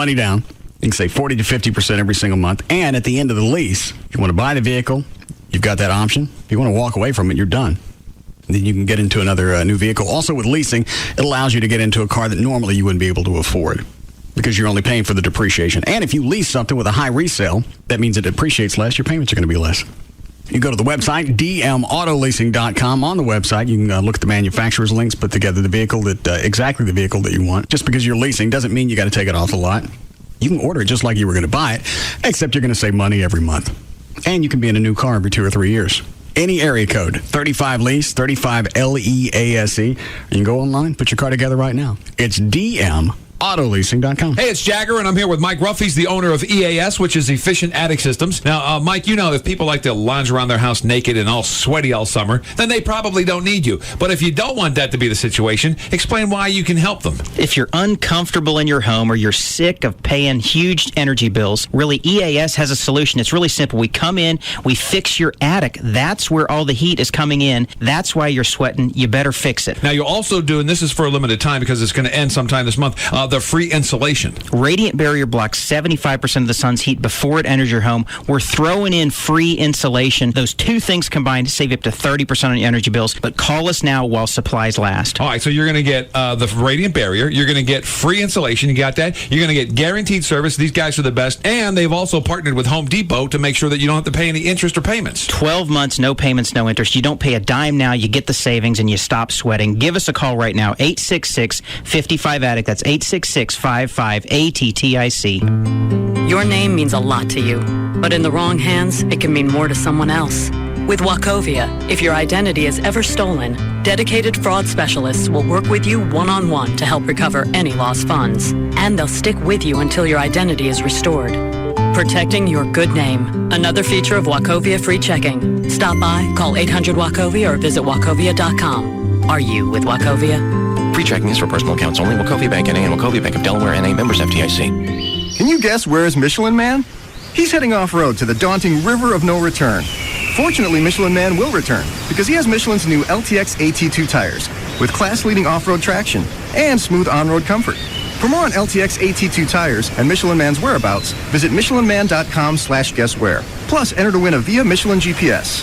money down. You can save 40 to 50% every single month. And at the end of the lease, if you want to buy the vehicle, you've got that option. If you want to walk away from it, you're done. Then you can get into another new vehicle. Also with leasing, it allows you to get into a car that normally you wouldn't be able to afford because you're only paying for the depreciation. And if you lease something with a high resale, that means it depreciates less. Your payments are going to be less. You go to the website, dmautoleasing.com. On the website, you can look at the manufacturer's links, put together the vehicle exactly the vehicle that you want. Just because you're leasing doesn't mean you got to take it off the lot. You can order it just like you were going to buy it, except you're going to save money every month. And you can be in a new car every 2 or 3 years. Any area code, 35 lease, 35 LEASE. You can go online, put your car together right now. It's dmautoleasing.com. Hey, it's Jagger, and I'm here with Mike Ruff. He's the owner of EAS, which is Efficient Attic Systems. Now, Mike, you know, if people like to lounge around their house naked and all sweaty all summer, then they probably don't need you. But if you don't want that to be the situation, explain why you can help them. If you're uncomfortable in your home or you're sick of paying huge energy bills, really, EAS has a solution. It's really simple. We come in, we fix your attic. That's where all the heat is coming in. That's why you're sweating. You better fix it. Now, you're also doing, this is for a limited time because it's going to end sometime this month, the free insulation. Radiant Barrier blocks 75% of the sun's heat before it enters your home. We're throwing in free insulation. Those two things combined to save up to 30% on your energy bills. But call us now while supplies last. All right, so you're going to get the Radiant Barrier. You're going to get free insulation. You got that? You're going to get guaranteed service. These guys are the best. And they've also partnered with Home Depot to make sure that you don't have to pay any interest or payments. 12 months, no payments, no interest. You don't pay a dime now. You get the savings and you stop sweating. Give us a call right now, 866-55-ATTIC. That's 866-55-ATTIC. Your name means a lot to you, but in the wrong hands, it can mean more to someone else. With Wachovia, if your identity is ever stolen, dedicated fraud specialists will work with you one-on-one to help recover any lost funds. And they'll stick with you until your identity is restored. Protecting your good name. Another feature of Wachovia free checking. Stop by, call 800-WACHOVIA or visit wachovia.com. Are you with Wachovia? Free checking is for personal accounts only. Wachovia Bank N.A. and Wachovia Bank of Delaware N.A. members FDIC. Can you guess where is Michelin Man? He's heading off-road to the daunting River of No Return. Fortunately, Michelin Man will return because he has Michelin's new LTX AT2 tires with class-leading off-road traction and smooth on-road comfort. For more on LTX AT2 tires and Michelin Man's whereabouts, visit michelinman.com/guesswhere. Plus, enter to win a Via Michelin GPS.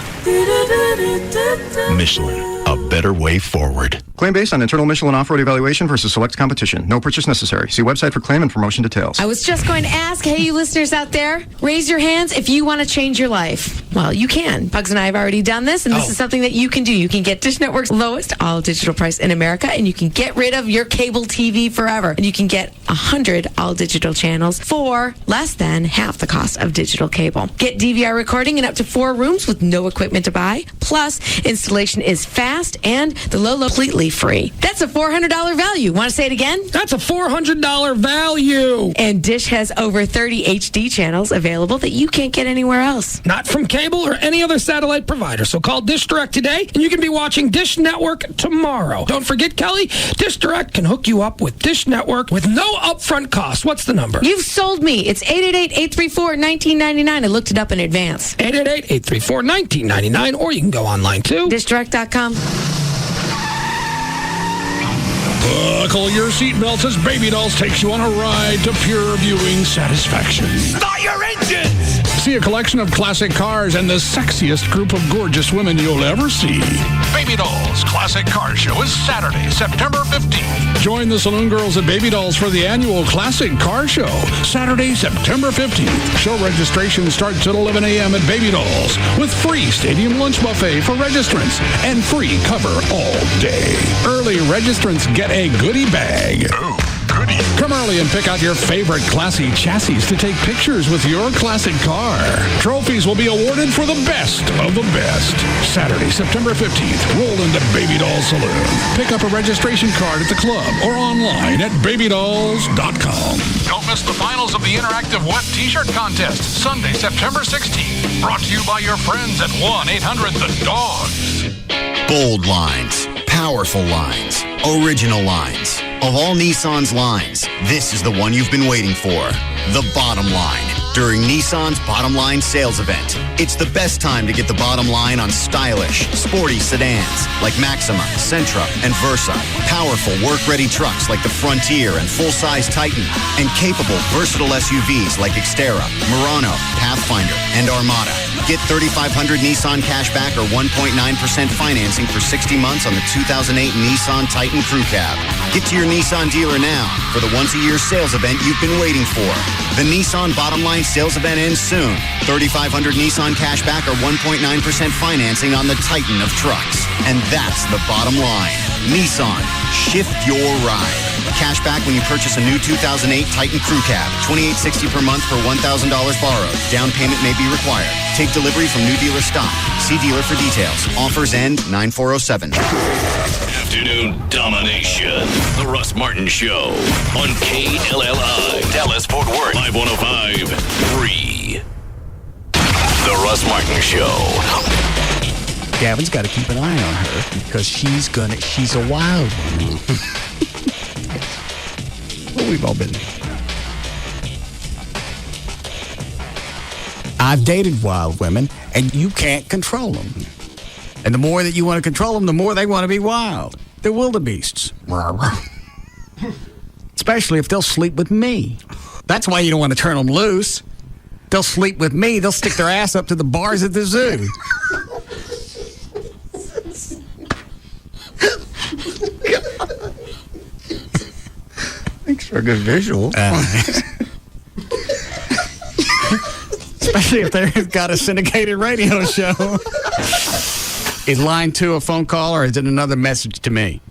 Michelin, a better way forward. Claim based on internal Michelin off-road evaluation versus select competition. No purchase necessary. See website for claim and promotion details. I was just going to ask, hey, you listeners out there, raise your hands if you want to change your life. Well, you can. Bugs and I have already done this, and this is something that you can do. You can get Dish Network's lowest all-digital price in America, and you can get rid of your cable TV forever. And you can get 100 all-digital channels for less than half the cost of digital cable. Get DVR recording in up to 4 rooms with no equipment to buy. Plus, installation is fast, and the low completely free. That's a $400 value. Want to say it again? That's a $400 value. And Dish has over 30 HD channels available that you can't get anywhere else. Not from cable or any other satellite provider. So call Dish Direct today, and you can be watching Dish Network tomorrow. Don't forget, Kelly, Dish Direct can hook you up with Dish Network with no upfront cost. What's the number? You've sold me. It's 888-834-1999. I looked it up in advance. 888-834-1999, or you can go online too. DishDirect.com. Buckle your seatbelts as Baby Dolls takes you on a ride to pure viewing satisfaction. Start your engines! See a collection of classic cars and the sexiest group of gorgeous women you'll ever see. Baby Dolls Classic Car Show is Saturday, September 15th. Join the Saloon Girls at Baby Dolls for the annual Classic Car Show, Saturday, September 15th. Show registration starts at 11 a.m. at Baby Dolls with free stadium lunch buffet for registrants and free cover all day. Early registrants get a goodie bag. Oh, goodie. Come early and pick out your favorite classy chassis to take pictures with your classic car. Trophies will be awarded for the best of the best. Saturday, September 15th, roll into Baby Doll Saloon. Pick up a registration card at the club or online at babydolls.com. Don't miss the finals of the interactive wet t-shirt contest, Sunday, September 16th. Brought to you by your friends at 1-800-THE-DOGS. Bold lines, powerful lines, original lines. Of all Nissan's lines, this is the one you've been waiting for. The bottom line. during Nissan's Bottom Line sales event. It's the best time to get the bottom line on stylish, sporty sedans like Maxima, Sentra, and Versa. Powerful, work-ready trucks like the Frontier and full-size Titan. And capable, versatile SUVs like Xterra, Murano, Pathfinder, and Armada. Get $3,500 Nissan cashback or 1.9% financing for 60 months on the 2008 Nissan Titan Crew Cab. Get to your Nissan dealer now for the once-a-year sales event you've been waiting for. The Nissan Bottom Line sales event ends soon. $3,500 Nissan cashback or 1.9% financing on the Titan of trucks. And that's the bottom line. Nissan, shift your ride. Cashback when you purchase a new 2008 Titan Crew Cab. $2,860 per month for $1,000 borrowed. Down payment may be required. Take delivery from new dealer stock. See dealer for details. Offers end 9407. Afternoon domination. The Russ Martin Show on KLLI. Dallas Fort Worth 515.3. The Russ Martin Show. Gavin's got to keep an eye on her because she's a wild one. Well, we've all been there. I've dated wild women, and you can't control them. And the more that you want to control them, the more they want to be wild. They're wildebeests. Especially if they'll sleep with me. That's why you don't want to turn them loose. They'll sleep with me. They'll stick their ass up to the bars at the zoo. Thanks for a good visual. Especially if they've got a syndicated radio show. Is line 2 a phone call, or is it another message to me?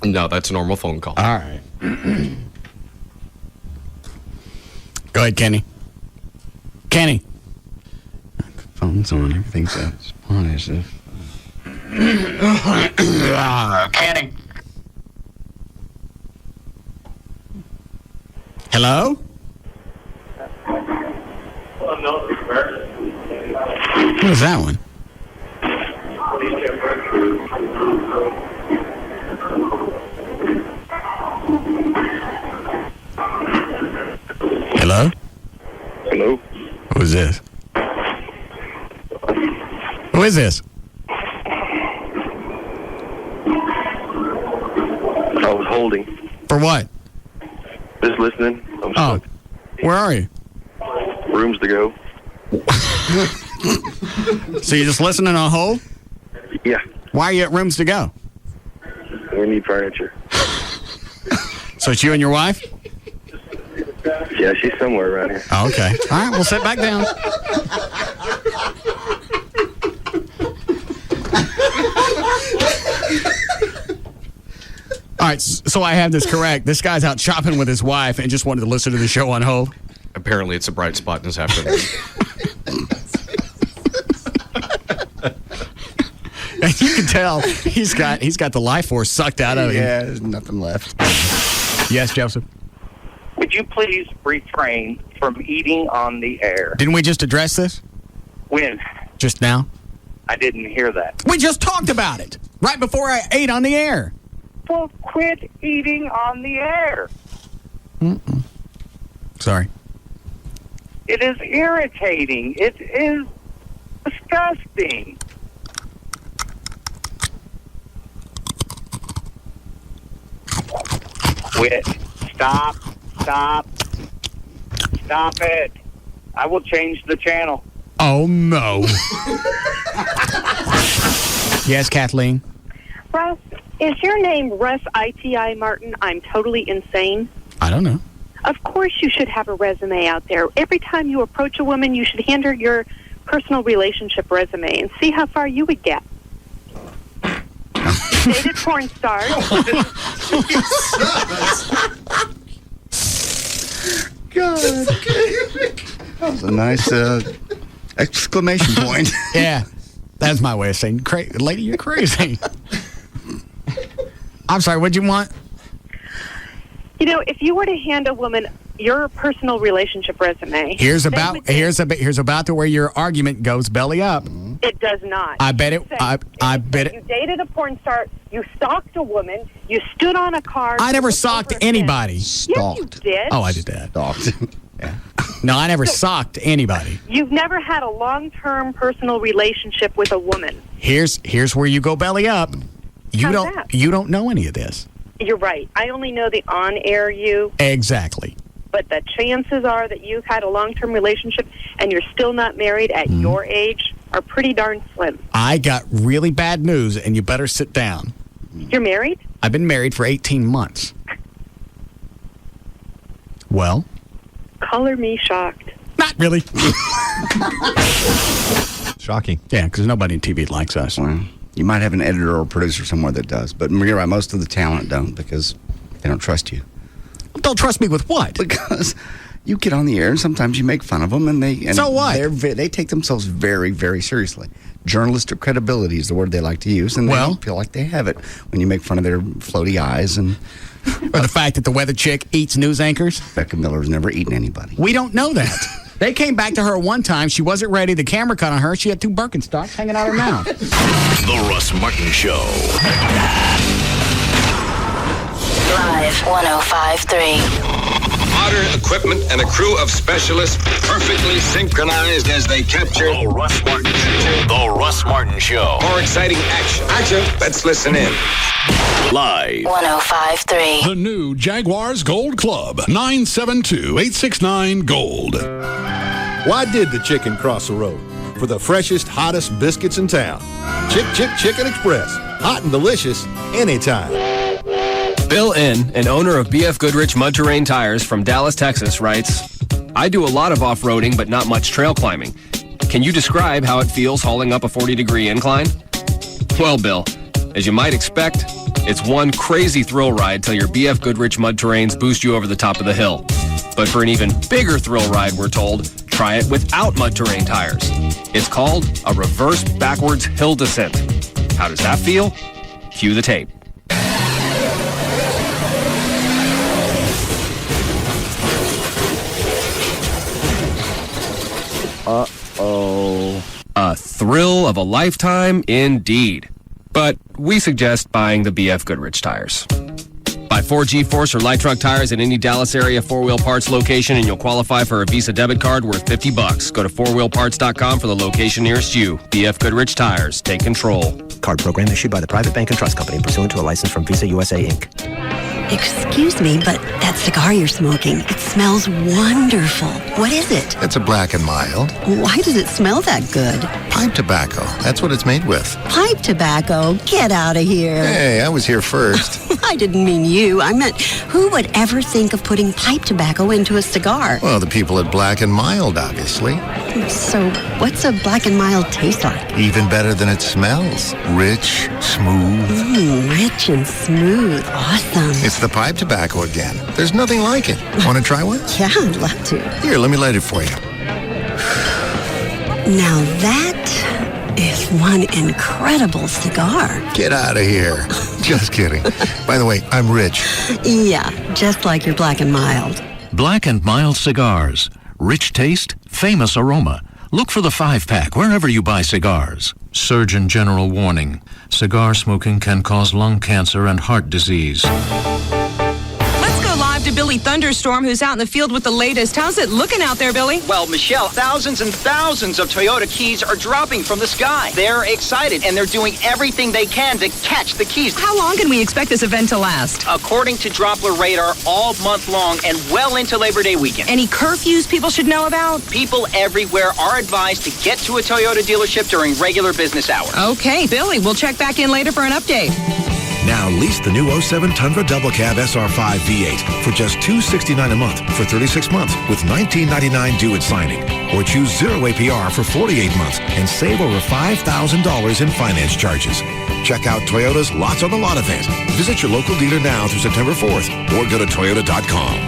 No, that's a normal phone call. All right. Go ahead, Kenny. Kenny. The phone's on. Everything's on as if. Kenny. Hello? What is that one? Hello? Hello? Who is this? Who is this? I was holding. For what? Just listening. I'm stuck. Where are you? Rooms to go. So you're just listening on hold? Yeah. Why are you at rooms to go? We need furniture. So it's you and your wife? Yeah, she's somewhere around here. Oh, okay. All right, we'll sit back down. All right, so I have this correct. This guy's out shopping with his wife and just wanted to listen to the show on hold. Apparently, it's a bright spot in this afternoon. And you can tell he's got the life force sucked out of him. Yeah, there's nothing left. Yes, Joseph? Would you please refrain from eating on the air? Didn't we just address this? When? Just now? I didn't hear that. We just talked about it right before I ate on the air. Well, quit eating on the air. Mm-mm. Sorry. It is irritating. It is disgusting. Quit. Stop. Stop. Stop it. I will change the channel. Oh, no. Yes, Kathleen? Russ, is your name Russ ITI Martin? I'm totally insane. I don't know. Of course you should have a resume out there. Every time you approach a woman, you should hand her your personal relationship resume and see how far you would get. Dated porn stars. God. That was a nice exclamation point. Yeah. That's my way of saying, lady, you're crazy. I'm sorry, what'd you want? You know, if you were to hand a woman your personal relationship resume, here's about to where your argument goes belly up. It does not. I bet it. I bet it. You dated a porn star. You stalked a woman. You stood on a car. I never stalked anybody. Yes, you did. Oh, I did that. Stalked. Yeah. No, I never socked anybody. You've never had a long-term personal relationship with a woman. Here's where you go belly up. You don't know any of this. You're right. I only know the on-air you. Exactly. But the chances are that you've had a long-term relationship and you're still not married at your age are pretty darn slim. I got really bad news, and you better sit down. You're married? I've been married for 18 months. Well? Color me shocked. Not really. Shocking. Yeah, because nobody in TV likes us. Well, you might have an editor or producer somewhere that does, but you're right, most of the talent don't because they don't trust you. Don't trust me with what? Because you get on the air and sometimes you make fun of them, and so what? They take themselves very, very seriously. Journalistic credibility is the word they like to use, and they don't feel like they have it when you make fun of their floaty eyes and. Or the fact that the weather chick eats news anchors. Becca Miller's never eaten anybody. We don't know that. They came back to her one time. She wasn't ready. The camera cut on her. She had 2 Birkenstocks hanging out her mouth. The Russ Martin Show. Live 105.3. Modern equipment and a crew of specialists perfectly synchronized as they capture The Russ Martin Show. The Russ Martin Show. More exciting action. Let's listen in. Live. 105.3. The new Jaguars Gold Club. 972-869-GOLD. Why did the chicken cross the road? For the freshest, hottest biscuits in town. Chicken Express. Hot and delicious anytime. Bill N., an owner of BF Goodrich Mud Terrain Tires from Dallas, Texas, writes, I do a lot of off-roading, but not much trail climbing. Can you describe how it feels hauling up a 40-degree incline? Well, Bill, as you might expect, it's one crazy thrill ride till your BF Goodrich Mud Terrains boost you over the top of the hill. But for an even bigger thrill ride, we're told, try it without mud terrain tires. It's called a reverse backwards hill descent. How does that feel? Cue the tape. Uh-oh. A thrill of a lifetime indeed. But we suggest buying the BF Goodrich tires. Buy 4G Force or light truck tires at any Dallas area 4-wheel parts location and you'll qualify for a Visa debit card worth $50. Go to 4wheelparts.com for the location nearest you. BF Goodrich Tires. Take control. Card program issued by the Private Bank and Trust Company pursuant to a license from Visa USA, Inc. Excuse me, but that cigar you're smoking, it smells wonderful. What is it? It's a Black and Mild. Why does it smell that good? Pipe tobacco. That's what it's made with. Pipe tobacco? Get out of here. Hey, I was here first. I didn't mean you. I meant, who would ever think of putting pipe tobacco into a cigar? Well, the people at Black and Mild, obviously. So, what's a Black and Mild taste like? Even better than it smells. Rich, smooth. Rich and smooth. Awesome. It's the pipe tobacco again. There's nothing like it. Want to try one? Yeah, I'd love to. Here, let me light it for you. Now that is one incredible cigar. Get out of here. Just kidding. By the way, I'm Rich. Yeah, just like your Black and Mild. Black and Mild cigars. Rich taste, famous aroma. Look for the 5-pack wherever you buy cigars. Surgeon General warning. Cigar smoking can cause lung cancer and heart disease. Let's go live to Billy Thunderstorm, who's out in the field with the latest. How's it looking out there, Billy? Well, Michelle, thousands and thousands of Toyota keys are dropping from the sky. They're excited, and they're doing everything they can to catch the keys. How long can we expect this event to last? According to Doppler radar, all month long and well into Labor Day weekend. Any curfews people should know about? People everywhere are advised to get to a Toyota dealership during regular business hours. Okay, Billy, we'll check back in later for an update. Now lease the new 07 Tundra Double Cab SR5 V8 for just $269 a month for 36 months with $19.99 due at signing. Or choose 0 APR for 48 months and save over $5,000 in finance charges. Check out Toyota's Lots on the Lot event. Visit your local dealer now through September 4th or go to Toyota.com.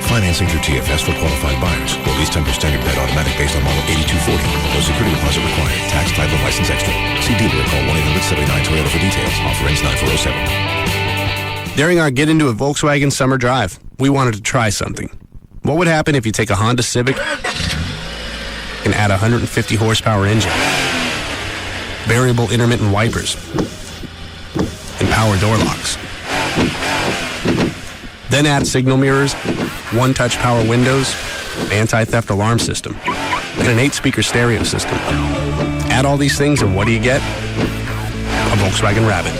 Financing through TFS for qualified buyers. Or lease 10% standard bed automatic based on model 8240. No security deposit required. Tax, type, and license extra. See dealer or call 1-800-79-TOYOTA for details. Offer ends 9407. During our Get Into It Volkswagen Summer Drive, we wanted to try something. What would happen if you take a Honda Civic and add a 150 horsepower engine, variable intermittent wipers, and power door locks? Then add signal mirrors, one-touch power windows, an anti-theft alarm system, and an 8-speaker stereo system. Add all these things, and what do you get? A Volkswagen Rabbit.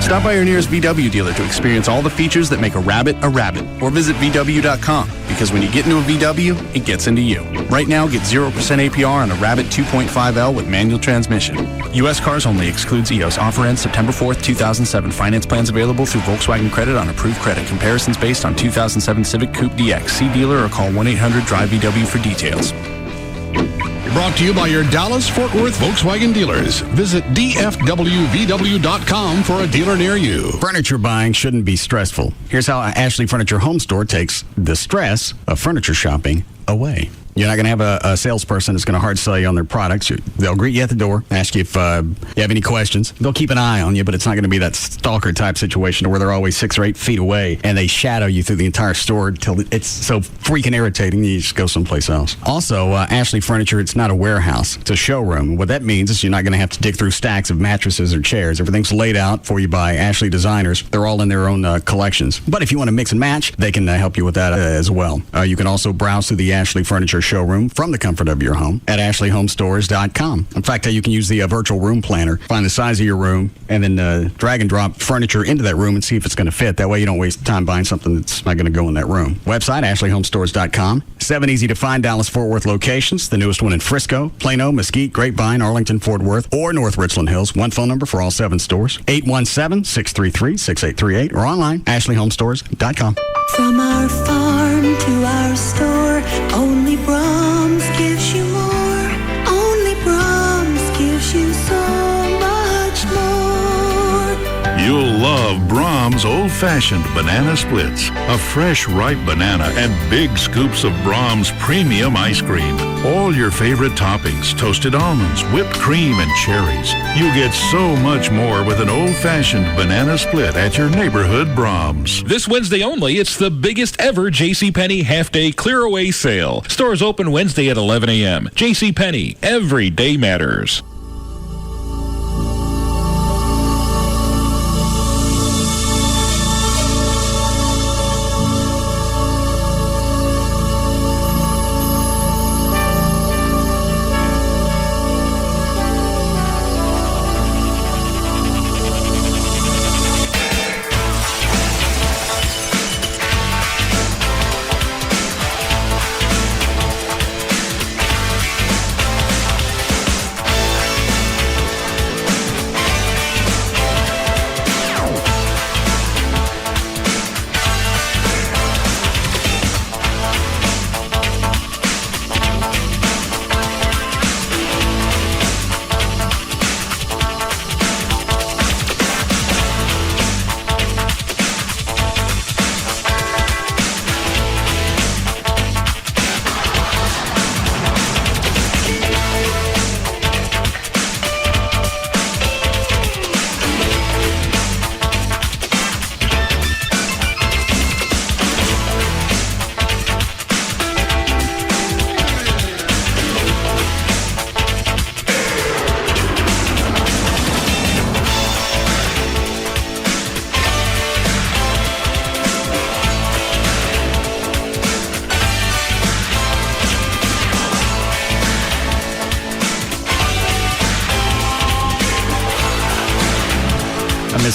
Stop by your nearest VW dealer to experience all the features that make a Rabbit, or visit VW.com, because when you get into a VW, it gets into you. Right now, get 0% APR on a Rabbit 2.5L with manual transmission. U.S. cars only, excludes EOS. Offer ends September 4th, 2007. Finance plans available through Volkswagen Credit on approved credit. Comparisons based on 2007 Civic Coupe DX. See dealer or call 1-800-DRIVE-VW for details. Brought to you by your Dallas-Fort Worth Volkswagen dealers. Visit dfwvw.com for a dealer near you. Furniture buying shouldn't be stressful. Here's how Ashley Furniture Home Store takes the stress of furniture shopping away. You're not going to have a salesperson that's going to hard sell you on their products. They'll greet you at the door, ask you if you have any questions. They'll keep an eye on you, but it's not going to be that stalker type situation where they're always 6 or 8 feet away and they shadow you through the entire store until it's so freaking irritating that you just go someplace else. Also, Ashley Furniture, it's not a warehouse. It's a showroom. What that means is you're not going to have to dig through stacks of mattresses or chairs. Everything's laid out for you by Ashley designers. They're all in their own collections. But if you want to mix and match, they can help you with that as well. You can also browse through the Ashley Furniture showroom from the comfort of your home at ashleyhomestores.com. In fact, you can use the virtual room planner, find the size of your room, and then drag and drop furniture into that room and see if it's going to fit. That way you don't waste time buying something that's not going to go in that room. Website, ashleyhomestores.com. 7 easy-to-find Dallas-Fort Worth locations. The newest one in Frisco, Plano, Mesquite, Grapevine, Arlington, Fort Worth, or North Richland Hills. One phone number for all 7 stores, 817-633-6838, or online, ashleyhomestores.com. From our farm to our store, only Brahms gives you more. Only Brahms gives you so much more. You'll love Brahms Old-Fashioned Banana Splits. A fresh, ripe banana and big scoops of Brahms Premium Ice Cream. All your favorite toppings, toasted almonds, whipped cream, and cherries. You get so much more with an old-fashioned banana split at your neighborhood Brahms. This Wednesday only, it's the biggest ever JCPenney half-day clear-away sale. Stores open Wednesday at 11 a.m. JCPenney, every day matters.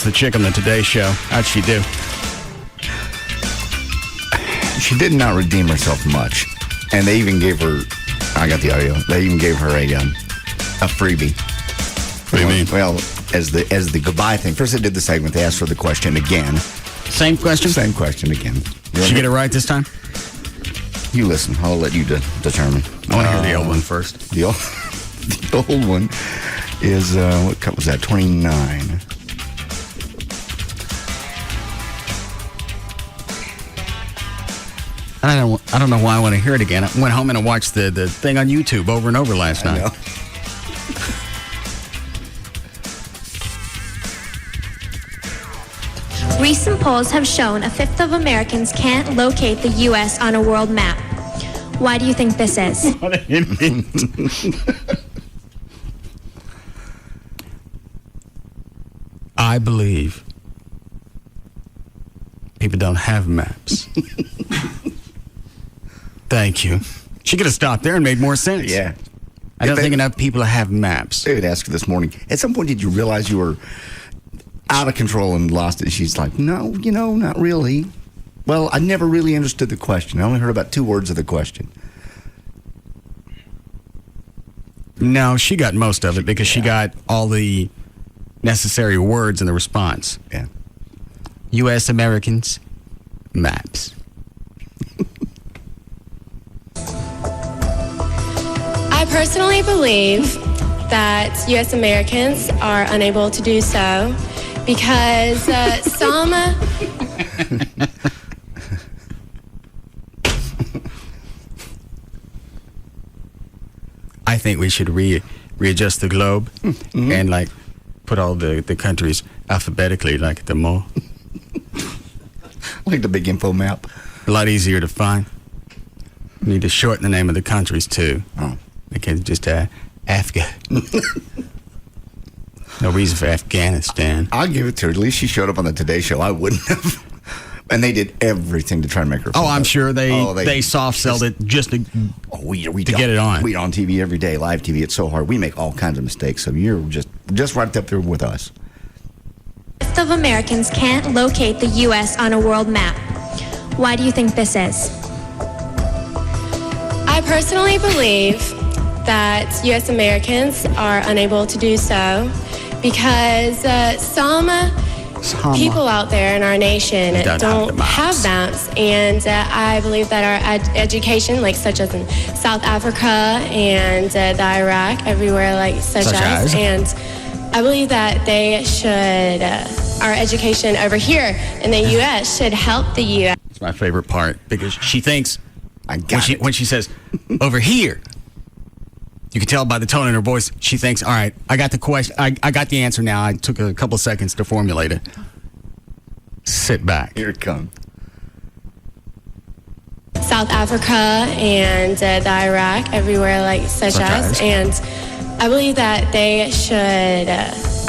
The chick on the Today Show. How'd she do? She did not redeem herself much. And they even gave her, I got the audio, they even gave her a freebie. What do you mean? Well, as the goodbye thing. First they did the segment, they asked for the question again. Same question? Same question again. Did she get it right this time? You listen, I'll let you determine. I want to hear the old one first. The old one is, what cut was that, 29. I don't know why I want to hear it again. I went home and I watched the thing on YouTube over and over last night. Recent polls have shown a fifth of Americans can't locate the U.S. on a world map. Why do you think this is? What do you mean? I believe people don't have maps. Thank you. She could have stopped there and made more sense. Yeah. I don't think enough people have maps. David asked her this morning, at some point did you realize you were out of control and lost it? She's like, no, not really. Well, I never really understood the question. I only heard about 2 words of the question. No, she got most of it because she got all the necessary words in the response. Yeah. U.S. Americans, maps. I personally believe that U.S. Americans are unable to do so because some... I think we should readjust the globe and like put all the countries alphabetically like the mole. Like the big info map. A lot easier to find. We need to shorten the name of the countries too. Oh. They can't just Afghan. No reason for Afghanistan. I'll give it to her. At least she showed up on the Today Show. I wouldn't have. And they did everything to try to make her. Oh, I'm sure they soft sold it just to get it on. We on TV every day, live TV. It's so hard. We make all kinds of mistakes. So you're just right up there with us. Most of Americans can't locate the U.S. on a world map. Why do you think this is? I personally believe that U.S. Americans are unable to do so because some people out there in our nation don't have maps, and I believe that our education, like such as in South Africa and the Iraq, everywhere like such as, and I believe that they should, our education over here in the U.S. should help the U.S. It's my favorite part because she thinks, when she says, over here, you can tell by the tone in her voice, she thinks, all right, I got the question, I got the answer now. I took a couple of seconds to formulate it. Sit back. Here it comes. South Africa and the Iraq, everywhere like such as, and I believe that they should,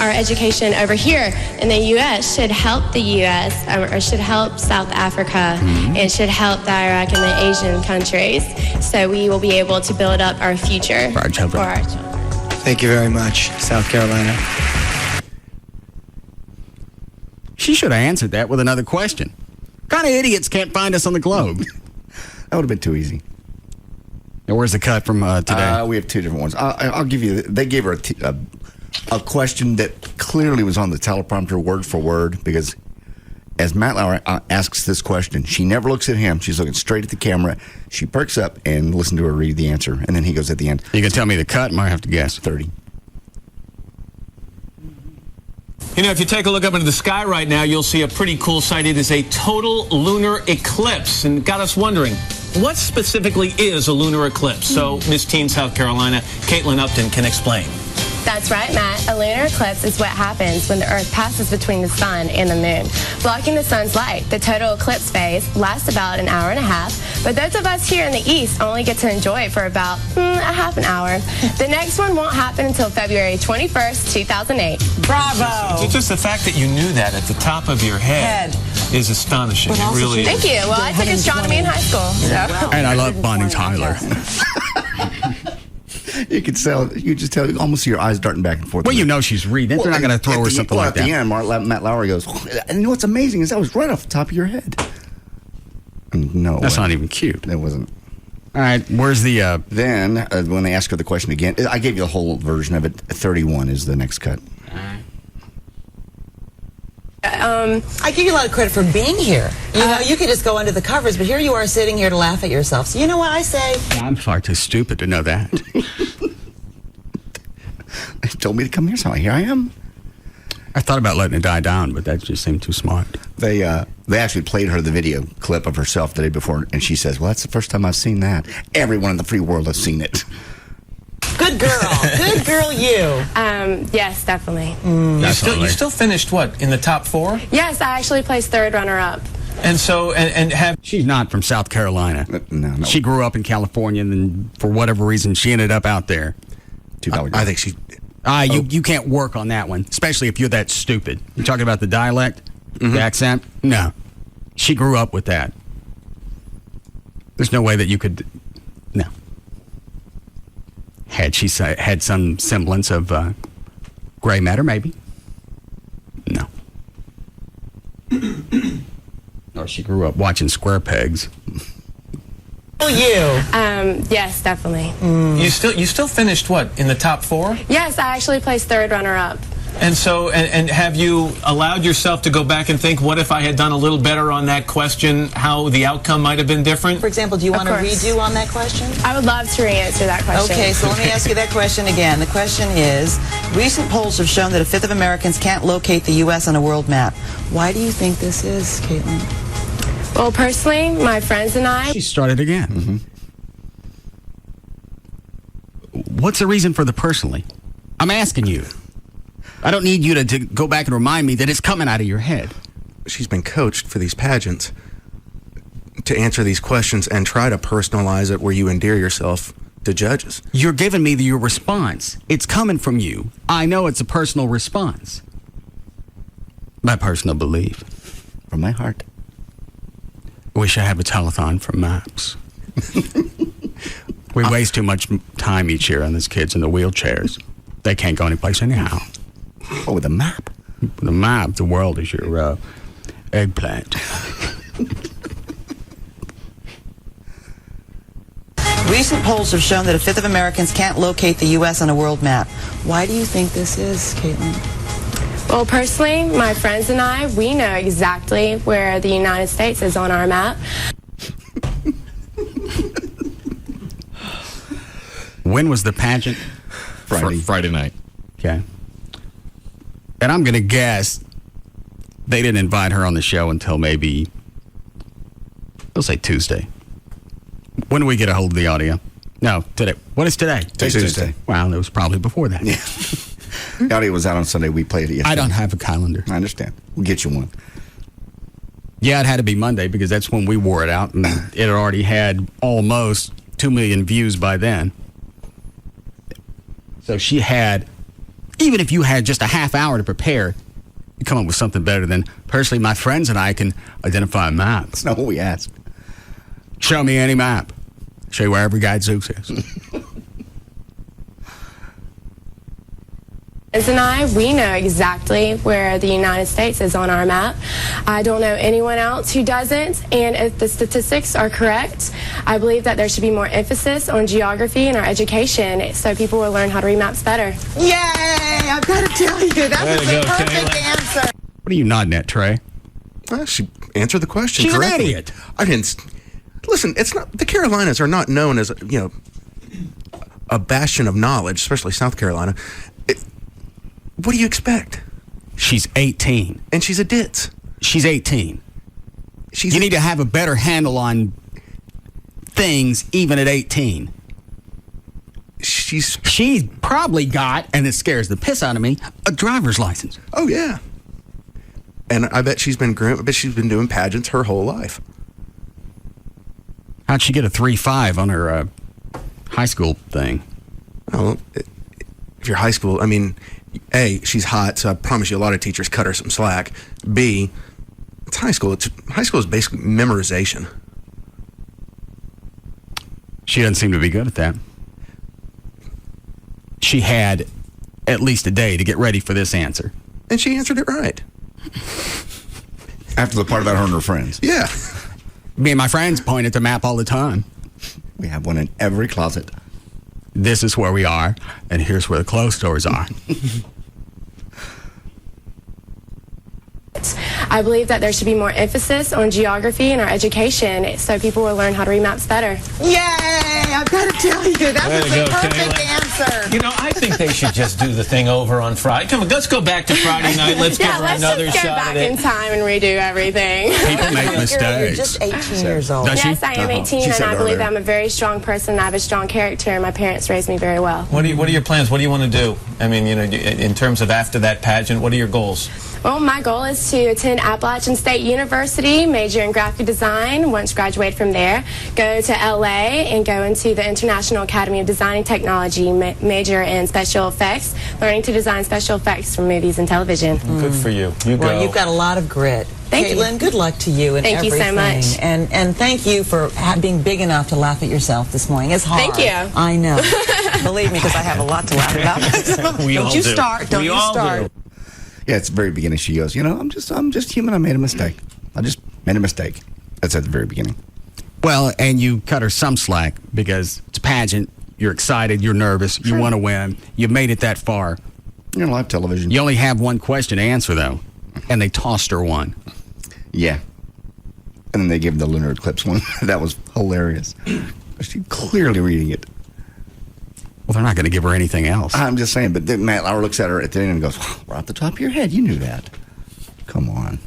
our education over here in the U.S. should help the U.S. Or should help South Africa and should help the Iraq and the Asian countries, so we will be able to build up our future for our children. Thank you very much, South Carolina. She should have answered that with another question. What kind of idiots can't find us on the globe? That would have been too easy. Now, where's the cut from today? We have 2 different ones. I'll give you. They gave her a question that clearly was on the teleprompter, word for word, because as Matt Lauer asks this question, she never looks at him. She's looking straight at the camera. She perks up and listen to her read the answer, and then he goes at the end. You can tell me the cut, and I have to guess. 30. You know, if you take a look up into the sky right now, you'll see a pretty cool sight. It is a total lunar eclipse, and got us wondering, what specifically is a lunar eclipse? So, Miss Teen, South Carolina, Caitlin Upton can explain. That's right, Matt. A lunar eclipse is what happens when the Earth passes between the sun and the moon, blocking the sun's light. The total eclipse phase lasts about an hour and a half, but those of us here in the East only get to enjoy it for about a half an hour. The next one won't happen until February 21st, 2008. Bravo! Just the fact that you knew that at the top of your head is astonishing. It really is. Thank you. Well, I took astronomy in high school. So. And I love Bonnie Tyler. You could just tell, almost see your eyes darting back and forth. Well, you know she's reading. They're not going to throw her something like that. At the end, Matt Lauer goes, and you know what's amazing is that was right off the top of your head. No. That's not even cute. It wasn't. All right, where's the... Then, when they ask her the question again, I gave you the whole version of it. 31 is the next cut. I give you a lot of credit for being here. You know, you could just go under the covers, but here you are sitting here to laugh at yourself. So you know what I say? I'm far too stupid to know that. They told me to come here, so here I am. I thought about letting it die down, but that just seemed too smart. They actually played her the video clip of herself the day before, and she says, well, that's the first time I've seen that. Everyone in the free world has seen it. Good girl. Good girl, you. Yes, definitely. You still finished, what, in the top 4? Yes, I actually placed 3rd runner-up. And so, and have... She's not from South Carolina. No. She grew up in California, and then for whatever reason, she ended up out there. I think she... You can't work on that one, especially if you're that stupid. You're talking about the dialect, the accent? No. She grew up with that. There's no way that you could. No. Had she had some semblance of gray matter, maybe. No. Or she grew up watching Square Pegs. Yes, definitely. You still finished what, in the top 4? Yes, I actually placed third runner-up. And so, and have you allowed yourself to go back and think, what if I had done a little better on that question, how the outcome might have been different? For example, do you want to redo on that question? I would love to re-answer that question. Okay, so let me ask you that question again. The question is, recent polls have shown that a fifth of Americans can't locate the U.S. on a world map. Why do you think this is, Caitlin? Well, personally, my friends and I... She started again. What's the reason for the personally? I'm asking you. I don't need you to go back and remind me that it's coming out of your head. She's been coached for these pageants to answer these questions and try to personalize it where you endear yourself to judges. You're giving me your response. It's coming from you. I know it's a personal response. My personal belief. From my heart. Wish I had a telethon for maps. We waste too much time each year on these kids in the wheelchairs. They can't go anyplace anyhow. Oh, with a map? With a map, the world is your eggplant. Recent polls have shown that a fifth of Americans can't locate the U.S. on a world map. Why do you think this is, Caitlin? Well, personally, my friends and I, we know exactly where the United States is on our map. When was the pageant? Friday night. Okay. And I'm going to guess they didn't invite her on the show until maybe, we'll say Tuesday. When do we get a hold of the audio? No, today. What is today? Tuesday. Well, it was probably before that. Yeah. The audio was out on Sunday. We played it yesterday. I don't have a calendar. I understand. We'll get you one. Yeah, it had to be Monday because that's when we wore it out. And it had already had almost 2 million views by then. So she had, even if you had just a half hour to prepare, you come up with something better than, personally, my friends and I can identify a map. That's not what we asked. Show me any map. Show you where every guy Zeus is. Friends and I, we know exactly where the United States is on our map. I don't know anyone else who doesn't, and if the statistics are correct, I believe that there should be more emphasis on geography in our education so people will learn how to read maps better. Yay! I've got to tell you, that was the perfect answer. What are you nodding at, Trey? She answered the question She's correctly. an idiot. I didn't. Listen, it's not. The Carolinas are not known as a bastion of knowledge, especially South Carolina. What do you expect? She's 18. And she's a ditz. She's 18. You need to have a better handle on things even at 18. She's probably got, and it scares the piss out of me, a driver's license. Oh, yeah. And I bet she's been groomed. I bet she's been doing pageants her whole life. How'd she get a 3.5 on her high school thing? Well, if you're high school, I mean, A, she's hot, so I promise you a lot of teachers cut her some slack. B, it's high school. High school is basically memorization. She doesn't seem to be good at that. She had at least a day to get ready for this answer. And she answered it right. After the part about her and her friends. Yeah. Me and my friends point at the map all the time. We have one in every closet. This is where we are, and here's where the clothes stores are. I believe that there should be more emphasis on geography in our education so people will learn how to read maps better. Yay! I've got to tell you, that was the perfect answer. You know, I think they should just do the thing over on Friday. Come on, let's go back to Friday night. Let's give her another let's just go shot back at it. in time and redo everything. People make mistakes. You're just 18 years old. Yes, I am 18, She and said I believe earlier. I'm a very strong person. I have a strong character, and my parents raised me very well. What are your plans? What do you want to do? I mean, you know, in terms of after that pageant, what are your goals? Well, my goal is to attend Appalachian State University, major in graphic design. Once graduate from there, go to LA and go into the International Academy of Design and Technology, major in special effects, learning to design special effects for movies and television. Good for you. You go. Well, you've got a lot of grit. Thank you. Caitlin, good luck to you and Thank you everything. so much. And thank you for being big enough to laugh at yourself this morning. It's hard. Thank you. I know. Believe me, because I have a lot to laugh about myself. We all Don't you do. start. Don't We you all start. do. Yeah, it's the very beginning. She goes, I'm just human. I made a mistake. I just made a mistake. That's at the very beginning. Well, and you cut her some slack because it's a pageant. You're excited. You're nervous. You want to win. You've made it that far. You're on live television. You only have one question to answer, though, and they tossed her one. Yeah. And then they gave the lunar eclipse one. That was hilarious. She's clearly reading it. Well, they're not going to give her anything else. I'm just saying, but then Matt Lauer looks at her at the end and goes, right off the top of your head, you knew that. Come on.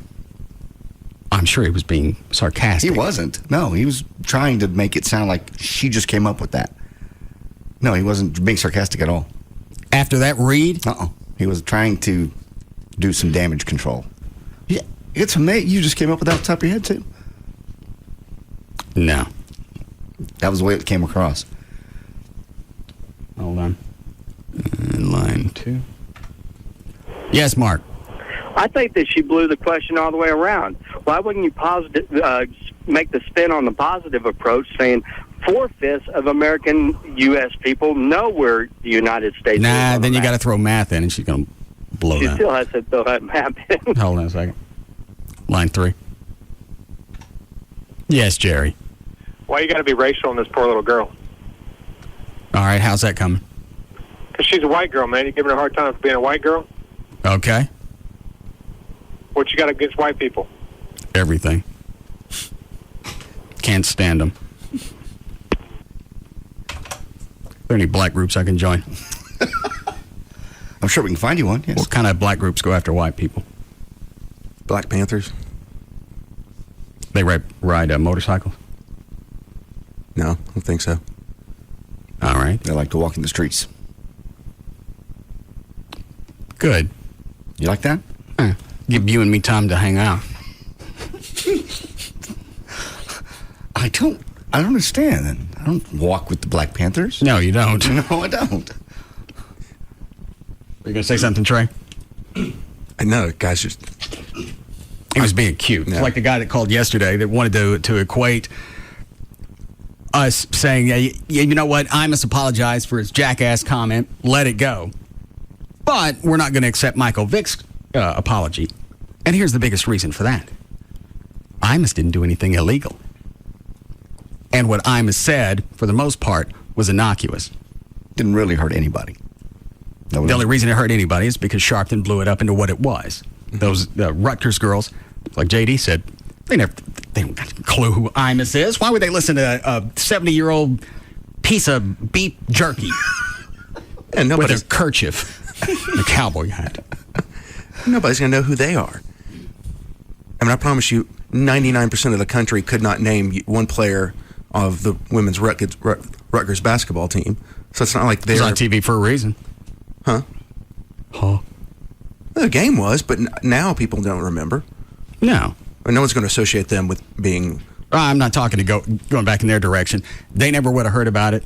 I'm sure he was being sarcastic. He wasn't. No, he was trying to make it sound like she just came up with that. No, he wasn't being sarcastic at all. After that read? He was trying to do some damage control. Yeah, it's amazing. You just came up with that off the top of your head, too? No. That was the way it came across. Hold on. Line 2. Yes, Mark. I think that she blew the question all the way around. Why wouldn't you make the spin on the positive approach, saying 4/5 of American U.S. people know where the United States is? Nah, then you got to throw math in, and she's going to blow She that. still has to throw that map in. Hold on a second. Line 3. Yes, Jerry. Why you got to be racial on this poor little girl? All right, how's that coming? Because she's a white girl, man. You giving her a hard time for being a white girl? Okay. What you got against white people? Everything. Can't stand them. Are there any black groups I can join? I'm sure we can find you one, yes. What kind of black groups go after white people? Black Panthers? They ride motorcycles? No, I don't think so. All right. They like to walk in the streets. Good. You like that? Give you and me time to hang out. I don't understand. I don't walk with the Black Panthers. No, you don't. No, I don't. Are you going to say something, Trey? No, guys, just... He was being cute. No. Like the guy that called yesterday that wanted to equate us saying, yeah, you know what, I must apologize for his jackass comment, let it go. But we're not going to accept Michael Vick's apology. And here's the biggest reason for that. Imus didn't do anything illegal. And what Imus said, for the most part, was innocuous. Didn't really hurt anybody. The only reason it hurt anybody is because Sharpton blew it up into what it was. Those Rutgers girls, like JD said, they don't got a clue who Imus is. Why would they listen to a 70-year-old piece of beef jerky and with a kerchief, a cowboy hat? Nobody's going to know who they are. I mean, I promise you, 99% of the country could not name one player of the women's Rutgers basketball team. So it's not like they're... It's on TV for a reason. Huh? Huh? The game was, but now people don't remember. No. I mean, no one's going to associate them with being... I'm not talking to going back in their direction. They never would have heard about it.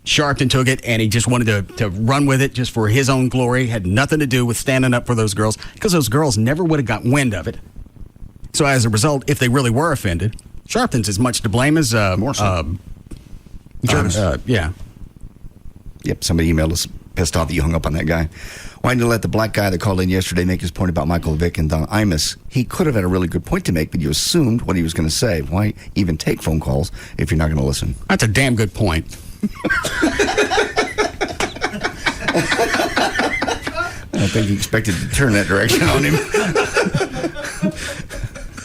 Sharpton took it, and he just wanted to run with it just for his own glory. Had nothing to do with standing up for those girls, because those girls never would have got wind of it. So as a result, if they really were offended, Sharpton's as much to blame as... More so. Yeah. Yep, somebody emailed us pissed off that you hung up on that guy. Why didn't you let the black guy that called in yesterday make his point about Michael Vick and Don Imus? He could have had a really good point to make, but you assumed what he was going to say. Why even take phone calls if you're not going to listen? That's a damn good point. I think he expected to turn that direction on him.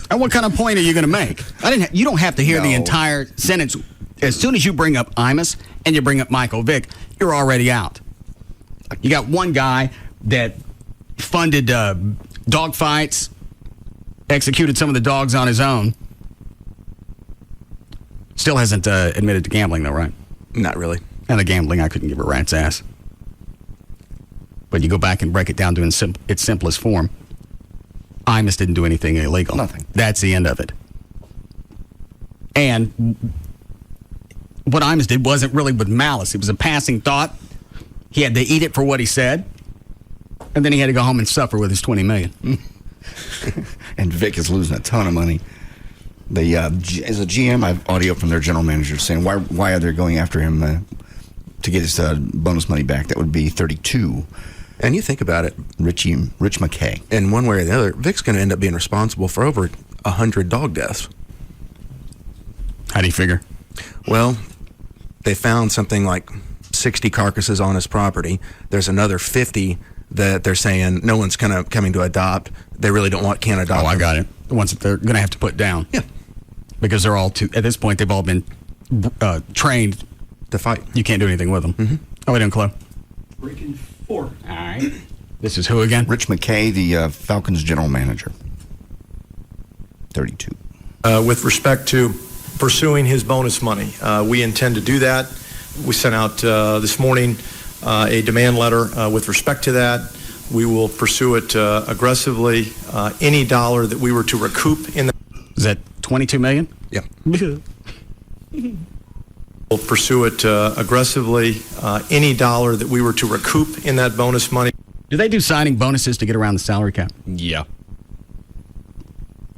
And what kind of point are you going to make? You don't have to hear the entire sentence. As soon as you bring up Imus and you bring up Michael Vick, you're already out. You got one guy that funded dog fights, executed some of the dogs on his own. Still hasn't admitted to gambling, though, right? Not really. And the gambling, I couldn't give a rat's ass. But you go back and break it down to its simplest form. Imus didn't do anything illegal. Nothing. That's the end of it. And what Imus did wasn't really with malice. It was a passing thought. He had to eat it for what he said, and then he had to go home and suffer with his $20 million. And Vic is losing a ton of money. As a GM, I have audio from their general manager saying, why are they going after him to get his bonus money back? That would be 32. And you think about it, Rich McKay. In one way or the other, Vic's going to end up being responsible for over 100 dog deaths. How do you figure? Well, they found something like 60 carcasses on his property. There's another 50 that they're saying no one's kind of coming to adopt. They really can't adopt. Oh, I got it. The ones that they're going to have to put down. Yeah. Because they're all at this point, they've all been trained to fight. You can't do anything with them. Mm-hmm. Oh, we didn't, Chloe? Breaking 4. All right. This is who again? Rich McKay, the Falcons general manager. 32. With respect to pursuing his bonus money, we intend to do that. We sent out this morning a demand letter with respect to that. We will pursue it aggressively. Any dollar that we were to recoup in the... Is that $22 million? Yeah. We'll pursue it aggressively. Any dollar that we were to recoup in that bonus money. Do they do signing bonuses to get around the salary cap? Yeah.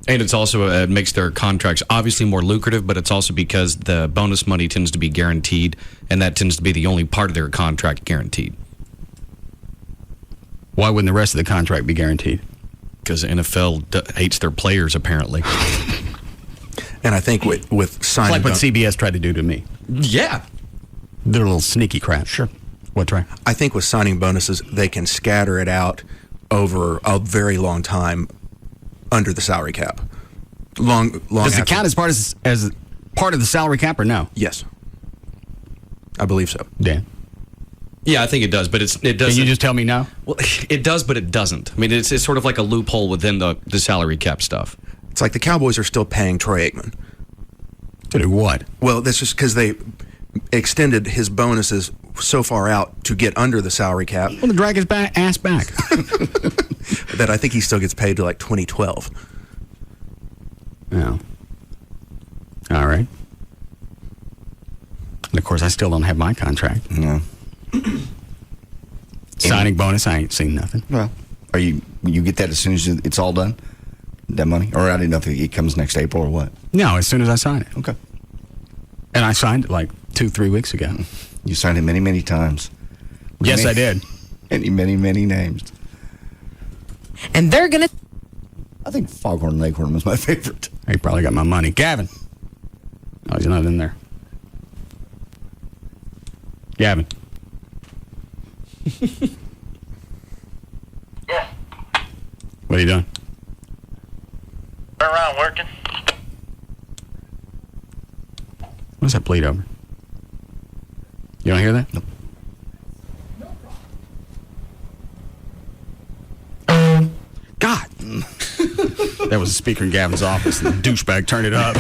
And it's also, it makes their contracts obviously more lucrative, but it's also because the bonus money tends to be guaranteed, and that tends to be the only part of their contract guaranteed. Why wouldn't the rest of the contract be guaranteed? Because the NFL hates their players, apparently. And I think with signing... It's like what CBS tried to do to me. Yeah. They're a little sneaky crap. Sure. What's right? I think with signing bonuses, they can scatter it out over a very long time under the salary cap. Long. Does it count as part of the salary cap or no? Yes. I believe so. Dan? Yeah, I think it does, but it doesn't. Can you just tell me no? Well, it does, but it doesn't. I mean, it's sort of like a loophole within the salary cap stuff. It's like the Cowboys are still paying Troy Aikman. To do what? Well, that's just because they extended his bonuses so far out to get under the salary cap. Well, to drag his ass back. That I think he still gets paid to like 2012. Oh. All right. And of course, I still don't have my contract. No. Signing bonus, I ain't seen nothing. Well, you get that as soon as it's all done? That money? Or I didn't know if it comes next April or what? No, as soon as I sign it. Okay. And I signed it like 2-3 weeks ago. You signed it many, many times. Yes, I did. Many, many names. And they're going to... I think Foghorn Leghorn was my favorite. He probably got my money. Gavin. Oh, he's not in there. Gavin. Yeah. What are you doing? Around working. What's that bleed over? You don't hear that? Nope. God. That was a speaker in Gavin's office. And the douchebag turned it up.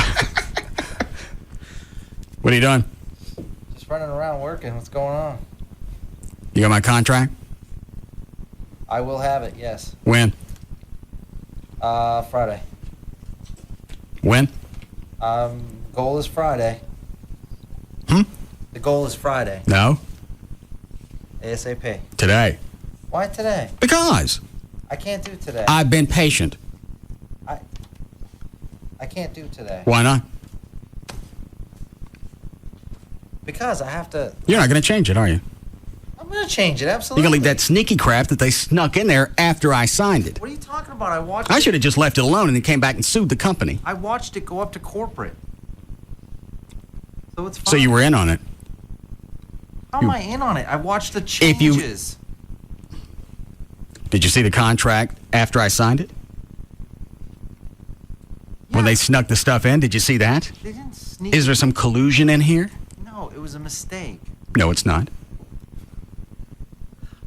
What are you doing? Just running around working. What's going on? You got my contract? I will have it, yes. When? Friday. When? Goal is Friday. The goal is Friday. No. ASAP. Today. Why today? Because. I can't do today. I've been patient. I can't do today. Why not? Because I have to... You're not going to change it, are you? I'm going to change it, You're absolutely. going to leave that sneaky crap that they snuck in there after I signed it. What are you talking about? I should have just left it alone and then came back and sued the company. I watched it go up to corporate. So it's fine. So you were in on it. How am I in on it? I watched the changes. Did you see the contract after I signed it? When they snuck the stuff in, did you see that? They didn't sneak. Is there some collusion in here? No, it was a mistake. No, it's not.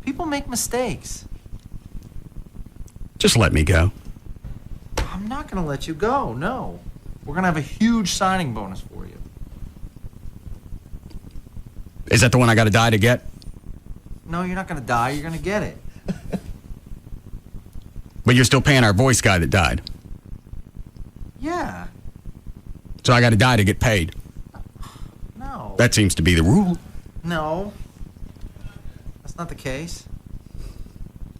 People make mistakes. Just let me go. I'm not going to let you go, no. We're going to have a huge signing bonus for you. Is that the one I got to die to get? No, you're not going to die. You're going to get it. But you're still paying our voice guy that died. Yeah. So I got to die to get paid. No. That seems to be the rule. No. That's not the case.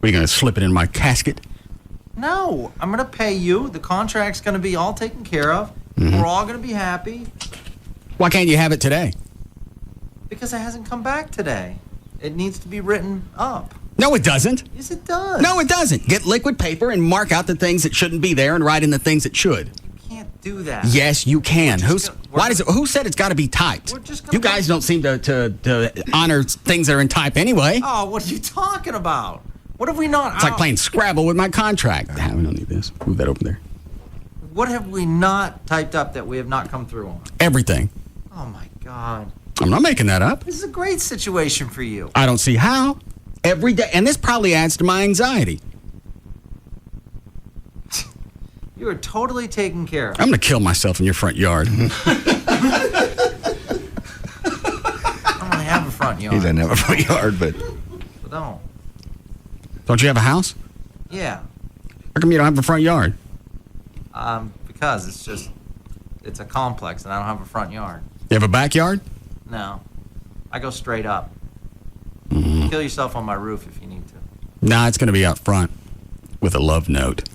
Are you going to slip it in my casket? No. I'm going to pay you. The contract's going to be all taken care of. Mhm. We're all going to be happy. Why can't you have it today? Because it hasn't come back today. It needs to be written up. No, it doesn't. Yes, it does. No, it doesn't. Get liquid paper and mark out the things that shouldn't be there and write in the things that should. Can't do that. Yes, you can. Who said it's got to be typed? You guys don't seem to honor things that are in type anyway. Oh, what are you talking about? What have we not... It's like playing Scrabble with my contract. We don't need this. Move that over there. What have we not typed up that we have not come through on? Everything. Oh, my God. I'm not making that up. This is a great situation for you. I don't see how. Every day. And this probably adds to my anxiety. You are totally taken care of. I'm going to kill myself in your front yard. I don't really have a front yard. He doesn't have a front yard, but... So don't. Don't you have a house? Yeah. How come you don't have a front yard? Because it's a complex and I don't have a front yard. You have a backyard? No. I go straight up. Mm. Kill yourself on my roof if you need to. Nah, it's going to be out front with a love note.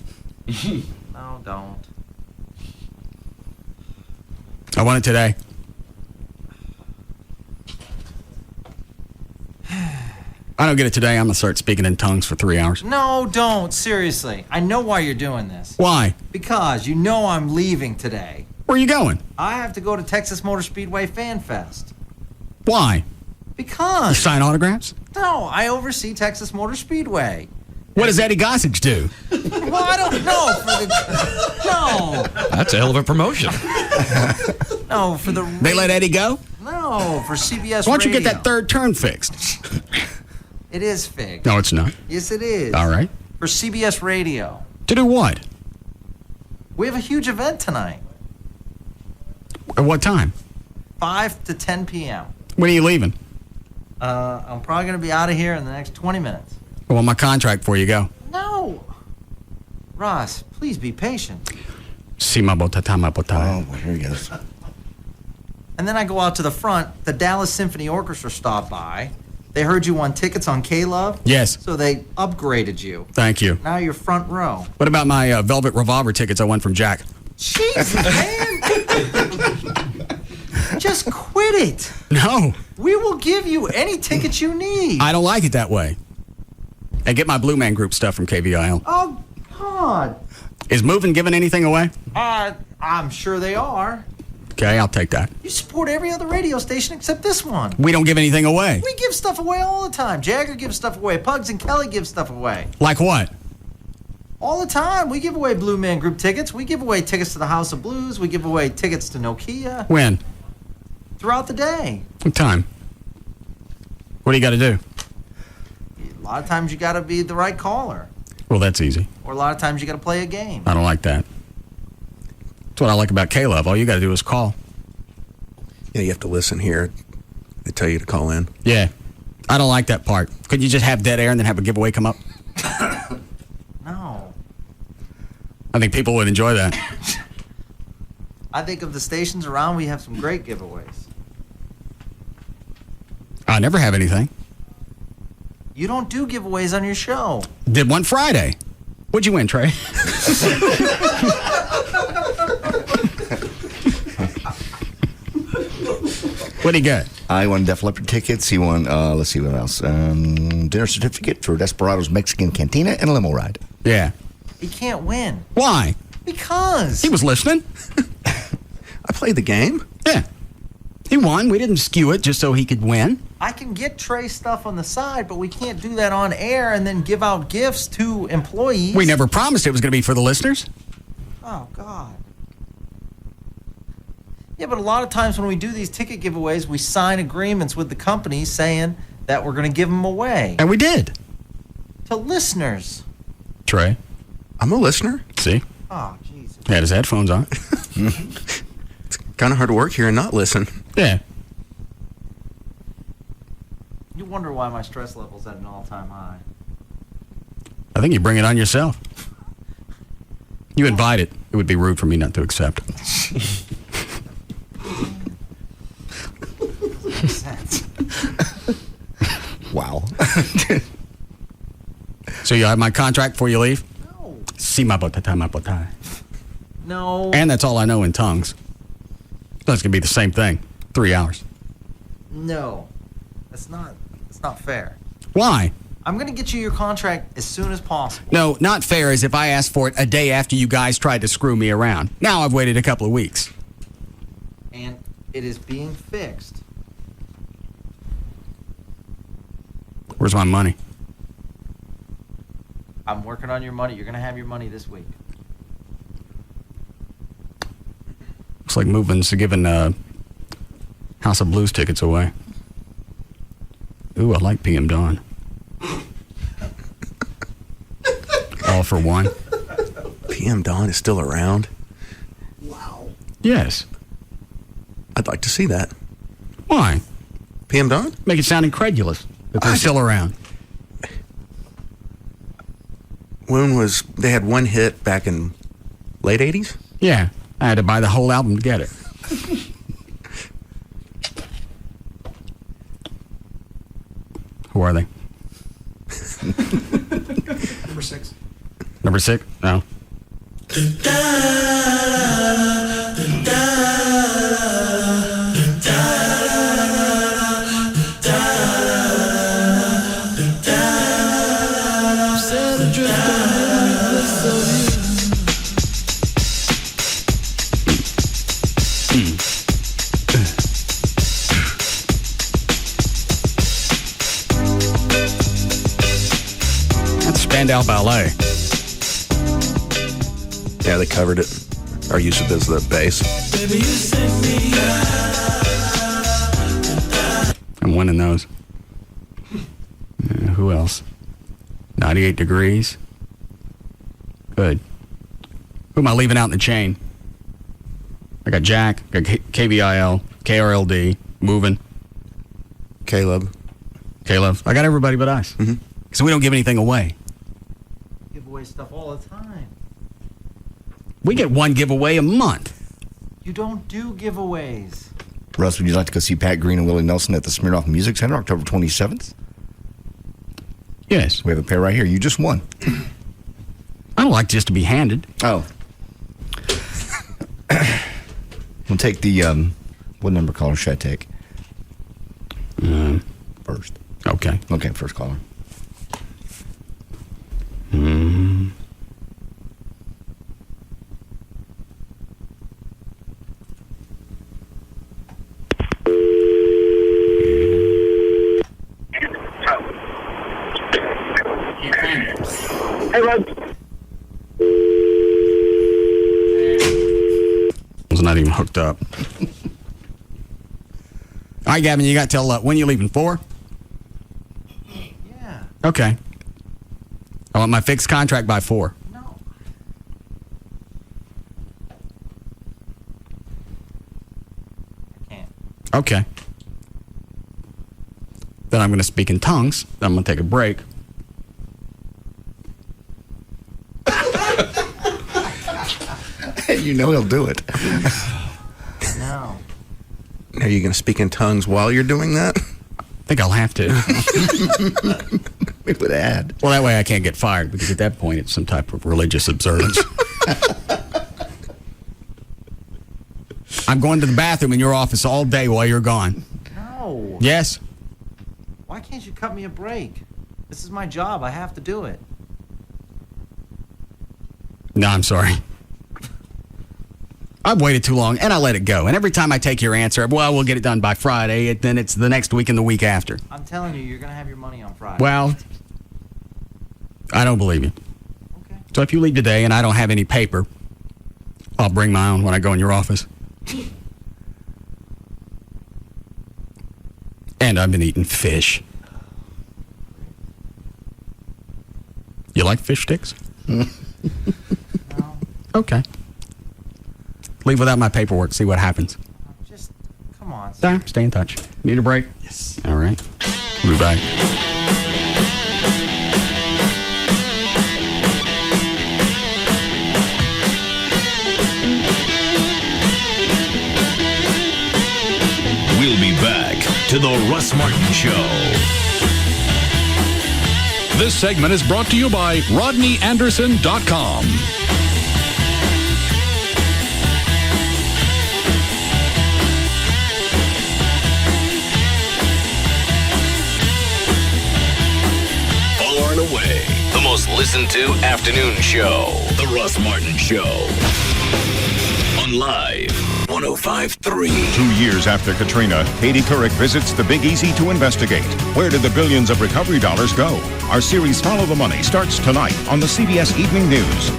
No, don't. I want it today. I don't get it today. I'm going to start speaking in tongues for 3 hours. No, don't. Seriously. I know why you're doing this. Why? Because you know I'm leaving today. Where are you going? I have to go to Texas Motor Speedway Fan Fest. Why? Because. You sign autographs? No, I oversee Texas Motor Speedway. What does Eddie Gossage do? Well, I don't know. No. That's a hell of a promotion. No, for the... They let Eddie go? No, for CBS Why don't you Radio. get that third turn fixed? It is fixed. No, it's not. Yes, it is. All right. For CBS Radio. To do what? We have a huge event tonight. At what time? 5 to 10 p.m. When are you leaving? I'm probably going to be out of here in the next 20 minutes. I want my contract before you go. No. Ross, please be patient. See my botata. Oh, well, here he goes. And then I go out to the front. The Dallas Symphony Orchestra stopped by. They heard you won tickets on KLLI. Yes. So they upgraded you. Thank you. Now you're front row. What about my Velvet Revolver tickets I won from Jack? Jesus, man. Just quit it. No. We will give you any tickets you need. I don't like it that way. And get my Blue Man Group stuff from KVIL. Oh, God. Is Moving giving anything away? I'm sure they are. Okay, I'll take that. You support every other radio station except this one. We don't give anything away. We give stuff away all the time. Jagger gives stuff away. Pugs and Kelly give stuff away. Like what? All the time. We give away Blue Man Group tickets. We give away tickets to the House of Blues. We give away tickets to Nokia. When? Throughout the day. What time? What do you got to do? A lot of times you got to be the right caller. Well, that's easy. Or a lot of times you got to play a game. I don't like that. That's what I like about KLLI. All you got to do is call. Yeah, you have to listen here. They tell you to call in. Yeah. I don't like that part. Couldn't you just have dead air and then have a giveaway come up? No. I think people would enjoy that. I think of the stations around, we have some great giveaways. I never have anything. You don't do giveaways on your show. Did one Friday. What'd you win, Trey? What'd he get? I won Def Leppard tickets. He won, let's see what else. Dinner certificate for Desperado's Mexican Cantina and a limo ride. Yeah. He can't win. Why? Because. He was listening. I played the game. Yeah. He won. We didn't skew it just so he could win. I can get Trey stuff on the side, but we can't do that on air and then give out gifts to employees. We never promised it was going to be for the listeners. Oh, God. Yeah, but a lot of times when we do these ticket giveaways, we sign agreements with the companies saying that we're going to give them away. And we did. To listeners. Trey. I'm a listener. See? Oh, Jesus. He had his headphones on. It's kind of hard to work here and not listen. Yeah. You wonder why my stress level's at an all-time high. I think you bring it on yourself. You invite it. It would be rude for me not to accept. Wow. So you have my contract before you leave? No. Si mapotai. No. And that's all I know in tongues. That's going to be the same thing. 3 hours. No. That's not fair. Why? I'm going to get you your contract as soon as possible. No, not fair as if I asked for it a day after you guys tried to screw me around. Now I've waited a couple of weeks. And it is being fixed. Where's my money? I'm working on your money. You're going to have your money this week. Looks like Movement's giving House of Blues tickets away. Ooh, I like PM Dawn. All for one. PM Dawn is still around? Wow. Yes. I'd like to see that. Why? PM Dawn? Make it sound incredulous that they're still around. When was... They had one hit back in late 80s? Yeah. I had to buy the whole album to get it. Who are they? Number 6. Number 6? No. That's Spandau Ballet. Yeah, they covered it. Or used it as the bass. I'm winning those. Who else? 98 Degrees. Good. Who am I leaving out in the chain? I got Jack, got KVIL, KRLD, Moving. Caleb. I got everybody but us. Because we don't give anything away. Give away stuff all the time. We get one giveaway a month. You don't do giveaways. Russ, would you like to go see Pat Green and Willie Nelson at the Smirnoff Music Center October 27th? Yes. We have a pair right here. You just won. I don't like just to be handed. Oh. We'll take the, what number caller should I take? First. Okay. Okay, first caller. Hey, Rod. Was not even hooked up. All right, Gavin, you got till when you leaving? 4? Yeah. Okay. I want my fixed contract by 4. No. I can't. Okay. Then I'm going to speak in tongues. Then I'm going to take a break. You know he'll do it. No. Are you going to speak in tongues while you're doing that? I think I'll have to. We would add. Well, that way I can't get fired, because at that point it's some type of religious observance. I'm going to the bathroom in your office all day while you're gone. No. Yes? Why can't you cut me a break? This is my job. I have to do it. No, I'm sorry. I've waited too long, and I let it go. And every time I take your answer, well, we'll get it done by Friday, then it's the next week and the week after. I'm telling you, you're going to have your money on Friday. Well, I don't believe you. Okay. So if you leave today and I don't have any paper, I'll bring my own when I go in your office. And I've been eating fish. You like fish sticks? No. Okay. Leave without my paperwork, see what happens. Just, come on. Stay in touch. Need a break? Yes. All right. We'll be back. to the Russ Martin Show. This segment is brought to you by RodneyAnderson.com. Far and away, the most listened to afternoon show, The Russ Martin Show. On Live 105.3. 2 years after Katrina, Katie Couric visits the Big Easy to investigate. Where did the billions of recovery dollars go? Our series Follow the Money starts tonight on the CBS Evening News.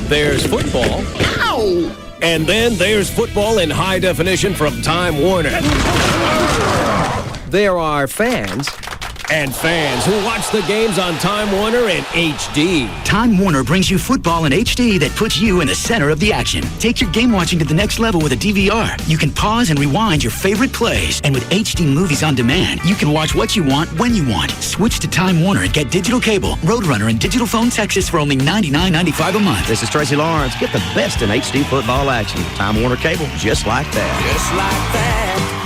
There's football. Ow! And then there's football in high definition from Time Warner. There are fans and fans who watch the games on Time Warner in HD. Time Warner brings you football in HD that puts you in the center of the action. Take your game watching to the next level with a DVR. You can pause and rewind your favorite plays. And with HD movies on demand, you can watch what you want when you want. Switch to Time Warner and get digital cable, Roadrunner, and digital phone Texas for only $99.95 a month. This is Tracy Lawrence. Get the best in HD football action with Time Warner cable, just like that. Just like that.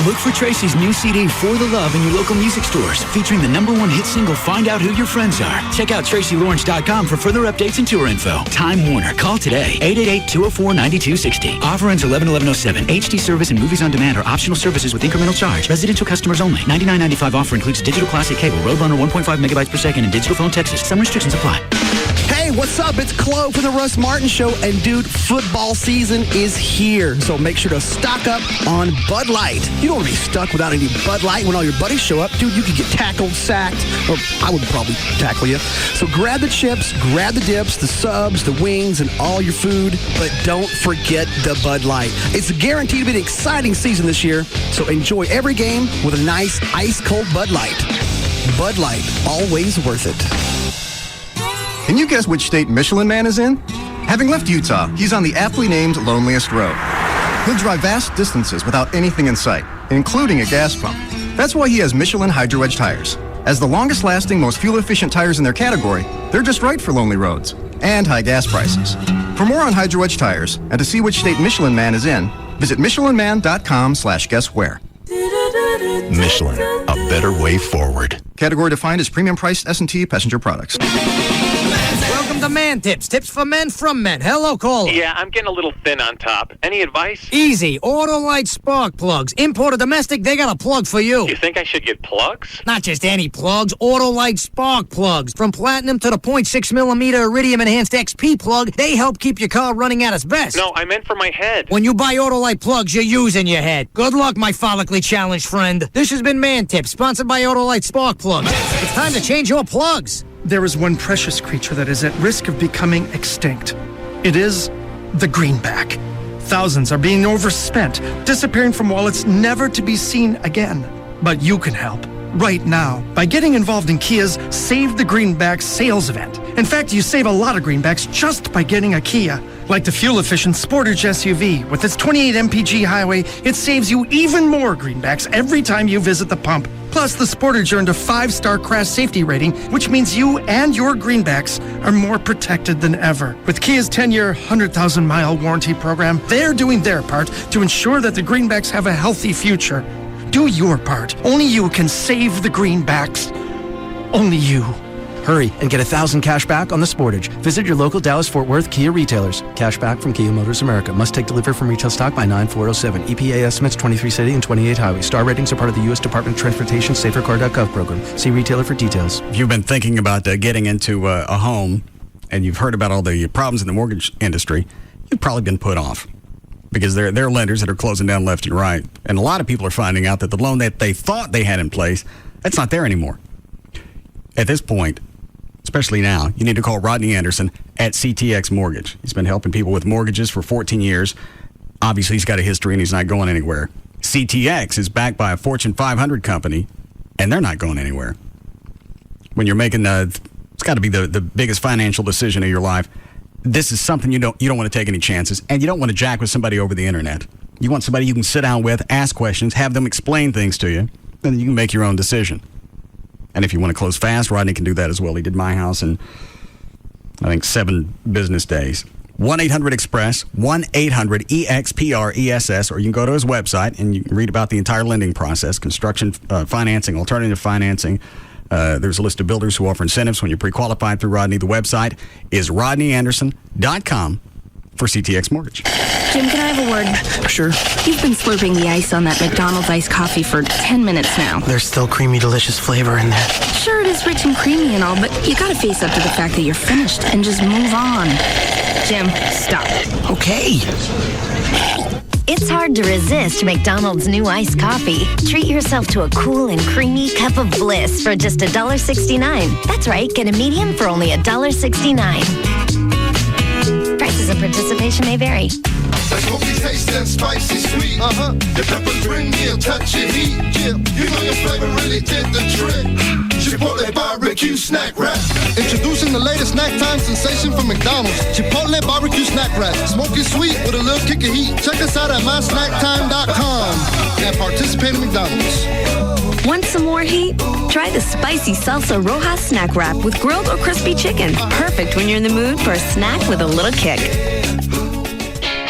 Look for Tracy's new CD, For the Love, in your local music stores, featuring the #1 hit single, Find Out Who Your Friends Are. Check out TracyLawrence.com for further updates and tour info. Time Warner. Call today, 888-204-9260. Offer ends 11/11/07. HD service and movies on demand are optional services with incremental charge. Residential customers only. $99.95 offer includes digital classic cable, Roadrunner 1.5 megabytes per second, and digital phone Texas. Some restrictions apply. Hey, what's up? It's Chloe for the Russ Martin Show, and dude, football season is here. So make sure to stock up on Bud Light. You don't want to be stuck without any Bud Light when all your buddies show up. Dude, you could get tackled, sacked, or I would probably tackle you. So grab the chips, grab the dips, the subs, the wings, and all your food, but don't forget the Bud Light. It's guaranteed to be an exciting season this year, so enjoy every game with a nice ice-cold Bud Light. Bud Light, always worth it. Can you guess which state Michelin Man is in? Having left Utah, he's on the aptly named Loneliest Road. He'll drive vast distances without anything in sight, including a gas pump. That's why he has Michelin Hydro Edge tires. As the longest-lasting, most fuel-efficient tires in their category, they're just right for lonely roads and high gas prices. For more on Hydro Edge tires and to see which state Michelin Man is in, visit michelinman.com/guesswhere. Michelin, a better way forward. Category defined as premium-priced S&T passenger products. Welcome to Man Tips. Tips for men from men. Hello, caller. Yeah, I'm getting a little thin on top. Any advice? Easy. Autolite spark plugs. Import or domestic, they got a plug for you. You think I should get plugs? Not just any plugs. Autolite spark plugs. From platinum to the 0.6 millimeter iridium enhanced XP plug, they help keep your car running at its best. No, I meant for my head. When you buy Autolite plugs, you're using your head. Good luck, my follically challenged friend. This has been Man Tips, sponsored by Autolite spark plugs. It's time to change your plugs. There is one precious creature that is at risk of becoming extinct. It is the greenback. Thousands are being overspent, disappearing from wallets never to be seen again. But you can help right now by getting involved in Kia's Save the Greenback sales event. In fact, you save a lot of greenbacks just by getting a Kia. Like the fuel-efficient Sportage SUV. With its 28 mpg highway, it saves you even more greenbacks every time you visit the pump. Plus, the Sportage earned a 5-star crash safety rating, which means you and your greenbacks are more protected than ever. With Kia's 10-year, 100,000-mile warranty program, they're doing their part to ensure that the greenbacks have a healthy future. Do your part. Only you can save the greenbacks. Only you. Hurry and get 1,000 cash back on the Sportage. Visit your local Dallas-Fort Worth Kia retailers. Cash back from Kia Motors America. Must take delivery from retail stock by 9/4/07. EPA estimates 23 city and 28 highway. Star ratings are part of the U.S. Department of Transportation SaferCar.gov program. See retailer for details. If you've been thinking about getting into a home and you've heard about all the problems in the mortgage industry, you've probably been put off. Because there are lenders that are closing down left and right. And a lot of people are finding out that the loan that they thought they had in place, that's not there anymore. At this point, especially now, you need to call Rodney Anderson at CTX Mortgage. He's been helping people with mortgages for 14 years. Obviously, he's got a history and he's not going anywhere. CTX is backed by a Fortune 500 company, and they're not going anywhere. When you're making it's got to be the biggest financial decision of your life. This is something you don't want to take any chances, and you don't want to jack with somebody over the internet. You want somebody you can sit down with, ask questions, have them explain things to you, and you can make your own decision. And if you want to close fast, Rodney can do that as well. He did my house in, I think, 7 business days. 1-800-EXPRESS, 1-800-EXPRESS, or you can go to his website and you can read about the entire lending process, construction financing, alternative financing. There's a list of builders who offer incentives when you're pre-qualified through Rodney. The website is rodneyanderson.com for CTX Mortgage. Jim, can I have a word? Sure. You've been slurping the ice on that McDonald's iced coffee for 10 minutes now. There's still creamy, delicious flavor in there. Sure, it is rich and creamy and all, but you gotta face up to the fact that you're finished and just move on. Jim, stop. Okay. It's hard to resist McDonald's new iced coffee. Treat yourself to a cool and creamy cup of bliss for just $1.69. That's right, get a medium for only $1.69. Prices and participation may vary. Like smoky taste and spicy sweet. The peppers bring me a touch of heat. Yeah, you know your flavor really did the trick. Chipotle barbecue snack wrap. Introducing the latest snack time sensation from McDonald's. Chipotle barbecue snack wrap. Smoky sweet with a little kick of heat. Check us out at mysnacktime.com and participate in McDonald's. Want some more heat? Try the spicy salsa roja snack wrap with grilled or crispy chicken. Perfect when you're in the mood for a snack with a little kick.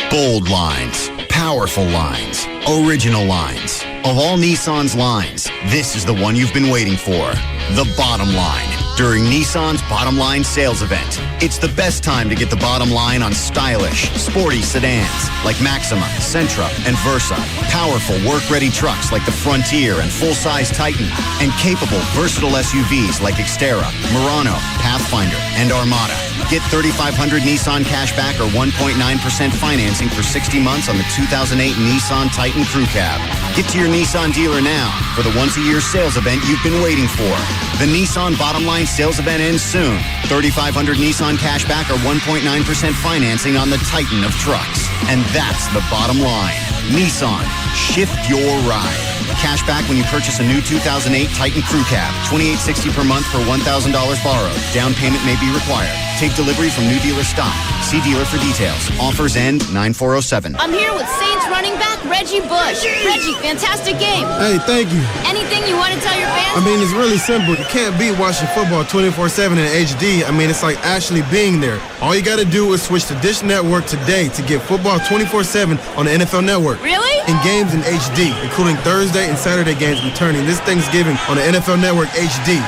Bold lines, powerful lines, original lines. Of all Nissan's lines, this is the one you've been waiting for. The Bottom Line. During Nissan's Bottom Line sales event, it's the best time to get the bottom line on stylish, sporty sedans like Maxima, Sentra, and Versa. Powerful, work-ready trucks like the Frontier and full-size Titan. And capable, versatile SUVs like Xterra, Murano, Pathfinder, and Armada. Get $3,500 Nissan cashback or 1.9% financing for 60 months on the 2008 Nissan Titan Crew Cab. Get to your Nissan dealer now for the once-a-year sales event you've been waiting for. The Nissan Bottom Line sales event ends soon. $3,500 Nissan cashback or 1.9% financing on the Titan of trucks. And that's the bottom line. Nissan, shift your ride. Cashback when you purchase a new 2008 Titan Crew Cab. $2,860 per month for $1,000 borrowed. Down payment may be required. Take delivery from new dealer stock. See dealer for details. Offers end 9/4/07. I'm here with Saints running back Reggie Bush. Reggie, fantastic game. Hey, thank you. Anything you want to tell your fans? I mean, it's really simple. You can't beat watching football 24/7 in HD. I mean, it's like actually being there. All you got to do is switch to Dish Network today to get football 24/7 on the NFL Network. Really? And games in HD, including Thursday and Saturday games returning this Thanksgiving on the NFL Network HD.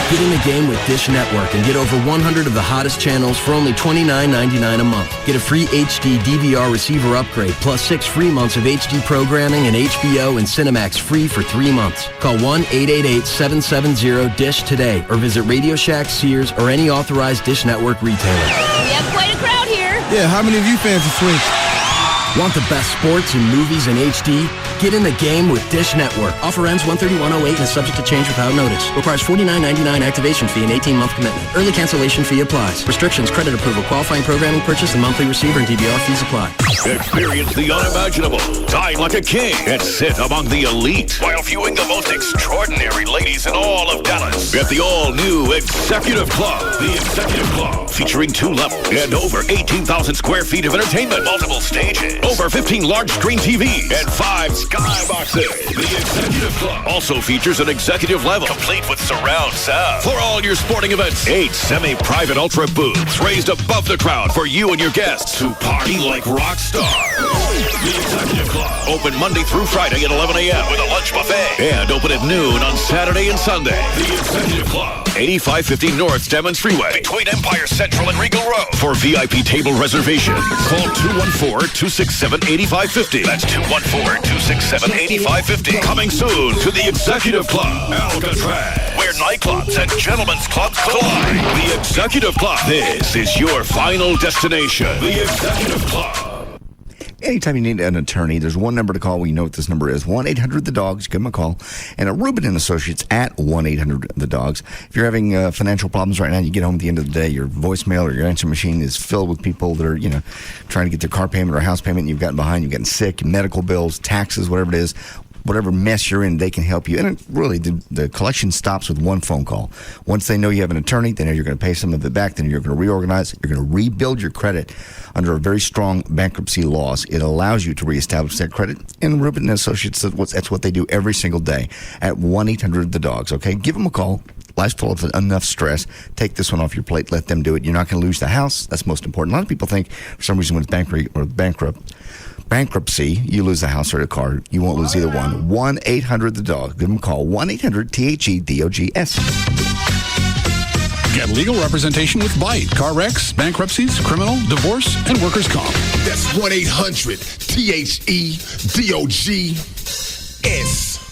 Get in the game with Dish Network and get over 100 of the hottest channels for only $29.99 a month. Get a free HD DVR receiver upgrade plus 6 free months of HD programming and HBO and Cinemax free for 3 months. Call 1-888-770-DISH today or visit Radio Shack, Sears, or any authorized Dish Network retailer. We have quite a crowd here. Yeah, how many of you fans have switched? Want the best sports and movies in HD? Get in the game with Dish Network. Offer ends 1/31/08 and is subject to change without notice. Requires $49.99 activation fee and 18-month commitment. Early cancellation fee applies. Restrictions, credit approval, qualifying programming purchase, and monthly receiver and DVR fees apply. Experience the unimaginable. Dine like a king and sit among the elite while viewing the most extraordinary ladies in all of Dallas at the all-new Executive Club. The Executive Club, featuring 2 levels and over 18,000 square feet of entertainment, multiple stages, over 15 large-screen TVs, and 5 skyboxes. The Executive Club also features an executive level, complete with surround sound for all your sporting events. 8 semi-private ultra booths raised above the crowd for you and your guests to party like rock stars. The Executive Club, open Monday through Friday at 11 a.m. with a lunch buffet, and open at noon on Saturday and Sunday. The Executive Club, 8550 North Stemmons Freeway, between Empire Central and Regal Road. For VIP table reservation, call 214-267-8550. That's 214-267-8550. Coming soon to the Executive Club, Alcatraz, where nightclubs and gentlemen's clubs collide. The Executive Club. This is your final destination. The Executive Club. Anytime you need an attorney, there's one number to call. We know what this number is. 1-800-THE-DOGS. Give them a call. And Ruben and Associates at 1-800-THE-DOGS. If you're having financial problems right now, you get home at the end of the day, your voicemail or your answering machine is filled with people that are, trying to get their car payment or house payment, and you've gotten behind, you've gotten sick, medical bills, taxes, whatever it is. Whatever mess you're in, they can help you. And really, the collection stops with one phone call. Once they know you have an attorney, they know you're going to pay some of it back, then you're going to reorganize, you're going to rebuild your credit under a very strong bankruptcy laws. It allows you to reestablish that credit. And Ruben and Associates, that's what they do every single day at 1-800-THE-DOGS, okay? Give them a call. Life's full of enough stress. Take this one off your plate. Let them do it. You're not going to lose the house. That's most important. A lot of people think for some reason when it's bankruptcy, you lose the house or the car. You won't lose either one. 1-800-THE-DOG. Give them a call. 1-800-THE-DOGS. Get legal representation with Bite. Car wrecks, bankruptcies, criminal, divorce, and workers' comp. That's 1-800-THE-DOGS.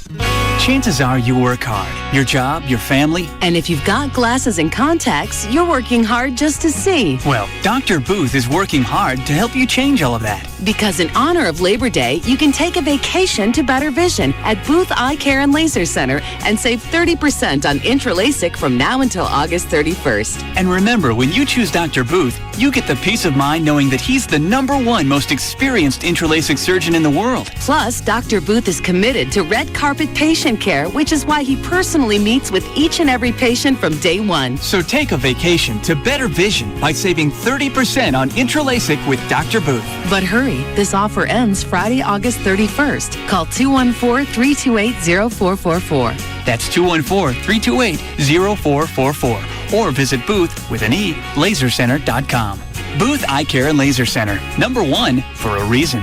Chances are you work hard. Your job, your family. And if you've got glasses and contacts, you're working hard just to see. Well, Dr. Booth is working hard to help you change all of that. Because in honor of Labor Day, you can take a vacation to better vision at Booth Eye Care and Laser Center and save 30% on Intra-LASIK from now until August 31st. And remember, when you choose Dr. Booth, you get the peace of mind knowing that he's the #1 most experienced Intra-LASIK surgeon in the world. Plus, Dr. Booth is committed to red carpet patient care, which is why he personally meets with each and every patient from day one. So take a vacation to better vision by saving 30% on Intra-LASIK with Dr. Booth. But hurry, this offer ends Friday, August 31st. Call 214-328-0444. That's 214-328-0444. Or visit Booth with an E, lasercenter.com. Booth Eye Care and Laser Center. #1 for a reason.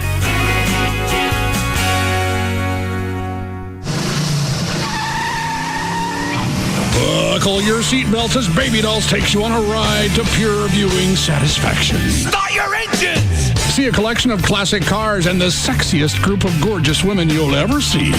Buckle your seatbelts as Baby Dolls takes you on a ride to pure viewing satisfaction. Start your engines! See a collection of classic cars and the sexiest group of gorgeous women you'll ever see.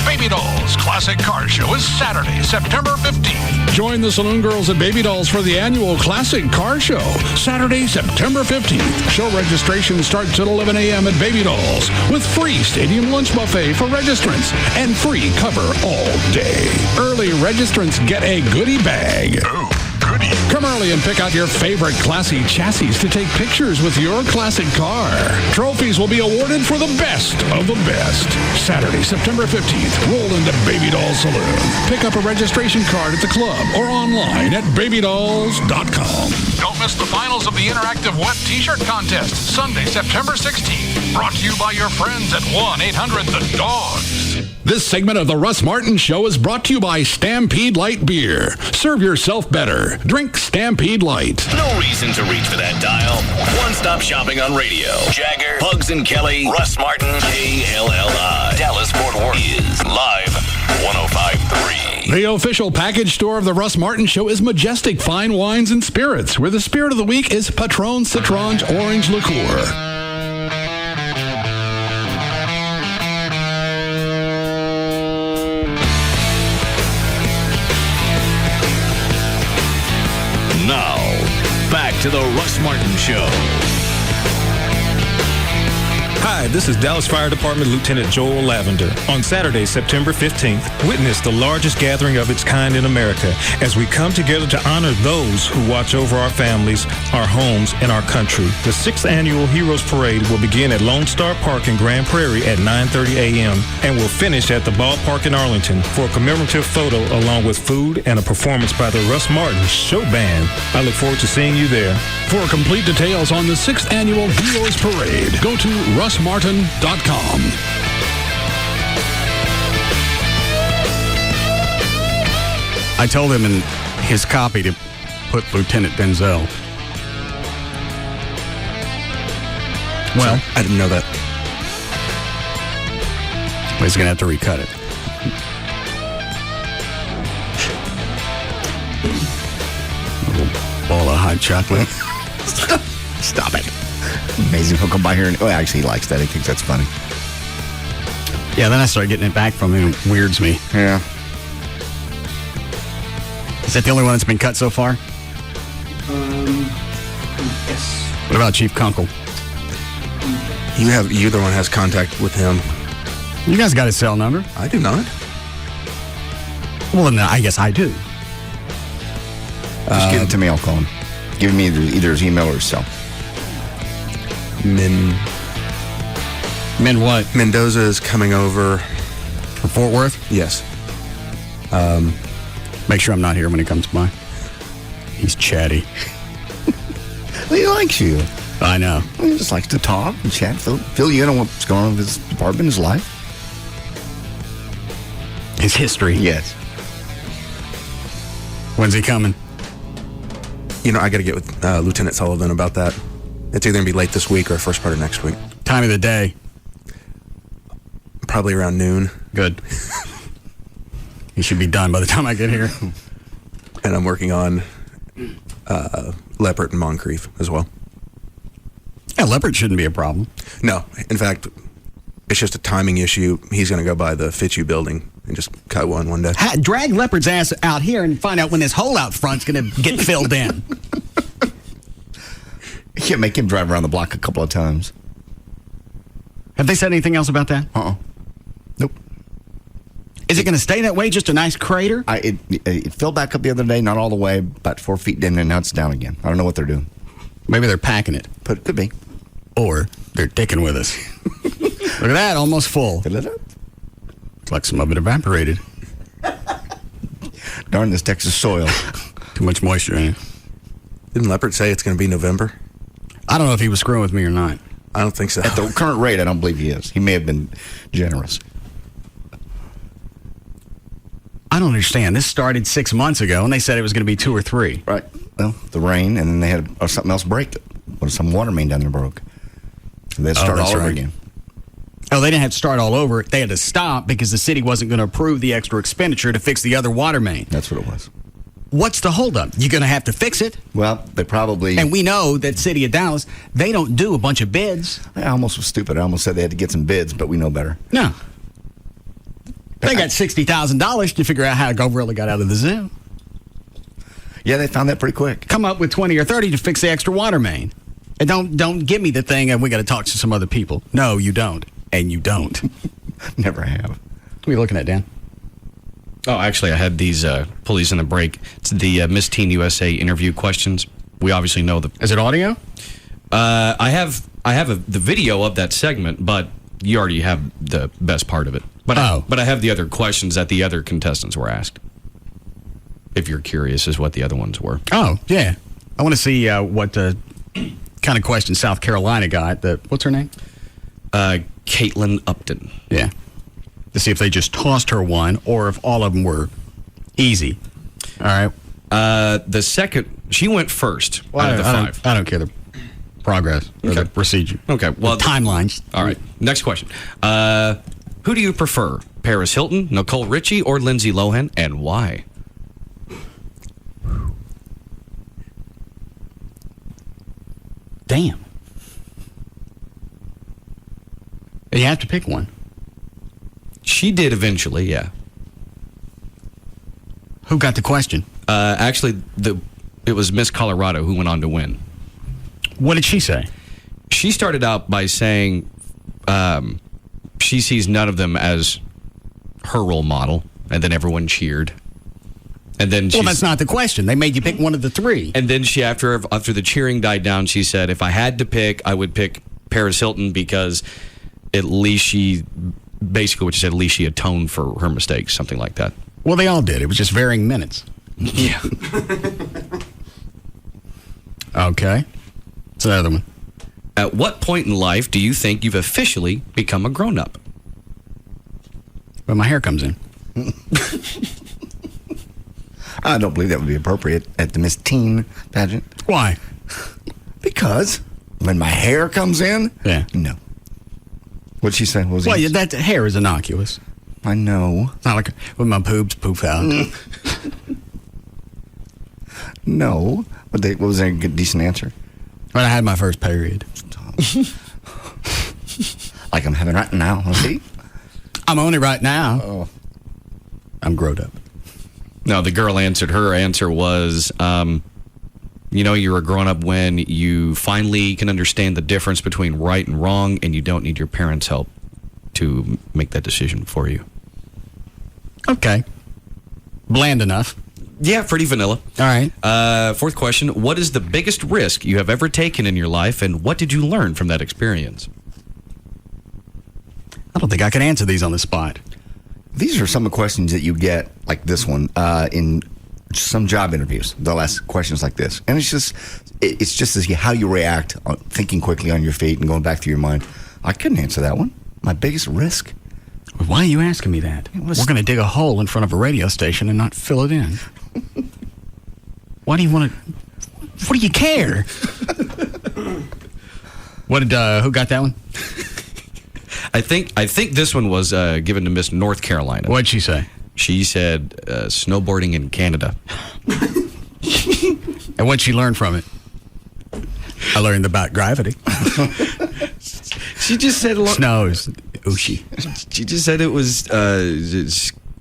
Baby Dolls Classic Car Show is Saturday, September 15th. Join the Saloon Girls at Baby Dolls for the annual Classic Car Show, Saturday, September 15th. Show registration starts at 11 a.m. at Baby Dolls with free stadium lunch buffet for registrants and free cover all day. Early registrants get a goodie bag. Oh, goodie. Come early and pick out your favorite classy chassis to take pictures with your classic car. Trophies will be awarded for the best of the best. Saturday, September 15th, roll into Baby Doll Saloon. Pick up a registration card at the club or online at babydolls.com. Don't miss the finals of the interactive wet t-shirt contest, Sunday, September 16th. Brought to you by your friends at 1-800-THE-DOGS. This segment of the Russ Martin Show is brought to you by Stampede Light Beer. Serve yourself better. Drink Stampede Light. No reason to reach for that dial. One-stop shopping on radio. Jagger, Bugs and Kelly, Russ Martin, KLLI. Dallas-Fort Worth is live 105.3. The official package store of the Russ Martin Show is Majestic Fine Wines and Spirits, where the spirit of the week is Patron Citron's Orange Liqueur. Now, back to the Russ Martin Show. Hi, this is Dallas Fire Department Lieutenant Joel Lavender. On Saturday, September 15th, witness the largest gathering of its kind in America as we come together to honor those who watch over our families, our homes, and our country. The 6th Annual Heroes Parade will begin at Lone Star Park in Grand Prairie at 9:30 a.m. and will finish at the ballpark in Arlington for a commemorative photo along with food and a performance by the Russ Martin Show Band. I look forward to seeing you there. For complete details on the 6th Annual Heroes Parade, go to russmartin.com. I told him in his copy to put Lieutenant Denzel. Well, I didn't know that. But he's going to have to recut it. A little ball of hot chocolate. Stop it. Amazing. He'll come by here and, actually, he likes that. He thinks that's funny. Yeah, then I started getting it back from him. It weirds me. Yeah. Is that the only one that's been cut so far? Yes. What about Chief Kunkel? Either one has contact with him. You guys got his cell number? I do not. Well, then I guess I do. Just give it to me. I'll call him. Give me either his email or his cell. Men what? Mendoza is coming over. From Fort Worth? Yes. Make sure I'm not here when he comes by. He's chatty. He likes you. I know. He just likes to talk and chat. Fill you in on what's going on with his department, his life. His history. Yes. When's he coming? I got to get with Lieutenant Sullivan about that. It's either going to be late this week or first part of next week. Time of the day? Probably around noon. Good. He should be done by the time I get here. And I'm working on Leopard and Moncrief as well. Yeah, Leopard shouldn't be a problem. No. In fact, it's just a timing issue. He's going to go by the Fitzhugh building and just cut one day. Drag Leopard's ass out here and find out when this hole out front's going to get filled in. You can't make him drive around the block a couple of times. Have they said anything else about that? Nope. Is it going to stay that way, just a nice crater? It filled back up the other day, not all the way, about 4 feet in, and now it's down again. I don't know what they're doing. Maybe they're packing it. But could be. Or they're dicking with us. Look at that, almost full. Looks like some of it evaporated. Darn this Texas soil. Too much moisture in it. Didn't Leopard say it's going to be November? I don't know if he was screwing with me or not. I don't think so. At the current rate, I don't believe he is. He may have been generous. I don't understand. This started 6 months ago, and they said it was going to be 2 or 3. Right. Well, the rain, and then they had something else break. Some water main down there broke. So they had to start all over again. Oh, they didn't have to start all over. They had to stop because the city wasn't going to approve the extra expenditure to fix the other water main. That's what it was. What's the holdup? You're going to have to fix it? Well, they probably... And we know that City of Dallas, they don't do a bunch of bids. I almost was stupid. I almost said they had to get some bids, but we know better. No. They got $60,000 to figure out how a gorilla got out of the zoo. Yeah, they found that pretty quick. Come up with 20 or 30 to fix the extra water main. And don't give me the thing and we got to talk to some other people. No, you don't. And you don't. Never have. What are you looking at, Dan? Oh, actually, I had these pulleys in the break. It's the Miss Teen USA interview questions. We obviously know the... Is it audio? I have the video of that segment, but you already have the best part of it. But I have the other questions that the other contestants were asked. If you're curious as what the other ones were. Oh, yeah. I want to see what kind of questions South Carolina got. What's her name? Caitlin Upton. Yeah. To see if they just tossed her one or if all of them were easy. All right. The second, she went first out of the 5. I don't care the progress or the procedure. Okay. Well, the timelines. All right. Next question. Who do you prefer? Paris Hilton, Nicole Richie, or Lindsay Lohan, and why? Damn. You have to pick one. She did eventually, yeah. Who got the question? Actually, it was Miss Colorado who went on to win. What did she say? She started out by saying she sees none of them as her role model, and then everyone cheered. And then well, that's not the question. They made you pick one of the 3. And then she, after the cheering died down, she said, if I had to pick, I would pick Paris Hilton because at least she, basically what she said, at least she atoned for her mistakes, something like that. Well, they all did. It was just varying minutes. Yeah. Okay. What's the other one? At what point in life do you think you've officially become a grown-up? When my hair comes in. I don't believe that would be appropriate at the Miss Teen pageant. Why? Because when my hair comes in, yeah, no. What'd she say? Well, yeah, that hair is innocuous. I know. It's not like when my poops poof out. No. What was a good, decent answer? When I had my first period. Like I'm having right now. See? I'm on it right now. Oh. I'm grown up. No, the girl answered. Her answer was, you're a grown-up when you finally can understand the difference between right and wrong, and you don't need your parents' help to make that decision for you. Okay. Bland enough. Yeah, pretty vanilla. All right. Fourth question. What is the biggest risk you have ever taken in your life, and what did you learn from that experience? I don't think I can answer these on the spot. These are some of the questions that you get, like this one, in some job interviews. They'll ask questions like this. And it's just as how you react, thinking quickly on your feet and going back through your mind. I couldn't answer that one. My biggest risk. Why are you asking me that? We're going to dig a hole in front of a radio station and not fill it in. Why do you want to? What do you care? What did? Who got that one? I think this one was given to Miss North Carolina. What'd she say? She said snowboarding in Canada. And what'd she learn from it? I learned about gravity. She just said snows. Ooshi. She just said it was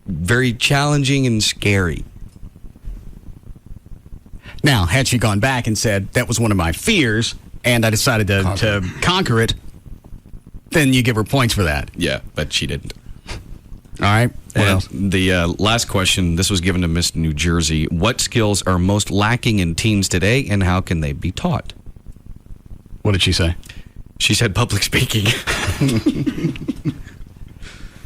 very challenging and scary. Now, had she gone back and said that was one of my fears, and I decided to conquer it, then you give her points for that. Yeah, but she didn't. All right. What and else? The last question, this was given to Miss New Jersey. What skills are most lacking in teens today, and how can they be taught? What did she say? She said public speaking.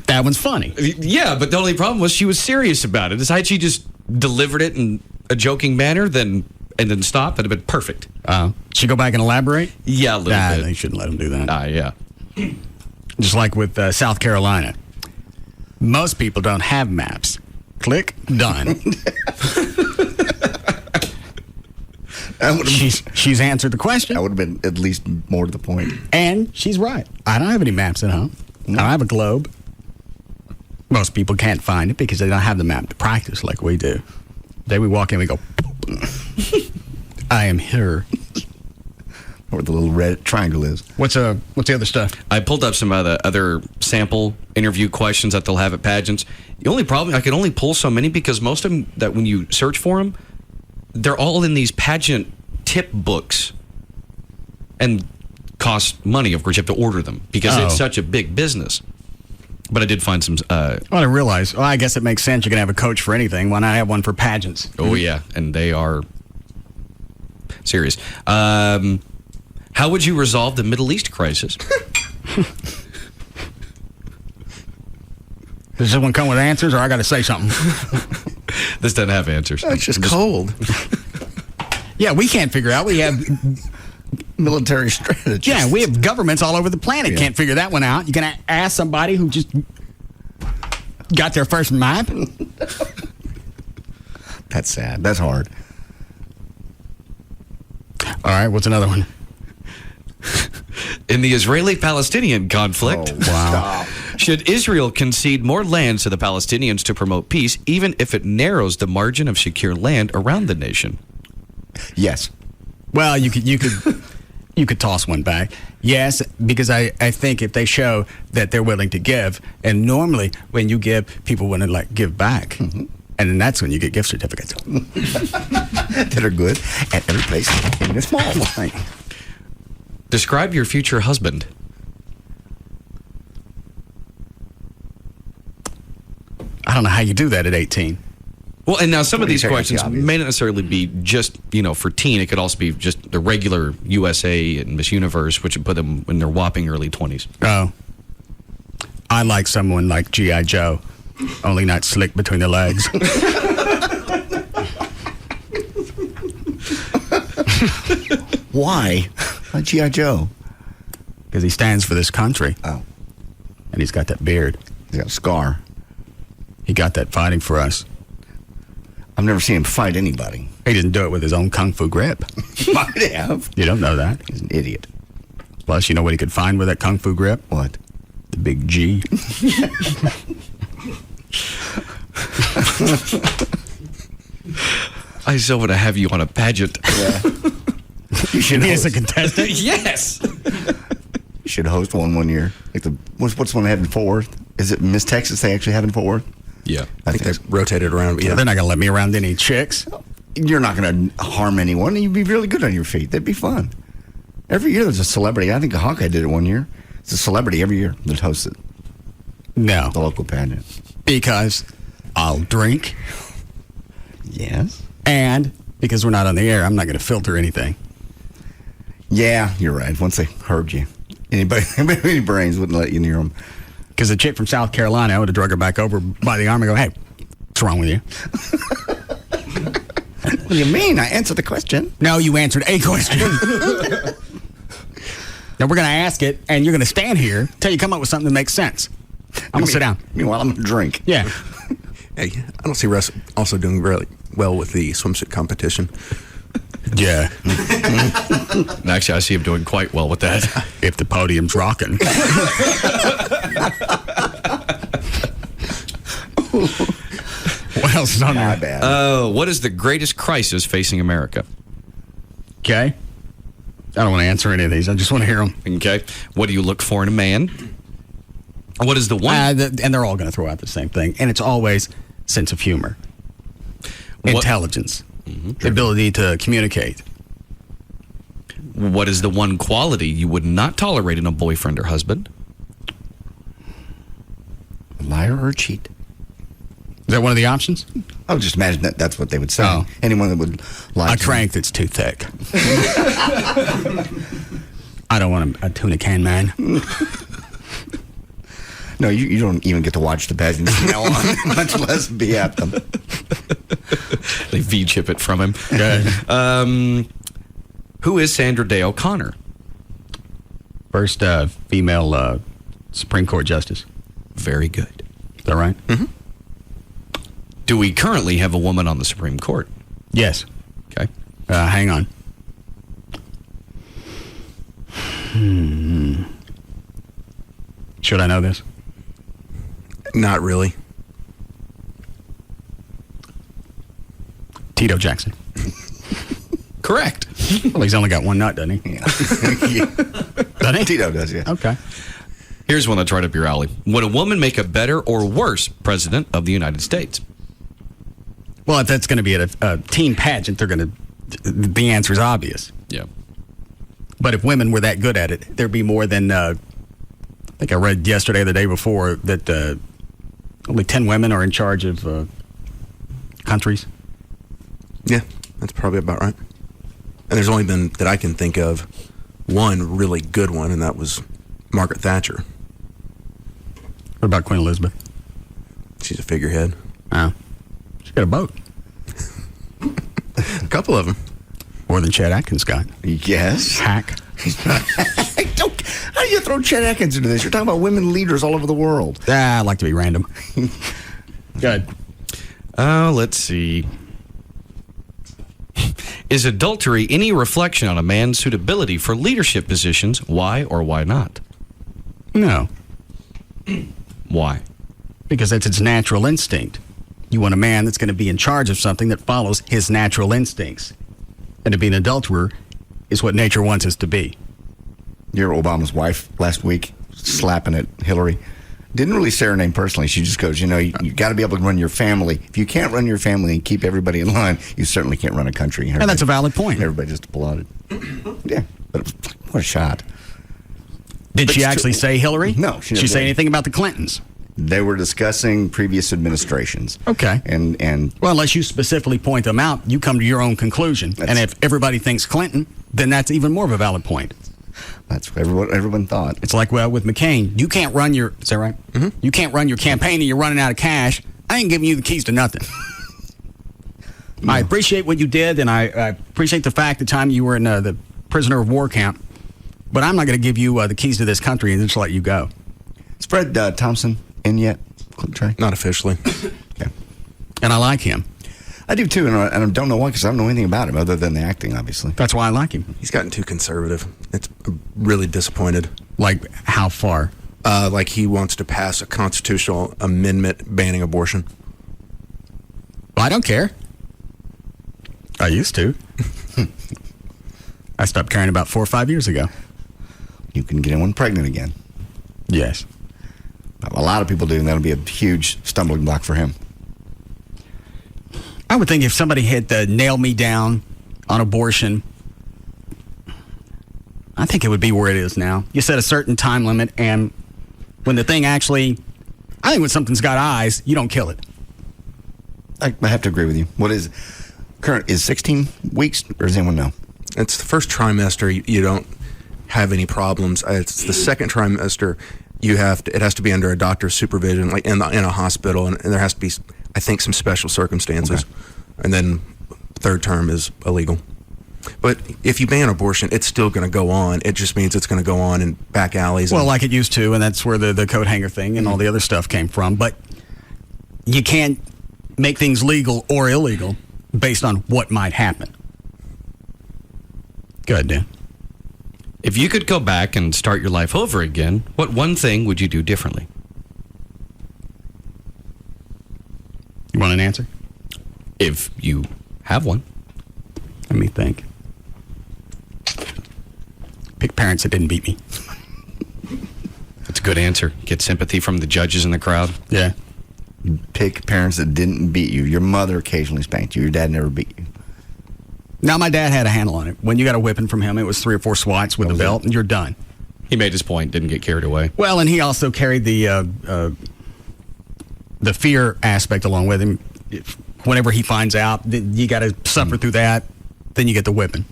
That one's funny. Yeah, but the only problem was she was serious about it. Had she just delivered it in a joking manner, and then stopped, that'd have been perfect. Should she go back and elaborate? Yeah, a little bit. They shouldn't let them do that. Yeah. Just like with South Carolina. Most people don't have maps. Click, done. She's answered the question. That would have been at least more to the point. And she's right. I don't have any maps at home. I don't have a globe. Most people can't find it because they don't have the map to practice like we do. Then we walk in, we go, I am here. Where the little red triangle is. What's the other stuff? I pulled up some of the other sample interview questions that they'll have at pageants. The only problem, I could only pull so many because most of them, that when you search for them, they're all in these pageant tip books and cost money. Of course, you have to order them because it's such a big business. But I did find some... I realize, I guess it makes sense. You can have a coach for anything. Why not have one for pageants? Oh, yeah. And they are serious. How would you resolve the Middle East crisis? Does someone come with answers, or I got to say something? This doesn't have answers. It's just cold. Yeah, we can't figure out. We have military strategists. Yeah, we have governments all over the planet. Yeah. Can't figure that one out. You can ask somebody who just got their first map. That's sad. That's hard. All right, what's another one? In the Israeli-Palestinian conflict, should Israel concede more land to the Palestinians to promote peace, even if it narrows the margin of secure land around the nation? Yes. Well, you could toss one back. Yes, because I think if they show that they're willing to give, and normally when you give, people want to give back. Mm-hmm. And then that's when you get gift certificates. That are good at every place in a small way. Describe your future husband. I don't know how you do that at 18. Well, and now some of these questions may not necessarily be just, for teen. It could also be just the regular USA and Miss Universe, which would put them in their whopping early 20s. Oh. I like someone like G.I. Joe, only not slick between the legs. Why? G.I. Joe? Because he stands for this country. Oh. And he's got that beard. He's got a scar. He got that fighting for us. I've never seen him fight anybody. He didn't do it with his own kung fu grip. Might have. You don't know that. He's an idiot. Plus, you know what he could find with that kung fu grip? What? The big G. I still want to have you on a pageant. Yeah. You should be as a contestant? Yes. You should host one year. Like what's one they have in Fort Worth? Is it Miss Texas they actually have in Fort Worth? Yeah. I think they rotated around. Yeah, they're not going to let me around any chicks. You're not going to harm anyone. You'd be really good on your feet. That'd be fun. Every year there's a celebrity. I think Hawkeye did it one year. It's a celebrity every year that hosts it. No. The local pageant. Because I'll drink. Yes. And because we're not on the air, I'm not going to filter anything. Yeah, you're right. Once they heard you, any brains wouldn't let you near them. Because the chick from South Carolina, I would have drug her back over by the arm and go, hey, what's wrong with you? What do you mean? I answered the question. No, you answered a question. Now we're going to ask it, and you're going to stand here until you come up with something that makes sense. I'm going to sit down. Meanwhile, I'm going to drink. Yeah. Hey, I don't see Russ also doing well with the swimsuit competition. Yeah. Actually, I see him doing quite well with that. If the podium's rocking. What else is on there? Bad. What is the greatest crisis facing America? Okay. I don't want to answer any of these. I just want to hear them. Okay. What do you look for in a man? What is the one? And they're all going to throw out the same thing. And it's always sense of humor, intelligence, the ability to communicate. What is the one quality you would not tolerate in a boyfriend or husband? Liar or cheat? Is that one of the options? I would just imagine that's what they would say. Oh. Anyone that would lie. A crank that's too thick. I don't want a tuna can man. No, you don't even get to watch the pageants from now on, much less be at them. They V-chip it from him. Who is Sandra Day O'Connor? First female Supreme Court justice. Very good. Is that right? Mm-hmm. Do we currently have a woman on the Supreme Court? Yes. Okay. Hang on. Should I know this? Not really. Tito Jackson. Correct. Well, he's only got one nut, doesn't he? Yeah. Doesn't he? Tito does, yeah. Okay. Here's one that's right up your alley. Would a woman make a better or worse president of the United States? Well, if that's going to be at a teen pageant, the answer is obvious. Yeah. But if women were that good at it, there'd be more than, I think I read yesterday or the day before, that only 10 women are in charge of countries. Yeah, that's probably about right. And there's only been, that I can think of, one really good one, and that was Margaret Thatcher. What about Queen Elizabeth? She's a figurehead. Oh. She's got a boat. A couple of them. More than Chet Atkins got. Yes. Hack. How do you throw Chet Atkins into this? You're talking about women leaders all over the world. I like to be random. Good. Let's see. Is adultery any reflection on a man's suitability for leadership positions? Why or why not? No. Why? Because that's its natural instinct. You want a man that's going to be in charge of something that follows his natural instincts. And to be an adulterer is what nature wants us to be. Your Obama's wife last week slapping at Hillary. Didn't really say her name personally. She just goes, you got to be able to run your family. If you can't run your family and keep everybody in line, you certainly can't run a country. And that's a valid point. Everybody just applauded. Yeah, but what a shot. Did she actually say Hillary? No. Did she say anything about the Clintons? They were discussing previous administrations. Okay. And well, unless you specifically point them out, you come to your own conclusion. And if everybody thinks Clinton, then that's even more of a valid point. That's what everyone thought. It's like, well, with McCain, you can't run your, is that right? Mm-hmm. You can't run your campaign and you're running out of cash. I ain't giving you the keys to nothing. No. I appreciate what you did, and I appreciate the fact the time you were in the prisoner of war camp, but I'm not going to give you the keys to this country and just let you go. Is Fred Thompson in yet, Trey? Not officially. Okay. And I like him. I do too, and I don't know why, because I don't know anything about him other than the acting, obviously. That's why I like him. He's gotten too conservative. It's really disappointed. Like how far? Like he wants to pass a constitutional amendment banning abortion. Well, I don't care. I used to. I stopped caring about 4 or 5 years ago. You can get anyone pregnant again. Yes. A lot of people do, and that'll be a huge stumbling block for him. I would think if somebody had nailed me down on abortion, I think it would be where it is now. You set a certain time limit, and when the thing actually, I think when something's got eyes, you don't kill it. I have to agree with you. What is current? Is 16 weeks, or does anyone know? It's the first trimester. You don't have any problems. It's the second trimester. It has to be under a doctor's supervision, like in a hospital, and there has to be, I think, some special circumstances. Okay. And then third term is illegal. But if you ban abortion, it's still going to go on. It just means it's going to go on in back alleys. Well, like it used to, and that's where the coat hanger thing and all the other stuff came from. But you can't make things legal or illegal based on what might happen. Go ahead, Dan. If you could go back and start your life over again, what one thing would you do differently? You want an answer? If you have one. Let me think. Pick parents that didn't beat me. That's a good answer. Get sympathy from the judges in the crowd. Yeah. Pick parents that didn't beat you. Your mother occasionally spanked you. Your dad never beat you. Now, my dad had a handle on it. When you got a whipping from him, it was 3 or 4 swats with the belt, and you're done. He made his point, didn't get carried away. Well, and he also carried the fear aspect along with him. Whenever he finds out that you got to suffer through that, then you get the whipping.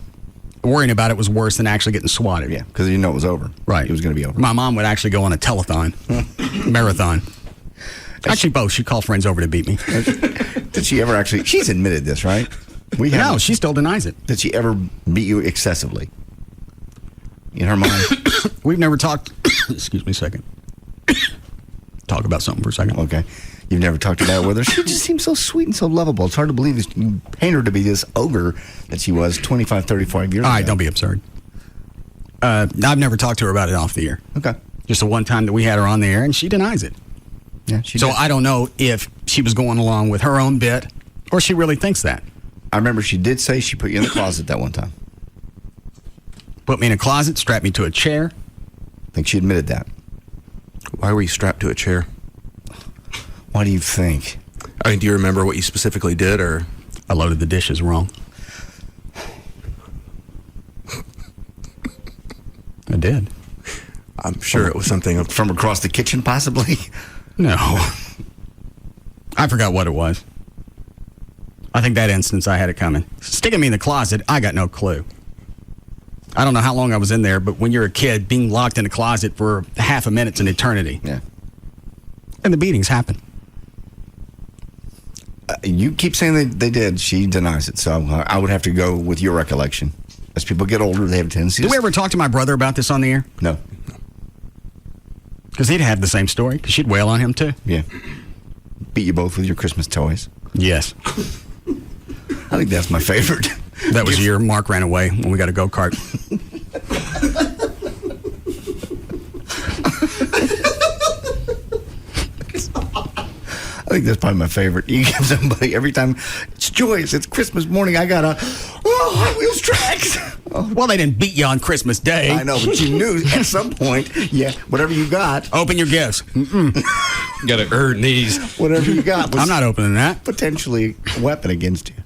Worrying about it was worse than actually getting swatted. Yeah, because you know it was over. Right. It was going to be over. My mom would actually go on a telethon, marathon. Actually, both. She'd call friends over to beat me. Did she ever actually? She's admitted this, right? No, she still denies it. Did she ever beat you excessively? In her mind? We've never talked. Excuse me a second. Talk about something for a second. Okay. You've never talked about it with her? She just seems so sweet and so lovable. It's hard to believe you paint her to be this ogre that she was 25, 35 years ago. All right, don't be absurd. I've never talked to her about it off the air. Okay. Just the one time that we had her on the air, and she denies it. Yeah, so I don't know if she was going along with her own bit or she really thinks that. I remember she did say she put you in the closet that one time. Put me in a closet, strapped me to a chair. I think she admitted that. Why were you strapped to a chair? Why do you think? I mean, do you remember what you specifically did, or? I loaded the dishes wrong. I did. I'm sure it was something from across the kitchen, possibly. No. I forgot what it was. I think that instance I had it coming. Sticking me in the closet, I got no clue. I don't know how long I was in there, but when you're a kid, being locked in a closet for half a minute's an eternity. Yeah. And the beatings happen. You keep saying they did. She denies it. So I would have to go with your recollection. As people get older, they have a tendency Did we ever talk to my brother about this on the air? No. Because he'd have the same story. Because she'd wail on him, too. Yeah. Beat you both with your Christmas toys. Yes. I think that's my favorite. That was the year Mark ran away when we got a go-kart. I think that's probably my favorite. You give somebody every time it's joyous, it's Christmas morning, I got Hot Wheels tracks. Well, they didn't beat you on Christmas Day. I know, but you knew at some point, yeah, whatever you got. Open your gifts. You got to earn these. Whatever you got was I'm not opening that. Potentially a weapon against you.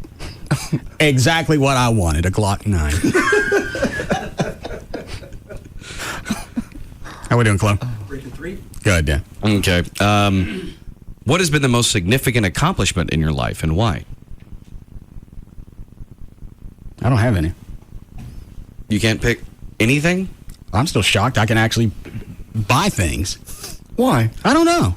Exactly what I wanted, a Glock 9. How we doing, Chloe? Breaking 3. Good, Dan. Okay. What has been the most significant accomplishment in your life and why? I don't have any. You can't pick anything? I'm still shocked I can actually buy things. Why? I don't know.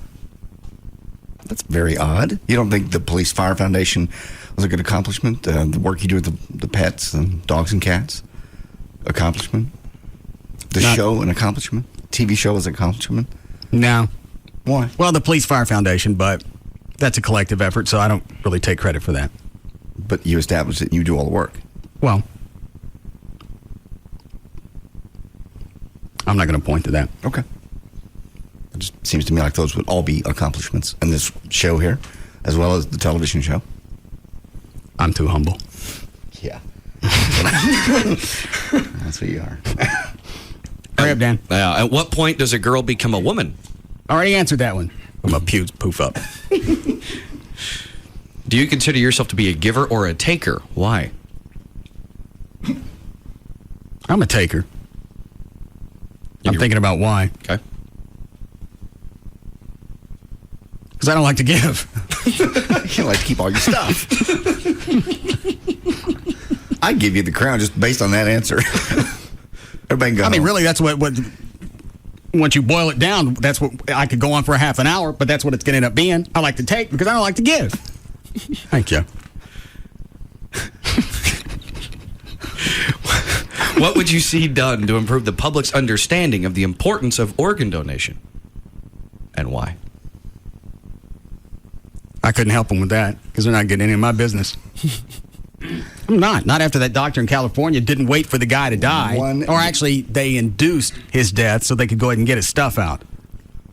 That's very odd. You don't think the Police Fire Foundation was a good accomplishment? The work you do with the pets and dogs and cats? Accomplishment? The show, an accomplishment? TV show is an accomplishment? No. Why? Well, the Police Fire Foundation, but that's a collective effort, so I don't really take credit for that. But you established it and you do all the work. Well, I'm not going to point to that. Okay. It just seems to me like those would all be accomplishments in this show here, as well as the television show. I'm too humble. Yeah. That's what you are. Hurry up, Dan. At what point does a girl become a woman? Already answered that one. My pubes poof up. Do you consider yourself to be a giver or a taker? Why? I'm a taker. I'm thinking about why. Okay. Because I don't like to give. You like to keep all your stuff. I'd give you the crown just based on that answer. Everybody can go I mean, home. really, that's what once you boil it down, that's what I could go on for a half an hour, but that's what it's going to end up being. I like to take because I don't like to give. Thank you. What would you see done to improve the public's understanding of the importance of organ donation? And why? I couldn't help them with that because they're not getting any of my business. I'm not. Not after that doctor in California didn't wait for the guy to die. Or actually, they induced his death so they could go ahead and get his stuff out.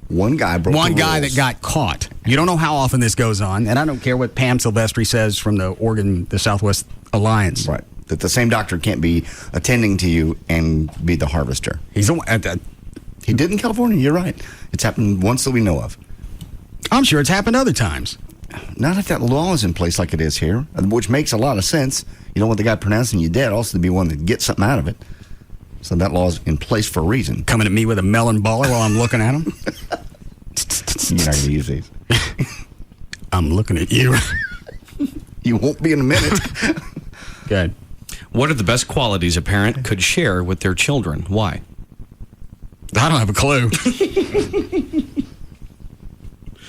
One guy broke One the guy rules. that got caught. You don't know how often this goes on, and I don't care what Pam Silvestri says from the Southwest Alliance. Right. That the same doctor can't be attending to you and be the harvester. He did in California, you're right. It's happened once that we know of. I'm sure it's happened other times. Not if that law is in place like it is here, which makes a lot of sense. You don't want the guy pronouncing you dead also to be one that gets something out of it. So that law is in place for a reason. Coming at me with a melon baller while I'm looking at him? You're not going to use these. I'm looking at you. You won't be in a minute. Good. What are the best qualities a parent could share with their children? Why? I don't have a clue.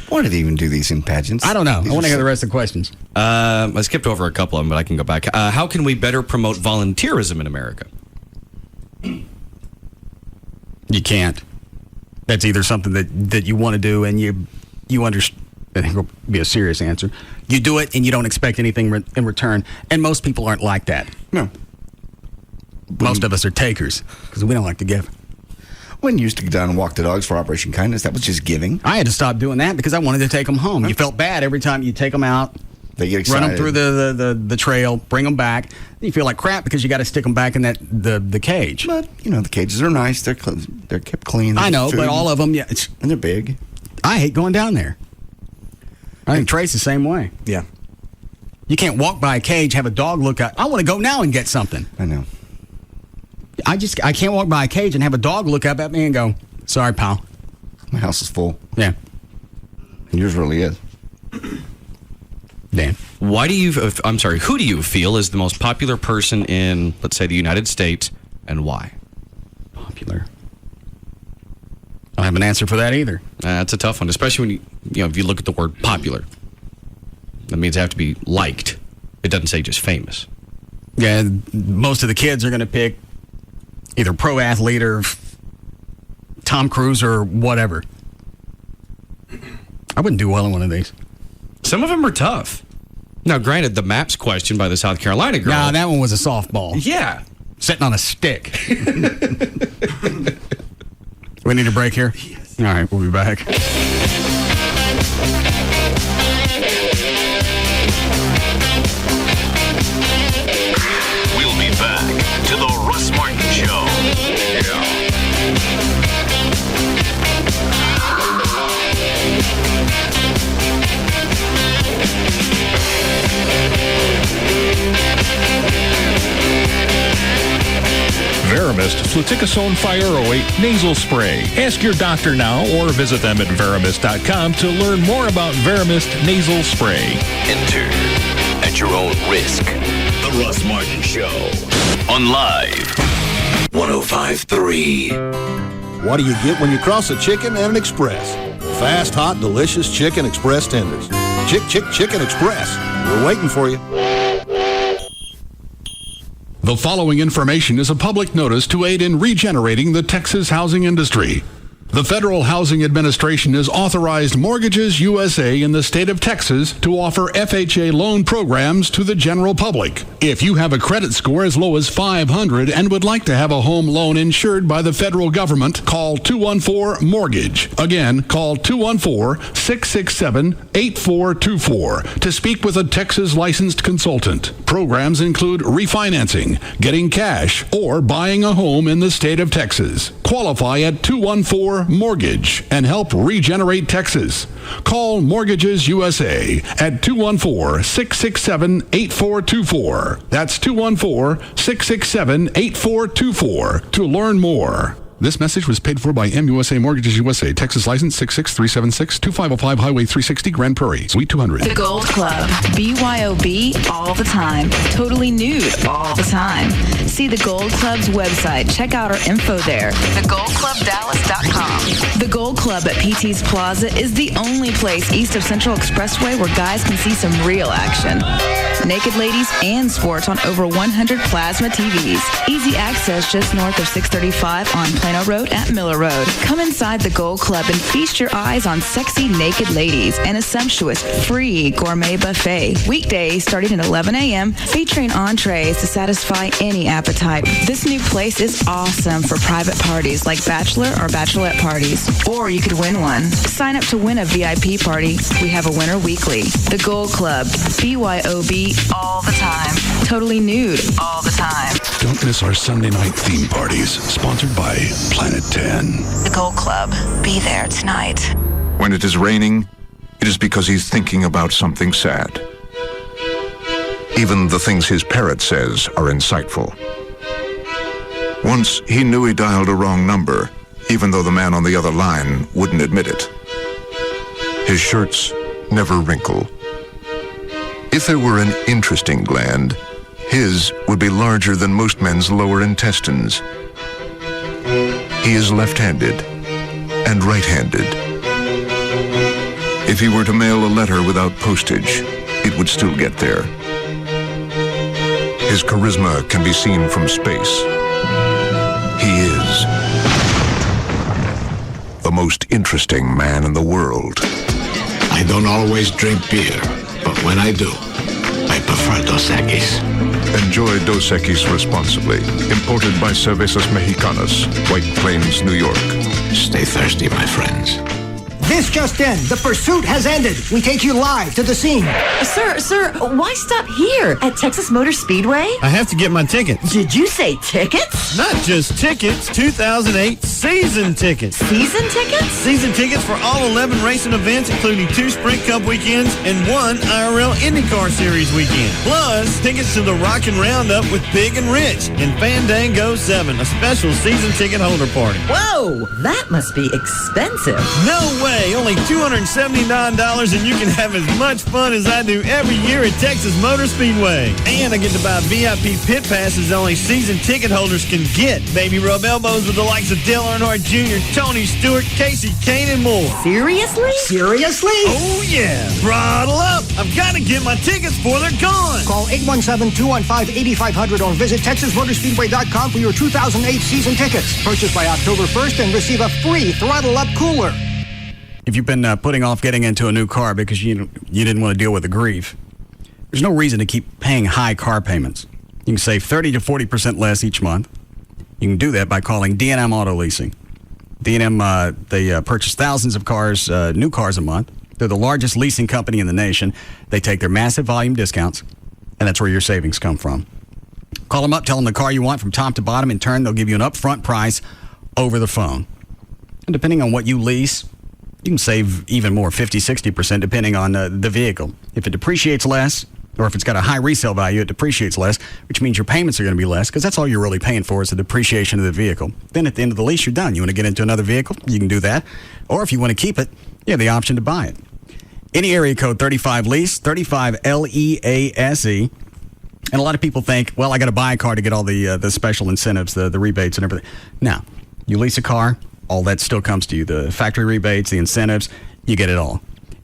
Why do they even do these in pageants? I don't know. I want to hear the rest of the questions. I skipped over a couple of them, but I can go back. How can we better promote volunteerism in America? You can't. That's either something that you want to do and you understand. I think it'll be a serious answer. You do it and you don't expect anything in return. And most people aren't like that. No. Most of us are takers because we don't like to give. When you used to go down and walk the dogs for Operation Kindness, that was just giving. I had to stop doing that because I wanted to take them home. You felt bad every time you take them out. They get excited. Run them through the trail, bring them back. Then you feel like crap because you got to stick them back in the cage. But, the cages are nice. They're kept clean. I know, but all of them, yeah. And they're big. I hate going down there. I think Trace the same way. Yeah. You can't walk by a cage, have a dog look at. I want to go now and get something. I know. I can't walk by a cage and have a dog look up at me and go, sorry, pal. My house is full. Yeah. And yours really is. Dan. Who do you feel is the most popular person in, let's say, the United States, and why? Popular. I don't have an answer for that either. That's a tough one, especially when if you look at the word popular. That means they have to be liked. It doesn't say just famous. Yeah, most of the kids are going to pick either pro athlete or Tom Cruise or whatever. I wouldn't do well in one of these. Some of them are tough. Now, granted, the maps question by the South Carolina girl. Nah, that one was a softball. Yeah. Sitting on a stick. We need a break here? Yes. All right, we'll be back. We'll be back to the Russ Martin Show. Veramist fluticasone Fluoroate Nasal Spray. Ask your doctor now or visit them at Veramist.com to learn more about Veramist Nasal Spray. Enter at your own risk. The Russ Martin Show on Live 105.3. What do you get when you cross a chicken and an express? Fast, hot, delicious Chicken Express tenders. Chicken Express. We're waiting for you. The following information is a public notice to aid in regenerating the Texas housing industry. The Federal Housing Administration has authorized Mortgages USA in the state of Texas to offer FHA loan programs to the general public. If you have a credit score as low as 500 and would like to have a home loan insured by the federal government, call 214-MORTGAGE. Again, call 214-667-8424 to speak with a Texas licensed consultant. Programs include refinancing, getting cash, or buying a home in the state of Texas. Qualify at 214-MORTGAGE and help regenerate Texas. Call Mortgages USA at 214-667-8424. That's 214-667-8424 to learn more. This message was paid for by MUSA Mortgages USA, Texas license 66376, 2505 Highway 360, Grand Prairie, Suite 200. The Gold Club. BYOB all the time. Totally nude all the time. See the Gold Club's website. Check out our info there. TheGoldClubDallas.com. The Gold Club at PT's Plaza is the only place east of Central Expressway where guys can see some real action. Naked ladies and sports on over 100 plasma TVs. Easy access just north of 635 on Planet Plano Road at Miller Road. Come inside the Gold Club and feast your eyes on sexy naked ladies and a sumptuous free gourmet buffet. Weekdays starting at 11 a.m. featuring entrees to satisfy any appetite. This new place is awesome for private parties like bachelor or bachelorette parties. Or you could win one. Sign up to win a VIP party. We have a winner weekly. The Gold Club. BYOB all the time. Totally nude all the time. Don't miss our Sunday night theme parties, sponsored by Planet 10. The Gold Club. Be there tonight. When it is raining, it is because he's thinking about something sad. Even the things his parrot says are insightful. Once, he knew he dialed a wrong number, even though the man on the other line wouldn't admit it. His shirts never wrinkle. If there were an interesting gland, his would be larger than most men's lower intestines. He is left-handed and right-handed. If he were to mail a letter without postage, it would still get there. His charisma can be seen from space. He is the most interesting man in the world. I don't always drink beer, but when I do, I prefer Dos Equis. Enjoy Dos Equis responsibly. Imported by Cervezas Mexicanas, White Plains, New York. Stay thirsty, my friends. This just in. The pursuit has ended. We take you live to the scene. Sir, why stop here at Texas Motor Speedway? I have to get my tickets. Did you say tickets? Not just tickets, 2008 season tickets. Season tickets? Season tickets for all 11 racing events, including 2 Sprint Cup weekends and 1 IRL IndyCar Series weekend. Plus, tickets to the Rockin' Roundup with Big and Rich and Fandango 7, a special season ticket holder party. Whoa, that must be expensive. No way. Only $279, and you can have as much fun as I do every year at Texas Motor Speedway. And I get to buy VIP pit passes only season ticket holders can get. Baby rub elbows with the likes of Dale Earnhardt Jr., Tony Stewart, Casey Kane, and more. Seriously? Oh, yeah. Throttle up. I've got to get my tickets before they're gone. Call 817-215-8500 or visit TexasMotorspeedway.com for your 2008 season tickets. Purchased by October 1st and receive a free Throttle Up cooler. If you've been putting off getting into a new car because you didn't want to deal with the grief, there's no reason to keep paying high car payments. You can save 30 to 40% less each month. You can do that by calling D&M Auto Leasing. D&M, they purchase thousands of cars, new cars a month. They're the largest leasing company in the nation. They take their massive volume discounts, and that's where your savings come from. Call them up, tell them the car you want from top to bottom. In turn, they'll give you an upfront price over the phone. And depending on what you lease, you can save even more, 50, 60%, depending on the vehicle. If it depreciates less, or if it's got a high resale value, it depreciates less, which means your payments are going to be less, because that's all you're really paying for is the depreciation of the vehicle. Then at the end of the lease, you're done. You want to get into another vehicle, you can do that. Or if you want to keep it, you have the option to buy it. Any area code 35 lease, 35 LEASE. And a lot of people think, well, I got to buy a car to get all the special incentives, the rebates and everything. Now, you lease a car, all that still comes to you. The factory rebates, the incentives, you get it all.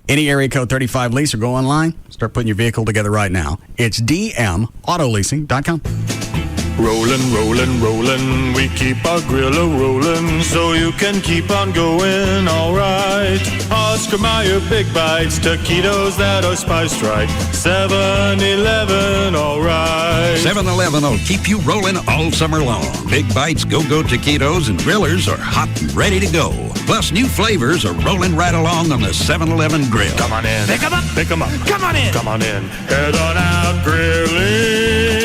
Any area code 35 lease or go online, start putting your vehicle together right now. It's dmautoleasing.com. Rollin', rollin', rollin', we keep our grill a-rollin' so you can keep on going, alright. Oscar Mayer Big Bites, taquitos that are spiced right. 7-Eleven, alright. 7-Eleven will keep you rolling all summer long. Big Bites, Go-Go taquitos, and grillers are hot and ready to go. Plus, new flavors are rolling right along on the 7-Eleven grill. Come on in. Pick 'em up. Pick 'em up. Come on in. Come on in. Head on out grilling.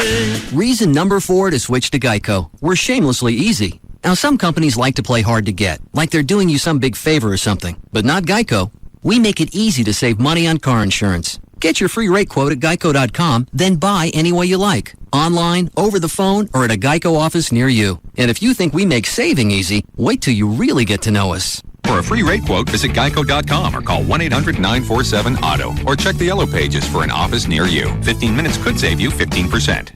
Reason number 4 to switch to Geico. We're shamelessly easy. Now, some companies like to play hard to get, like they're doing you some big favor or something, but not Geico. We make it easy to save money on car insurance. Get your free rate quote at geico.com, then buy any way you like. Online, over the phone, or at a Geico office near you. And if you think we make saving easy, wait till you really get to know us. For a free rate quote, visit geico.com or call 1-800-947-AUTO or check the yellow pages for an office near you. 15 minutes could save you 15%.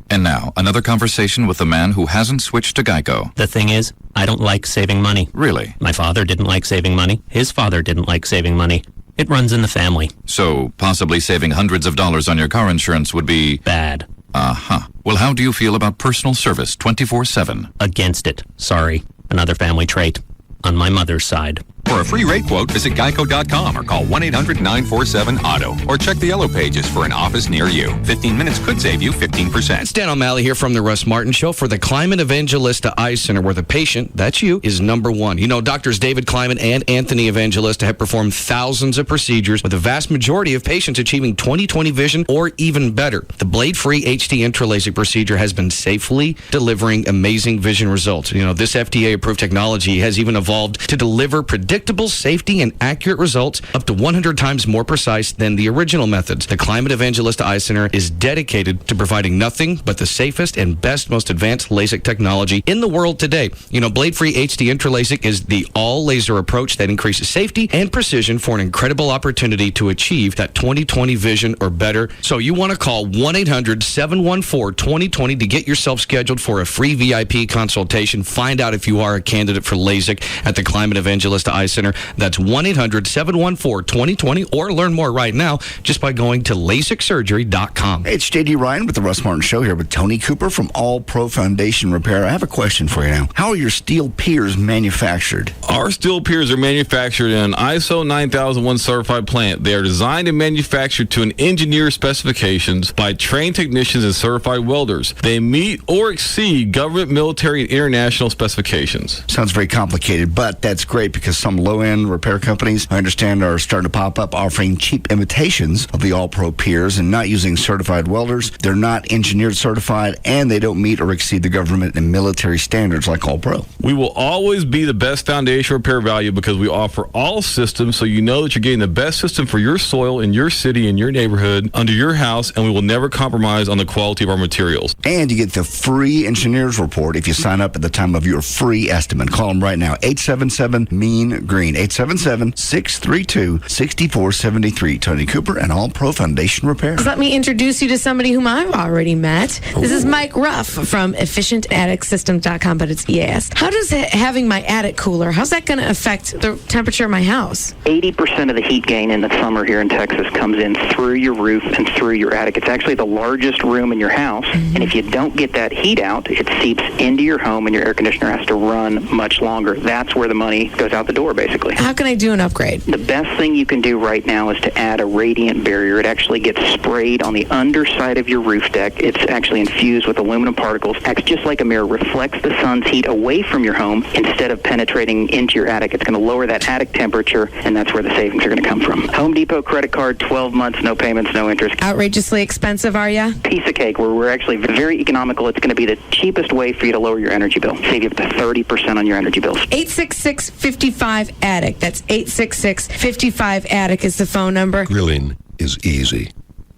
And now, another conversation with the man who hasn't switched to Geico. The thing is, I don't like saving money. Really? My father didn't like saving money. His father didn't like saving money. It runs in the family. So, possibly saving hundreds of dollars on your car insurance would be... bad. Uh-huh. Well, how do you feel about personal service 24/7? Against it. Sorry. another family trait on my mother's side. For a free rate quote, visit geico.com or call 1-800-947-AUTO or check the yellow pages for an office near you. 15 minutes could save you 15%. It's Dan O'Malley here from the Russ Martin Show for the Climate Evangelista Eye Center, where the patient, that's you, is number one. You know, doctors David Kleiman and Anthony Evangelista have performed thousands of procedures, with the vast majority of patients achieving 20/20 vision or even better. The blade-free HD intraLASIK procedure has been safely delivering amazing vision results. You know, this FDA-approved technology has even evolved to deliver predictable safety and accurate results up to 100 times more precise than the original methods. The Climate Evangelista Eye Center is dedicated to providing nothing but the safest and best, most advanced LASIK technology in the world today. You know, blade-free HD intraLASIK is the all-laser approach that increases safety and precision for an incredible opportunity to achieve that 20/20 vision or better. So you want to call 1-800-714-2020 to get yourself scheduled for a free VIP consultation. Find out if you are a candidate for LASIK at the Climate Evangelista Eye Center. That's 1-800-714-2020, or learn more right now just by going to LASIKsurgery.com. Hey, it's JD Ryan with the Russ Martin Show here with Tony Cooper from All Pro Foundation Repair. I have a question for you now. How are your steel piers manufactured? Our steel piers are manufactured in an ISO 9001 certified plant. They are designed and manufactured to an engineer's specifications by trained technicians and certified welders. They meet or exceed government, military, and international specifications. Sounds very complicated, but that's great because some low-end repair companies, I understand, are starting to pop up offering cheap imitations of the All-Pro piers and not using certified welders. They're not engineered certified, and they don't meet or exceed the government and military standards like All-Pro. We will always be the best foundation repair value because we offer all systems, so you know that you're getting the best system for your soil in your city, in your neighborhood, under your house, and we will never compromise on the quality of our materials. And you get the free engineer's report if you sign up at the time of your free estimate. Call them right now, 877-MEAN-GREEN, 877-632-6473. Tony Cooper and All Pro Foundation Repair. Let me introduce you to somebody whom I've already met. This is Mike Ruff from EfficientAtticSystem.com, but it's EAS. How does having my attic cooler, how's that going to affect the temperature of my house? 80% of the heat gain in the summer here in Texas comes in through your roof and through your attic. It's actually the largest room in your house, and if you don't get that heat out, it seeps into your home and your air conditioner has to run much longer. That's where the money goes out the door, basically. How can I do an upgrade? The best thing you can do right now is to add a radiant barrier. It actually gets sprayed on the underside of your roof deck. It's actually infused with aluminum particles. Acts just like a mirror, reflects the sun's heat away from your home instead of penetrating into your attic. It's going to lower that attic temperature, and that's where the savings are going to come from. Home Depot credit card, 12 months, no payments, no interest. Outrageously expensive, are ya? Piece of cake. We're actually very economical. It's going to be the cheapest way for you to lower your energy bill. Save you up to 30% on your energy bills. 866-55-ATTIC. That's 866-55-ATTIC is the phone number. Grilling is easy.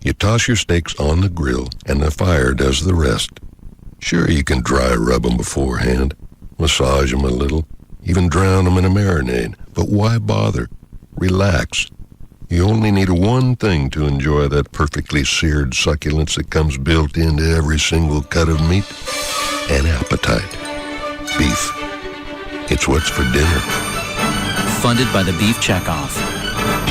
You toss your steaks on the grill, and the fire does the rest. Sure, you can dry rub them beforehand, massage them a little, even drown them in a marinade. But why bother? Relax. You only need one thing to enjoy that perfectly seared succulence that comes built into every single cut of meat. An appetite. Beef. It's what's for dinner. Funded by the Beef Checkoff.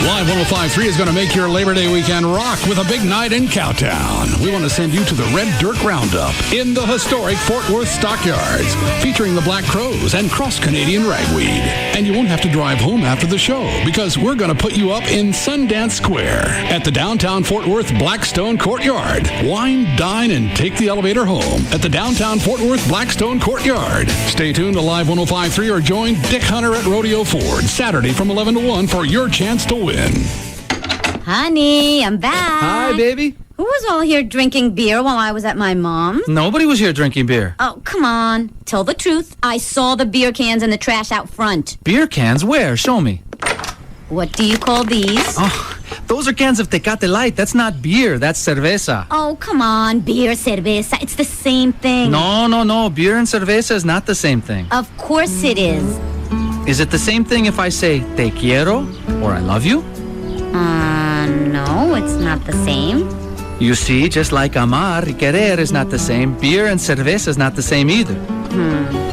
Live 105.3 is going to make your Labor Day weekend rock with a big night in Cowtown. We want to send you to the Red Dirt Roundup in the historic Fort Worth Stockyards, featuring the Black Crows and Cross-Canadian Ragweed. And you won't have to drive home after the show, because we're going to put you up in Sundance Square at the downtown Fort Worth Blackstone Courtyard. Wine, dine, and take the elevator home at the downtown Fort Worth Blackstone Courtyard. Stay tuned to Live 105.3 or join Dick Hunter at Rodeo Ford Saturday from 11 to 1 for your chance to win. Honey, I'm back. Hi, baby. Who was all here drinking beer while I was at my mom's? Nobody was here drinking beer. Oh, come on. Tell the truth. I saw the beer cans in the trash out front. Beer cans? Where? Show me. What do you call these? Oh, those are cans of Tecate Light. That's not beer. That's cerveza. Oh, come on. Beer, cerveza. It's the same thing. No. Beer and cerveza is not the same thing. Of course it is. Is it the same thing if I say te quiero or I love you? No, it's not the same. You see, just like amar y querer is not the same, beer and cerveza is not the same either.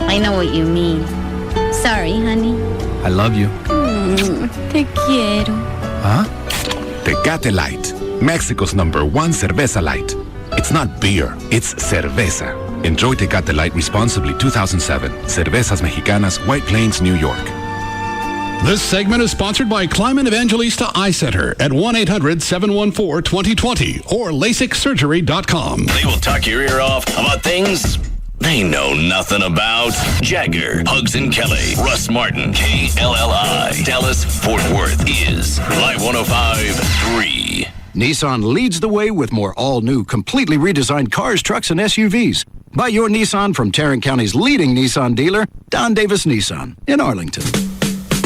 I know what you mean. Sorry, honey. I love you. Te quiero. Huh? Tecate Light, Mexico's #1 cerveza light. It's not beer, it's cerveza. Enjoy Tecate Light responsibly. 2007. Cervezas Mexicanas, White Plains, New York. This segment is sponsored by Kleiman Evangelista Eye Center at 1-800-714-2020 or LASIKsurgery.com. They will talk your ear off about things they know nothing about. Jagger, Hugs and Kelly, Russ Martin, KLLI, Dallas, Fort Worth is Live 105.3. Nissan leads the way with more all-new, completely redesigned cars, trucks, and SUVs. Buy your Nissan from Tarrant County's leading Nissan dealer, Don Davis Nissan, in Arlington.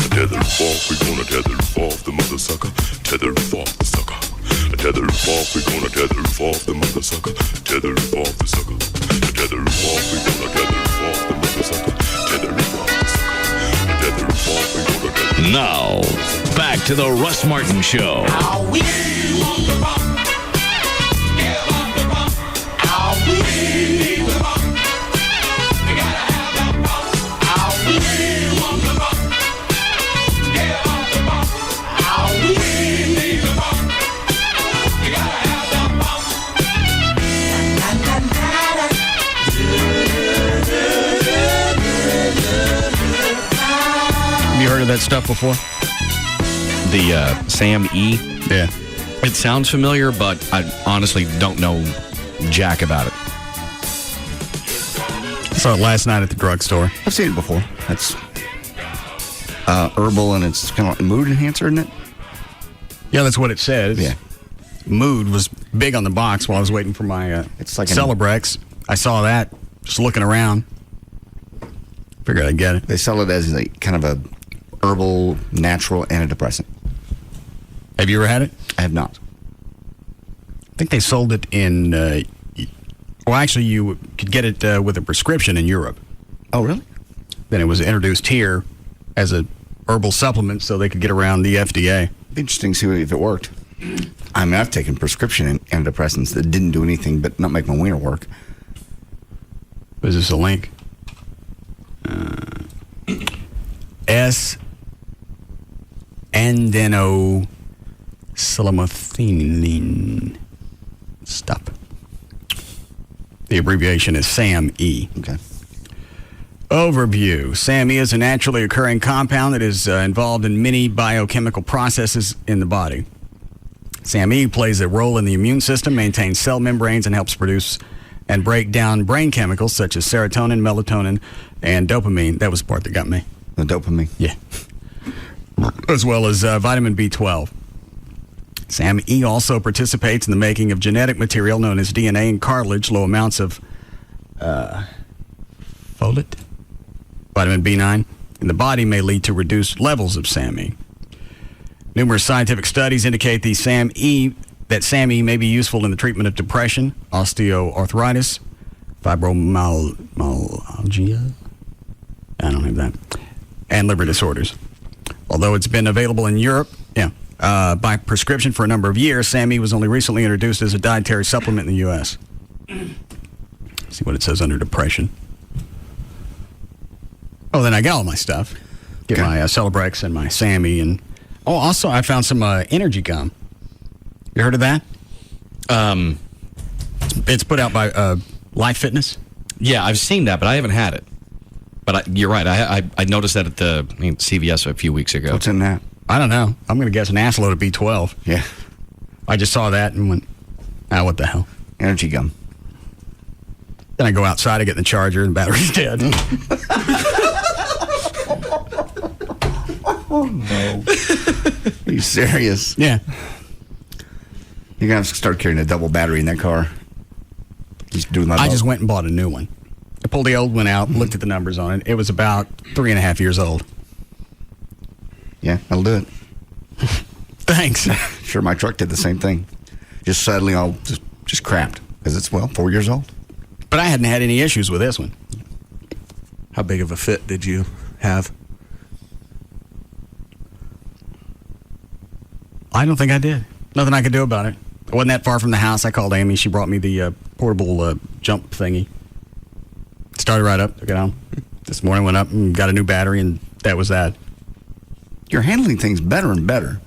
Tether off, we gonna tether off the mother sucker. Tether off the sucker. Tether off, we gonna tether off the mother sucker. Tether off the sucker. Tether off, we gonna tether off the mother sucker. Tether off the sucker. Tether off, we gonna tether. Now, back to the Russ Martin Show. Have you heard of that stuff before? The Sam E? Yeah. It sounds familiar, but I honestly don't know jack about it. I saw it last night at the drugstore. I've seen it before. That's herbal, and it's kind of like a mood enhancer, isn't it? Yeah, that's what it says. Yeah. Mood was big on the box while I was waiting for my it's like Celebrex. I saw that, just looking around. Figured I'd get it. They sell it as a kind of a herbal, natural antidepressant. Have you ever had it? I have not. I think they sold it in, well, actually, you could get it with a prescription in Europe. Oh, really? Then it was introduced here as a herbal supplement so they could get around the FDA. Interesting to see if it worked. I mean, I've taken prescription antidepressants that didn't do anything but not make my wiener work. Is this a link? S-andenosylamethylene. Stop. The abbreviation is SAMe. Okay. Overview. SAMe is a naturally occurring compound that is involved in many biochemical processes in the body. SAMe plays a role in the immune system, maintains cell membranes, and helps produce and break down brain chemicals such as serotonin, melatonin, and dopamine. That was the part that got me. The dopamine? Yeah. As well as vitamin B12. SAMe also participates in the making of genetic material known as DNA and cartilage. Low amounts of folate, vitamin B9, in the body may lead to reduced levels of SAMe. Numerous scientific studies indicate that SAMe may be useful in the treatment of depression, osteoarthritis, fibromyalgia, I don't have that, and liver disorders. Although it's been available in Europe, by prescription for a number of years, SAMe was only recently introduced as a dietary supplement in the U.S. See what it says under depression. Oh, then I got all my stuff. Get my Celebrex and my SAMe, and also I found some energy gum. You heard of that? It's put out by Life Fitness. Yeah, I've seen that, but I haven't had it. But you're right. I noticed that at the CVS a few weeks ago. What's in that? I don't know. I'm going to guess an assload of B12. Yeah. I just saw that and went, what the hell? Energy gum. Then I go outside, I get in the charger, and the battery's dead. Oh, no. Are you serious? Yeah. You're going to have to start carrying a double battery in that car. I just went and bought a new one. I pulled the old one out, looked at the numbers on it. It was about 3.5 years old. Yeah, that'll do it. Thanks. Sure, my truck did the same thing. Just suddenly all just crapped because it's, 4 years old. But I hadn't had any issues with this one. How big of a fit did you have? I don't think I did. Nothing I could do about it. I wasn't that far from the house. I called Amy. She brought me the portable jump thingy. Started right up. Took it home. This morning went up and got a new battery, and that was that. You're handling things better and better.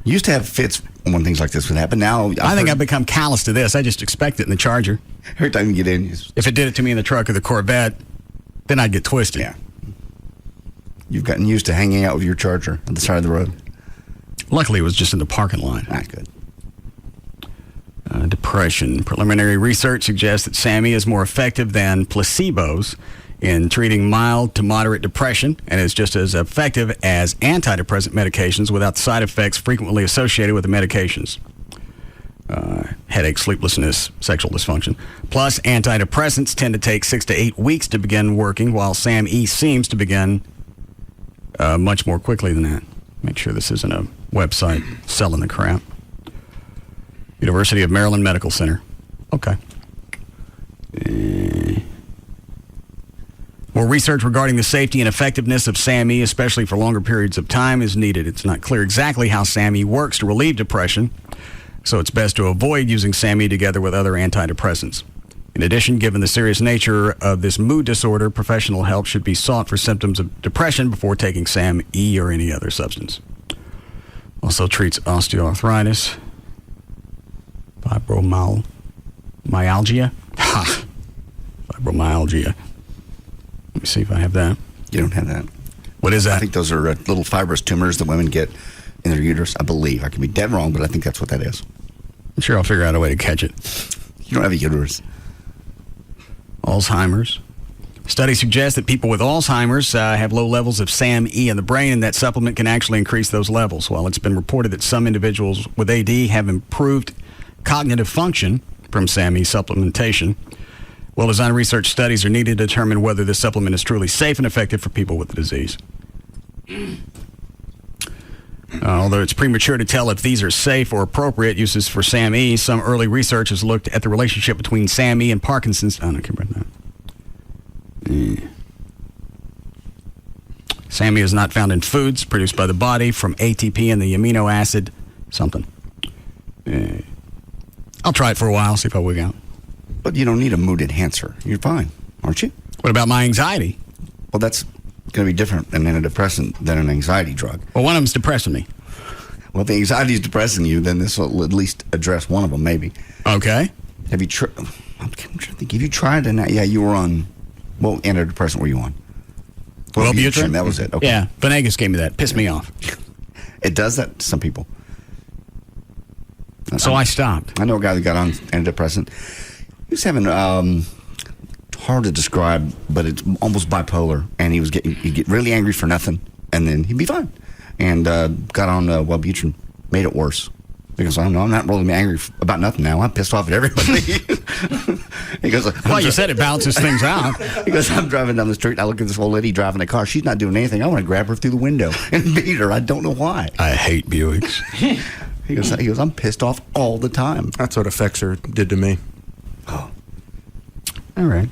You used to have fits when things like this would happen. Now, I think I've become callous to this. I just expect it in the Charger. Every time you get in, if it did it to me in the truck or the Corvette, then I'd get twisted. Yeah. You've gotten used to hanging out with your Charger on the side of the road. Luckily, it was just in the parking lot. Good. Depression. Preliminary research suggests that SAMe is more effective than placebos in treating mild to moderate depression and is just as effective as antidepressant medications without the side effects frequently associated with the medications. Headache, sleeplessness, sexual dysfunction. Plus, antidepressants tend to take 6 to 8 weeks to begin working, while SAMe seems to begin much more quickly than that. Make sure this isn't a website selling the crap. University of Maryland Medical Center. Okay. More research regarding the safety and effectiveness of SAMe, especially for longer periods of time, is needed. It's not clear exactly how SAMe works to relieve depression, so it's best to avoid using SAMe together with other antidepressants. In addition, given the serious nature of this mood disorder, professional help should be sought for symptoms of depression before taking SAMe or any other substance. Also treats osteoarthritis, fibromyalgia. Fibromyalgia. Let me see if I have that. You don't have that. What is that? I think those are little fibrous tumors that women get in their uterus. I believe. I could be dead wrong, but I think that's what that is. I'm sure I'll figure out a way to catch it. You don't have a uterus. Alzheimer's. Studies suggest that people with Alzheimer's have low levels of SAMe in the brain, and that supplement can actually increase those levels. While it's been reported that some individuals with AD have improved cognitive function from SAMe supplementation, well-designed research studies are needed to determine whether this supplement is truly safe and effective for people with the disease. Although it's premature to tell if these are safe or appropriate uses for SAMe, some early research has looked at the relationship between SAMe and Parkinson's. I don't care about that. SAMe is not found in foods produced by the body from ATP and the amino acid something. I'll try it for a while, see if I wig out. But you don't need a mood enhancer. You're fine, aren't you? What about my anxiety? Well, that's going to be different than an antidepressant than an anxiety drug. Well, one of them's depressing me. Well, if the anxiety is depressing you, then this will at least address one of them, maybe. Okay. Have you tried? I'm trying to think. Have you tried? Yeah, you were on. What antidepressant were you on? Wellbutrin. That was it. Okay. Yeah, Venegas gave me that. Pissed me off. It does that to some people. So I stopped. I know a guy that got on antidepressant. He was having hard to describe, but it's almost bipolar, and he'd get really angry for nothing, and then he'd be fine. And got on Wellbutrin, made it worse. Because I'm not really angry about nothing now. I'm pissed off at everybody. He goes, well, you said it balances things out. He goes, I'm driving down the street. I look at this old lady driving a car. She's not doing anything. I want to grab her through the window and beat her. I don't know why. I hate Buicks. He goes, I'm pissed off all the time. That's what Effexor did to me. Oh. All right.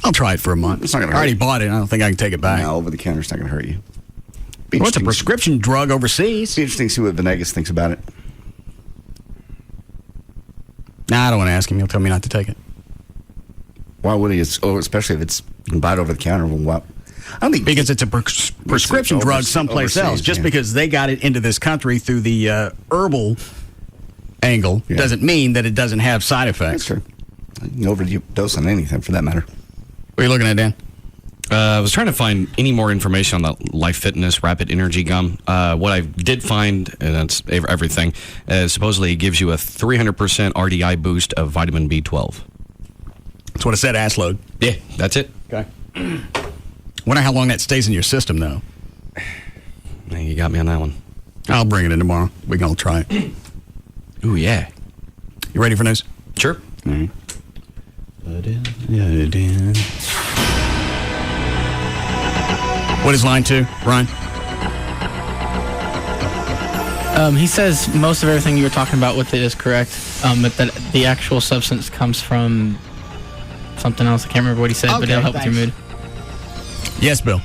I'll try it for a month. It's not going to I hurt. already bought it. I don't think I can take it back. No, over the counter, it's not going to hurt you. Well, it's a prescription drug overseas. Be interesting to see what Venegas thinks about it. Nah, I don't want to ask him. He'll tell me not to take it. Why would he? Especially if it's you can buy it over the counter. Well, I don't think because it's a prescription drug someplace else. Just because they got it into this country through the herbal angle doesn't mean that it doesn't have side effects. That's true. You can overdose on anything for that matter. What are you looking at, Dan? I was trying to find any more information on the Life Fitness Rapid Energy Gum. What I did find, and that's everything, supposedly it gives you a 300% RDI boost of vitamin B12. That's what it said, ass load. Yeah, that's it. Okay. Wonder how long that stays in your system, though. You got me on that one. I'll bring it in tomorrow. We can all try it. Ooh, yeah. You ready for news? Sure. Mm-hmm. What is line 2, Ryan? He says most of everything you were talking about with it is correct, but that the actual substance comes from something else. I can't remember what he said, but it'll help with your mood. Yes, Bill.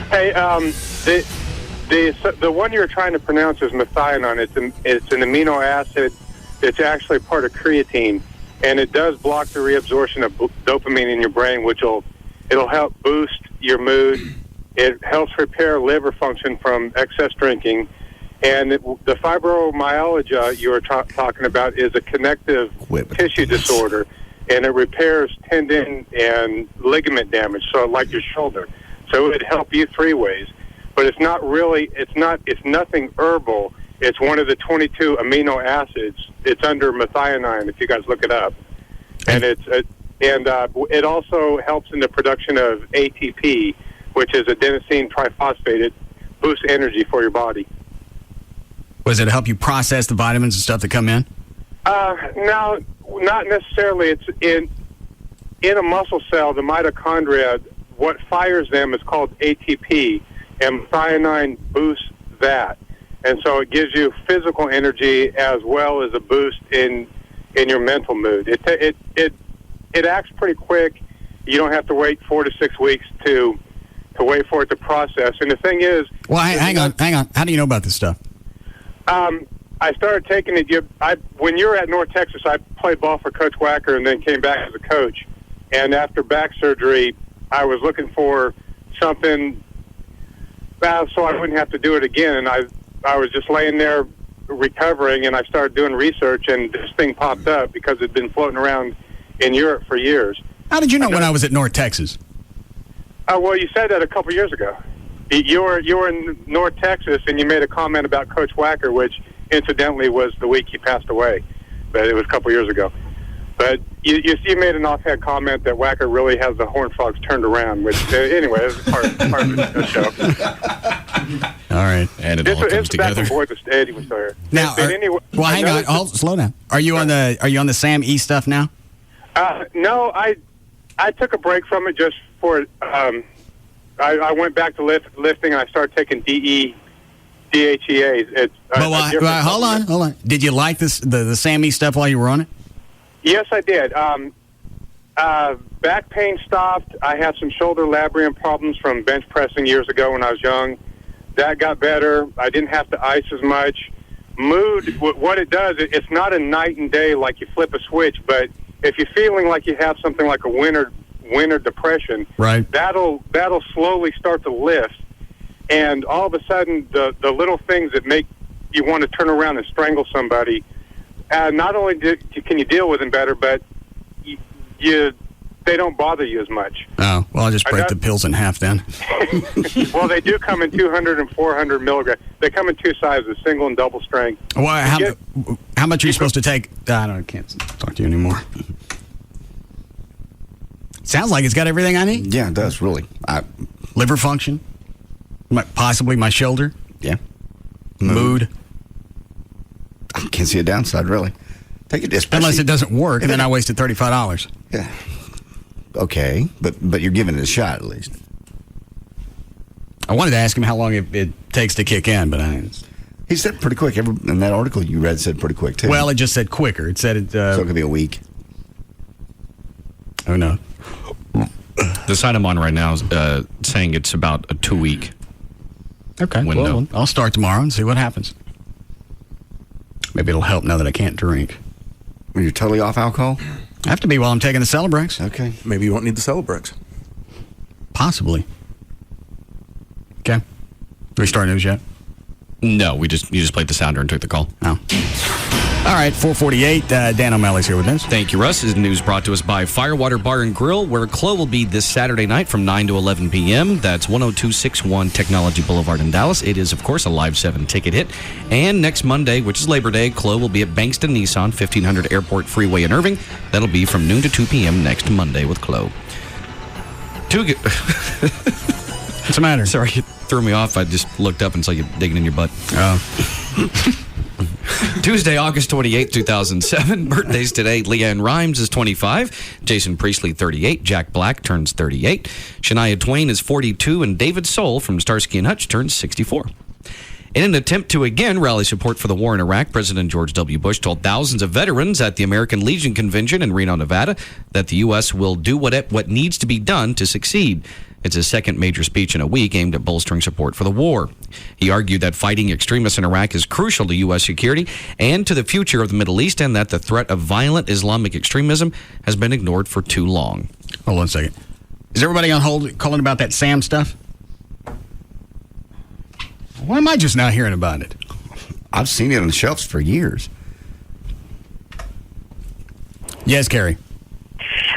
Hey, the one you were trying to pronounce is methionine. It's an amino acid that's actually part of creatine, and it does block the reabsorption of dopamine in your brain, which it'll help boost your mood. It helps repair liver function from excess drinking, And the fibromyalgia you were talking about is a connective tissue disorder, and it repairs tendon and ligament damage, so like your shoulder. So it would help you 3 ways. But it's nothing herbal. It's one of the 22 amino acids. It's under methionine, if you guys look it up. And it also helps in the production of ATP, which is adenosine triphosphate. It boosts energy for your body. Was it to help you process the vitamins and stuff that come in? No, not necessarily. It's in a muscle cell, the mitochondria, what fires them is called ATP, and methionine boosts that. And so it gives you physical energy as well as a boost in your mental mood. It acts pretty quick. You don't have to wait 4 to 6 weeks to wait for it to process. And the thing is... Well, hang on. How do you know about this stuff? I started taking it. When you were at North Texas, I played ball for Coach Wacker and then came back as a coach. And after back surgery, I was looking for something so I wouldn't have to do it again. And I was just laying there recovering, and I started doing research, and this thing popped up because it had been floating around in Europe for years. How did you know when I was at North Texas? Well, you said that a couple years ago. You were in North Texas, and you made a comment about Coach Wacker, which incidentally was the week he passed away, but it was a couple years ago. But you made an offhand comment that Wacker really has the Horned Frogs turned around, which, anyway, is part of the show. All right. And it all comes together. Eddie was there. Now, hang on. Slow down. Are you on the Sam E stuff now? No, I took a break from it just for... I went back to lifting, and I started taking DHEAs. Hold on. Did you like the Sam E stuff while you were on it? Yes, I did. Back pain stopped. I had some shoulder labrum problems from bench pressing years ago when I was young. That got better. I didn't have to ice as much. Mood, what it does, it's not a night and day like you flip a switch, but if you're feeling like you have something like a winter depression, right, that'll slowly start to lift, and all of a sudden the little things that make you want to turn around and strangle somebody, not only can you deal with them better, but they don't bother you as much. Oh, well, I'll just break the pills in half then. Well, they do come in 200 and 400 milligrams. They come in 2 sizes, single and double strength. Well, how much are you supposed to take? I can't talk to you anymore. Sounds like it's got everything I need. Yeah, it does, really. Liver function, possibly my shoulder. Yeah. Mood. I can't see a downside, really. Take it, unless it doesn't work, and then I wasted $35. Yeah. Okay, but you're giving it a shot at least. I wanted to ask him how long it takes to kick in, but he said pretty quick. In that article you read, said pretty quick too. Well, it just said quicker. It said it. So it could be a week. Oh no. The site I'm on right now is saying it's about a 2-week window. Well, I'll start tomorrow and see what happens. Maybe it'll help now that I can't drink. Are you totally off alcohol? I have to be while I'm taking the Celebrex. Okay. Maybe you won't need the Celebrex. Possibly. Okay. Do we start news yet? No, you just played the sounder and took the call. Oh. All right, 4:48. Dan O'Malley's here with news. Thank you, Russ. This news brought to us by Firewater Bar and Grill, where Chloe will be this Saturday night from 9 to 11 p.m. That's 10261 Technology Boulevard in Dallas. It is, of course, a Live 7 ticket hit. And next Monday, which is Labor Day, Chloe will be at Bankston Nissan, 1500 Airport Freeway in Irving. That'll be from noon to 2 p.m. next Monday with Chloe. What's the matter? Sorry, you threw me off. I just looked up and saw you digging in your butt. Oh. Tuesday, August 28, 2007. Birthdays today. Leanne Rhymes is 25. Jason Priestley, 38. Jack Black turns 38. Shania Twain is 42. And David Soul from Starsky & Hutch turns 64. In an attempt to again rally support for the war in Iraq, President George W. Bush told thousands of veterans at the American Legion Convention in Reno, Nevada, that the U.S. will do what needs to be done to succeed. It's his second major speech in a week aimed at bolstering support for the war. He argued that fighting extremists in Iraq is crucial to U.S. security and to the future of the Middle East, and that the threat of violent Islamic extremism has been ignored for too long. Hold on a second. Is everybody on hold calling about that Sam stuff? Why am I just now hearing about it? I've seen it on the shelves for years. Yes, Carrie.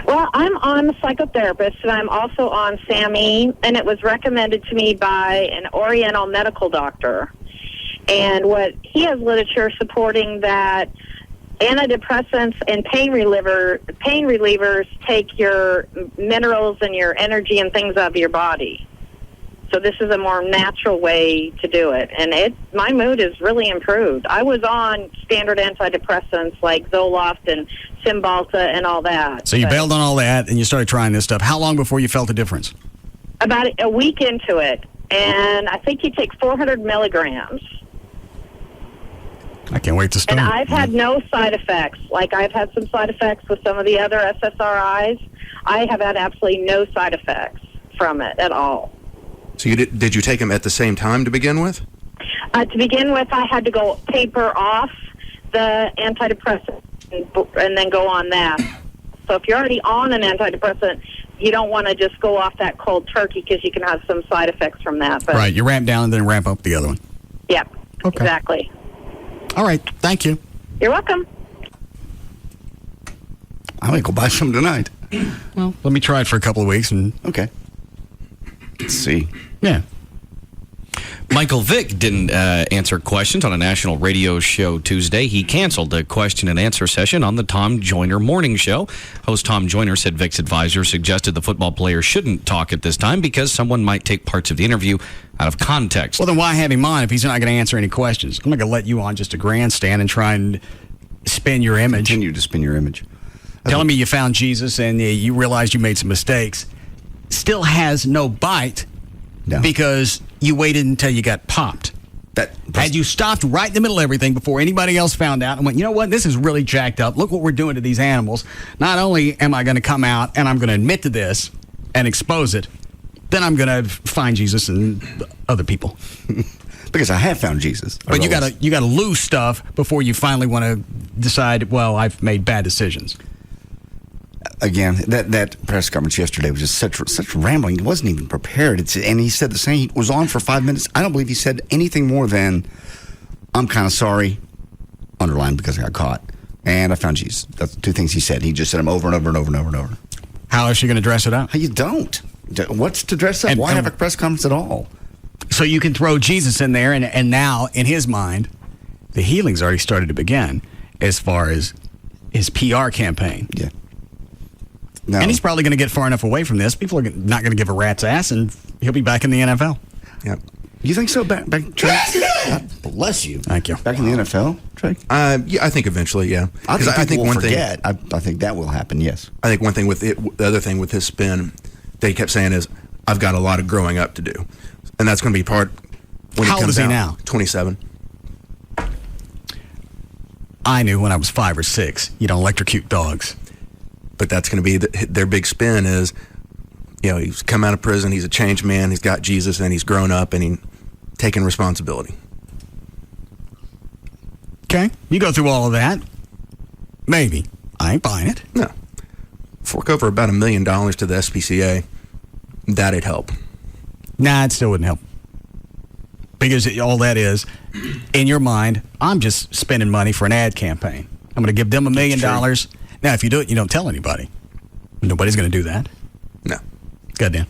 Well, I'm on the psychotherapist, and I'm also on SAMe, and it was recommended to me by an Oriental medical doctor. And what he has literature supporting that antidepressants and pain relievers take your minerals and your energy and things out of your body. So this is a more natural way to do it. And my mood is really improved. I was on standard antidepressants like Zoloft and Cymbalta and all that. So you bailed on all that and you started trying this stuff. How long before you felt a difference? About a week into it. And I think you take 400 milligrams. I can't wait to start. And I've had no side effects. Like I've had some side effects with some of the other SSRIs. I have had absolutely no side effects from it at all. So did you take them at the same time to begin with? To begin with, I had to go taper off the antidepressant and then go on that. So if you're already on an antidepressant, you don't want to just go off that cold turkey because you can have some side effects from that. But right, you ramp down and then ramp up the other one. Yep, exactly. All right, thank you. You're welcome. I'm going to go buy some tonight. Well, let me try it for a couple of weeks. And okay. Let's see. Yeah. Michael Vick didn't answer questions on a national radio show Tuesday. He canceled the question and answer session on the Tom Joyner Morning Show. Host Tom Joyner said Vick's advisor suggested the football player shouldn't talk at this time because someone might take parts of the interview out of context. Well, then why have him on if he's not going to answer any questions? I'm not going to let you on just a grandstand and try and spin your image. Continue to spin your image. Telling me you found Jesus and you realized you made some mistakes still has no bite because you waited until you got popped. Had you stopped right in the middle of everything before anybody else found out and went, you know what, this is really jacked up. Look what we're doing to these animals. Not only am I going to come out and I'm going to admit to this and expose it, then I'm going to find Jesus and other people. Because I have found Jesus. But you got to lose stuff before you finally want to decide, well, I've made bad decisions. Again, that press conference yesterday was just such rambling. He wasn't even prepared. And he said the same. He was on for 5 minutes. I don't believe he said anything more than, I'm kind of sorry, underlined because I got caught, and I found Jesus. That's the two things he said. He just said them over and over and over and over and over. How is she going to dress it up? You don't. What's to dress up? Why have a press conference at all? So you can throw Jesus in there, and now, in his mind, the healing's already started to begin as far as his PR campaign. Yeah. No. And he's probably going to get far enough away from this. People are not going to give a rat's ass, and he'll be back in the NFL. Yeah. You think so? Back Trey? God bless you. Thank you. Back in the NFL, Trey? Yeah, I think eventually, yeah. I think one forget. I think that will happen, yes. I think one thing with it, the other thing with his spin that he kept saying is, I've got a lot of growing up to do. And that's going to be part when How he comes old is he out. now? 27. I knew when I was 5 or 6, you don't electrocute dogs. But that's going to be their big spin is, he's come out of prison, he's a changed man, he's got Jesus, and he's grown up, and he's taking responsibility. Okay. You go through all of that. Maybe. I ain't buying it. No. Fork over about $1 million to the SPCA. That'd help. Nah, it still wouldn't help. Because all that is, in your mind, I'm just spending money for an ad campaign. I'm going to give them $1 million. Now, if you do it, you don't tell anybody. Nobody's going to do that. No. Goddamn.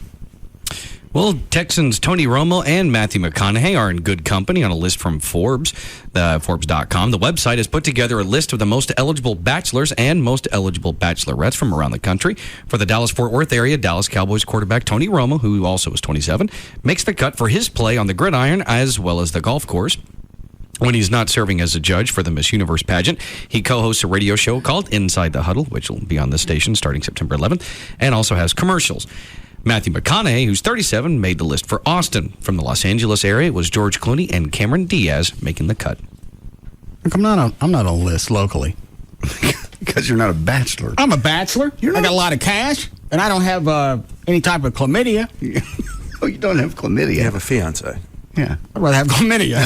Well, Texans Tony Romo and Matthew McConaughey are in good company on a list from Forbes, Forbes.com. The website has put together a list of the most eligible bachelors and most eligible bachelorettes from around the country. For the Dallas-Fort Worth area, Dallas Cowboys quarterback Tony Romo, who also is 27, makes the cut for his play on the gridiron as well as the golf course. When he's not serving as a judge for the Miss Universe pageant, he co-hosts a radio show called Inside the Huddle, which will be on this station starting September 11th, and also has commercials. Matthew McConaughey, who's 37, made the list for Austin. From the Los Angeles area, it was George Clooney and Cameron Diaz making the cut. I'm not on a list locally. Because you're not a bachelor. I'm a bachelor. I got a lot of cash, and I don't have any type of chlamydia. Oh, you don't have chlamydia. You have a fiance. Yeah. I'd rather have chlamydia.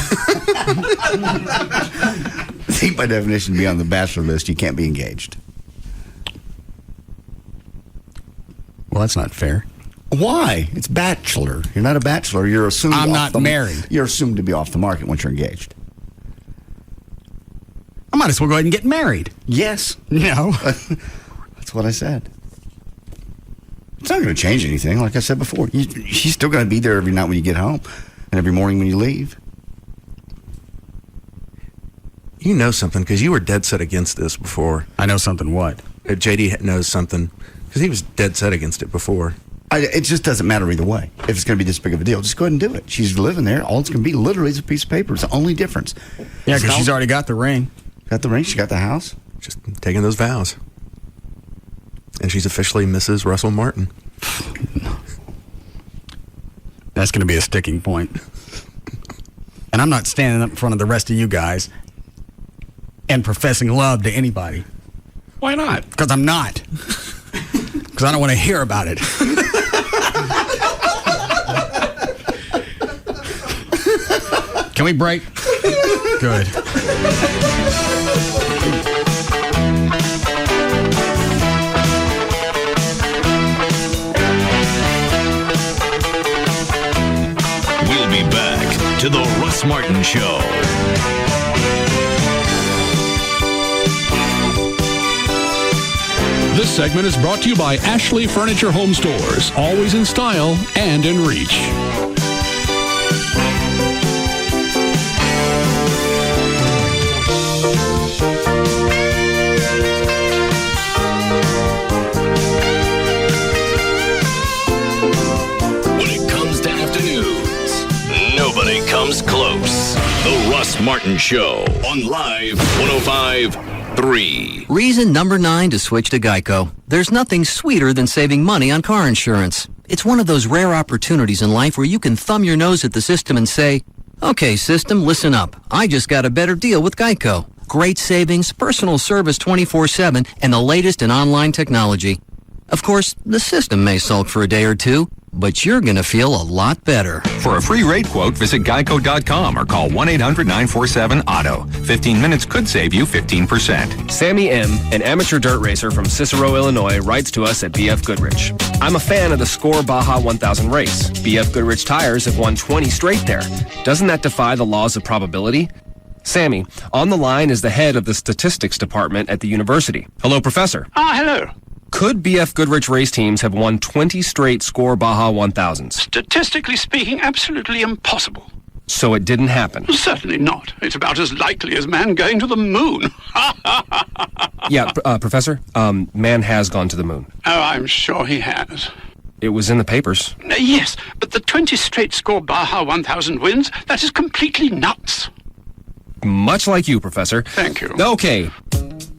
I think by definition, to be on the bachelor list, you can't be engaged. Well, that's not fair. Why? It's bachelor. You're not a bachelor. You're assumed. I'm not married. You're assumed to be off the market once you're engaged. might as well go ahead and get married. Yes. No. That's what I said. It's not going to change anything. Like I said before, she's still going to be there every night when you get home and every morning when you leave. You know something because you were dead set against this before. I know something what? JD knows something because he was dead set against it before. It just doesn't matter either way. If it's going to be this big of a deal, just go ahead and do it. She's living there. All it's going to be literally is a piece of paper. It's the only difference. Yeah, because she's already got the ring. Got the ring. She got the house. Just taking those vows. And she's officially Mrs. Russell Martin. That's going to be a sticking point. And I'm not standing up in front of the rest of you guys and professing love to anybody. Why not? Because I'm not. Because I don't want to hear about it. Can we break? Good. We'll be back to the Russ Martin Show. This segment is brought to you by Ashley Furniture Home Stores, always in style and in reach. When it comes to afternoons, nobody comes close. The Russ Martin Show on Live 105.3. Reason number 9 to switch to Geico. There's nothing sweeter than saving money on car insurance. It's one of those rare opportunities in life where you can thumb your nose at the system and say, okay, system, listen up. I just got a better deal with Geico. Great savings, personal service 24/7, and the latest in online technology. Of course, the system may sulk for a day or two, but you're going to feel a lot better. For a free rate quote, visit geico.com or call 1-800-947-AUTO. 15 minutes could save you 15%. Sammy M., an amateur dirt racer from Cicero, Illinois, writes to us at BF Goodrich. I'm a fan of the Score Baja 1000 race. BF Goodrich tires have won 20 straight there. Doesn't that defy the laws of probability? Sammy, on the line is the head of the statistics department at the university. Hello, Professor. Hello. Could BF Goodrich race teams have won 20 straight Score Baja 1000s? Statistically speaking, absolutely impossible. So it didn't happen? Certainly not. It's about as likely as man going to the moon. Yeah, Professor, man has gone to the moon. Oh, I'm sure he has. It was in the papers. Yes, but the 20 straight Score Baja 1000 wins, that is completely nuts. Much like you, Professor. Thank you. Okay.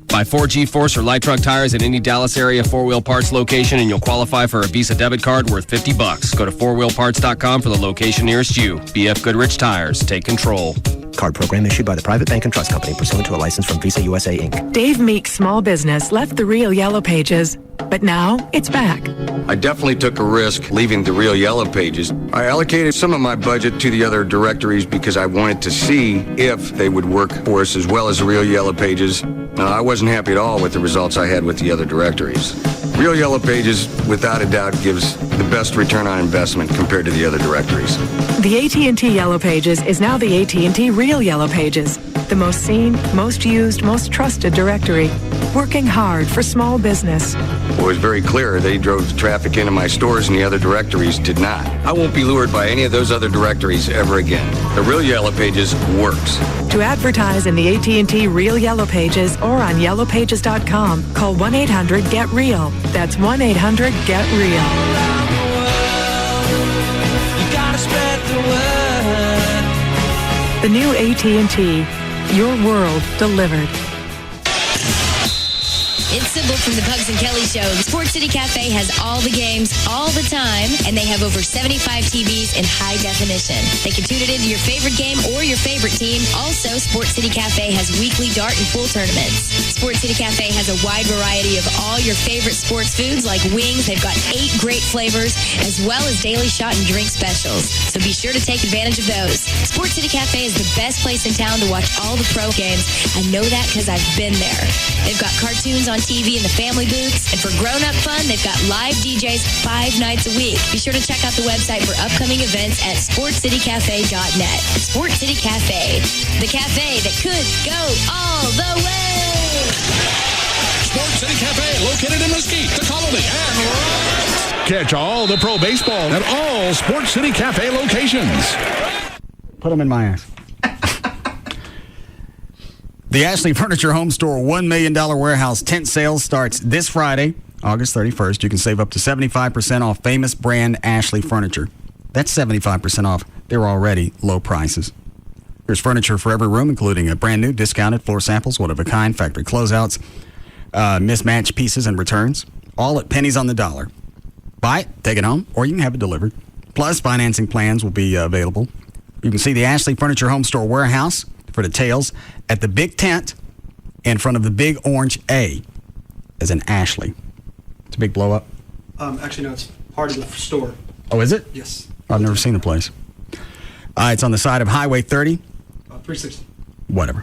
Buy 4G Force or light truck tires at any Dallas area 4-Wheel Parts location and you'll qualify for a Visa debit card worth $50. Go to 4wheelparts.com for the location nearest you. BF Goodrich Tires. Take control. Card program issued by the Private Bank and Trust Company pursuant to a license from Visa USA, Inc. Dave Meek's small business left the Real Yellow Pages, but now it's back. I definitely took a risk leaving the Real Yellow Pages. I allocated some of my budget to the other directories because I wanted to see if they would work for us as well as the Real Yellow Pages. I wasn't happy at all with the results I had with the other directories. Real Yellow Pages, without a doubt, gives the best return on investment compared to the other directories. The AT&T Yellow Pages is now the AT&T Real Yellow Pages, the most seen, most used, most trusted directory, working hard for small business. It was very clear they drove the traffic into my stores and the other directories did not. I won't be lured by any of those other directories ever again. The Real Yellow Pages works. To advertise in the AT&T Real Yellow Pages or on yellowpages.com, call 1-800-GET-REAL. That's 1-800-GET-REAL. The new AT&T, your world delivered. It's Sybil from the Pugs and Kelly Show. The Sports City Cafe has all the games, all the time, and they have over 75 TVs in high definition. They can tune it into your favorite game or your favorite team. Also, Sports City Cafe has weekly dart and pool tournaments. Sports City Cafe has a wide variety of all your favorite sports foods like wings. They've got 8 great flavors, as well as daily shot and drink specials. So be sure to take advantage of those. Sports City Cafe is the best place in town to watch all the pro games. I know that because I've been there. They've got cartoons on TV in the family booths. And for grown-up fun, they've got live DJs 5 nights a week. Be sure to check out the website for upcoming events at sportcitycafe.net. Sport City Cafe, the cafe that could go all the way. Sports City Cafe, located in Mesquite, the Colony, and Rocks. Catch all the pro baseball at all Sports City Cafe locations. Put them in my ass. The Ashley Furniture Home Store $1 million warehouse tent sale starts this Friday, August 31st. You can save up to 75% off famous brand Ashley Furniture. That's 75% off their already low prices. There's furniture for every room, including a brand new discounted floor samples, one-of-a-kind, factory closeouts, mismatched pieces and returns, all at pennies on the dollar. Buy it, take it home, or you can have it delivered. Plus, financing plans will be available. You can see the Ashley Furniture Home Store warehouse for details at the big tent in front of the big orange A, as in Ashley. It's a big blow up. Actually, no, it's part of the store. Oh, is it? Yes. I've never seen the place. It's on the side of Highway 30. 360. Whatever.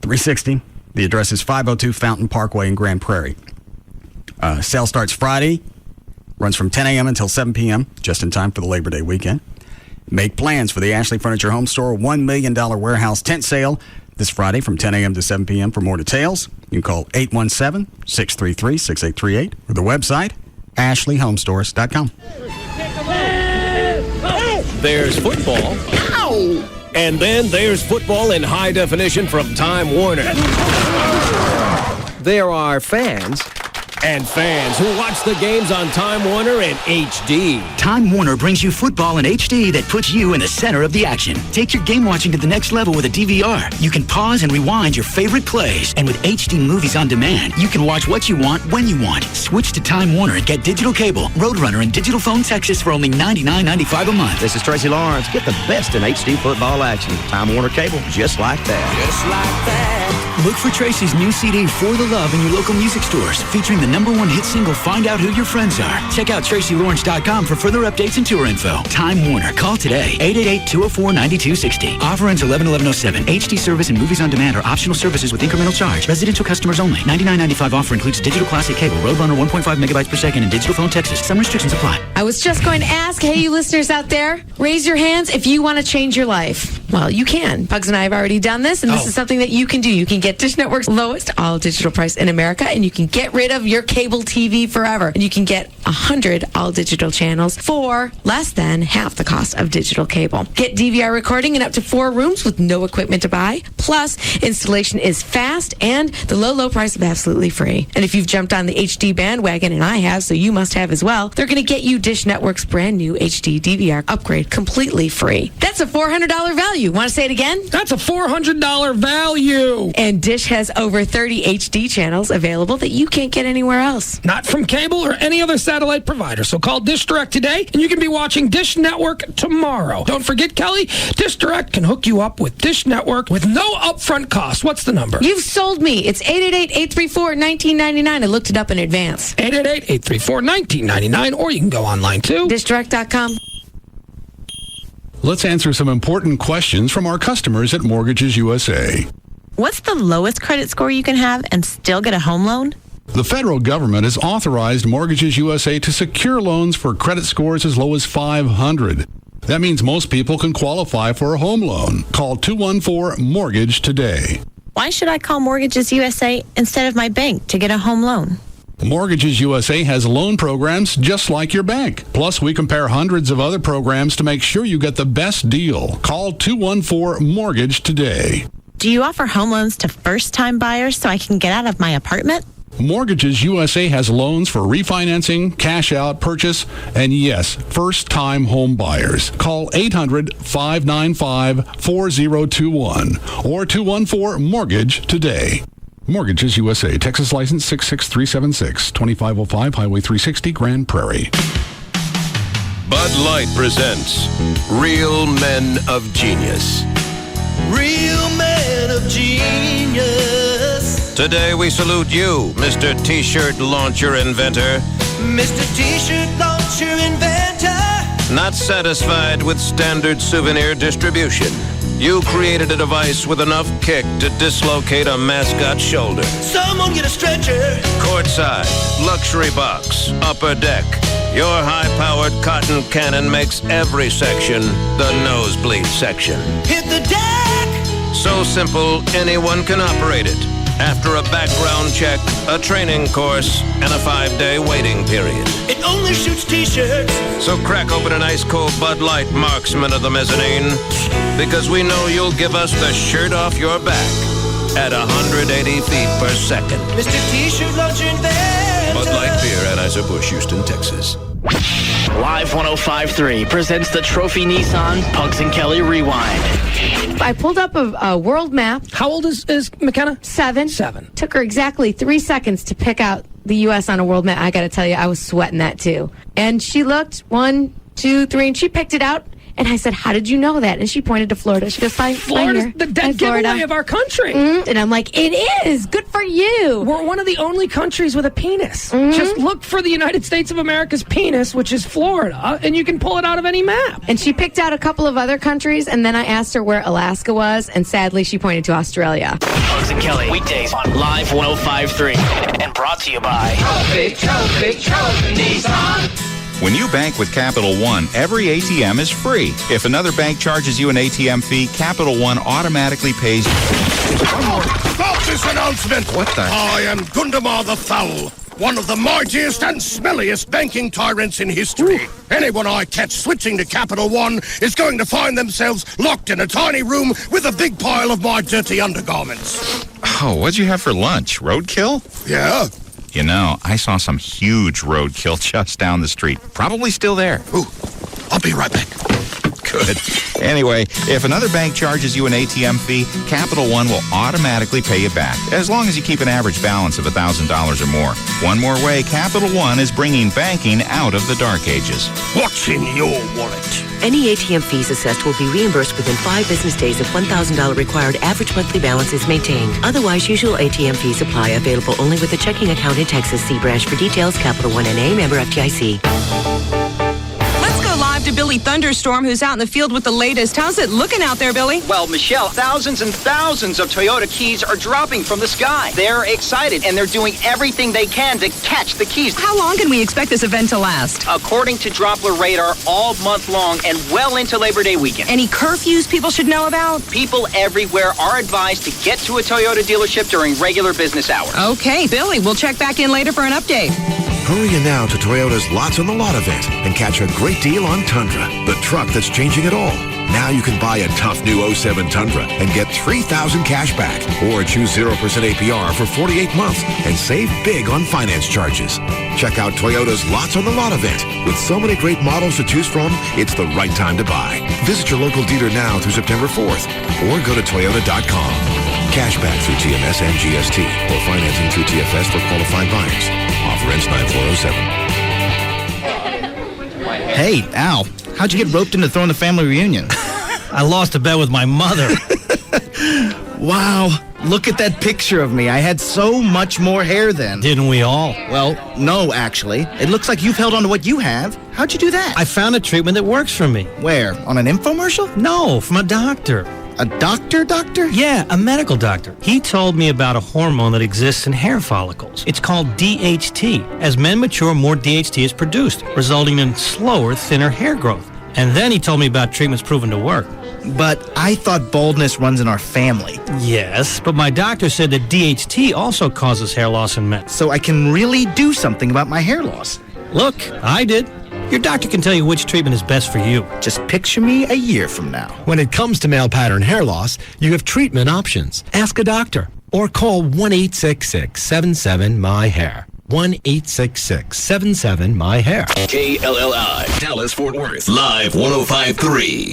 360. The address is 502 Fountain Parkway in Grand Prairie. Sale starts Friday, runs from 10 a.m. until 7 p.m., just in time for the Labor Day weekend. Make plans for the Ashley Furniture Home Store $1 million warehouse tent sale this Friday from 10 a.m. to 7 p.m. For more details, you can call 817-633-6838 or the website, ashleyhomestores.com. There's football. Ow! And then there's football in high definition from Time Warner. There are fans and fans who watch the games on Time Warner in HD. Time Warner brings you football in HD that puts you in the center of the action. Take your game watching to the next level with a DVR. You can pause and rewind your favorite plays. And with HD movies on demand, you can watch what you want when you want. Switch to Time Warner and get digital cable, Roadrunner, and digital phone Texas for only $99.95 a month. This is Tracy Lawrence. Get the best in HD football action. Time Warner Cable, just like that. Just like that. Look for Tracy's new CD, For the Love, in your local music stores, featuring the #1 hit single, Find Out Who Your Friends Are. Check out TracyLawrence.com for further updates and tour info. Time Warner. Call today, 888-204-9260. Offer ends 11/11/07. HD service and movies on demand are optional services with incremental charge. Residential customers only. $99.95 offer includes digital classic cable, Roadrunner 1.5 megabytes per second, and digital phone Texas. Some restrictions apply. I was just going to ask, hey, you listeners out there, raise your hands if you want to change your life. Well, you can. Pugs and I have already done this, and this is something that you can do. You can get Dish Network's lowest all-digital price in America, and you can get rid of your cable TV forever. And you can get 100 all-digital channels for less than half the cost of digital cable. Get DVR recording in up to 4 rooms with no equipment to buy. Plus, installation is fast and the low price of absolutely free. And if you've jumped on the HD bandwagon, and I have, so you must have as well, they're going to get you Dish Network's brand new HD DVR upgrade completely free. That's a $400 value. Want to say it again? That's a $400 value. And Dish has over 30 HD channels available that you can't get anywhere else. Not from cable or any other satellite provider. So call Dish Direct today, and you can be watching Dish Network tomorrow. Don't forget, Kelly, Dish Direct can hook you up with Dish Network with no upfront cost. What's the number? You've sold me. It's 888-834-1999. I looked it up in advance. 888-834-1999, or you can go online too. DishDirect.com. Let's answer some important questions from our customers at Mortgages USA. What's the lowest credit score you can have and still get a home loan? The federal government has authorized Mortgages USA to secure loans for credit scores as low as 500. That means most people can qualify for a home loan. Call 214-MORTGAGE today. Why should I call Mortgages USA instead of my bank to get a home loan? Mortgages USA has loan programs just like your bank. Plus, we compare hundreds of other programs to make sure you get the best deal. Call 214-MORTGAGE today. Do you offer home loans to first-time buyers so I can get out of my apartment? Mortgages USA has loans for refinancing, cash out, purchase, and yes, first-time home buyers. Call 800-595-4021 or 214-MORTGAGE today. Mortgages USA, Texas license 66376, 2505 Highway 360, Grand Prairie. Bud Light presents Real Men of Genius. Real men of genius. Today we salute you, Mr. T-shirt launcher inventor. Mr. T-shirt launcher inventor. Not satisfied with standard souvenir distribution. You created a device with enough kick to dislocate a mascot's shoulder. Someone get a stretcher. Courtside, luxury box, upper deck. Your high-powered cotton cannon makes every section the nosebleed section. Hit the deck. So simple, anyone can operate it. After a background check, a training course, and a 5-day waiting period. It only shoots T-shirts. So crack open an ice-cold Bud Light, marksman of the mezzanine, because we know you'll give us the shirt off your back at 180 feet per second. Mr. T-shirt launcher inventor. Bud Light beer, Anheuser-Busch, Houston, Texas. Live 105.3 presents the Trophy Nissan Pugs and Kelly Rewind. I pulled up a world map. How old is McKenna? 7. Took her exactly 3 seconds to pick out the U.S. on a world map. I got to tell you, I was sweating that too. And she looked 1, 2, 3, and she picked it out. And I said, "How did you know that?" And she pointed to Florida. She goes, Florida's the dead giveaway of our country. Mm-hmm. And I'm like, it is. Good for you. We're one of the only countries with a penis. Just look for the United States of America's penis, which is Florida, and you can pull it out of any map. And she picked out a couple of other countries, and then I asked her where Alaska was, and sadly, she pointed to Australia. Pugs and Kelly, weekdays on Live 105.3. And brought to you by Trophy Nissan. When you bank with Capital One, every ATM is free. If another bank charges you an ATM fee, Capital One automatically pays. Stop this announcement! What the? I am Gundamar the Foul, one of the mightiest and smelliest banking tyrants in history. Anyone I catch switching to Capital One is going to find themselves locked in a tiny room with a big pile of my dirty undergarments. Oh, what'd you have for lunch? Roadkill? Yeah. You know, I saw some huge roadkill just down the street. Probably still there. Ooh, I'll be right back. Good. Anyway, if another bank charges you an ATM fee, Capital One will automatically pay you back, as long as you keep an average balance of $1,000 or more. One more way, Capital One is bringing banking out of the dark ages. What's in your wallet? Any ATM fees assessed will be reimbursed within 5 business days if $1,000 required average monthly balance is maintained. Otherwise, usual ATM fees apply. Available only with a checking account in Texas. See branch for details. Capital One NA, member FDIC. To Billy Thunderstorm, who's out in the field with the latest. How's it looking out there, Billy? Well, Michelle, thousands and thousands of Toyota keys are dropping from the sky. They're excited, and they're doing everything they can to catch the keys. How long can we expect this event to last? According to Doppler radar, all month long and well into Labor Day weekend. Any curfews people should know about? People everywhere are advised to get to a Toyota dealership during regular business hours. Okay, Billy, we'll check back in later for an update. Hurry in now to Toyota's Lots on the Lot event and catch a great deal on Tundra, the truck that's changing it all. Now you can buy a tough new 07 Tundra and get $3,000 cash back, or choose 0% APR for 48 months and save big on finance charges. Check out Toyota's Lots on the Lot event. With so many great models to choose from, it's the right time to buy. Visit your local dealer now through September 4th or go to Toyota.com. Cashback through TMS and GST or financing through TFS for qualified buyers. Offer ends 9407. Hey, Al, how'd you get roped into throwing the family reunion? I lost a bet with my mother. Wow, look at that picture of me. I had so much more hair then. Didn't we all? Well, no, actually. It looks like you've held on to what you have. How'd you do that? I found a treatment that works for me. Where? On an infomercial? No, from a doctor. A doctor? Yeah, a medical doctor. He told me about a hormone that exists in hair follicles. It's called DHT. As men mature, more DHT is produced, resulting in slower, thinner hair growth. And then he told me about treatments proven to work. But I thought baldness runs in our family. Yes, but my doctor said that DHT also causes hair loss in men. So I can really do something about my hair loss. Look, I did. Your doctor can tell you which treatment is best for you. Just picture me a year from now. When it comes to male pattern hair loss, you have treatment options. Ask a doctor or call 1-866-77-MY-HAIR. 1-866-77-MY-HAIR. KLLI, Dallas-Fort Worth, Live 105.3.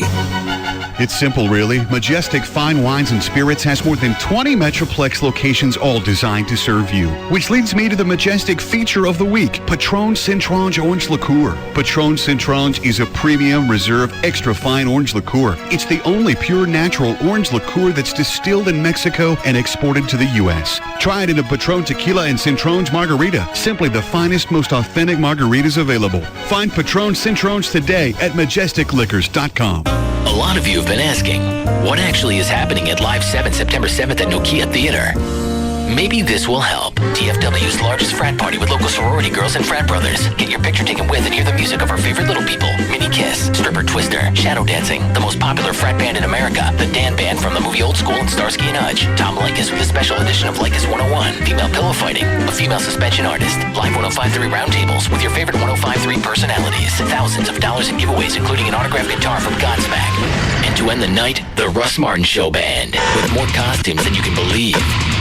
It's simple, really. Majestic Fine Wines and Spirits has more than 20 Metroplex locations, all designed to serve you. Which leads me to the Majestic feature of the week, Patron Cintrange Orange Liqueur. Patron Cintrange is a premium, reserve, extra fine orange liqueur. It's the only pure natural orange liqueur that's distilled in Mexico and exported to the U.S. Try it in a Patron Tequila and Cintrange Margarita. Simply the finest, most authentic margaritas available. Find Patron Cintrange today at MajesticLiquors.com. A lot of you have been asking, what actually is happening at Live 7 September 7th at Nokia Theater? Maybe this will help. DFW's largest frat party with local sorority girls and frat brothers. Get your picture taken with and hear the music of our favorite little people. Mini Kiss, Stripper Twister, Shadow Dancing, the most popular frat band in America, the Dan Band from the movie Old School and Starsky and Hutch, Tom Likas with a special edition of Likas 101, female pillow fighting, a female suspension artist, Live 105.3 roundtables with your favorite 105.3 personalities, thousands of dollars in giveaways including an autographed guitar from Godsmack. And to end the night, the Russ Martin Show Band with more costumes than you can believe.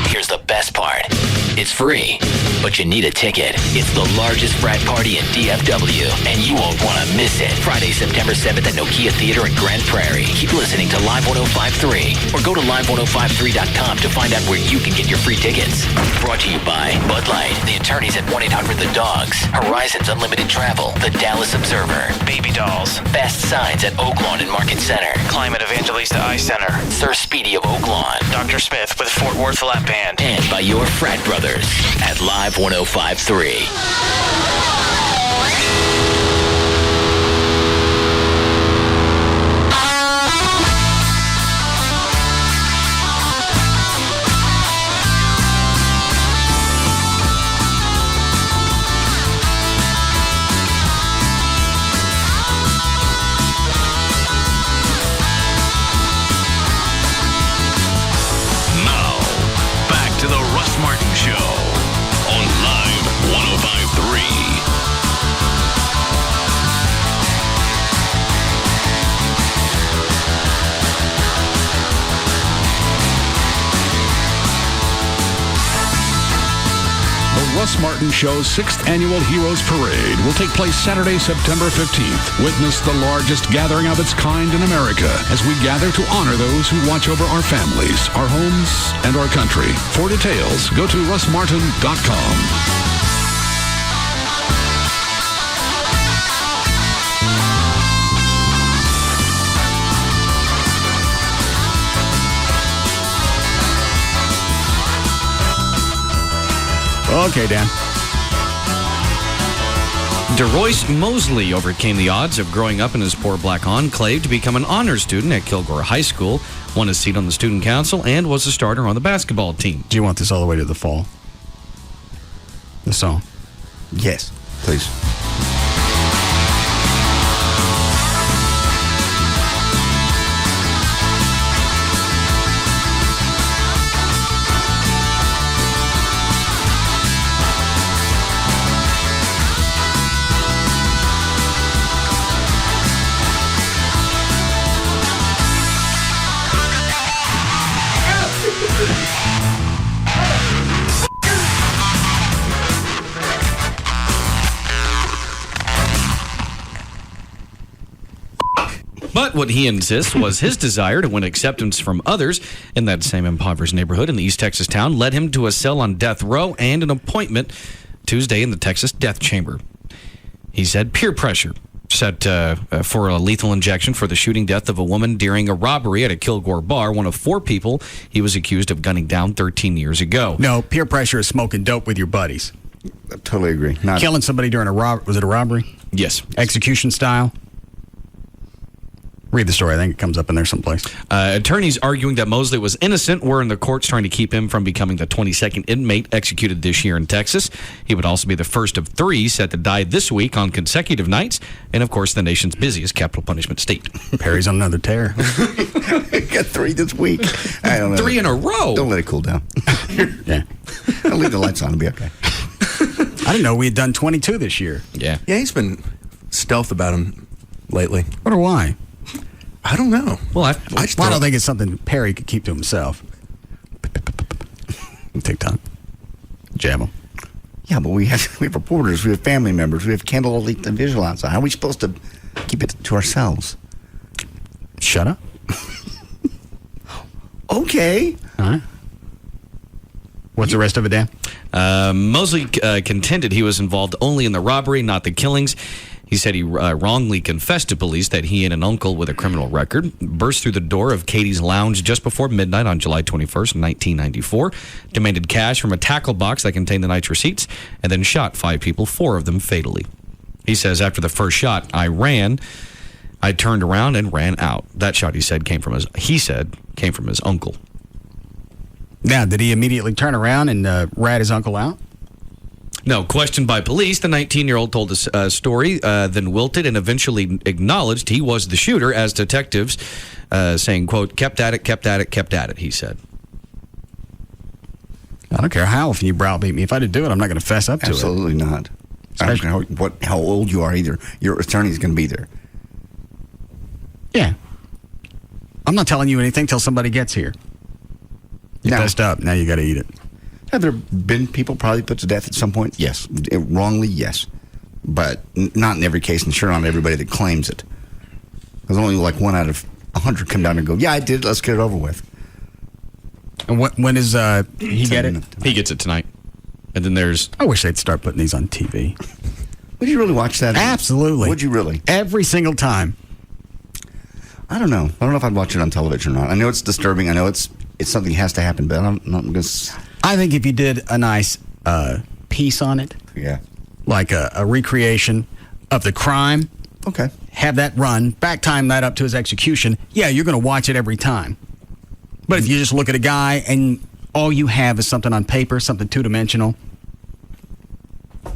Here's the best part. It's free, but you need a ticket. It's the largest frat party in DFW, and you won't want to miss it. Friday, September 7th at Nokia Theater in Grand Prairie. Keep listening to Live 105.3 or go to live1053.com to find out where you can get your free tickets. Brought to you by Bud Light, the attorneys at 1-800-THE-DOGS, Horizons Unlimited Travel, the Dallas Observer, Baby Dolls, Best Signs at Oak Lawn and Market Center, Climate Evangelista Eye Center, Sir Speedy of Oak Lawn, Dr. Smith with Fort Worth Lap Band, and by your frat brothers at Live 105.3. Russ Martin Show's 6th Annual Heroes Parade will take place Saturday, September 15th. Witness the largest gathering of its kind in America as we gather to honor those who watch over our families, our homes, and our country. For details, go to russmartin.com. Okay, Dan. DeRoyce Mosley overcame the odds of growing up in his poor black enclave to become an honors student at Kilgore High School, won a seat on the student council, and was a starter on the basketball team. Do you want this all the way to the fall? The song? Yes, please. But what he insists was his desire to win acceptance from others in that same impoverished neighborhood in the East Texas town led him to a cell on death row and an appointment Tuesday in the Texas death chamber. He said peer pressure set for a lethal injection for the shooting death of a woman during a robbery at a Kilgore bar, one of 4 people he was accused of gunning down 13 years ago. No, peer pressure is smoking dope with your buddies. I totally agree. Killing somebody during was it a robbery? Yes. Execution style? Read the story. I think it comes up in there someplace. Attorneys arguing that Mosley was innocent were in the courts trying to keep him from becoming the 22nd inmate executed this year in Texas. He would also be the first of 3 set to die this week on consecutive nights, and of course the nation's busiest capital punishment state. Perry's on another tear. Got 3 this week. I don't know. 3 in a row. Don't let it cool down. Yeah. I'll leave the lights on and be okay. I didn't know we had done 22 this year. Yeah. Yeah, he's been stealth about him lately. I wonder why. I don't know. Well, I don't think it's something Perry could keep to himself. TikTok. Jab him. Yeah, but we have reporters, we have family members, we have candlelit and visual outside. How are we supposed to keep it to ourselves? Shut up. Okay. All right. What's the rest of it, Dan? Mosley contended he was involved only in the robbery, not the killings. He said he wrongly confessed to police that he and an uncle with a criminal record burst through the door of Katie's Lounge just before midnight on July 21st, 1994, demanded cash from a tackle box that contained the night's receipts, and then shot 5 people, 4 of them fatally. He says, after the first shot, I ran. I turned around and ran out. That shot, he said, came from his uncle. Now, did he immediately turn around and rat his uncle out? No, questioned by police, the 19-year-old told a story, then wilted and eventually acknowledged he was the shooter as detectives saying, quote, kept at it, he said. I don't care how often you browbeat me. If I did do it, I'm not going to fess up to it. Absolutely not. I don't care how old you are either. Your attorney's going to be there. Yeah. I'm not telling you anything till somebody gets here. You fessed up. Now you got to eat it. Have there been people probably put to death at some point? Yes. Wrongly, yes. But not in every case, and sure not everybody that claims it. There's only like 1 out of 100 come down and go, yeah, I did. Let's get it over with. And when is he get it? He gets it tonight. And then there's... I wish they'd start putting these on TV. Would you really watch that? Absolutely. Would you really? Every single time. I don't know. I don't know if I'd watch it on television or not. I know it's disturbing. I know it's something has to happen, but I'm not going to... I think if you did a nice piece on it, like a recreation of the crime, have that run, back time that up to his execution, you're going to watch it every time. But if you just look at a guy and all you have is something on paper, something two-dimensional,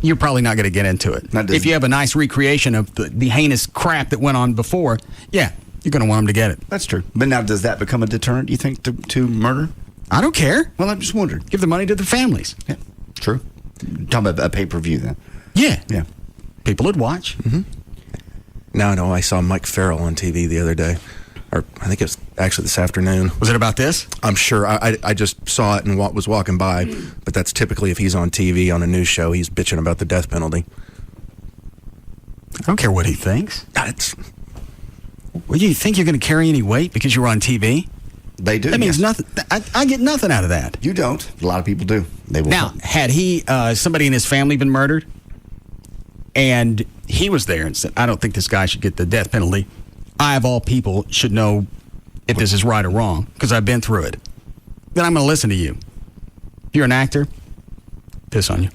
you're probably not going to get into it. If you have a nice recreation of the heinous crap that went on before, you're going to want them to get it. That's true. But now, does that become a deterrent, you think, to murder? I don't care. Well, I'm just wondering. Give the money to the families. Yeah, true. Talking about a pay-per-view then. Yeah. People would watch. Mm-hmm. Now I know I saw Mike Farrell on TV the other day. Or I think it was actually this afternoon. Was it about this? I'm sure. I just saw it and was walking by. But that's typically if he's on TV on a news show, he's bitching about the death penalty. I don't care what he thinks. Well, you think you're going to carry any weight because you're on TV? They do. That means nothing. I get nothing out of that. You don't. A lot of people do. They will. Now, had somebody in his family been murdered, and he was there and said, I don't think this guy should get the death penalty, I, of all people, should know if this is right or wrong, because I've been through it. Then I'm going to listen to you. If you're an actor, piss on you.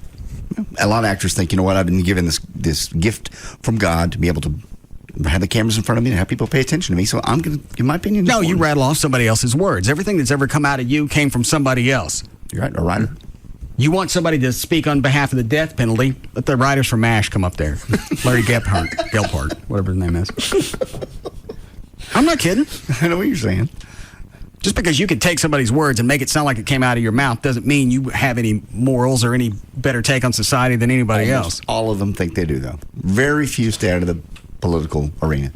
A lot of actors think, you know what, I've been given this gift from God to be able to have the cameras in front of me and have people pay attention to me, so I'm going to give my opinion. No, you rattle off somebody else's words. Everything that's ever come out of you came from somebody else. You're right, a writer. You want somebody to speak on behalf of the death penalty, let the writers from MASH come up there. Larry Gephardt, whatever his name is. I'm not kidding. I know what you're saying. Just because you can take somebody's words and make it sound like it came out of your mouth doesn't mean you have any morals or any better take on society than anybody else. All of them think they do, though. Very few stay out of the political arena.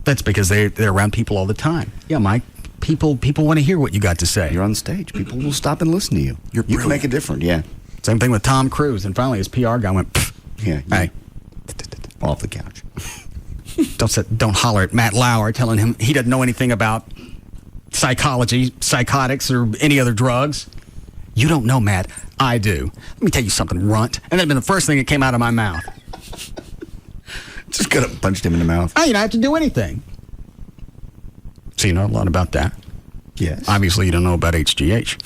That's because they're around people all the time. Yeah, Mike. People want to hear what you got to say. You're on stage. People will stop and listen to you. You can make a difference, Same thing with Tom Cruise. And finally his PR guy went, pfft. Hey. Off the couch. Don't holler at Matt Lauer telling him he doesn't know anything about psychology, psychotics, or any other drugs. You don't know, Matt. I do. Let me tell you something, runt. And that'd been the first thing that came out of my mouth. Just could have punched him in the mouth. You don't have to do anything. So you know a lot about that. Yes. Obviously you don't know about HGH.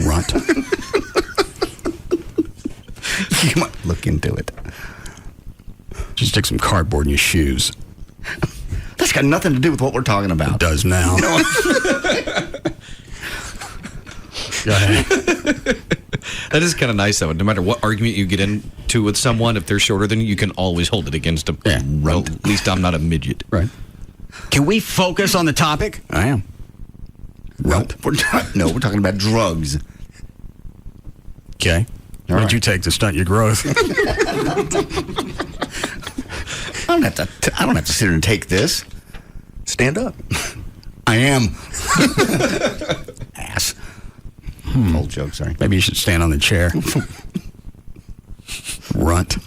Runt. You might look into it. Just stick some cardboard in your shoes. That's got nothing to do with what we're talking about. It does now. No. Go ahead. That is kind of nice, though. No matter what argument you get into with someone, if they're shorter than you can always hold it against them. Yeah. Well, at least I'm not a midget. Right. Can we focus on the topic? I am. Right. We're talking about drugs. Okay. What did you take to stunt your growth? I don't have to sit here and take this. Stand up. I am. Ass. Old joke, sorry. Maybe you should stand on the chair. Runt.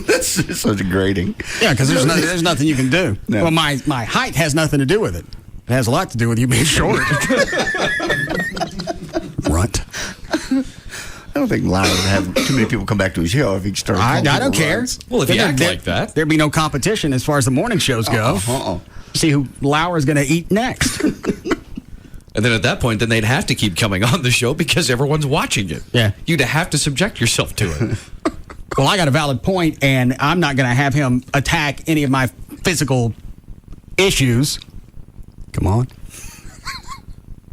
That's so degrading. Yeah, because there's nothing you can do. No. Well, my height has nothing to do with it. It has a lot to do with you being short. Runt. I don't think Lauer would have too many people come back to his show if he started. I don't care. Runs. Well, if you act like that, there'd be no competition as far as the morning shows go. See who Lauer's going to eat next. and then at that point, then they'd have to keep coming on the show because everyone's watching it. Yeah, you'd have to subject yourself to it. Well, I got a valid point, and I'm not going to have him attack any of my physical issues. Come on.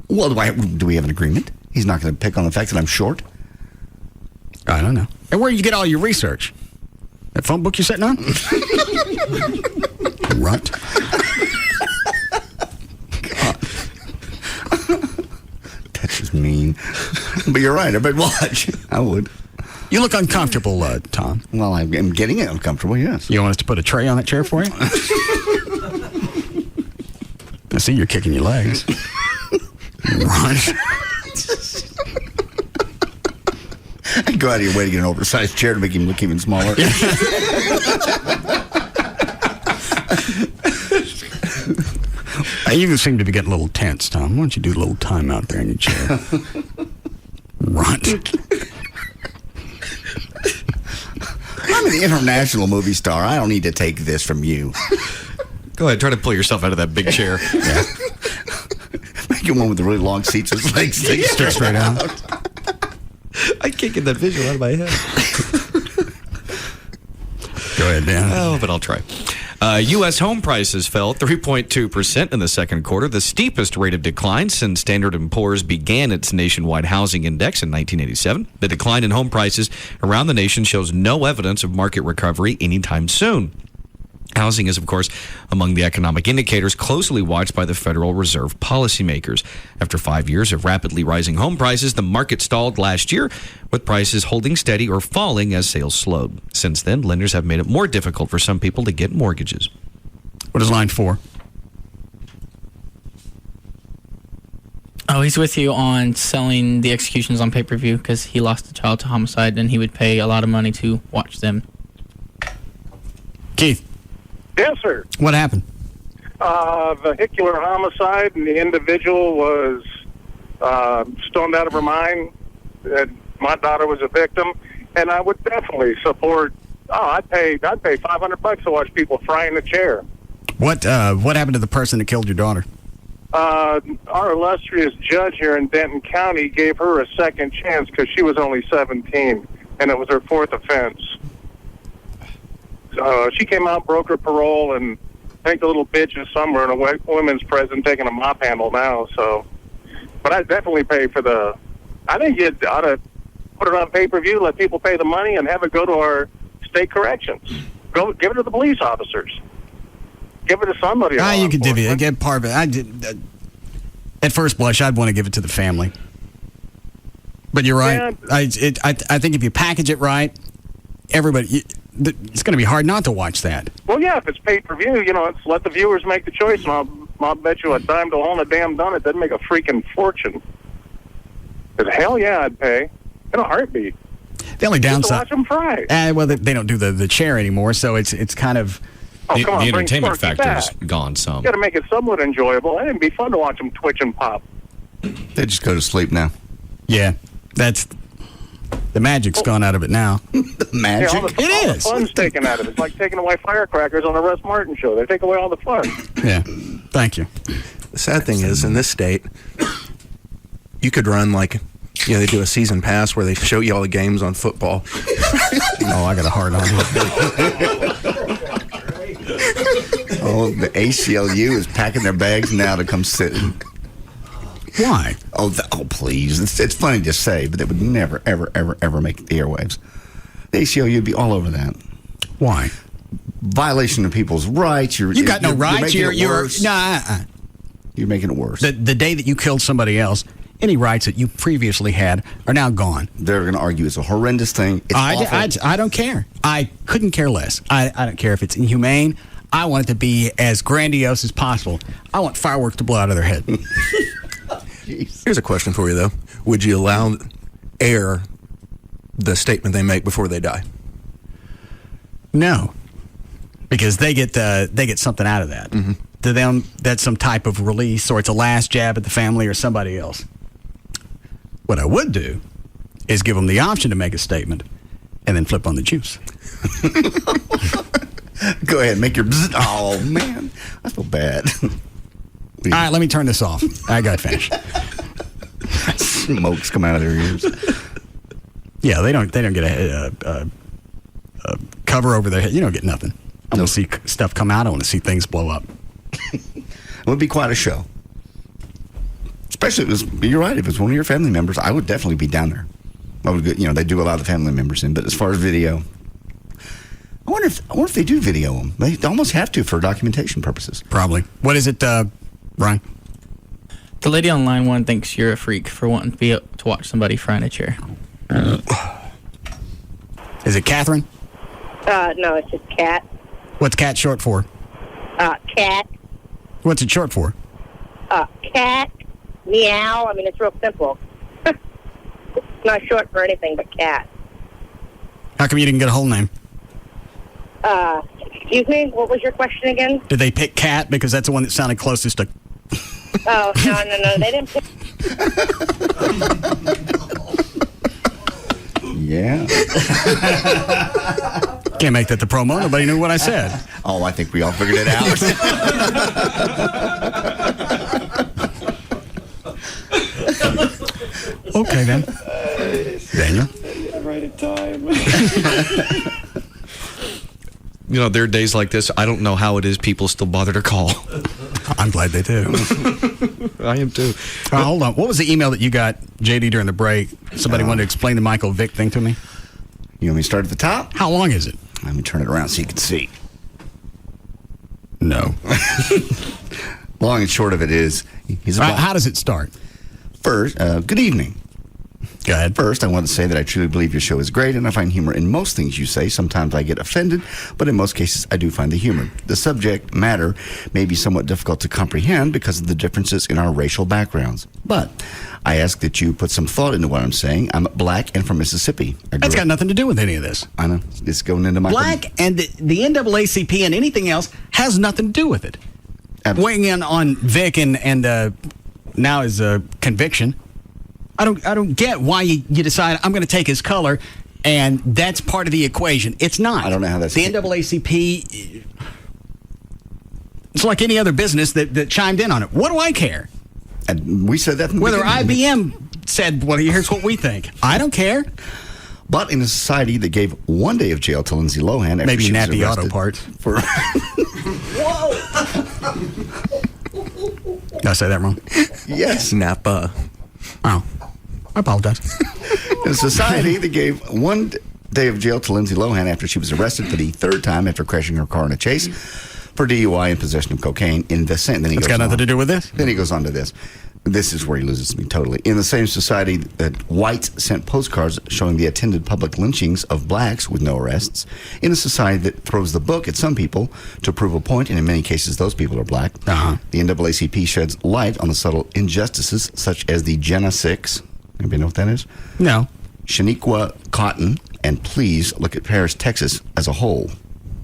Well, do we have an agreement? He's not going to pick on the fact that I'm short? I don't know. And where do you get all your research? That phone book you're sitting on? Runt. That's just mean. But you're right. I bet watch. I would. You look uncomfortable, Tom. Well, I'm getting uncomfortable, yes. You want us to put a tray on that chair for you? I see you're kicking your legs. Runt. I'd go out of your way to get an oversized chair to make him look even smaller. You seem to be getting a little tense, Tom. Why don't you do a little time out there in your chair? Runt. I'm an international movie star. I don't need to take this from you. Go ahead, try to pull yourself out of that big chair. Yeah. Make it one with the really long seats with legs stick straight out. I can't get that visual out of my head. Go ahead, Dan. Oh, but I'll try. U.S. home prices fell 3.2% in the second quarter, the steepest rate of decline since Standard & Poor's began its nationwide housing index in 1987. The decline in home prices around the nation shows no evidence of market recovery anytime soon. Housing is, of course, among the economic indicators closely watched by the Federal Reserve policymakers. After 5 years of rapidly rising home prices, the market stalled last year, with prices holding steady or falling as sales slowed. Since then, lenders have made it more difficult for some people to get mortgages. What is line 4? Oh, he's with you on selling the executions on pay-per-view because he lost a child to homicide and he would pay a lot of money to watch them. Keith. Yes, sir. What happened? Vehicular homicide, and the individual was stoned out of her mind. My daughter was a victim, and I would definitely support. I'd pay $500 to watch people fry in a chair. What happened to the person that killed your daughter? Our illustrious judge here in Denton County gave her a second chance because she was only 17, and it was her fourth offense. She came out, broke her parole, and I think the little bitch is somewhere in a women's prison taking a mop handle now. So, but I'd definitely pay for the. I think you ought to put it on pay-per-view, let people pay the money, and have it go to our state corrections. Go give it to the police officers. Give it to somebody. You could divvy it. Get part of it. At first blush, I'd want to give it to the family. But you're right. Yeah. I think if you package it right, everybody. It's going to be hard not to watch that. Well, yeah, if it's pay-per-view, it's let the viewers make the choice, and I'll bet you a dime to a hole in a damn donut that'd make a freaking fortune. Because hell yeah, I'd pay in a heartbeat. The only downside. Just to watch them fry. Well, they don't do the chair anymore, so it's kind of. The entertainment factor's gone some. You got to make it somewhat enjoyable, and it'd be fun to watch them twitch and pop. They just go to sleep now. Yeah, that's. The magic's gone out of it now. The magic? Yeah, all the fun's taken out of it. It's like taking away firecrackers on the Russ Martin Show. They take away all the fun. Yeah. Thank you. The sad thing is, in this state, you could run they do a season pass where they show you all the games on football. Oh, I got a hard on. The ACLU is packing their bags now to come sit. Why? Oh, please. It's funny to say, but they would never, ever, ever, ever make the airwaves. The ACLU would be all over that. Why? Violation of people's rights. You got no rights. You're making it worse. The day that you killed somebody else, any rights that you previously had are now gone. They're going to argue it's a horrendous thing. It's awful. I don't care. I couldn't care less. I don't care if it's inhumane. I want it to be as grandiose as possible. I want fireworks to blow out of their head. Here's a question for you, though. Would you air the statement they make before they die? No, because they get something out of that. Mm-hmm. To them, that's some type of release, or it's a last jab at the family or somebody else. What I would do is give them the option to make a statement and then flip on the juice. Go ahead, make your bzz. Oh, man. I feel bad. All right, let me turn this off. I got to finish. Smokes come out of their ears. Yeah, they don't get cover over their head. You don't get nothing. I want to see stuff come out. I want to see things blow up. It would be quite a show. Especially, you're right, if it's one of your family members, I would definitely be down there. I would, they do allow the family members in, but as far as video, I wonder if they do video them. They almost have to for documentation purposes. Probably. What is it, Brian? The lady on line 1 thinks you're a freak for wanting to watch somebody fry in a chair. Is it Catherine? No, it's just Cat. What's Cat short for? Cat. What's it short for? Cat. Meow. I mean, it's real simple. It's not short for anything but Cat. How come you didn't get a whole name? Excuse me? What was your question again? Did they pick Cat because that's the one that sounded closest to... Oh, no. They didn't pick... Yeah. Can't make that the promo. Nobody knew what I said. Oh, I think we all figured it out. Okay, then. Daniel? I'm right in time. There are days like this. I don't know how it is people still bother to call. I'm glad they do. I am too. Hold on. What was the email that you got, JD, during the break? Somebody wanted to explain the Michael Vick thing to me. You want me to start at the top? How long is it? Let me turn it around so you can see. No. Long and short of it is, how does it start? First, good evening. Go ahead. First, I want to say that I truly believe your show is great, and I find humor in most things you say. Sometimes I get offended, but in most cases, I do find the humor. The subject matter may be somewhat difficult to comprehend because of the differences in our racial backgrounds. But I ask that you put some thought into what I'm saying. I'm black and from Mississippi. That's got nothing to do with any of this. I know. It's going into my... Black and the NAACP and anything else has nothing to do with it. Weighing in on Vic and now his conviction... I don't get why you decide I'm going to take his color, and that's part of the equation. It's not. I don't know how that's... The NAACP, it's like any other business that chimed in on it. What do I care? And we said that from the Whether beginning. IBM said, well, here's what we think. I don't care. But in a society that gave 1 day of jail to Lindsay Lohan... after Maybe she was nappy auto arrested parts. For... Did I say that wrong? Yes. Napa. Oh. I apologize. In a society that gave 1 day of jail to Lindsay Lohan after she was arrested for the 3rd time after crashing her car in a chase for DUI and possession of cocaine in the same... That's got nothing to do with this? Then he goes on to this. This is where he loses me totally. In the same society that whites sent postcards showing the attended public lynchings of blacks with no arrests. In a society that throws the book at some people to prove a point, and in many cases those people are black. The NAACP sheds light on the subtle injustices such as the Jenna 6... Anybody know what that is? No. Shaniqua Cotton, and please look at Paris, Texas as a whole.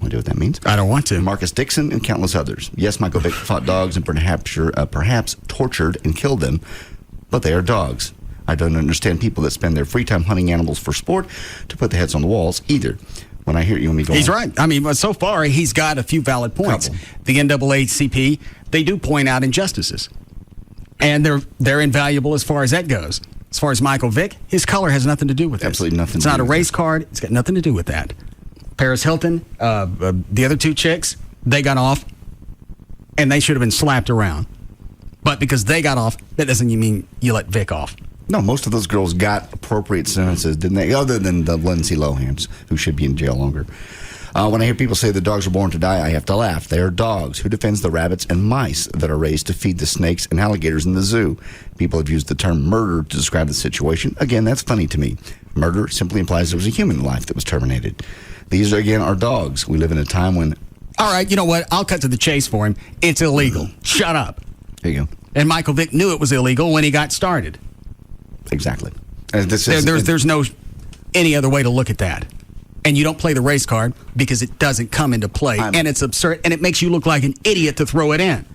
Want to know what that means? I don't want to. Marcus Dixon and countless others. Yes, Michael Vick fought dogs and perhaps tortured and killed them, but they are dogs. I don't understand people that spend their free time hunting animals for sport to put their heads on the walls either. When I hear you and me go He's on. right. I mean, so far, he's got a few valid points. The NAACP, they do point out injustices. And they're invaluable as far as that goes. As far as Michael Vick, his color has nothing to do with it. Absolutely nothing. It's not a race card. It's got nothing to do with that. Paris Hilton, the other 2 chicks, they got off, and they should have been slapped around. But because they got off, that doesn't mean you let Vick off. No, most of those girls got appropriate sentences, didn't they? Other than the Lindsay Lohans, who should be in jail longer. When I hear people say the dogs are born to die, I have to laugh. They are dogs. Who defends the rabbits and mice that are raised to feed the snakes and alligators in the zoo? People have used the term murder to describe the situation. Again, that's funny to me. Murder simply implies there was a human life that was terminated. These, again, are dogs. We live in a time when... All right, you know what? I'll cut to the chase for him. It's illegal. Shut up. There you go. And Michael Vick knew it was illegal when he got started. Exactly. There's no any other way to look at that. And you don't play the race card because it doesn't come into play. And it's absurd. And it makes you look like an idiot to throw it in.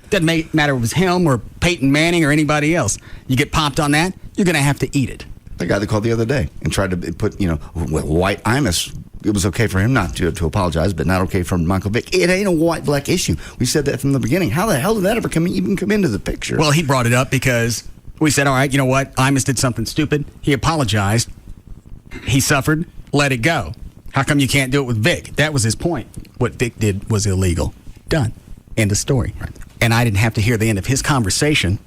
Doesn't matter if it was him or Peyton Manning or anybody else. You get popped on that, you're going to have to eat it. The guy that called the other day and tried to put, white Imus, it was okay for him not to apologize, but not okay for Michael Vick. It ain't a white-black issue. We said that from the beginning. How the hell did that ever even come into the picture? Well, he brought it up because we said, all right, you know what? Imus did something stupid. He apologized. He suffered. Let it go. How come you can't do it with Vic? That was his point. What Vic did was illegal. Done. End of story. Right. And I didn't have to hear the end of his conversation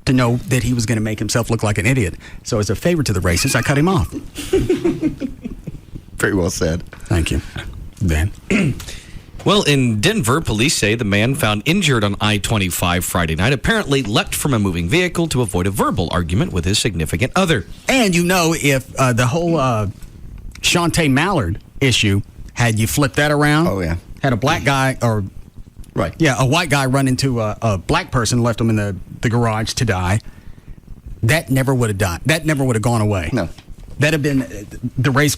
to know that he was going to make himself look like an idiot. So as a favor to the racist, I cut him off. Very well said. Thank you, Ben. Well, in Denver, police say the man found injured on I-25 Friday night apparently leapt from a moving vehicle to avoid a verbal argument with his significant other. And you know, if the whole Shantae Mallard issue, had you flipped that around, had a black guy or a white guy run into a black person, left him in the garage to die, that never would have done. That never would have gone away. No. That'd have been the race.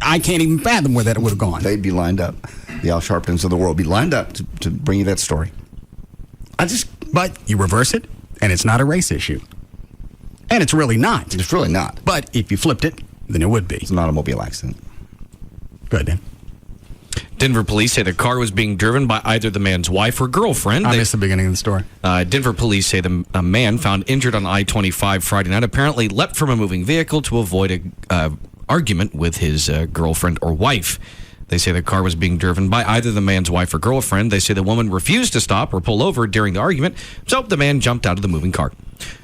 I can't even fathom where that would have gone. They'd be lined up. The Al Sharptons of the world be lined up to bring you that story. But you reverse it, and it's not a race issue. And it's really not. It's really not. But if you flipped it, then it would be. It's an automobile accident. Good, then. Denver police say the car was being driven by either the man's wife or girlfriend. I missed the beginning of the story. Denver police say a man found injured on I-25 Friday night apparently leapt from a moving vehicle to avoid a argument with his girlfriend or wife. They say the car was being driven by either the man's wife or girlfriend. They say the woman refused to stop or pull over during the argument, so the man jumped out of the moving car.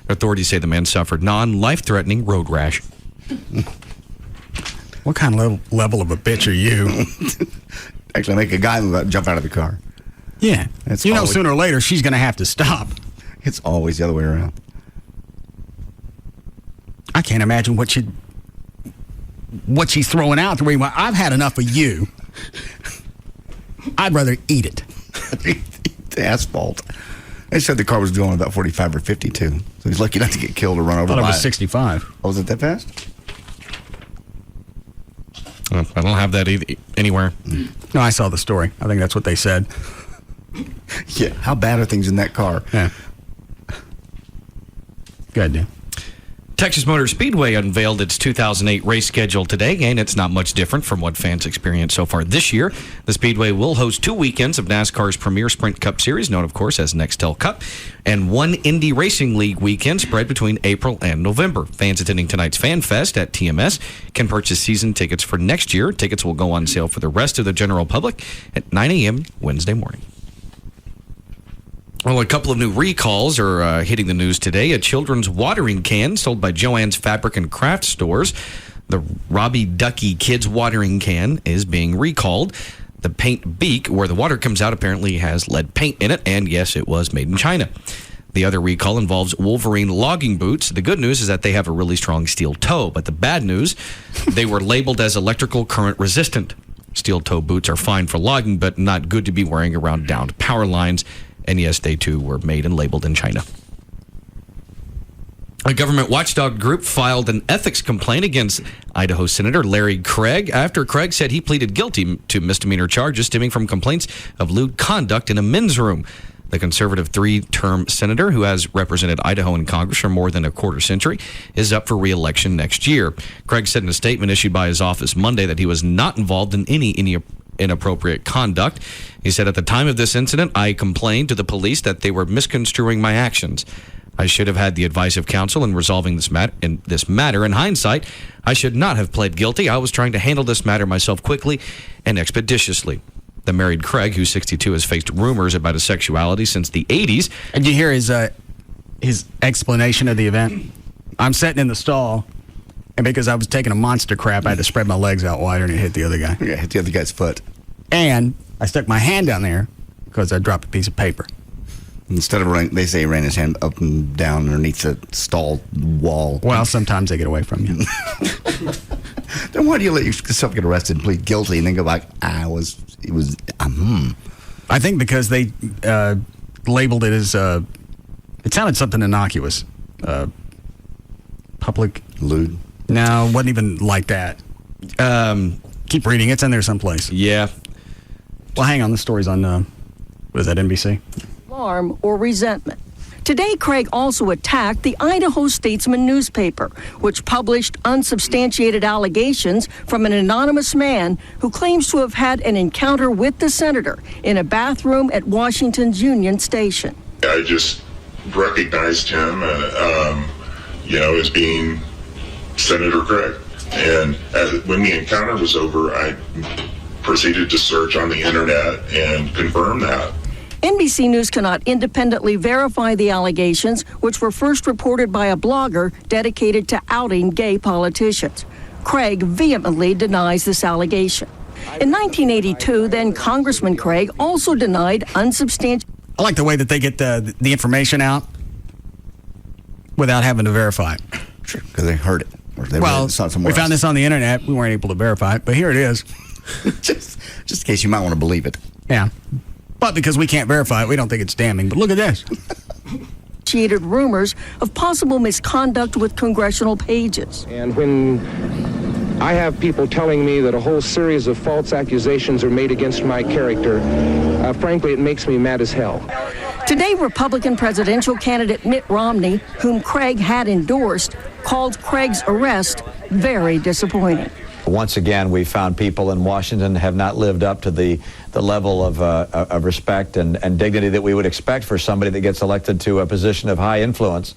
Authorities say the man suffered non-life-threatening road rash. What kind of level of a bitch are you? Actually, make a guy jump out of the car. Yeah. Sooner or later, she's going to have to stop. It's always the other way around. I can't imagine what she's throwing out. I've had enough of you. I'd rather eat it. The asphalt. They said the car was going about 45 or 52. So he's lucky not to get killed or run over by it. I thought it was 65. Oh, was it that fast? I don't have that anywhere. No, I saw the story. I think that's what they said. Yeah. How bad are things in that car? Yeah. Good, dude. Texas Motor Speedway unveiled its 2008 race schedule today, and it's not much different from what fans experienced so far this year. The Speedway will host 2 weekends of NASCAR's premier Sprint Cup Series, known, of course, as Nextel Cup, and 1 Indy Racing League weekend spread between April and November. Fans attending tonight's Fan Fest at TMS can purchase season tickets for next year. Tickets will go on sale for the rest of the general public at 9 a.m. Wednesday morning. Well, a couple of new recalls are hitting the news today. A children's watering can sold by Joann's Fabric and Craft stores. The Robbie Ducky Kids watering can is being recalled. The paint beak, where the water comes out, apparently has lead paint in it, and yes, it was made in China. The other recall involves Wolverine logging boots. The good news is that they have a really strong steel toe, but the bad news, they were labeled as electrical current resistant. Steel toe boots are fine for logging, but not good to be wearing around downed power lines. And yes, they too were made and labeled in China. A government watchdog group filed an ethics complaint against Idaho Senator Larry Craig after Craig said he pleaded guilty to misdemeanor charges stemming from complaints of lewd conduct in a men's room. The conservative 3-term senator, who has represented Idaho in Congress for more than a quarter century, is up for re-election next year. Craig said in a statement issued by his office Monday that he was not involved in any inappropriate conduct. He said, at the time of this incident, I complained to the police that they were misconstruing my actions. I should have had the advice of counsel in resolving this matter. In hindsight, I should not have pled guilty. I was trying to handle this matter myself quickly and expeditiously. The married Craig, who's 62, has faced rumors about his sexuality since the 80s. And you hear his explanation of the event? I'm sitting in the stall, and because I was taking a monster crap, I had to spread my legs out wider, and it hit the other guy. Yeah, hit the other guy's foot. And I stuck my hand down there because I dropped a piece of paper. Instead of they say he ran his hand up and down underneath the stall wall. Well, sometimes they get away from you. Then why do you let yourself get arrested and plead guilty and then go like, I think because they labeled it as, it sounded something innocuous. Public. Lewd. No, it wasn't even like that. Keep reading. It's in there someplace. Yeah. Well, hang on. The story's on, what is that, NBC? Alarm or resentment. Today, Craig also attacked the Idaho Statesman newspaper, which published unsubstantiated allegations from an anonymous man who claims to have had an encounter with the senator in a bathroom at Washington's Union Station. I just recognized him, as being Senator Craig. And when the encounter was over, I proceeded to search on the internet and confirm that. NBC News cannot independently verify the allegations, which were first reported by a blogger dedicated to outing gay politicians. Craig vehemently denies this allegation. In 1982, then Congressman Craig also denied unsubstantiated. I like the way that they get the information out without having to verify it. Sure, because they heard it. Or they Well, read it somewhere we found else. this on the internet. We weren't able to verify it, but here it is. just in case you might want to believe it. Yeah. But because we can't verify it, we don't think it's damning. But look at this. Rumors of possible misconduct with congressional pages. And when I have people telling me that a whole series of false accusations are made against my character, frankly, it makes me mad as hell. Today, Republican presidential candidate Mitt Romney, whom Craig had endorsed, called Craig's arrest very disappointing. Once again, we found people in Washington have not lived up to the level of respect and dignity that we would expect for somebody that gets elected to a position of high influence.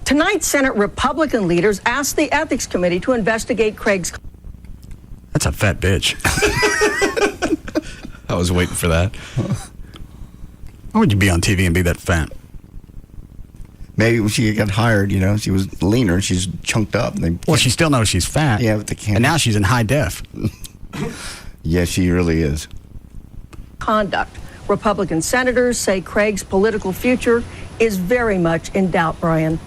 Tonight, Senate Republican leaders asked the Ethics Committee to investigate Craig's. That's a fat bitch. I was waiting for that. Why would you be on TV and be that fat? Maybe when she got hired, she was leaner. She's chunked up. Well, she still knows she's fat. Yeah, but they can't. And now she's in high def. Yeah, she really is. Conduct. Republican senators say Craig's political future is very much in doubt, Brian.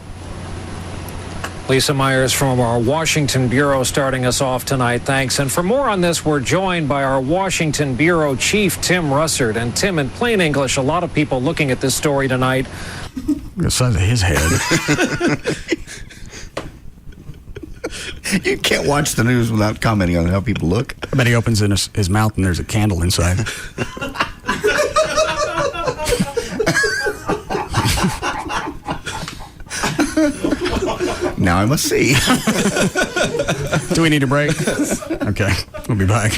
Lisa Myers from our Washington Bureau starting us off tonight. Thanks. And for more on this, we're joined by our Washington Bureau Chief, Tim Russert. And Tim, in plain English, a lot of people looking at this story tonight. The size of his head. You can't watch the news without commenting on how people look. I bet he opens in his mouth and there's a candle inside. Now I must see. Do we need a break? Okay, we'll be back.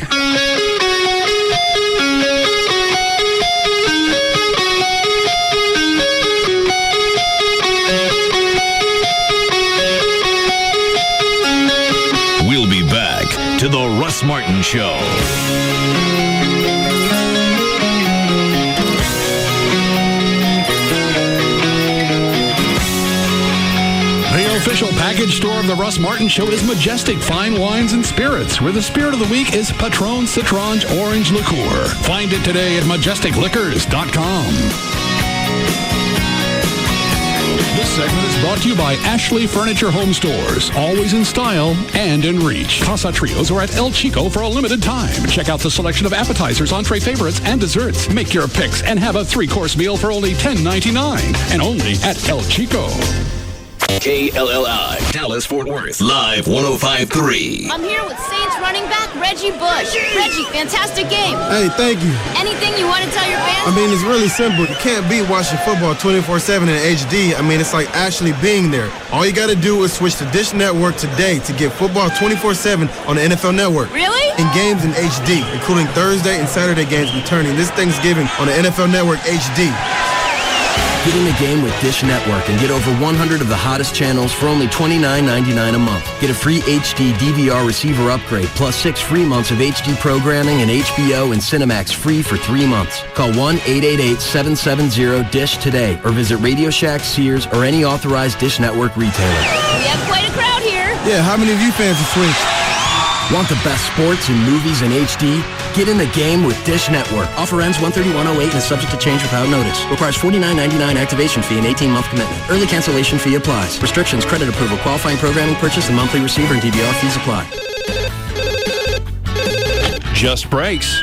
We'll be back to the Russ Martin Show. The official package store of the Russ Martin Show is Majestic Fine Wines and Spirits, where the spirit of the week is Patron Citronge Orange Liqueur. Find it today at majesticliquors.com. This segment is brought to you by Ashley Furniture Home Stores. Always in style and in reach. Casa Trios are at El Chico for a limited time. Check out the selection of appetizers, entree favorites, and desserts. Make your picks and have a 3-course meal for only $10.99. And only at El Chico. KLLI, Dallas, Fort Worth, live 105.3. I'm here with Saints running back Reggie Bush. Reggie, fantastic game. Hey, thank you. Anything you want to tell your fans? I mean, it's really simple. You can't beat watching football 24/7 in HD. I mean, it's like actually being there. All you got to do is switch to Dish Network today to get football 24/7 on the NFL Network. Really? And games in HD, including Thursday and Saturday games returning this Thanksgiving on the NFL Network HD. Get in the game with Dish Network and get over 100 of the hottest channels for only $29.99 a month. Get a free HD DVR receiver upgrade, plus 6 free months of HD programming and HBO and Cinemax free for 3 months. Call 1-888-770-DISH today or visit Radio Shack, Sears, or any authorized Dish Network retailer. We have quite a crowd here. Yeah, how many of you fans have switched? Want the best sports and movies in HD? Get in the game with Dish Network. Offer ends 1/31/08 and is subject to change without notice. Requires $49.99 activation fee and 18-month commitment. Early cancellation fee applies. Restrictions, credit approval, qualifying programming purchase, and monthly receiver and DVR fees apply. Just Brakes.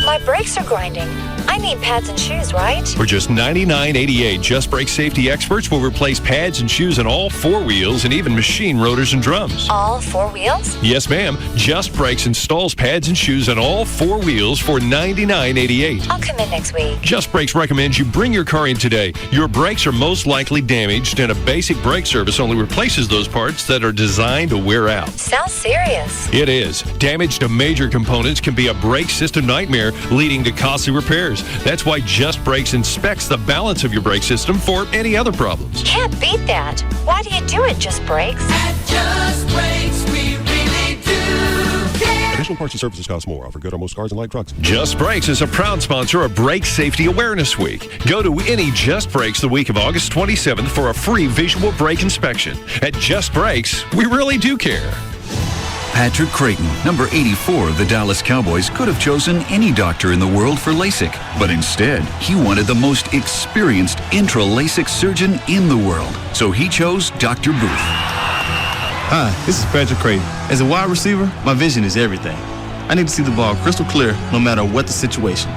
My brakes are grinding. I need pads and shoes, right? For just $99.88, Just Brake safety experts will replace pads and shoes on all 4 wheels and even machine rotors and drums. All 4 wheels? Yes, ma'am. Just Brakes installs pads and shoes on all 4 wheels for $99.88. I'll come in next week. Just Brakes recommends you bring your car in today. Your brakes are most likely damaged, and a basic brake service only replaces those parts that are designed to wear out. Sounds serious. It is. Damage to major components can be a brake system nightmare, leading to costly repairs. That's why Just Brakes inspects the balance of your brake system for any other problems. Can't beat that. Why do you do it, Just Brakes? At Just Brakes, we really do care. Additional parts and services cost more. Offer good on most cars and light trucks. Just Brakes is a proud sponsor of Brake Safety Awareness Week. Go to any Just Brakes the week of August 27th for a free visual brake inspection. At Just Brakes, we really do care. Patrick Creighton, number 84 of the Dallas Cowboys, could have chosen any doctor in the world for LASIK, but instead, he wanted the most experienced intra-LASIK surgeon in the world. So he chose Dr. Booth. Hi, this is Patrick Creighton. As a wide receiver, my vision is everything. I need to see the ball crystal clear no matter what the situation.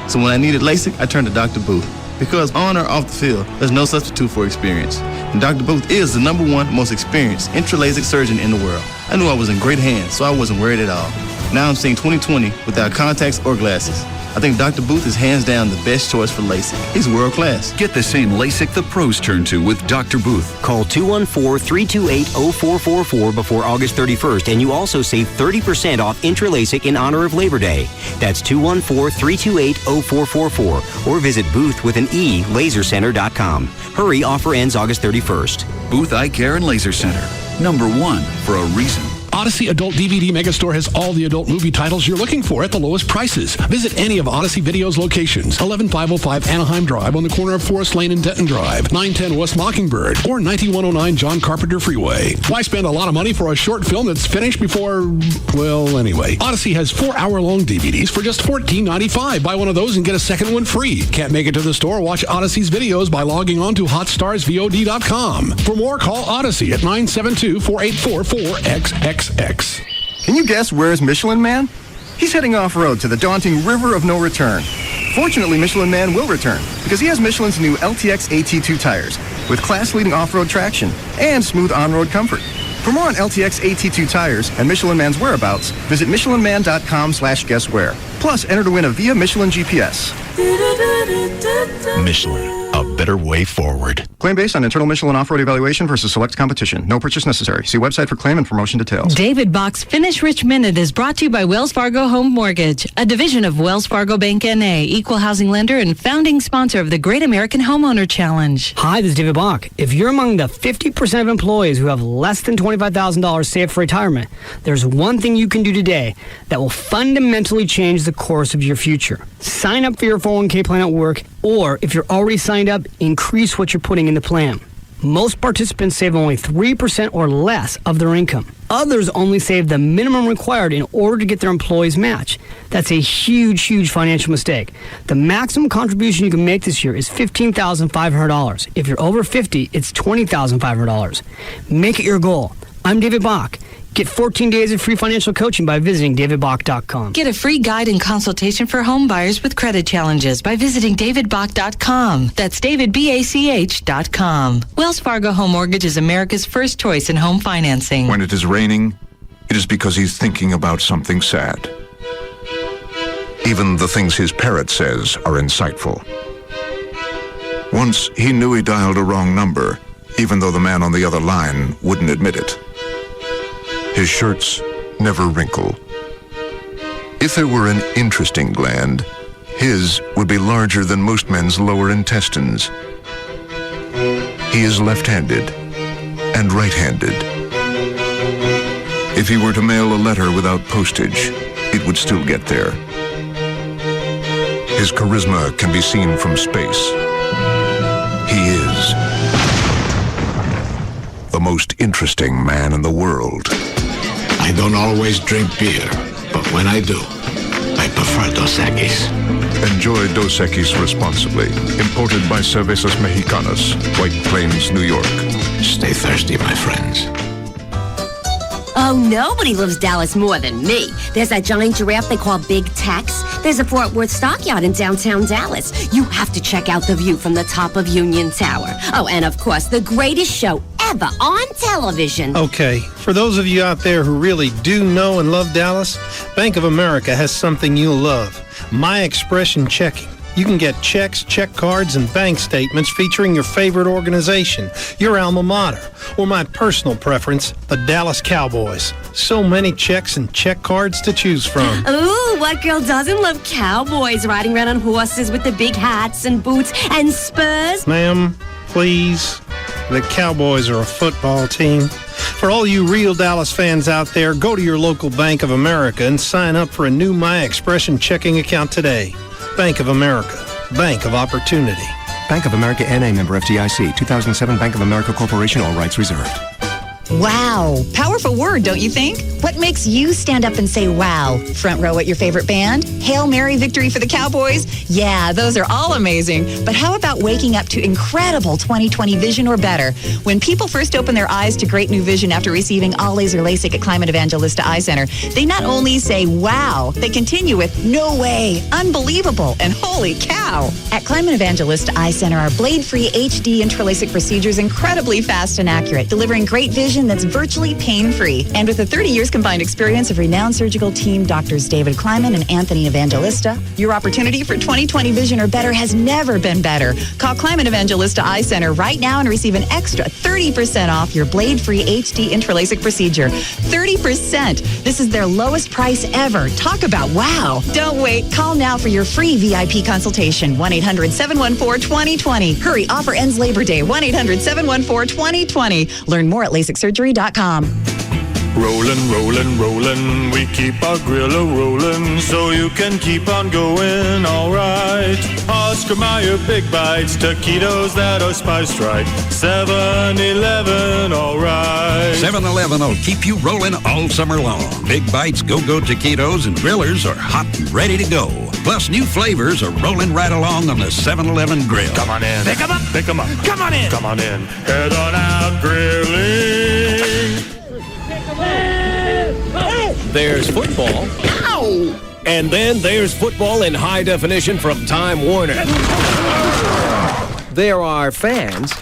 So when I needed LASIK, I turned to Dr. Booth. Because on or off the field, there's no substitute for experience. And Dr. Booth is the #1 most experienced intra-LASIK surgeon in the world. I knew I was in great hands, so I wasn't worried at all. Now I'm seeing 20/20 without contacts or glasses. I think Dr. Booth is hands down the best choice for LASIK. He's world class. Get the same LASIK the pros turn to with Dr. Booth. Call 214-328-0444 before August 31st, and you also save 30% off Intra-LASIK in honor of Labor Day. That's 214-328-0444, or visit boothwithanelasercenter.com. Hurry, offer ends August 31st. Booth Eye Care and Laser Center. #1 for a reason. Odyssey Adult DVD Megastore has all the adult movie titles you're looking for at the lowest prices. Visit any of Odyssey Video's locations. 11505 Anaheim Drive on the corner of Forest Lane and Denton Drive, 910 West Mockingbird, or 9109 John Carpenter Freeway. Why spend a lot of money for a short film that's finished before, well, anyway. Odyssey has 4-hour-long DVDs for just $14.95. Buy one of those and get a second one free. Can't make it to the store? Watch Odyssey's videos by logging on to HotStarsVOD.com. For more, call Odyssey at 972-484-4XX. Can you guess where's Michelin Man? He's heading off-road to the daunting River of No Return. Fortunately, Michelin Man will return because he has Michelin's new LTX AT2 tires with class-leading off-road traction and smooth on-road comfort. For more on LTX AT2 tires and Michelin Man's whereabouts, visit michelinman.com/guesswhere. Plus, enter to win a Via Michelin GPS. Michelin, a better way forward. Claim based on internal Michelin off-road evaluation versus select competition. No purchase necessary. See website for claim and promotion details. David Bach's Finish Rich Minute is brought to you by Wells Fargo Home Mortgage, a division of Wells Fargo Bank N.A., equal housing lender and founding sponsor of the Great American Homeowner Challenge. Hi, this is David Bach. If you're among the 50% of employees who have less than $25,000 saved for retirement, there's one thing you can do today that will fundamentally change the course of your future. Sign up for your 401k plan at work, or if you're already signed up, increase what you're putting in the plan. Most participants save only 3% or less of their income. Others only save the minimum required in order to get their employees' match. That's a huge, huge financial mistake. The maximum contribution you can make this year is $15,500. If you're over 50, it's $20,500. Make it your goal. I'm David Bach. Get 14 days of free financial coaching by visiting davidbach.com. Get a free guide and consultation for home buyers with credit challenges by visiting davidbach.com. That's davidbach.com. Wells Fargo Home Mortgage is America's first choice in home financing. When it is raining, it is because he's thinking about something sad. Even the things his parrot says are insightful. Once, he knew he dialed a wrong number, even though the man on the other line wouldn't admit it. His shirts never wrinkle. If there were an interesting gland, his would be larger than most men's lower intestines. He is left-handed and right-handed. If he were to mail a letter without postage, it would still get there. His charisma can be seen from space. He is the most interesting man in the world. I don't always drink beer, but when I do, I prefer Dos Equis. Enjoy Dos Equis responsibly. Imported by Cervezas Mexicanas, White Plains, New York. Stay thirsty, my friends. Oh, nobody loves Dallas more than me. There's that giant giraffe they call Big Tex. There's a Fort Worth stockyard in downtown Dallas. You have to check out the view from the top of Union Tower. Oh, and of course, the greatest show ever on television. Okay, for those of you out there who really do know and love Dallas, Bank of America has something you'll love. My Expression Checking. You can get checks, check cards, and bank statements featuring your favorite organization, your alma mater, or my personal preference, the Dallas Cowboys. So many checks and check cards to choose from. Ooh, what girl doesn't love cowboys riding around on horses with the big hats and boots and spurs? Ma'am, please. The Cowboys are a football team. For all you real Dallas fans out there, go to your local Bank of America and sign up for a new My Expression checking account today. Bank of America. Bank of Opportunity. Bank of America NA, member FDIC. 2007 Bank of America Corporation, all rights reserved. Wow. Powerful word, don't you think? What makes you stand up and say wow? Front row at your favorite band? Hail Mary victory for the Cowboys? Yeah, those are all amazing. But how about waking up to incredible 20/20 vision or better? When people first open their eyes to great new vision after receiving all laser LASIK at Climate Evangelista Eye Center, they not only say wow, they continue with no way, unbelievable, and holy cow. At Climate Evangelista Eye Center, our blade-free HD intralasic procedure is incredibly fast and accurate, delivering great vision that's virtually pain-free. And with a 30 years combined experience of renowned surgical team Drs. David Kleiman and Anthony Evangelista, your opportunity for 20/20 vision or better has never been better. Call Climate Evangelista Eye Center right now and receive an extra 30% off your blade-free HD intralasic procedure. 30%. This is their lowest price ever. Talk about wow. Don't wait. Call now for your free VIP consultation. 1-800-714-2020. Hurry, offer ends Labor Day. 1-800-714-2020. Learn more at LASIKsurgery.com. Rollin', rollin', rollin', we keep our grill a-rollin' so you can keep on going, alright. Oscar Mayer Big Bites, taquitos that are spiced right. 7-Eleven, alright. 7-Eleven will keep you rolling all summer long. Big Bites, Go-Go taquitos, and grillers are hot and ready to go. Plus, new flavors are rolling right along on the 7-Eleven grill. Come on in. Pick 'em up. Pick 'em up. Come on in. Come on in. Head on out grilling. There's football. Ow! And then there's football in high definition from Time Warner. There are fans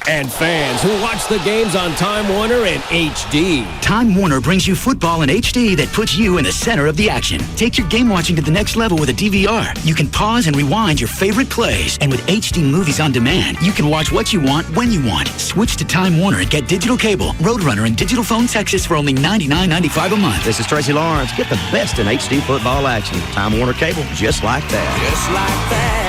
and fans who watch the games on Time Warner in HD. Time Warner brings you football in HD that puts you in the center of the action. Take your game watching to the next level with a DVR. You can pause and rewind your favorite plays. And with HD movies on demand, you can watch what you want when you want. Switch to Time Warner and get digital cable, Roadrunner, and digital phone Texas for only $99.95 a month. This is Tracy Lawrence. Get the best in HD football action. Time Warner Cable, just like that. Just like that.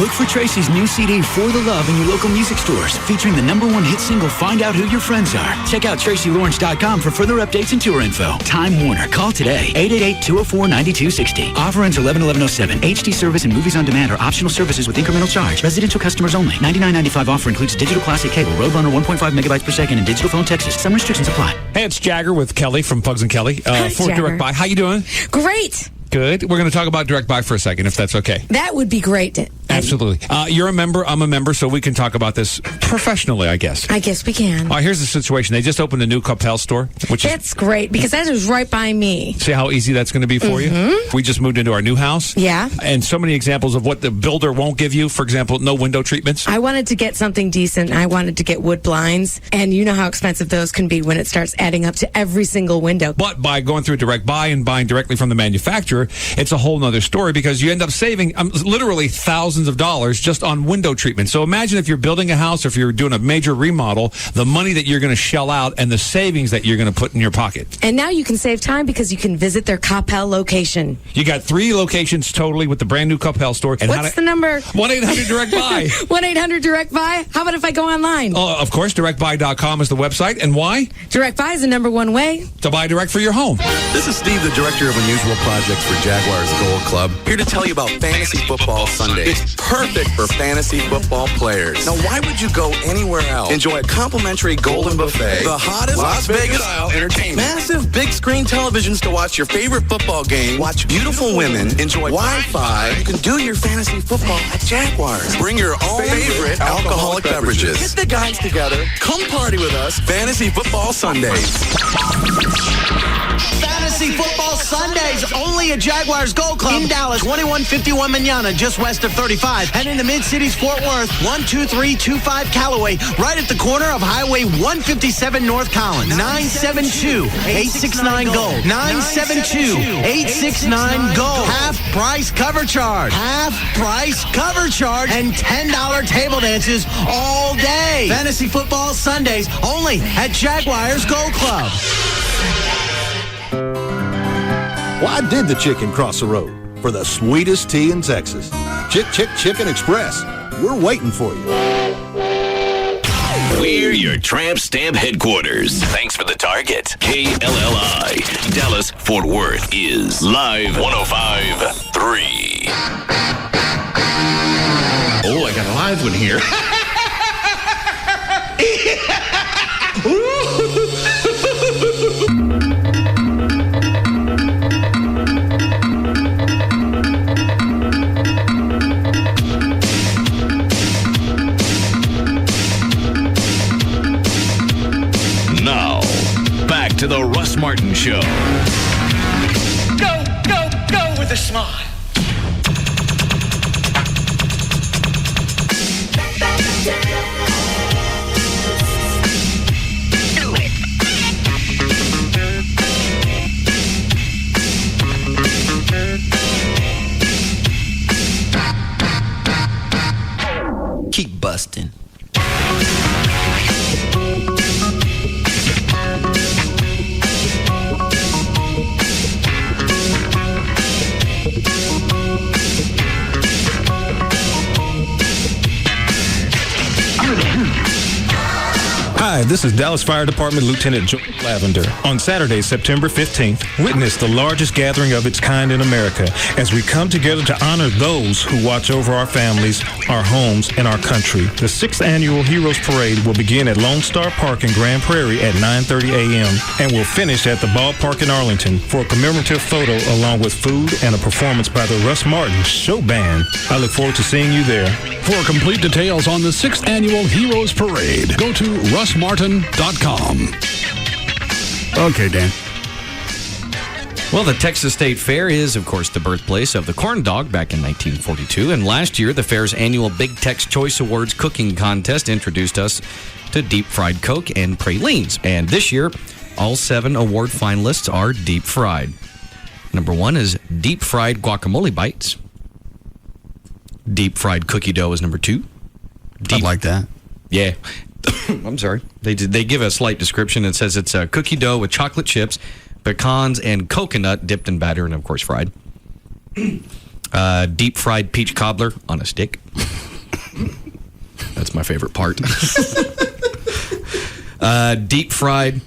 Look for Tracy's new CD, For the Love, in your local music stores, featuring the #1 hit single, Find Out Who Your Friends Are. Check out TracyLawrence.com for further updates and tour info. Time Warner. Call today. 888-204-9260. Offer ends 11/11/07. HD service and movies on demand are optional services with incremental charge. Residential customers only. $99.95 offer includes digital classic cable, Roadrunner 1.5 megabytes per second, and digital phone Texas. Some restrictions apply. Hey, it's Jagger with Kelly from Pugs and Kelly for Jagger. Direct Buy. How you doing? Great. Good. We're going to talk about Direct Buy for a second, if that's okay. That would be great. Absolutely. You're a member. I'm a member, so we can talk about this professionally, I guess. I guess we can. Here's the situation. They just opened a new Coppell store, which That's great because that is right by me. See how easy that's going to be for you? We just moved into our new house. Yeah. And so many examples of what the builder won't give you. For example, no window treatments. I wanted to get something decent. I wanted to get wood blinds. And you know how expensive those can be when it starts adding up to every single window. But by going through Direct Buy and buying directly from the manufacturer, it's a whole nother story because you end up saving literally thousands of dollars just on window treatment. So imagine if you're building a house or if you're doing a major remodel, the money that you're going to shell out and the savings that you're going to put in your pocket. And now you can save time because you can visit their Coppell location. You got 3 locations totally with the brand new Coppell store. And what's the number? 1-800-DIRECT-BUY. 1-800-DIRECT-BUY? How about if I go online? Oh, of course, directbuy.com is the website. And why? Direct Buy is the #1 way to buy direct for your home. This is Steve, the director of Unusual Projects for Jaguars Gold Club, here to tell you about Fantasy Football Sunday. It's perfect for fantasy football players. Now, why would you go anywhere else? Enjoy a complimentary golden buffet, the hottest Las Vegas-style entertainment, massive big screen televisions to watch your favorite football game, watch beautiful women, enjoy Wi-Fi. You can do your fantasy football at Jaguars. Bring your own favorite alcoholic beverages. Get the guys together. Come party with us. Fantasy Football Sundays. Fantasy Fantasy Football Sundays, only at Jaguars Gold Club in Dallas, 2151 Manana, just west of 35. And in the Mid-Cities, Fort Worth, 12325 Callaway, right at the corner of Highway 157 North Collins. 972-869-GOLD. 972-869-GOLD. Half price cover charge. Half price cover charge. And $10 table dances all day. Fantasy Football Sundays, only at Jaguars Gold Club. Why did the chicken cross the road? For the sweetest tea in Texas. Chicken Express. We're waiting for you. We're your tramp stamp headquarters. Thanks for the target. KLLI, Dallas, Fort Worth is Live 105.3. Oh, I got a live one here. Now, back to the Russ Martin Show. Go, go, go with a smile. Keep busting. Hi, this is Dallas Fire Department Lieutenant George Lavender. On Saturday, September 15th, witness the largest gathering of its kind in America as we come together to honor those who watch over our families, our homes, and our country. The 6th Annual Heroes Parade will begin at Lone Star Park in Grand Prairie at 9:30 a.m. and will finish at the ballpark in Arlington for a commemorative photo along with food and a performance by the Russ Martin Show Band. I look forward to seeing you there. For complete details on the 6th Annual Heroes Parade, go to russmartin.com. Okay, Dan. Well, the Texas State Fair is, of course, the birthplace of the corn dog back in 1942. And last year, the fair's annual Big Tex Choice Awards cooking contest introduced us to deep fried Coke and pralines. And this year, all 7 award finalists are deep fried. Number 1 is deep fried guacamole bites. Deep fried cookie dough is number 2. I like that. Yeah. I'm sorry. They give a slight description. It says it's a cookie dough with chocolate chips, pecans, and coconut dipped in batter and, of course, fried. Deep fried peach cobbler on a stick. That's my favorite part. Deep fried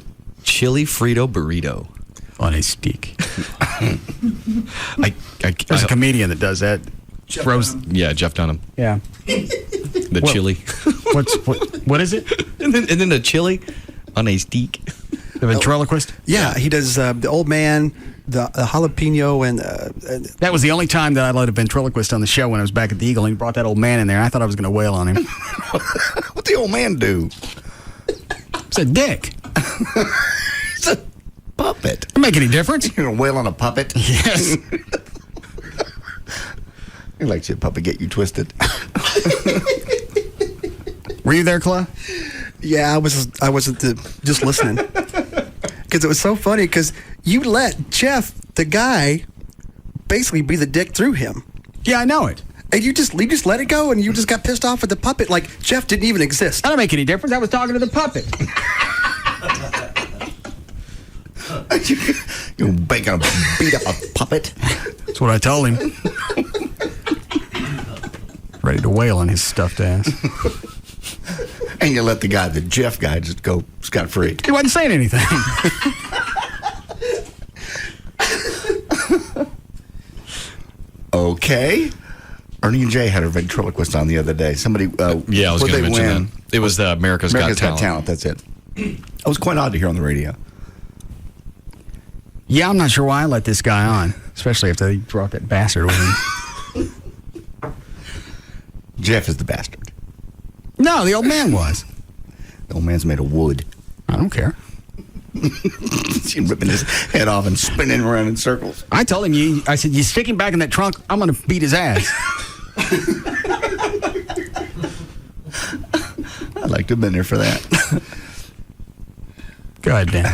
chili Frito burrito on a stick. There's a comedian that does that. Jeff Dunham. Yeah. The chili. What is it? And then the chili on a stick. The ventriloquist? Yeah, he does the old man, the jalapeno, and that was the only time that I let a ventriloquist on the show when I was back at the Eagle. And he brought that old man in there. I thought I was going to wail on him. What'd the old man do? It's a dick. It's a puppet. Doesn't make any difference. You're going to wail on a puppet? Yes. He likes your puppet get you twisted. Were you there, Clay? Yeah, I wasn't just listening. Because it was so funny because you let Jeff, the guy, basically be the dick through him. Yeah, I know it. And you just let it go and you just got pissed off at the puppet like Jeff didn't even exist. That don't make any difference. I was talking to the puppet. You're gonna beat up a puppet. That's what I told him. Ready to wail on his stuffed ass. And you let the Jeff guy, just go scot-free. He wasn't saying anything. Okay. Ernie and Jay had a ventriloquist on the other day. Somebody, I was going to mention that. It was the America's Got Talent. That's it. It was quite odd to hear on the radio. Yeah, I'm not sure why I let this guy on, especially after he brought that bastard with him. Jeff is the bastard. No, the old man was. The old man's made of wood. I don't care. She's ripping his head off and spinning around in circles. I told him, I said, you stick him back in that trunk, I'm going to beat his ass. I'd like to have been there for that. Go ahead, Dan.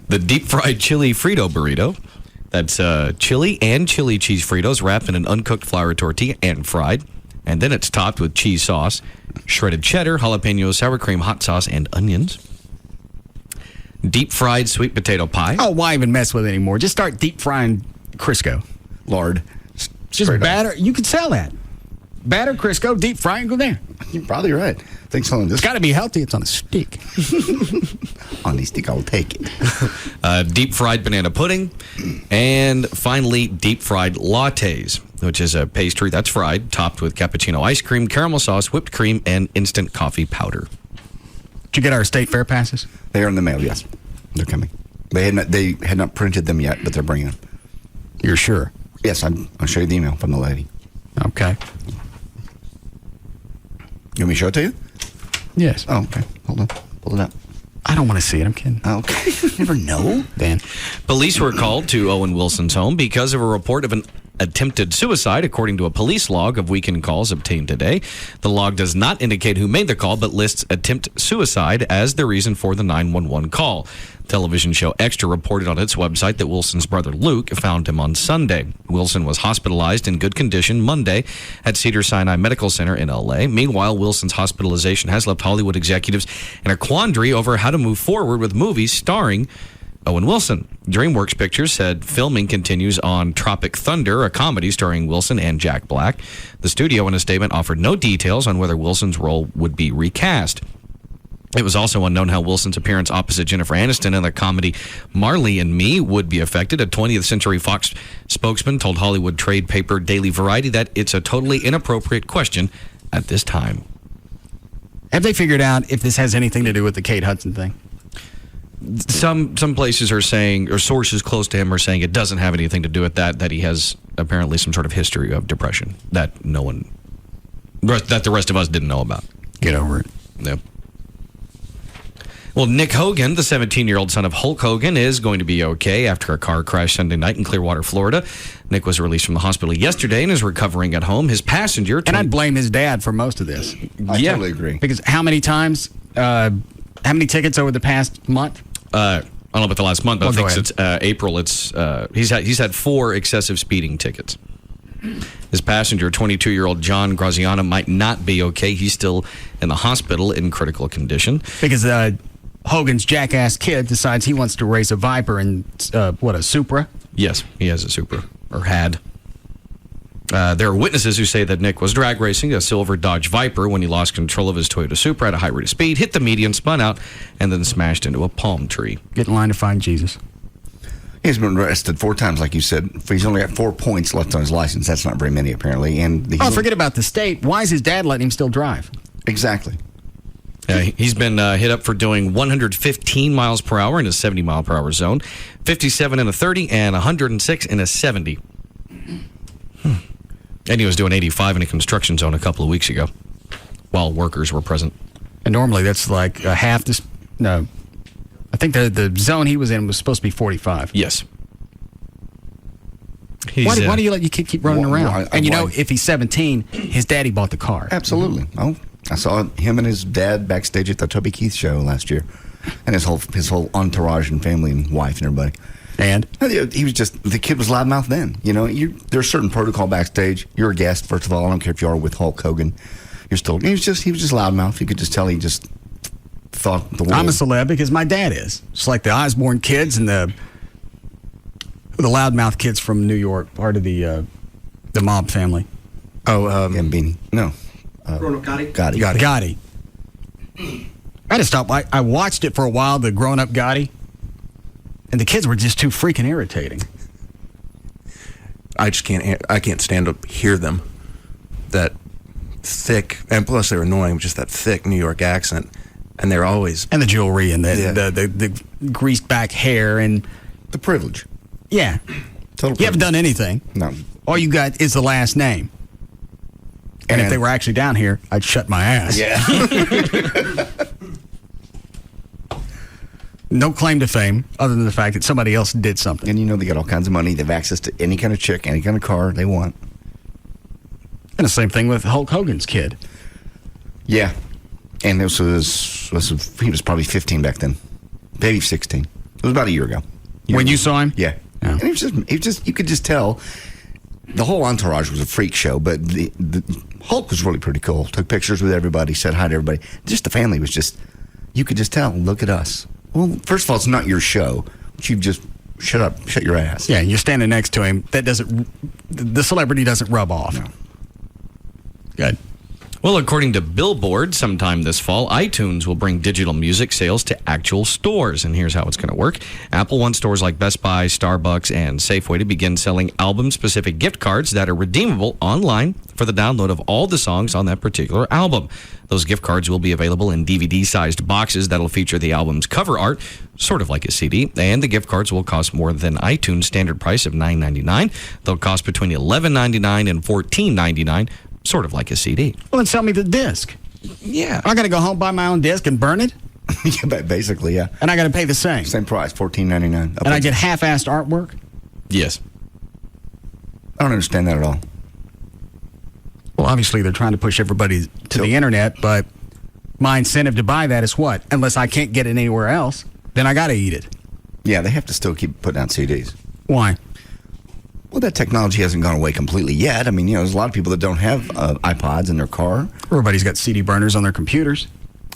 The deep fried chili Frito burrito. That's chili and chili cheese Fritos wrapped in an uncooked flour tortilla and fried. And then it's topped with cheese sauce, shredded cheddar, jalapeno, sour cream, hot sauce, and onions. Deep fried sweet potato pie. Oh, why even mess with it anymore? Just start deep frying Crisco. Lard. Just batter. You could sell that. Batter Crisco, deep fry, and go there. You're probably right. Thanks for this. It's got to be healthy. It's on a stick. On the stick, I'll take it. Deep fried banana pudding. And finally, deep fried lattes, which is a pastry that's fried, topped with cappuccino ice cream, caramel sauce, whipped cream, and instant coffee powder. Did you get our state fair passes? They are in the mail, yes. They're coming. They had not printed them yet, but they're bringing them. You're sure? Yes, I'll show you the email from the lady. Okay. You want me to show it to you? Yes. Oh, okay. Hold on. Pull it up. I don't want to see it. I'm kidding. Okay. You never know. Dan. Police were called to Owen Wilson's home because of a report of an attempted suicide, according to a police log of weekend calls obtained today. The log does not indicate who made the call, but lists attempt suicide as the reason for the 911 call. Television show Extra reported on its website that Wilson's brother Luke found him on Sunday. Wilson was hospitalized in good condition Monday at Cedars-Sinai Medical Center in L.A. Meanwhile, Wilson's hospitalization has left Hollywood executives in a quandary over how to move forward with movies starring Owen Wilson. DreamWorks Pictures said filming continues on Tropic Thunder, a comedy starring Wilson and Jack Black. The studio, in a statement, offered no details on whether Wilson's role would be recast. It was also unknown how Wilson's appearance opposite Jennifer Aniston in the comedy Marley and Me would be affected. A 20th Century Fox spokesman told Hollywood trade paper Daily Variety that it's a totally inappropriate question at this time. Have they figured out if this has anything to do with the Kate Hudson thing? Some places are saying, or sources close to him are saying it doesn't have anything to do with that he has apparently some sort of history of depression that that the rest of us didn't know about. Get over it. Yep. Well, Nick Hogan, the 17-year-old son of Hulk Hogan, is going to be okay after a car crash Sunday night in Clearwater, Florida. Nick was released from the hospital yesterday and is recovering at home. His passenger... And I'd blame his dad for most of this. I totally agree. Because how many times, how many tickets over the past month? I don't know about the last month, but I think since April, he's had 4 excessive speeding tickets. His passenger, 22-year-old John Graziano, might not be okay. He's still in the hospital in critical condition. Because Hogan's jackass kid decides he wants to race a Viper and, a Supra? Yes, he has a Supra, or had. There are witnesses who say that Nick was drag racing a silver Dodge Viper when he lost control of his Toyota Supra at a high rate of speed, hit the median, spun out, and then smashed into a palm tree. Get in line to find Jesus. He's been arrested 4 times, like you said. He's only got 4 points left on his license. That's not very many, apparently. And forget about the state. Why is his dad letting him still drive? Exactly. He's been hit up for doing 115 miles per hour in a 70-mile-per-hour zone, 57 in a 30, and 106 in a 70. And he was doing 85 in a construction zone a couple of weeks ago while workers were present. And normally that's like half this... No. I think the zone he was in was supposed to be 45. Yes. Why do you let you keep running around? And if he's 17, his daddy bought the car. Absolutely. Oh, I saw him and his dad backstage at the Toby Keith show last year, and his whole entourage and family and wife and everybody. And he was just the kid was loudmouth then. There's certain protocol backstage. You're a guest, first of all. I don't care if you are with Hulk Hogan. He was just loudmouth. You could just tell he just thought the world. I'm a celeb because my dad is. It's like the Osborne kids and the loudmouth kids from New York, part of the mob family. Oh, Gambini. No. Gotti. I had to stop. I watched it for a while, the grown-up Gotti, and the kids were just too freaking irritating. I can't stand to hear them. That thick, and plus they're annoying, just that thick New York accent. And they're always... And the jewelry and the greased back hair and... The privilege. Yeah. Total You haven't done anything. No. All you got is the last name. And if they were actually down here, I'd shut my ass. Yeah. No claim to fame, other than the fact that somebody else did something. And you know they got all kinds of money. They have access to any kind of chick, any kind of car they want. And the same thing with Hulk Hogan's kid. Yeah. And he was probably 15 back then. Maybe 16. It was about a year ago. When you saw him? Yeah. And he was just, you could just tell the whole entourage was a freak show, but the Hulk was really pretty cool. Took pictures with everybody, said hi to everybody. Just the family was just, you could just tell, look at us. Well, first of all, it's not your show. You just shut your ass. Yeah, you're standing next to him. The celebrity doesn't rub off. No. Good. Well, according to Billboard, sometime this fall, iTunes will bring digital music sales to actual stores. And here's how it's going to work. Apple wants stores like Best Buy, Starbucks, and Safeway to begin selling album-specific gift cards that are redeemable online for the download of all the songs on that particular album. Those gift cards will be available in DVD-sized boxes that'll feature the album's cover art, sort of like a CD. And the gift cards will cost more than iTunes' standard price of $9.99. They'll cost between $11.99 and $14.99. Sort of like a CD. Well, then sell me the disc. Yeah. I got to go home, buy my own disc, and burn it? Yeah, basically, yeah. And I got to pay the same? Same price, $14.99. And I get half-assed artwork? Yes. I don't understand that at all. Well, obviously, they're trying to push everybody to the internet, but my incentive to buy that is what? Unless I can't get it anywhere else, then I got to eat it. Yeah, they have to still keep putting out CDs. Why? Well, that technology hasn't gone away completely yet. I mean, there's a lot of people that don't have iPods in their car. Everybody's got CD burners on their computers.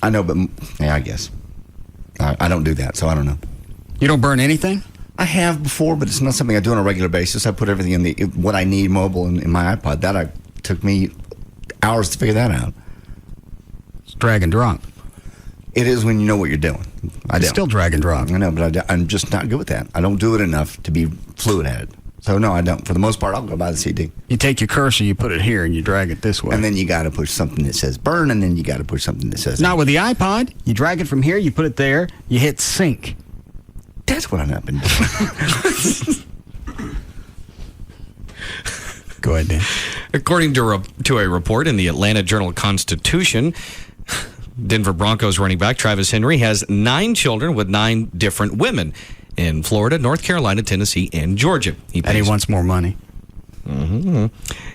I know, but yeah, I guess. I don't do that, so I don't know. You don't burn anything? I have before, but it's not something I do on a regular basis. I put everything in what I need mobile in my iPod. That took me hours to figure that out. It's drag and drop. It is when you know what you're doing. It's still drag and drop. I know, but I'm just not good with that. I don't do it enough to be fluid at it. So, no, I don't. For the most part, I'll go buy the CD. You take your cursor, you put it here, and you drag it this way. And then you got to push something that says burn, and then you got to push something that says... Not with the iPod. You drag it from here, you put it there, you hit sync. That's what I've been doing. Go ahead, Dan. According to a report in the Atlanta Journal-Constitution, Denver Broncos running back Travis Henry has 9 children with 9 different women in Florida, North Carolina, Tennessee, and Georgia. He wants more money. Mm-hmm.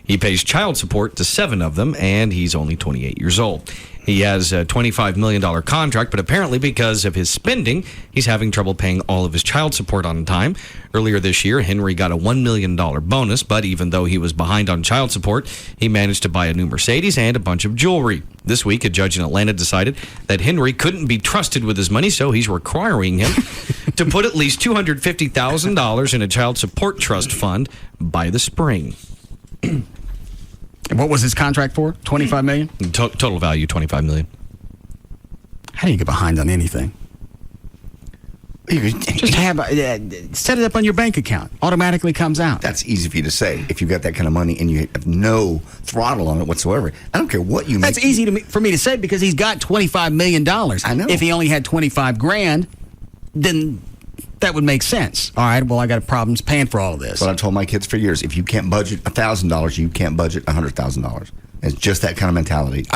He pays child support to 7 of them, and he's only 28 years old. He has a $25 million contract, but apparently because of his spending, he's having trouble paying all of his child support on time. Earlier this year, Henry got a $1 million bonus, but even though he was behind on child support, he managed to buy a new Mercedes and a bunch of jewelry. This week, a judge in Atlanta decided that Henry couldn't be trusted with his money, so he's requiring him to put at least $250,000 in a child support trust fund by the spring. What was his contract for? $25 million? Total value, $25 million. How do you get behind on anything? Just set it up on your bank account. Automatically comes out. That's easy for you to say if you've got that kind of money and you have no throttle on it whatsoever. I don't care what you make. That's easy for me to say because he's got $25 million. I know. If he only had $25,000, then that would make sense. All right, well, I got problems paying for all of this. But I've told my kids for years, if you can't budget $1,000, you can't budget $100,000. It's just that kind of mentality.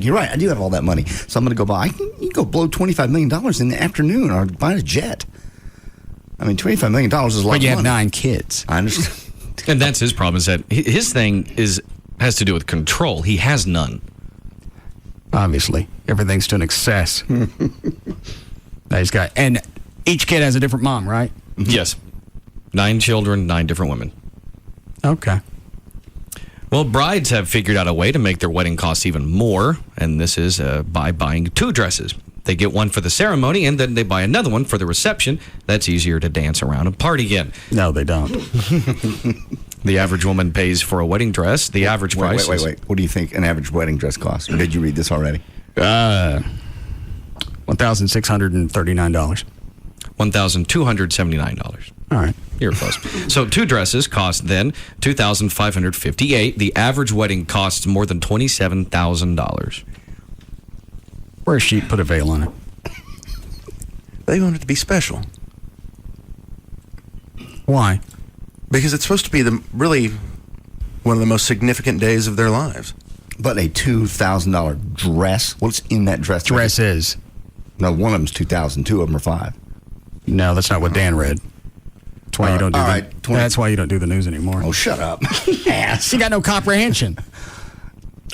You're right, I do have all that money. So I'm going to go buy, you can go blow $25 million in the afternoon or buy a jet. I mean, $25 million is a lot of money. But you have 9 kids. I understand. And that's his problem, is that his thing has to do with control. He has none. Obviously. Everything's to an excess. That he's got. And each kid has a different mom, right? Yes. 9 children, 9 different women. Okay. Well, brides have figured out a way to make their wedding costs even more, and this is by buying 2 dresses. They get one for the ceremony, and then they buy another one for the reception. That's easier to dance around and party in. No, they don't. The average woman pays for a wedding dress. The average price Wait. What do you think an average wedding dress costs? Or did you read this already? $1,639. $1,279. All right. You're close. So 2 dresses cost then $2,558. The average wedding costs more than $27,000. Where's she put a veil on it? They want it to be special. Why? Because it's supposed to be really one of the most significant days of their lives. But a $2,000 dress? What's in that dress? Dresses. No, one of them's $2,000. 2 of them are $5,000. No, that's not what Dan read. That's why you don't do all right, that's why you don't do the news anymore. Oh, shut up. You got no comprehension.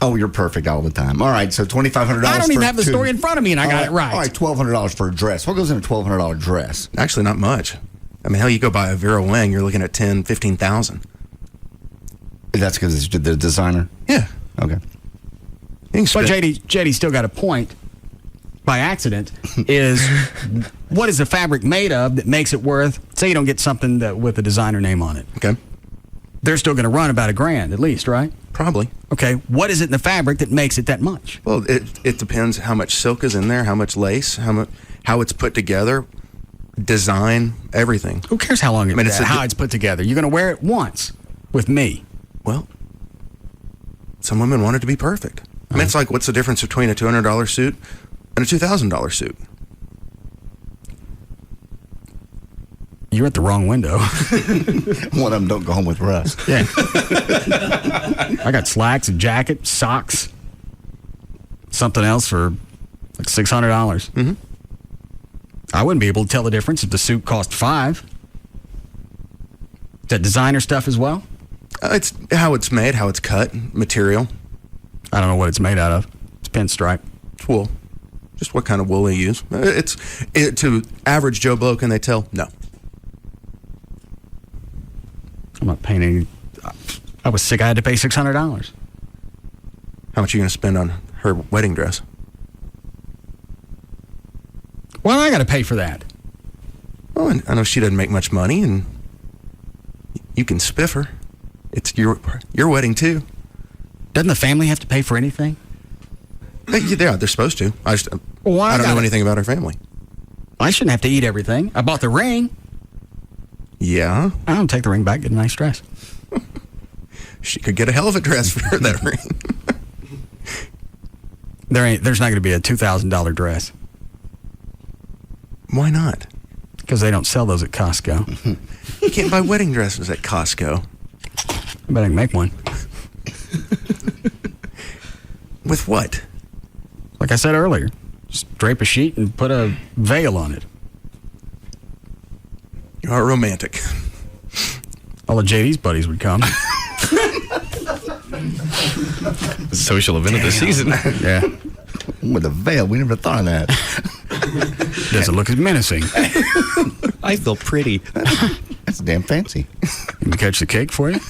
Oh, you're perfect all the time. All right, so $2,500. I don't even have the story in front of me, and I got it right. All right, $1,200 for a dress. What goes in a $1,200 dress? Actually, not much. I mean, hell, you go buy a Vera Wang, you're looking at $10,000-$15,000. That's because it's the designer? Yeah. Okay. But JD still got a point. By accident, is what is the fabric made of that makes it worth? Say you don't get something with a designer name on it. Okay. They're still going to run about $1,000 at least, right? Probably. Okay. What is it in the fabric that makes it that much? Well, it depends how much silk is in there, how much lace, how it's put together, design, everything. Who cares how long how it's put together? You're going to wear it once with me. Well, some women want it to be perfect. I mean, it's like, what's the difference between a $200 suit and a $2,000 suit? You're at the wrong window. One of them don't go home with Russ. Yeah. I got slacks, a jacket, socks, something else for like $600. Mm-hmm. I wouldn't be able to tell the difference if the suit cost $5. Is that designer stuff as well? It's how it's made, how it's cut, material. I don't know what it's made out of. It's pinstripe. It's wool. Just what kind of wool they use. To average Joe Blow, can they tell? No. I'm not paying any. I was sick. I had to pay $600. How much are you going to spend on her wedding dress? Well, I got to pay for that. Well, I know she doesn't make much money, and you can spiff her. It's your wedding too. Doesn't the family have to pay for anything? Yeah, they're supposed to. I don't know anything about her family. I shouldn't have to eat everything. I bought the ring. Yeah. I don't take the ring back. Get a nice dress. She could get a hell of a dress for that ring. There's not going to be a $2,000 dress. Why not? Because they don't sell those at Costco. You can't buy wedding dresses at Costco. I bet I can make one. With what? Like I said earlier, just drape a sheet and put a veil on it. You are romantic. All of JD's buddies would come. Social event of the season. Yeah. With a veil, we never thought of that. Doesn't look as menacing. I feel pretty. That's damn fancy. Can we catch the cake for you?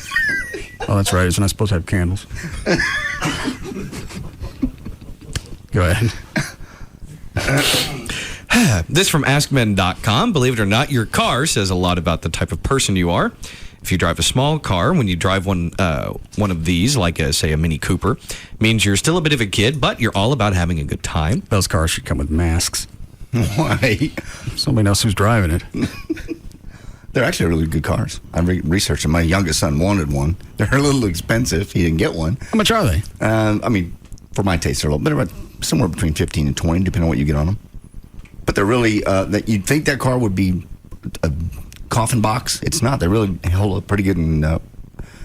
Oh, that's right. It's not supposed to have candles. Go ahead. This from AskMen.com. Believe it or not, your car says a lot about the type of person you are. If you drive a small car, when you drive one of these, like say a Mini Cooper, means you're still a bit of a kid, but you're all about having a good time. Those cars should come with masks. Why? Somebody knows who's driving it. They're actually really good cars. I researched them. My youngest son wanted one. They're a little expensive. He didn't get one. How much are they? I mean, for my taste, they're a little bit somewhere between 15 and 20, depending on what you get on them. But they're really, that you'd think that car would be a coffin box. It's not. They really hold up pretty good in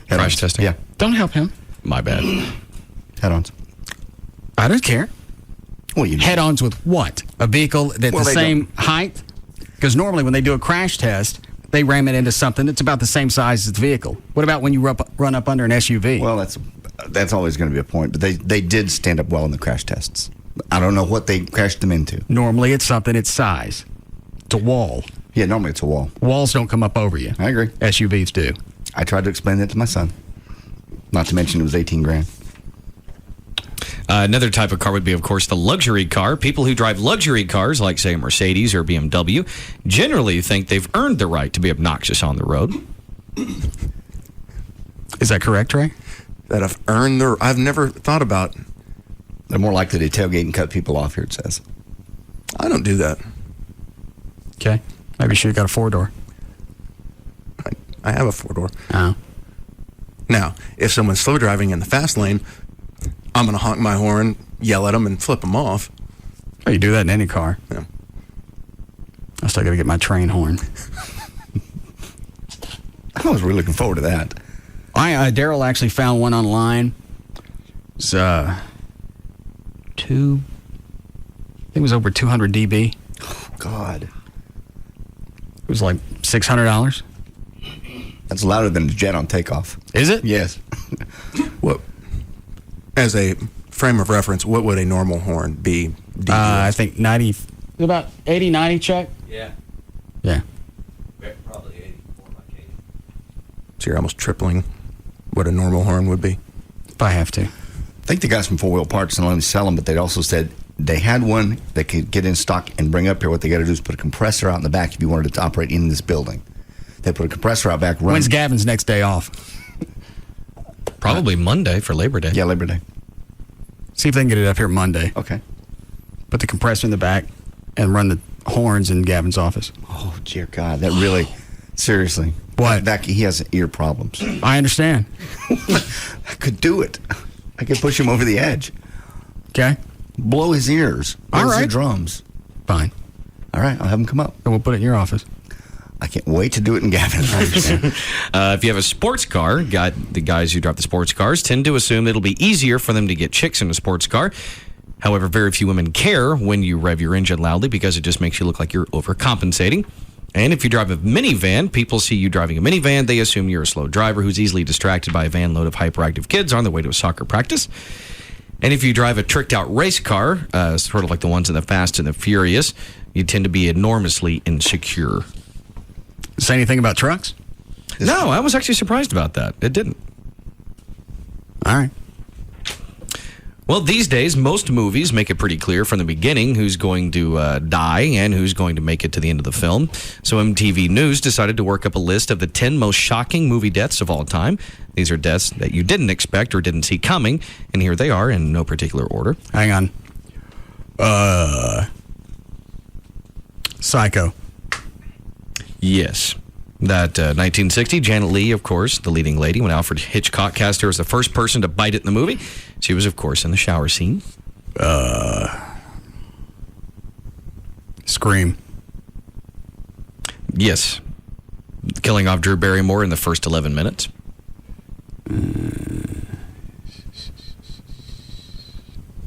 crash testing. Yeah. Don't help him. My bad. Head-ons. I don't care. Well, you head-ons with what? A vehicle that's the same height? Because normally when they do a crash test, they ram it into something that's about the same size as the vehicle. What about when you run up under an SUV? Well, that's always going to be a point. But they did stand up well in the crash tests. I don't know what they crashed them into. Normally it's something its size. It's a wall. Yeah, normally it's a wall. Walls don't come up over you. I agree. SUVs do. I tried to explain that to my son. Not to mention it was $18,000. Another type of car would be, of course, the luxury car. People who drive luxury cars, like, say, a Mercedes or BMW, generally think they've earned the right to be obnoxious on the road. Is that correct, Ray? That I've never thought about. They're more likely to tailgate and cut people off here, it says. I don't do that. Okay. Maybe you should have got a four-door. I have a four-door. Oh. Now, if someone's slow driving in the fast lane, I'm going to honk my horn, yell at them, and flip them off. Oh, you do that in any car. Yeah. I still got to get my train horn. I was really looking forward to that. Daryl actually found one online. It's I think it was over 200 dB. Oh, God. It was like $600. That's louder than a jet on takeoff. Is it? Yes. What, as a frame of reference, what would a normal horn be? I think 90, about 80, 90, Chuck? Yeah. Yeah. Probably 84 like 80. So you're almost tripling what a normal horn would be. If I have to. I think the guys from Four Wheel Parts not only sell them, but they also said they had one that could get in stock and bring up here. What they got to do is put a compressor out in the back if you wanted it to operate in this building. They put a compressor out back. When's Gavin's next day off? Probably Monday for Labor Day. Yeah, Labor Day. See if they can get it up here Monday. Okay. Put the compressor in the back and run the horns in Gavin's office. Oh, dear God. That really, seriously. What? He has ear problems. I understand. I could do it. I could push him over the edge. Okay. Blow his ears. All Blows right. the drums. Fine. All right, I'll have him come up. And we'll put it in your office. I can't wait to do it in Gavin's. I understand. If you have a sports car, the guys who drive the sports cars tend to assume it'll be easier for them to get chicks in a sports car. However, very few women care when you rev your engine loudly because it just makes you look like you're overcompensating. And if you drive a minivan, people see you driving a minivan, they assume you're a slow driver who's easily distracted by a van load of hyperactive kids on their way to a soccer practice. And if you drive a tricked-out race car, sort of like the ones in the Fast and the Furious, you tend to be enormously insecure. Say anything about trucks? No, I was actually surprised about that. It didn't. All right. Well, these days, most movies make it pretty clear from the beginning who's going to die and who's going to make it to the end of the film. So MTV News decided to work up a list of the 10 most shocking movie deaths of all time. These are deaths that you didn't expect or didn't see coming, and here they are in no particular order. Hang on. Psycho. Yes. That 1960, Janet Leigh, of course, the leading lady, when Alfred Hitchcock cast her as the first person to bite it in the movie. She was, of course, in the shower scene. Scream. Yes. Killing off Drew Barrymore in the first 11 minutes.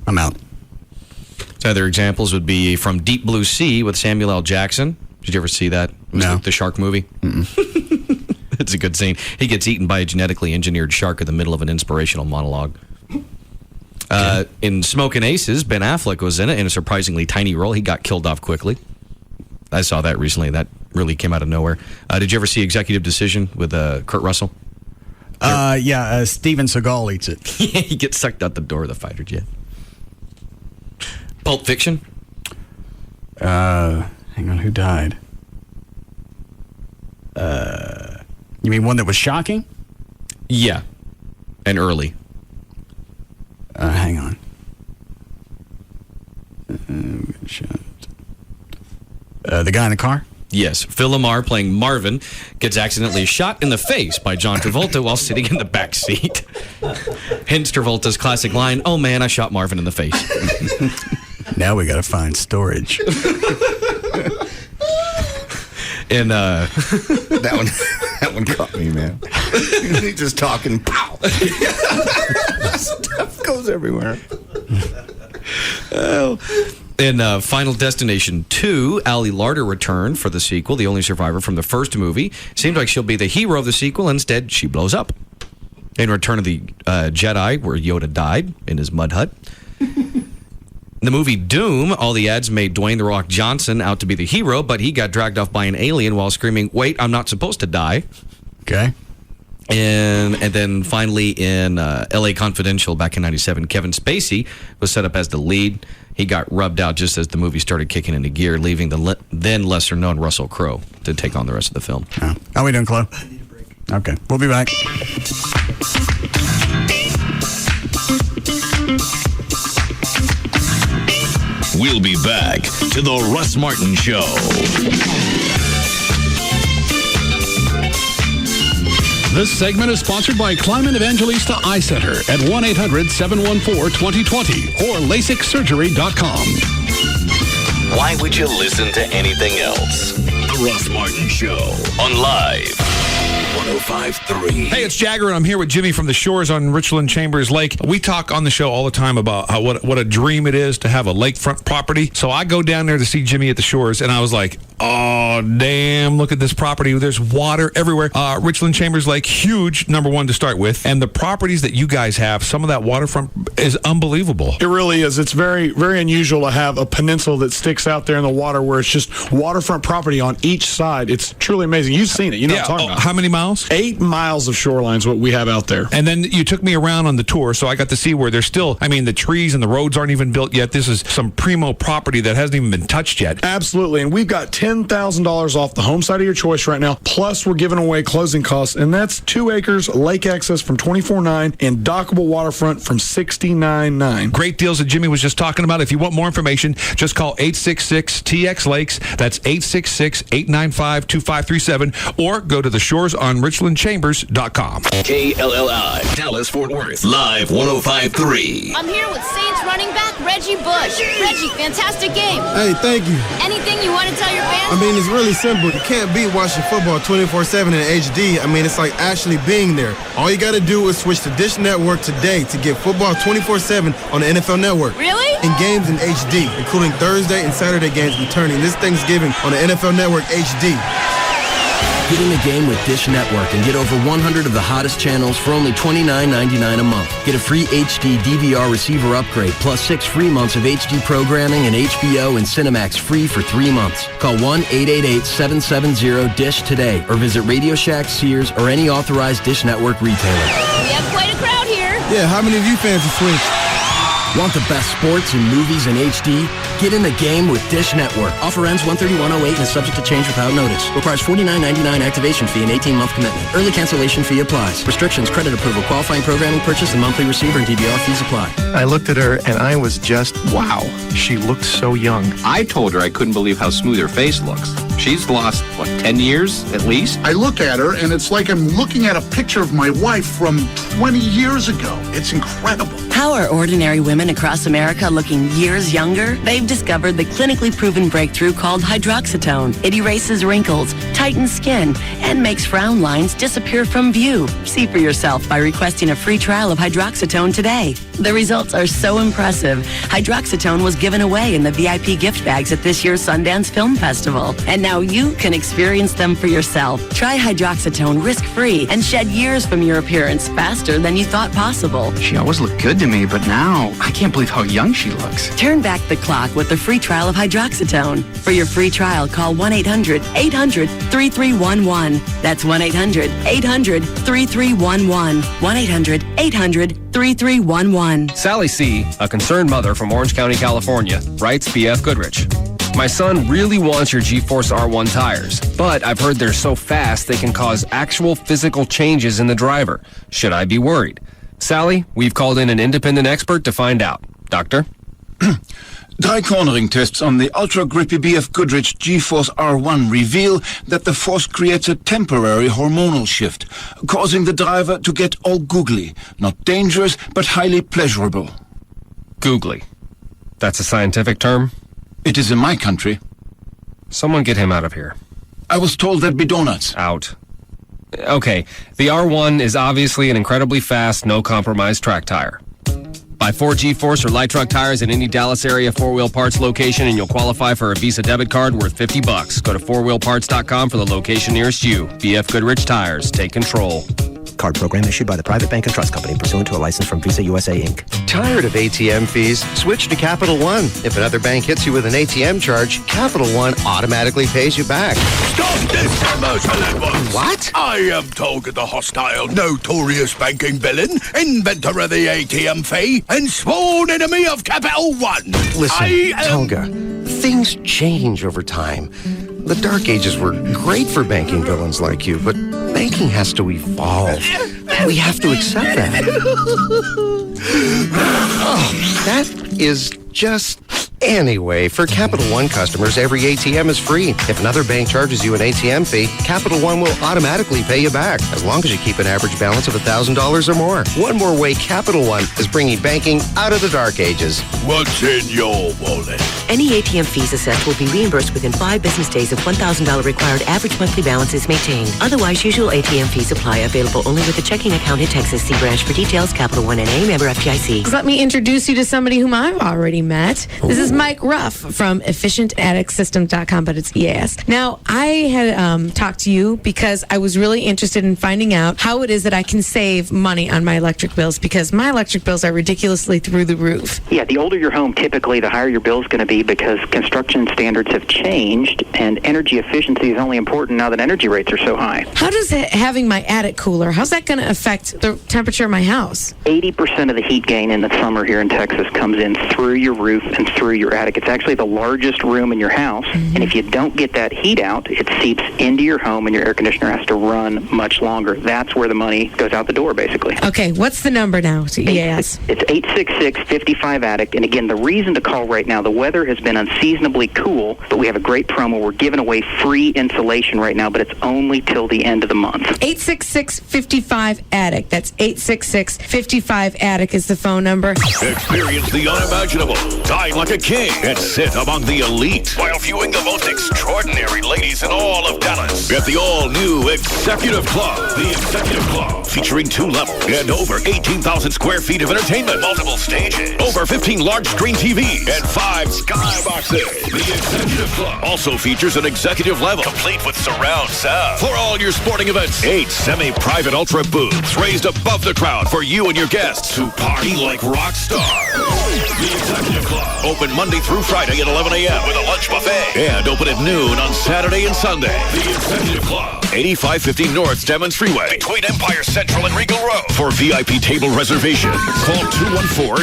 I'm out. So other examples would be from Deep Blue Sea with Samuel L. Jackson. Did you ever see that? It was No. the shark movie. It's a good scene. He gets eaten by a genetically engineered shark in the middle of an inspirational monologue. In Smokin' Aces, Ben Affleck was in it in a surprisingly tiny role. He got killed off quickly. I saw that recently. That really came out of nowhere. Did you ever see Executive Decision with Kurt Russell? Steven Seagal eats it. He gets sucked out the door of the fighter jet. Pulp Fiction. Hang on, who died? You mean one that was shocking? Yeah. And early. Hang on. The guy in the car? Yes. Phil Lamar, playing Marvin, gets accidentally shot in the face by John Travolta while sitting in the back seat. Hence Travolta's classic line, "Oh man, I shot Marvin in the face." Now we gotta find storage. And that one caught me, man. He's just talking, pow. Stuff goes everywhere. In Final Destination 2, Ally Larder returned for the sequel, the only survivor from the first movie. Seemed like she'll be the hero of the sequel. Instead, she blows up. In Return of the Jedi, where Yoda died in his mud hut. The movie Doom, all the ads made Dwayne "The Rock" Johnson out to be the hero, but he got dragged off by an alien while screaming, "Wait, I'm not supposed to die." Okay. And then finally in L.A. Confidential back in 97, Kevin Spacey was set up as the lead. He got rubbed out just as the movie started kicking into gear, leaving the then lesser-known Russell Crowe to take on the rest of the film. Oh. How are we doing, Chloe? I need a break. Okay. We'll be back. We'll be back to the Russ Martin Show. This segment is sponsored by Climate Evangelista Eye Center at 1-800-714-2020 or LASIKsurgery.com. Why would you listen to anything else? The The Russ Martin Show on Live 105.3. Hey, it's Jagger, and I'm here with Jimmy from the Shores on Richland Chambers Lake. We talk on the show all the time about what a dream it is to have a lakefront property. So I go down there to see Jimmy at the Shores, and I was like, oh, damn, look at this property. There's water everywhere. Richland Chambers Lake, huge, number one to start with. And the properties that you guys have, some of that waterfront is unbelievable. It really is. It's very, very unusual to have a peninsula that sticks out there in the water where it's just waterfront property on each side. It's truly amazing. You've seen it. You know what I'm talking about. How many miles? 8 miles of shoreline's what we have out there. And then you took me around on the tour, so I got to see where there's still, the trees and the roads aren't even built yet. This is some primo property that hasn't even been touched yet. Absolutely. And we've got $10,000 off the home side of your choice right now. Plus, we're giving away closing costs, and that's 2 acres, lake access from $24,900, and dockable waterfront from $69,900. Great deals that Jimmy was just talking about. If you want more information, just call 866-TX-LAKES. That's 866-895-2537, or go to the Shores on RichlandChambers.com. KLLI, Dallas, Fort Worth, Live 105.3. I'm here with Saints running back Reggie Bush. Reggie, fantastic game. Hey, thank you. Anything you want to tell your fans? It's really simple. You can't beat watching football 24/7 in HD. It's like actually being there. All you got to do is switch to Dish Network today to get football 24/7 on the NFL Network. Really? And games in HD, including Thursday and Saturday games returning this Thanksgiving on the NFL Network HD. Get in the game with Dish Network and get over 100 of the hottest channels for only $29.99 a month. Get a free HD DVR receiver upgrade, plus 6 free months of HD programming and HBO and Cinemax free for 3 months. Call 1-888-770-DISH today or visit Radio Shack, Sears, or any authorized Dish Network retailer. We have quite a crowd here. Yeah, how many of you fans have switched? Want the best sports and movies in HD? Get in the game with Dish Network. Offer ends 1/31/08 and is subject to change without notice. Requires $49.99 activation fee and 18-month commitment. Early cancellation fee applies. Restrictions, credit approval, qualifying programming purchase, and monthly receiver and DVR fees apply. I looked at her and I was just, wow. She looked so young. I told her I couldn't believe how smooth her face looks. She's lost, 10 years at least? I look at her and it's like I'm looking at a picture of my wife from 20 years ago. It's incredible. How are ordinary women across America looking years younger? They've discovered the clinically proven breakthrough called hydroxytone. It erases wrinkles, tightens skin, and makes frown lines disappear from view. See for yourself by requesting a free trial of hydroxytone today. The results are so impressive. Hydroxytone was given away in the VIP gift bags at this year's Sundance Film Festival. And now you can experience them for yourself. Try hydroxytone risk-free and shed years from your appearance faster than you thought possible. She always looked good to me, but now I can't believe how young she looks. Turn back the clock with the free trial of hydroxytone. For your free trial, call 1-800-800-3311. That's 1-800-800-3311. 1-800-800-3311. Sally C., a concerned mother from Orange County, California, writes BF Goodrich. My son really wants your G-Force R1 tires, but I've heard they're so fast they can cause actual physical changes in the driver. Should I be worried? Sally, we've called in an independent expert to find out. Doctor? Dry cornering tests on the ultra-grippy BF Goodrich G-Force R1 reveal that the force creates a temporary hormonal shift, causing the driver to get all googly. Not dangerous, but highly pleasurable. Googly. That's a scientific term? It is in my country. Someone get him out of here. I was told there'd be donuts. Out. Okay, the R1 is obviously an incredibly fast, no-compromise track tire. Buy 4 G-Force or light truck tires at any Dallas area 4-Wheel Parts location and you'll qualify for a Visa debit card worth $50. Go to 4wheelparts.com for the location nearest you. BF Goodrich Tires. Take control. Card program issued by the Private Bank and Trust Company pursuant to a license from Visa USA, Inc. Tired of ATM fees? Switch to Capital One. If another bank hits you with an ATM charge, Capital One automatically pays you back. Stop this commercial at once! What? I am Tolga the hostile, notorious banking villain, inventor of the ATM fee, and sworn enemy of Capital One. Listen, Tolga, things change over time. The Dark Ages were great for banking villains like you, but banking has to evolve. We have to accept that. Oh, that is just Anyway, for Capital One customers, every ATM is free. If another bank charges you an ATM fee, Capital One will automatically pay you back, as long as you keep an average balance of $1,000 or more. One more way Capital One is bringing banking out of the dark ages. What's in your wallet? Any ATM fees assessed will be reimbursed within 5 business days if $1,000 required average monthly balance is maintained. Otherwise, usual ATM fees apply. Available only with a checking account in Texas. See branch for details. Capital One NA, member FDIC. Let me introduce you to somebody whom I've already met. This is Mike Ruff from EfficientAtticSystems.com, but it's EAS. Now, I had talked to you because I was really interested in finding out how it is that I can save money on my electric bills, because my electric bills are ridiculously through the roof. Yeah, the older your home, typically the higher your bill is going to be, because construction standards have changed and energy efficiency is only important now that energy rates are so high. How does having my attic cooler, how's that going to affect the temperature of my house? 80% of the heat gain in the summer here in Texas comes in through your roof and through your attic. It's actually the largest room in your house, and if you don't get that heat out, it seeps into your home and your air conditioner has to run much longer. That's where the money goes out the door, basically. Okay, what's the number now to EAS? It's 866-55-ATTIC, and again, the reason to call right now, the weather has been unseasonably cool, but we have a great promo. We're giving away free insulation right now, but it's only till the end of the month. 866-55-ATTIC. That's 866-55-ATTIC is the phone number. Experience the unimaginable. Dine like a king and sit among the elite while viewing the most extraordinary ladies in all of Dallas at the all-new Executive Club. The Executive Club, featuring 2 levels and over 18,000 square feet of entertainment, multiple stages, over 15 large-screen TVs, and 5 skyboxes. The Executive Club also features an executive level, complete with surround sound for all your sporting events. 8 semi-private ultra booths raised above the crowd for you and your guests to party like rock stars. The Executive Club, open Monday through Friday at 11 a.m. with a lunch buffet, and open at noon on Saturday and Sunday. The Executive Club, 8550 North Stemmons Freeway, between Empire Central and Regal Road. For VIP table reservation, call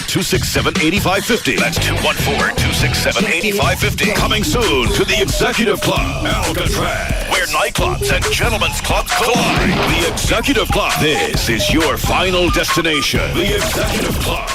214-267-8550. That's 214-267-8550. Coming soon to the Executive Club, Alcatraz, where nightclubs and gentlemen's clubs collide. The Executive Club. This is your final destination. The Executive Club.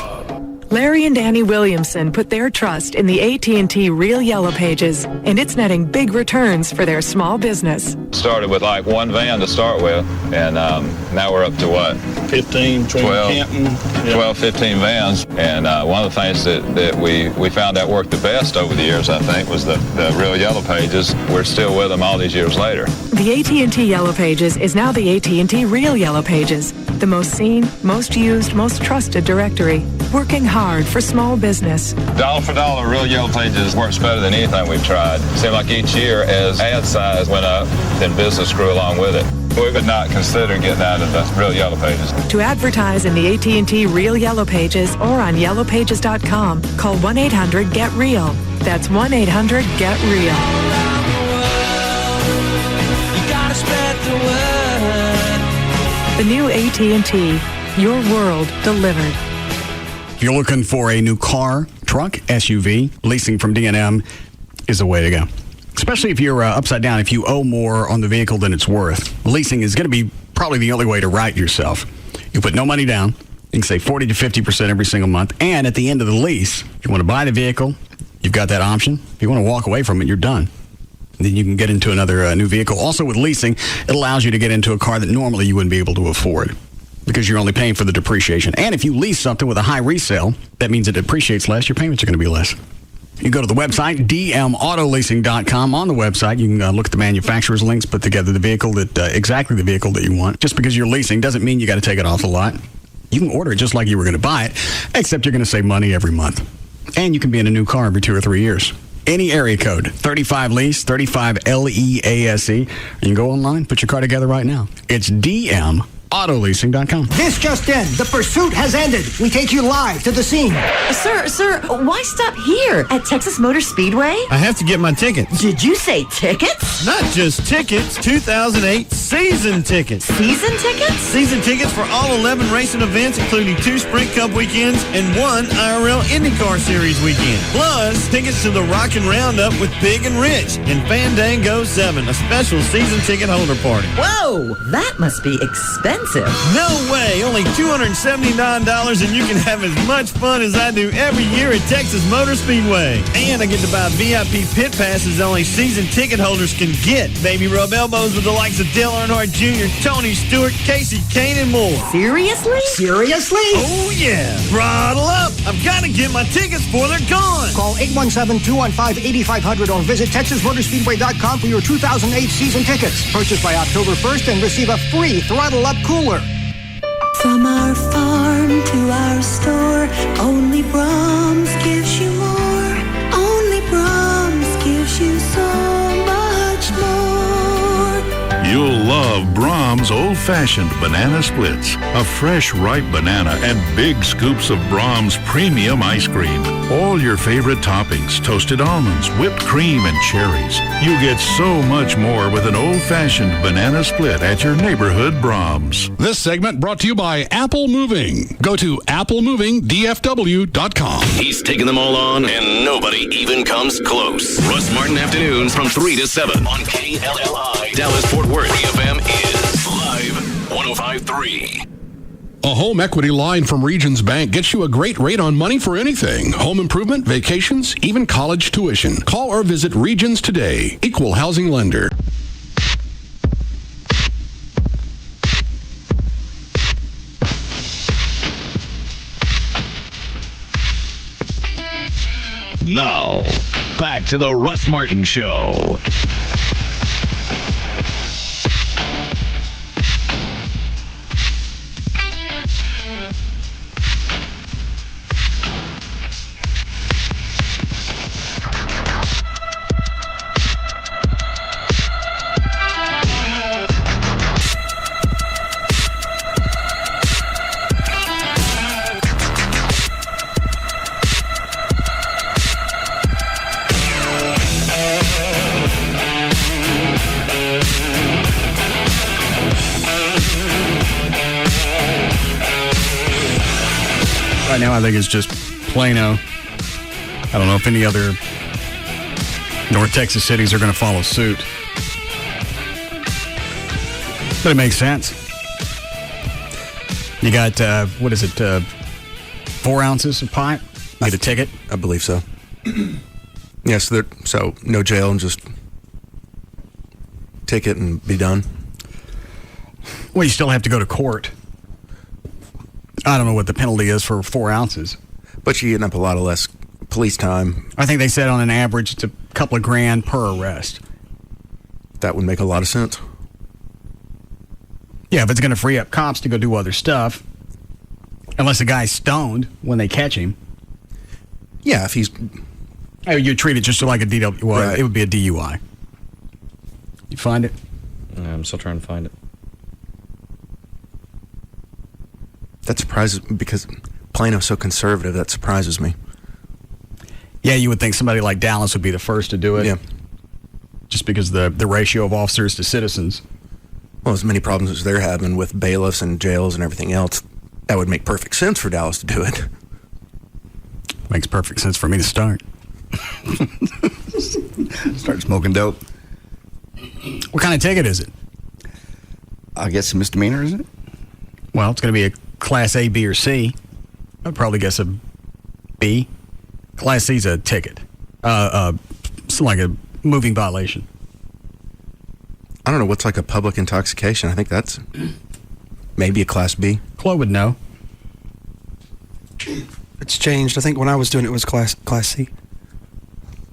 Larry and Annie Williamson put their trust in the AT&T Real Yellow Pages, and it's netting big returns for their small business. Started with like 1 van to start with, and now we're up to what? 15, 12, 15 vans. And one of the things that we found that worked the best over the years, I think, was the Real Yellow Pages. We're still with them all these years later. The AT&T Yellow Pages is now the AT&T Real Yellow Pages, the most seen, most used, most trusted directory, working hard for small business. Dollar for dollar, Real Yellow Pages works better than anything we've tried. It seemed like each year, as ad size went up, then business grew along with it. We would not consider getting out of the Real Yellow Pages. To advertise in the AT&T Real Yellow Pages or on yellowpages.com, call 1-800-GET-REAL. That's 1-800-GET-REAL. The new AT&T, your world delivered. If you're looking for a new car, truck, SUV, leasing from D&M is the way to go. Especially if you're upside down, if you owe more on the vehicle than it's worth. Leasing is going to be probably the only way to right yourself. You put no money down. You can save 40 to 50% every single month. And at the end of the lease, if you want to buy the vehicle, you've got that option. If you want to walk away from it, you're done. And then you can get into another new vehicle. Also with leasing, it allows you to get into a car that normally you wouldn't be able to afford, because you're only paying for the depreciation. And if you lease something with a high resale, that means it depreciates less. Your payments are going to be less. You go to the website, dmautoleasing.com. On the website, you can look at the manufacturer's links, put together the vehicle exactly the vehicle that you want. Just because you're leasing doesn't mean you got to take it off the lot. You can order it just like you were going to buy it, except you're going to save money every month. And you can be in a new car every 2 or 3 years. Any area code, 35LEASE, 35LEASE. You can go online, put your car together right now. It's dmautoleasing.com. This just in. The pursuit has ended. We take you live to the scene. Sir, why stop here at Texas Motor Speedway? I have to get my tickets. Did you say tickets? Not just tickets, 2008 season tickets. Season tickets? Season tickets for all 11 racing events, including 2 Sprint Cup weekends and 1 IRL IndyCar Series weekend. Plus, tickets to the Rockin' Roundup with Big and Rich and Fandango 7, a special season ticket holder party. Whoa, that must be expensive. expensive. No way! Only $279 and you can have as much fun as I do every year at Texas Motor Speedway. And I get to buy VIP pit passes only season ticket holders can get. Baby rub elbows with the likes of Dale Earnhardt Jr., Tony Stewart, Casey Kane, and more. Seriously? Oh, yeah. Throttle up. I've got to get my tickets before they're gone. Call 817-215-8500 or visit TexasMotorspeedway.com for your 2008 season tickets. Purchase by October 1st and receive a free Throttle Up cooler. From our farm to our store, only Brahms gives you more. Only Brahms gives you so much more. You'll love Brahms Old-Fashioned Banana Splits. A fresh, ripe banana and big scoops of Brahms Premium Ice Cream. All your favorite toppings, toasted almonds, whipped cream, and cherries. You get so much more with an old-fashioned banana split at your neighborhood Brahms. This segment brought to you by Apple Moving. Go to applemovingdfw.com. He's taking them all on, and nobody even comes close. Russ Martin Afternoons from 3 to 7 on KLLI. Dallas-Fort Worth EFM is live 105.3. A home equity line from Regions Bank gets you a great rate on money for anything. Home improvement, vacations, even college tuition. Call or visit Regions today. Equal housing lender. Now, back to the Russ Martin Show. Right now, I think it's just Plano. I don't know if any other North Texas cities are going to follow suit. But it makes sense. You got, 4 ounces of pipe? You get a ticket? I believe so. Yes, so no jail and just ticket and be done. Well, you still have to go to court. I don't know what the penalty is for 4 ounces. But you're getting up a lot of less police time. I think they said on an average it's a couple of grand per arrest. That would make a lot of sense. Yeah, if it's going to free up cops to go do other stuff. Unless the guy's stoned when they catch him. Yeah, if he's... Oh, you treat it just like a DWI. Well, right. It would be a DUI. You find it? I'm still trying to find it. That surprises because Plano's so conservative. That surprises me. Yeah, you would think somebody like Dallas would be the first to do it. Yeah. Just because the ratio of officers to citizens. Well, as many problems as they're having with bailiffs and jails and everything else, that would make perfect sense for Dallas to do it. Makes perfect sense for me to start. Start smoking dope. What kind of ticket is it? I guess a misdemeanor, isn't it? Well, it's going to be a Class A, B, or C. I'd probably guess a B. Class C's a ticket. It's like a moving violation. I don't know what's like a public intoxication. I think that's maybe a Class B. Chloe would know. It's changed. I think when I was doing it, it was Class C.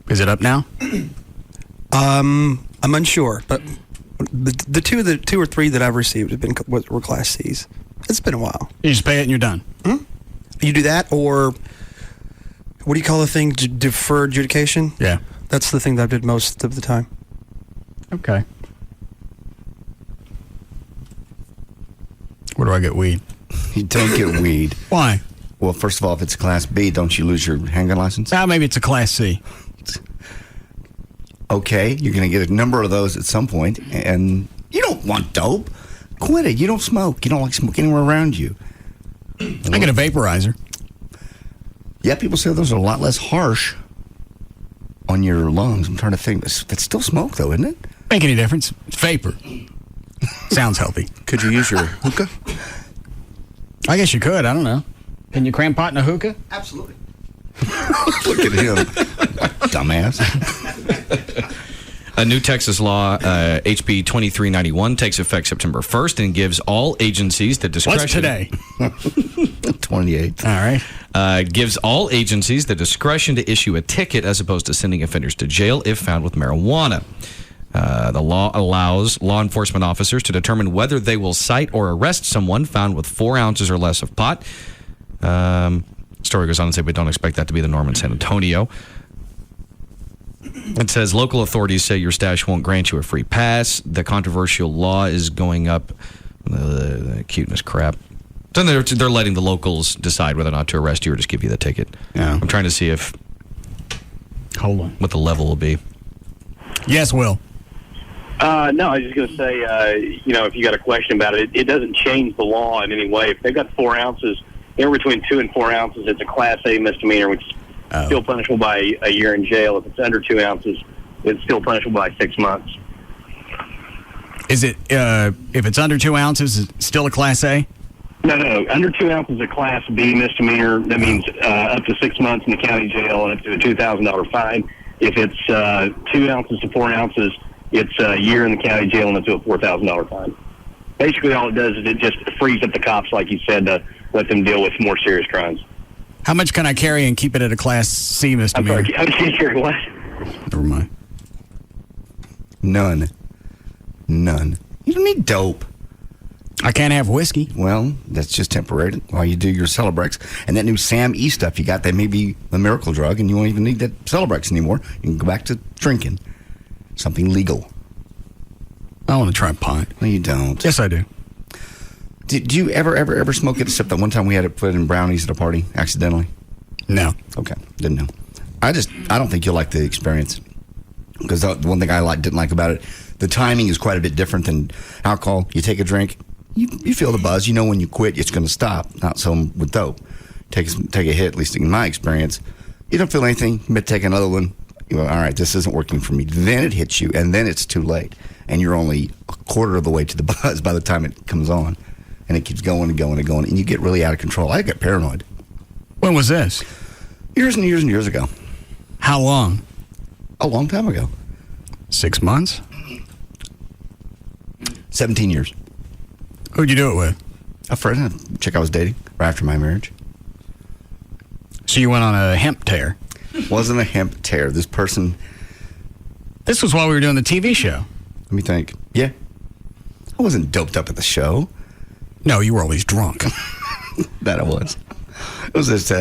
Is it up now? I'm unsure, but the two or three that I've received have been were Class C's. It's been a while. You just pay it and you're done. You do that, or what do you call the thing? Deferred adjudication? Yeah. That's the thing that I did most of the time. Okay. Where do I get weed? You don't get weed. Why? Well, first of all, if it's a Class B, don't you lose your handgun license? Maybe it's a Class C. Okay, you're going to get a number of those at some point, and you don't want dope. Quit it. You don't smoke. You don't like smoke anywhere around you. I get a vaporizer. Yeah, people say those are a lot less harsh on your lungs. I'm trying to think. That's still smoke, though, isn't it? Make any difference? It's vapor. Sounds healthy. Could you use your hookah? I guess you could. I don't know. Can you cram pot in a hookah? Absolutely. Look at him. Dumbass. A new Texas law, HB 2391, takes effect September 1st and gives all agencies the discretion. What's today? 28th. All right. Gives all agencies the discretion to issue a ticket as opposed to sending offenders to jail if found with marijuana. The law allows law enforcement officers to determine whether they will cite or arrest someone found with 4 ounces or less of pot. Story goes on to say, we don't expect that to be the norm in San Antonio. It says local authorities say your stash won't grant you a free pass. The controversial law is going up. The cuteness crap. Then they're letting the locals decide whether or not to arrest you or just give you the ticket. Yeah. I'm trying to see if. Hold on. What the level will be. Yes, Will. No, I was just going to say, if you got a question about it, it doesn't change the law in any way. If they've got 4 ounces, anywhere between 2 and 4 ounces, it's a Class A misdemeanor, which is still punishable by a year in jail. If it's under 2 ounces, it's still punishable by 6 months. Is it, if it's under 2 ounces, is it still a Class A? No. Under 2 ounces is a Class B misdemeanor. That means up to 6 months in the county jail and up to a $2,000 fine. If it's 2 ounces to 4 ounces, it's a year in the county jail and up to a $4,000 fine. Basically, all it does is it just frees up the cops, like you said, to let them deal with more serious crimes. How much can I carry and keep it at a Class C misdemeanor? How much can you carry what? Never mind. None. You don't need dope. I can't have whiskey. Well, that's just temporary while you do your Celebrex. And that new Sam E stuff you got, that may be a miracle drug, and you won't even need that Celebrex anymore. You can go back to drinking. Something legal. I want to try pot. No, you don't. Yes, I do. Did you ever smoke it except that one time we had it put in brownies at a party accidentally? No. Okay, didn't know. I don't think you'll like the experience. Because the one thing I didn't like about it, the timing is quite a bit different than alcohol. You take a drink, you feel the buzz. You know when you quit, it's going to stop. Not so with dope. Take a hit, at least in my experience. You don't feel anything. You take another one. You go, all right, this isn't working for me. Then it hits you, and then it's too late. And you're only a quarter of the way to the buzz by the time it comes on. And it keeps going and going and going. And you get really out of control. I get paranoid. When was this? Years and years and years ago. How long? A long time ago. 6 months? 17 years. Who'd you do it with? A friend, a chick I was dating right after my marriage. So you went on a hemp tear? Wasn't a hemp tear. This person... This was while we were doing the TV show. Let me think. Yeah. I wasn't doped up at the show. No, you were always drunk. That I was. It was this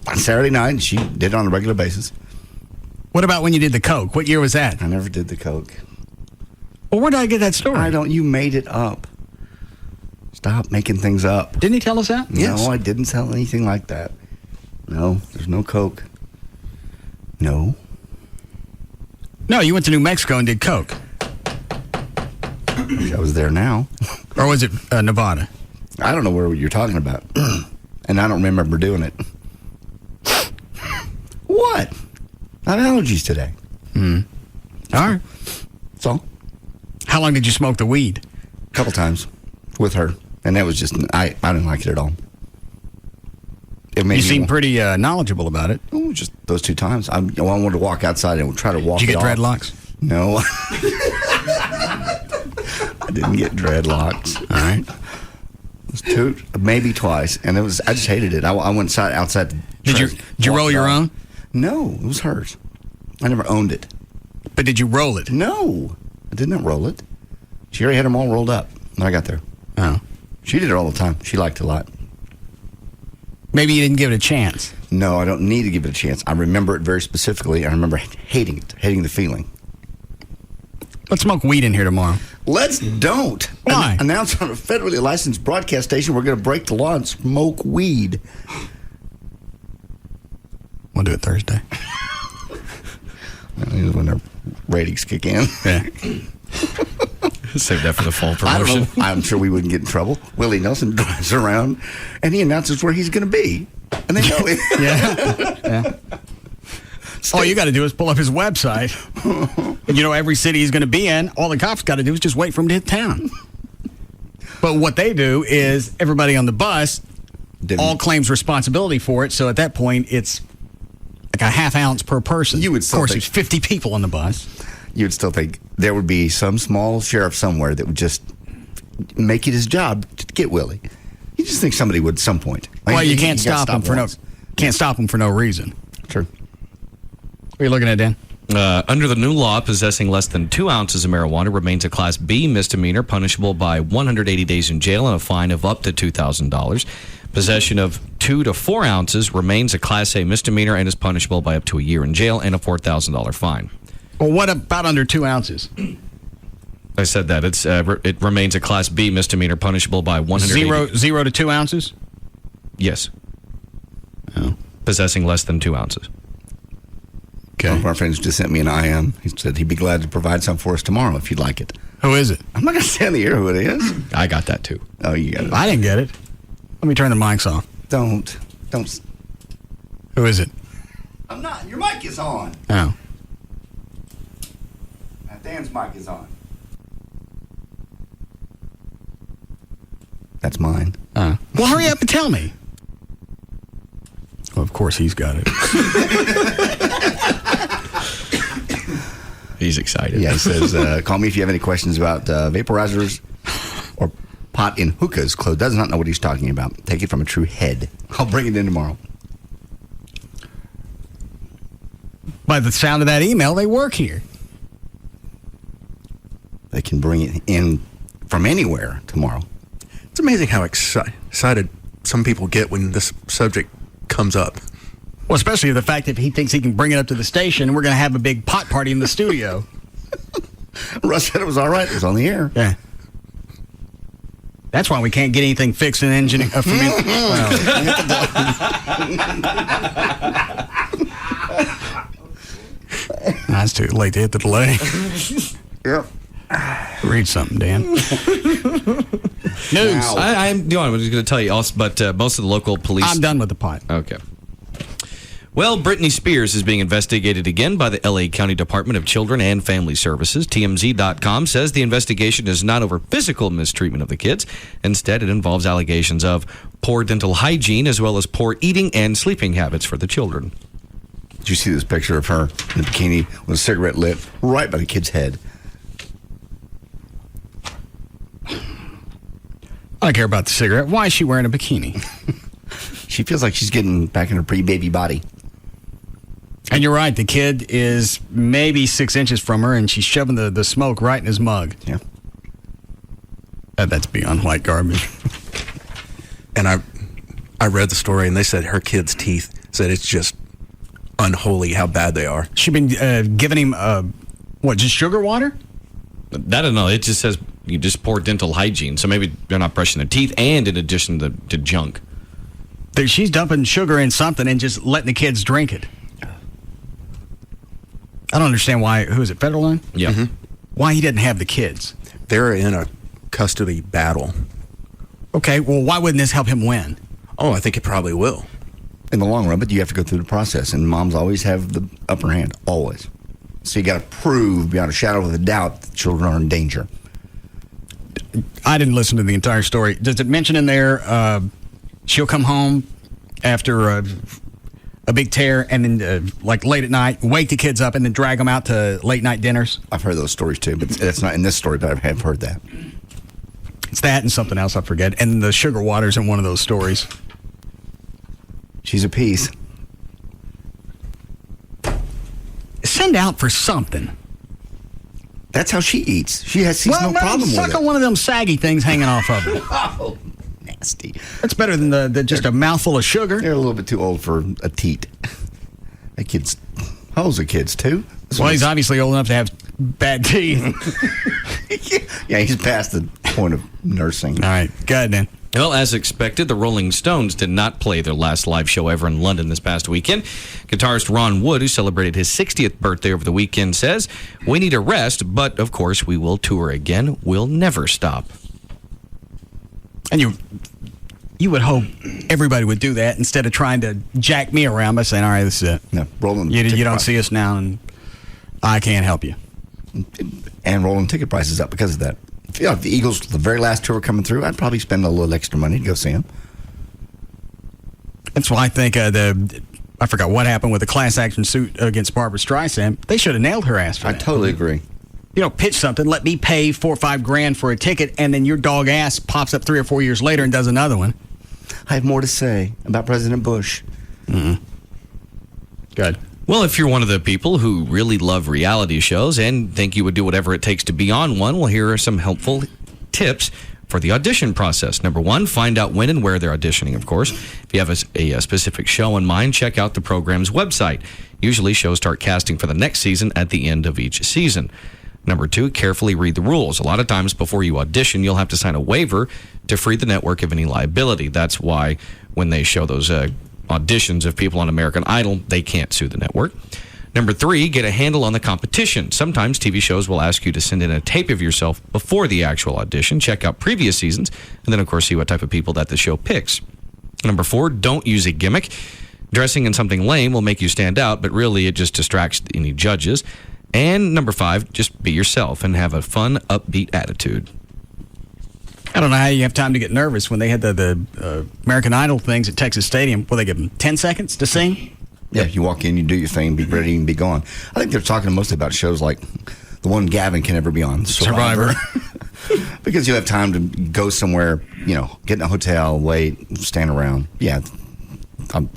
on Saturday night, and she did it on a regular basis. What about when you did the coke? What year was that? I never did the coke. Well, where did I get that story? You made it up. Stop making things up. Didn't he tell us that? Yes. No, I didn't tell anything like that. No, there's no coke. No. No, you went to New Mexico and did coke. I was there now. Or was it Nevada? I don't know where you're talking about. And I don't remember doing it. What? I have allergies today. All right. That's all. How long did you smoke the weed? A couple times with her. And that was just, I didn't like it at all. You seem pretty knowledgeable about it. Oh, just those 2 times. I wanted to walk outside and try to walk Did you it get off. dreadlocks? No. I didn't get dreadlocks. All right. It was maybe twice. And I just hated it. I went outside. Did you roll your own? No, it was hers. I never owned it. But did you roll it? No, I didn't roll it. She already had them all rolled up when I got there. Oh. She did it all the time. She liked it a lot. Maybe you didn't give it a chance. No, I don't need to give it a chance. I remember it very specifically. I remember hating it, hating the feeling. Let's smoke weed in here tomorrow. Let's don't. Why? Announced on a federally licensed broadcast station, we're going to break the law and smoke weed. We'll do it Thursday. When their ratings kick in. Yeah. Save that for the fall promotion. I'm sure we wouldn't get in trouble. Willie Nelson drives around and he announces where he's going to be. And they know it. Yeah. All you got to do is pull up his website. And you know every city he's going to be in. All the cops got to do is just wait for him to hit town. But what they do is everybody on the bus all claims responsibility for it. So at that point, it's like a half ounce per person. You would of course, there's 50 people on the bus. You would still think there would be some small sheriff somewhere that would just make it his job to get Willie. You just think somebody would at some point. Well, you can't stop them for no reason. True. What are you looking at, Dan? Under the new law, possessing less than 2 ounces of marijuana remains a Class B misdemeanor, punishable by 180 days in jail and a fine of up to $2,000. Possession of 2 to 4 ounces remains a Class A misdemeanor and is punishable by up to a year in jail and a $4,000 fine. Well, what about under 2 ounces? I said that. It remains a Class B misdemeanor, punishable by 180... 0 to 2 ounces? Yes. Oh. Possessing less than 2 ounces. Okay. One of our friends just sent me an IM. He said he'd be glad to provide some for us tomorrow if you'd like it. Who is it? I'm not going to say on the air who it is. I got that too. Oh, you got it. I didn't get it. Let me turn the mics off. Don't. Who is it? I'm not. Your mic is on. Oh. Dan's mic is on. That's mine. Well, hurry up and tell me. Well, of course he's got it. He's excited. Yeah, he says, call me if you have any questions about vaporizers or pot in hookahs. Chloe does not know what he's talking about. Take it from a true head. I'll bring it in tomorrow. By the sound of that email, they work here. They can bring it in from anywhere tomorrow. It's amazing how excited some people get when this subject comes up. Well, especially the fact that he thinks he can bring it up to the station and we're going to have a big pot party in the studio. Russ said it was all right. It was on the air. Yeah. That's why we can't get anything fixed in engineering. That's too late to hit the delay. Yep. Read something, Dan. News. Wow. I was going to tell you also, but most of the local police... I'm done with the pot. Okay. Well, Britney Spears is being investigated again by the L.A. County Department of Children and Family Services. TMZ.com says the investigation is not over physical mistreatment of the kids. Instead, it involves allegations of poor dental hygiene as well as poor eating and sleeping habits for the children. Did you see this picture of her in a bikini with a cigarette lit right by the kid's head? I don't care about the cigarette. Why is she wearing a bikini? She feels like she's getting back in her pre-baby body. And you're right. The kid is maybe 6 inches from her, and she's shoving the smoke right in his mug. Yeah. That's beyond white garbage. And I read the story, and they said her kid's teeth said it's just unholy how bad they are. She been giving him, just sugar water? I don't know. It just says you just poor dental hygiene. So maybe they're not brushing their teeth and in addition to junk. She's dumping sugar in something and just letting the kids drink it. I don't understand why. Who is it, Federal Line? Yeah. Mm-hmm. Why he didn't have the kids. They're in a custody battle. Okay, well, why wouldn't this help him win? Oh, I think it probably will. In the long run, but you have to go through the process, and moms always have the upper hand, always. So you got to prove beyond a shadow of a doubt that children are in danger. I didn't listen to the entire story. Does it mention in there she'll come home after a big tear and then like late at night, wake the kids up and then drag them out to late night dinners? I've heard those stories too, but that's not in this story, but I have heard that. It's that and something else I forget. And the sugar water's in one of those stories. She's a piece. Send out for something. That's how she eats. She sees no problem with it. Suck on one of them saggy things hanging off of her. Oh, nasty. That's better than just a mouthful of sugar. They're a little bit too old for a teat. That kid's... How old's the kids, too? Well, he's obviously old enough to have bad teeth. Yeah, he's past the point of nursing. All right, go ahead, Dan. Well, as expected, the Rolling Stones did not play their last live show ever in London this past weekend. Guitarist Ron Wood, who celebrated his 60th birthday over the weekend, says, "We need a rest, but of course we will tour again. We'll never stop." And you would hope everybody would do that instead of trying to jack me around by saying, all right, this is it. No, rolling. You don't see us now, and I can't help you. And rolling ticket prices up because of that. if the Eagles, the very last tour coming through, I'd probably spend a little extra money to go see them. That's why I think I forgot what happened with the class action suit against Barbara Streisand. They should have nailed her ass for that. I totally agree. You know, pitch something, let me pay $4 or $5 grand for a ticket, and then your dog ass pops up 3 or 4 years later and does another one. I have more to say about President Bush. Mm-hmm. Good. Well, if you're one of the people who really love reality shows and think you would do whatever it takes to be on one, well, here are some helpful tips for the audition process. Number 1, find out when and where they're auditioning, of course. If you have a specific show in mind, check out the program's website. Usually, shows start casting for the next season at the end of each season. Number 2, carefully read the rules. A lot of times before you audition, you'll have to sign a waiver to free the network of any liability. That's why when they show those auditions of people on American Idol, they can't sue the network. Number 3, get a handle on the competition. Sometimes TV shows will ask you to send in a tape of yourself before the actual audition. Check out previous seasons, and then, of course, see what type of people that the show picks. Number 4, don't use a gimmick. Dressing in something lame will make you stand out, but really it just distracts any judges. And number 5, just be yourself and have a fun, upbeat attitude. I don't know how you have time to get nervous when they had the American Idol things at Texas Stadium. Will they give them 10 seconds to sing? Yeah, you walk in, you do your thing, be ready, and be gone. I think they're talking mostly about shows like the one Gavin can never be on, Survivor. Because you have time to go somewhere, get in a hotel, wait, stand around. Yeah,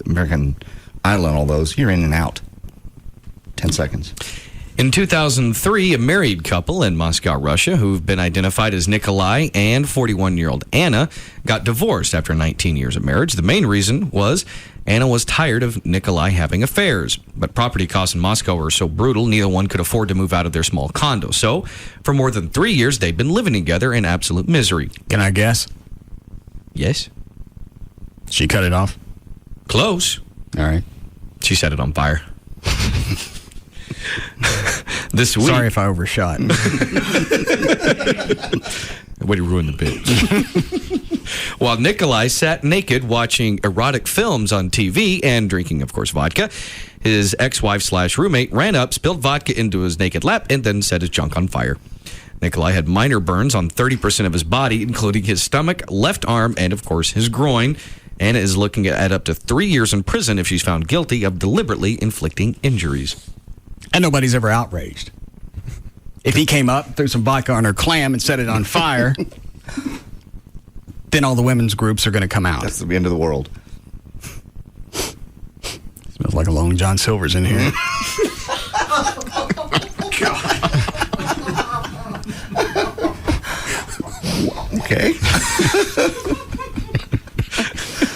American Idol and all those, you're in and out. 10 seconds. In 2003, a married couple in Moscow, Russia, who've been identified as Nikolai and 41-year-old Anna, got divorced after 19 years of marriage. The main reason was Anna was tired of Nikolai having affairs. But property costs in Moscow are so brutal, neither one could afford to move out of their small condo. So, for more than 3 years, they've been living together in absolute misery. Can I guess? Yes. She cut it off? Close. All right. She set it on fire. This week. Sorry if I overshot. Way to ruin the bit. While Nikolai sat naked watching erotic films on TV and drinking, of course, vodka, his ex-wife/roommate ran up, spilled vodka into his naked lap, and then set his junk on fire. Nikolai had minor burns on 30% of his body, including his stomach, left arm, and, of course, his groin. Anna is looking at up to 3 years in prison if she's found guilty of deliberately inflicting injuries. And nobody's ever outraged. If he came up, threw some vodka on her clam and set it on fire, then all the women's groups are going to come out. That's the end of the world. Smells like a Long John Silver's in here. Okay.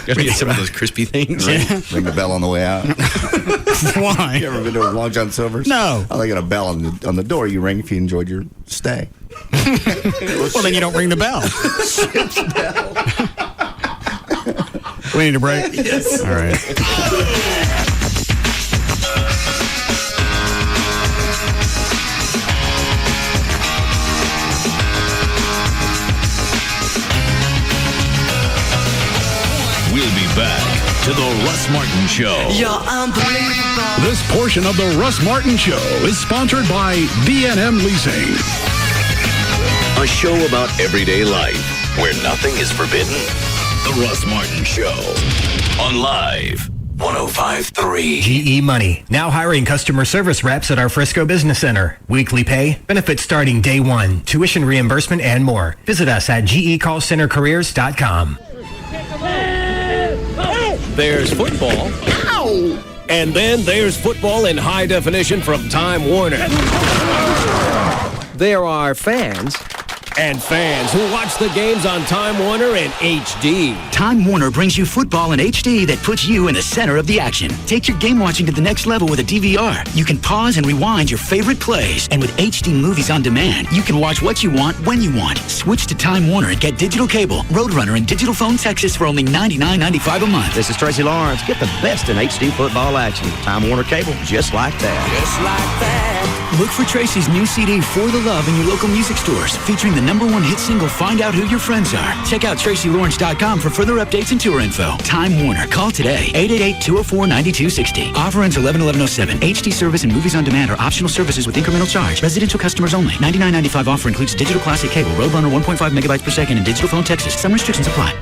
Gotta get some of those crispy things. Ring the bell on the way out. Why? You ever been to Long John Silver's? No. Oh, they got a bell on the door you ring if you enjoyed your stay. Well, then you don't ring the bell. We need a break? Yes. All right. We'll be back to the Russ Martin Show. You're unbelievable. This portion of the Russ Martin Show is sponsored by B&M Leasing. A show about everyday life where nothing is forbidden. The Russ Martin Show on Live 105.3. GE Money, now hiring customer service reps at our Frisco Business Center. Weekly pay, benefits starting day one, tuition reimbursement, and more. Visit us at gecallcentercareers.com. There's football. Ow! And then there's football in high definition from Time Warner. There are fans and fans who watch the games on Time Warner in HD. Time Warner brings you football in HD that puts you in the center of the action. Take your game watching to the next level with a DVR. You can pause and rewind your favorite plays. And with HD movies on demand, you can watch what you want when you want. Switch to Time Warner and get digital cable, Roadrunner, and digital phone Texas for only $99.95 a month. This is Tracy Lawrence. Get the best in HD football action. Time Warner Cable, just like that. Just like that. Look for Tracy's new CD, For the Love, in your local music stores, featuring the #1 hit single, Find Out Who Your Friends Are. Check out TracyLawrence.com for further updates and tour info. Time Warner. Call today, 888-204-9260. Offer ends 11/11/07. HD service and movies on demand are optional services with incremental charge. Residential customers only. $99.95 offer includes digital classic cable, Roadrunner 1.5 megabytes per second, and digital phone Texas. Some restrictions apply.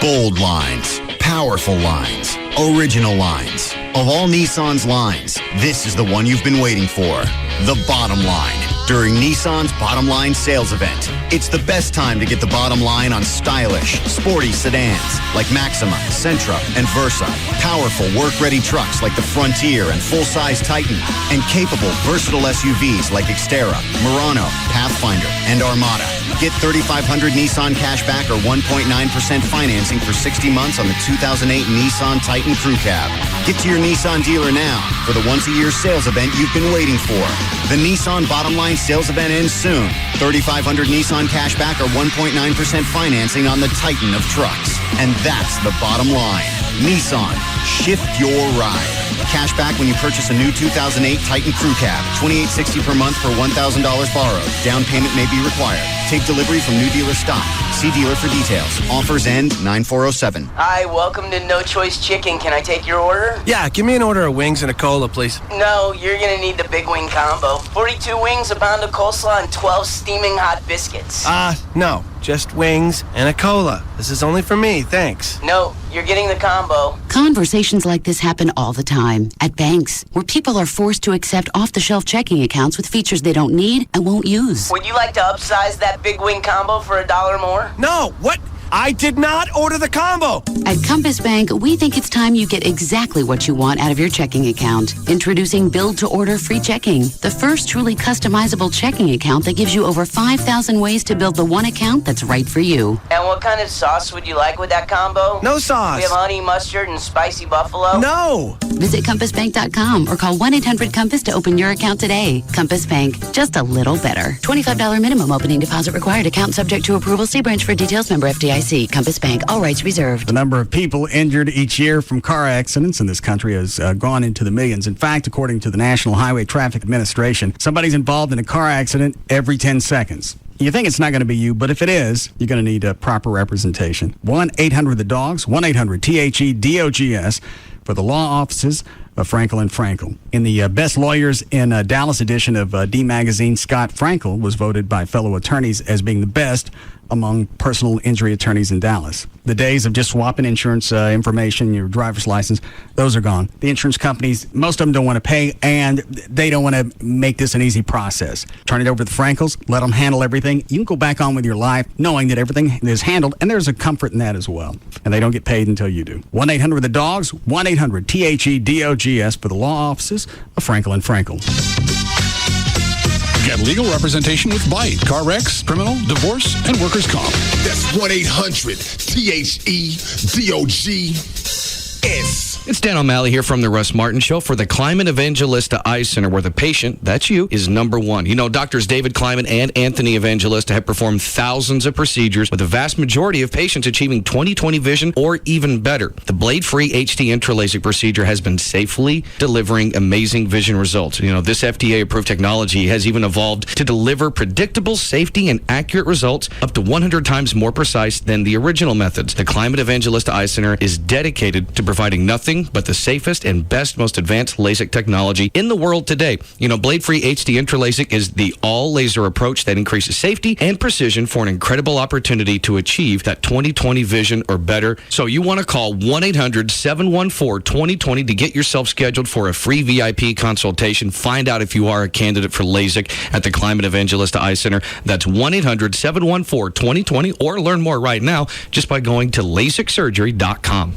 Bold lines, powerful lines, original lines. Of all Nissan's lines, this is the one you've been waiting for. The Bottom Line. During Nissan's Bottom Line sales event, it's the best time to get the bottom line on stylish, sporty sedans like Maxima, Sentra, and Versa. Powerful, work-ready trucks like the Frontier and full-size Titan. And capable, versatile SUVs like Xterra, Murano, Pathfinder, and Armada. Get $3,500 Nissan cashback or 1.9% financing for 60 months on the 2008 Nissan Titan Crew Cab. Get to your Nissan dealer now for the once-a-year sales event you've been waiting for. The Nissan Bottom Line sales event ends soon. $3,500 Nissan cashback or 1.9% financing on the Titan of trucks. And that's the bottom line. Nissan, shift your ride. Cashback when you purchase a new 2008 Titan Crew Cab. $2,860 per month for $1,000 borrowed. Down payment may be required. Take delivery from new dealer stock. See dealer for details. Offers end 9/4/07. Hi, welcome to No Choice Chicken. Can I take your order? Yeah, give me an order of wings and a cola, please. No, you're gonna need the big wing combo. 42 wings, a pound of coleslaw, and 12 steaming hot biscuits. No. Just wings and a cola. This is only for me, thanks. No, you're getting the combo. Conversations like this happen all the time at banks, where people are forced to accept off-the-shelf checking accounts with features they don't need and won't use. Would you like to upsize that big wing combo for $1 more? No, what? I did not order the combo. At Compass Bank, we think it's time you get exactly what you want out of your checking account. Introducing Build-to-Order Free Checking, the first truly customizable checking account that gives you over 5,000 ways to build the one account that's right for you. And what kind of sauce would you like with that combo? No sauce. We have honey mustard and spicy buffalo. No. Visit CompassBank.com or call 1-800-COMPASS to open your account today. Compass Bank, just a little better. $25 minimum opening deposit required. Account subject to approval. See branch for details. Member FDIC. Compass Bank. All rights reserved. The number of people injured each year from car accidents in this country has gone into the millions. In fact, according to the National Highway Traffic Administration, somebody's involved in a car accident every 10 seconds. You think it's not going to be you, but if it is, you're going to need proper representation. 1-800-THE-DOGS, 1-800-THE-DOGS for the law offices of Frankel and Frankel. In the Best Lawyers in Dallas edition of D Magazine, Scott Frankel was voted by fellow attorneys as being the best among personal injury attorneys in Dallas. The days of just swapping insurance information, your driver's license, those are gone. The insurance companies, most of them don't want to pay, and they don't want to make this an easy process. Turn it over to the Frankels, let them handle everything. You can go back on with your life knowing that everything is handled, and there's a comfort in that as well. And they don't get paid until you do. 1-800-THE-DOGS, 1-800-THE-DOGS for the law offices of Frankel and Frankel. Get legal representation with Byte, car wrecks, criminal, divorce, and workers' comp. That's 1-800-THE-DOGS. It's Dan O'Malley here from the Russ Martin Show for the Climate Evangelista Eye Center, where the patient, that's you, is number one. You know, doctors David Kleiman and Anthony Evangelista have performed thousands of procedures, with the vast majority of patients achieving 20/20 vision or even better. The blade-free HD intralaser procedure has been safely delivering amazing vision results. You know, this FDA-approved technology has even evolved to deliver predictable safety and accurate results up to 100 times more precise than the original methods. The Climate Evangelista Eye Center is dedicated to providing nothing but the safest and best, most advanced LASIK technology in the world today. You know, blade-free HD intralaser is the all-laser approach that increases safety and precision for an incredible opportunity to achieve that 20/20 vision or better. So you want to call 1-800-714-2020 to get yourself scheduled for a free VIP consultation. Find out if you are a candidate for LASIK at the Climate Evangelista Eye Center. That's 1-800-714-2020, or learn more right now just by going to LASIKsurgery.com.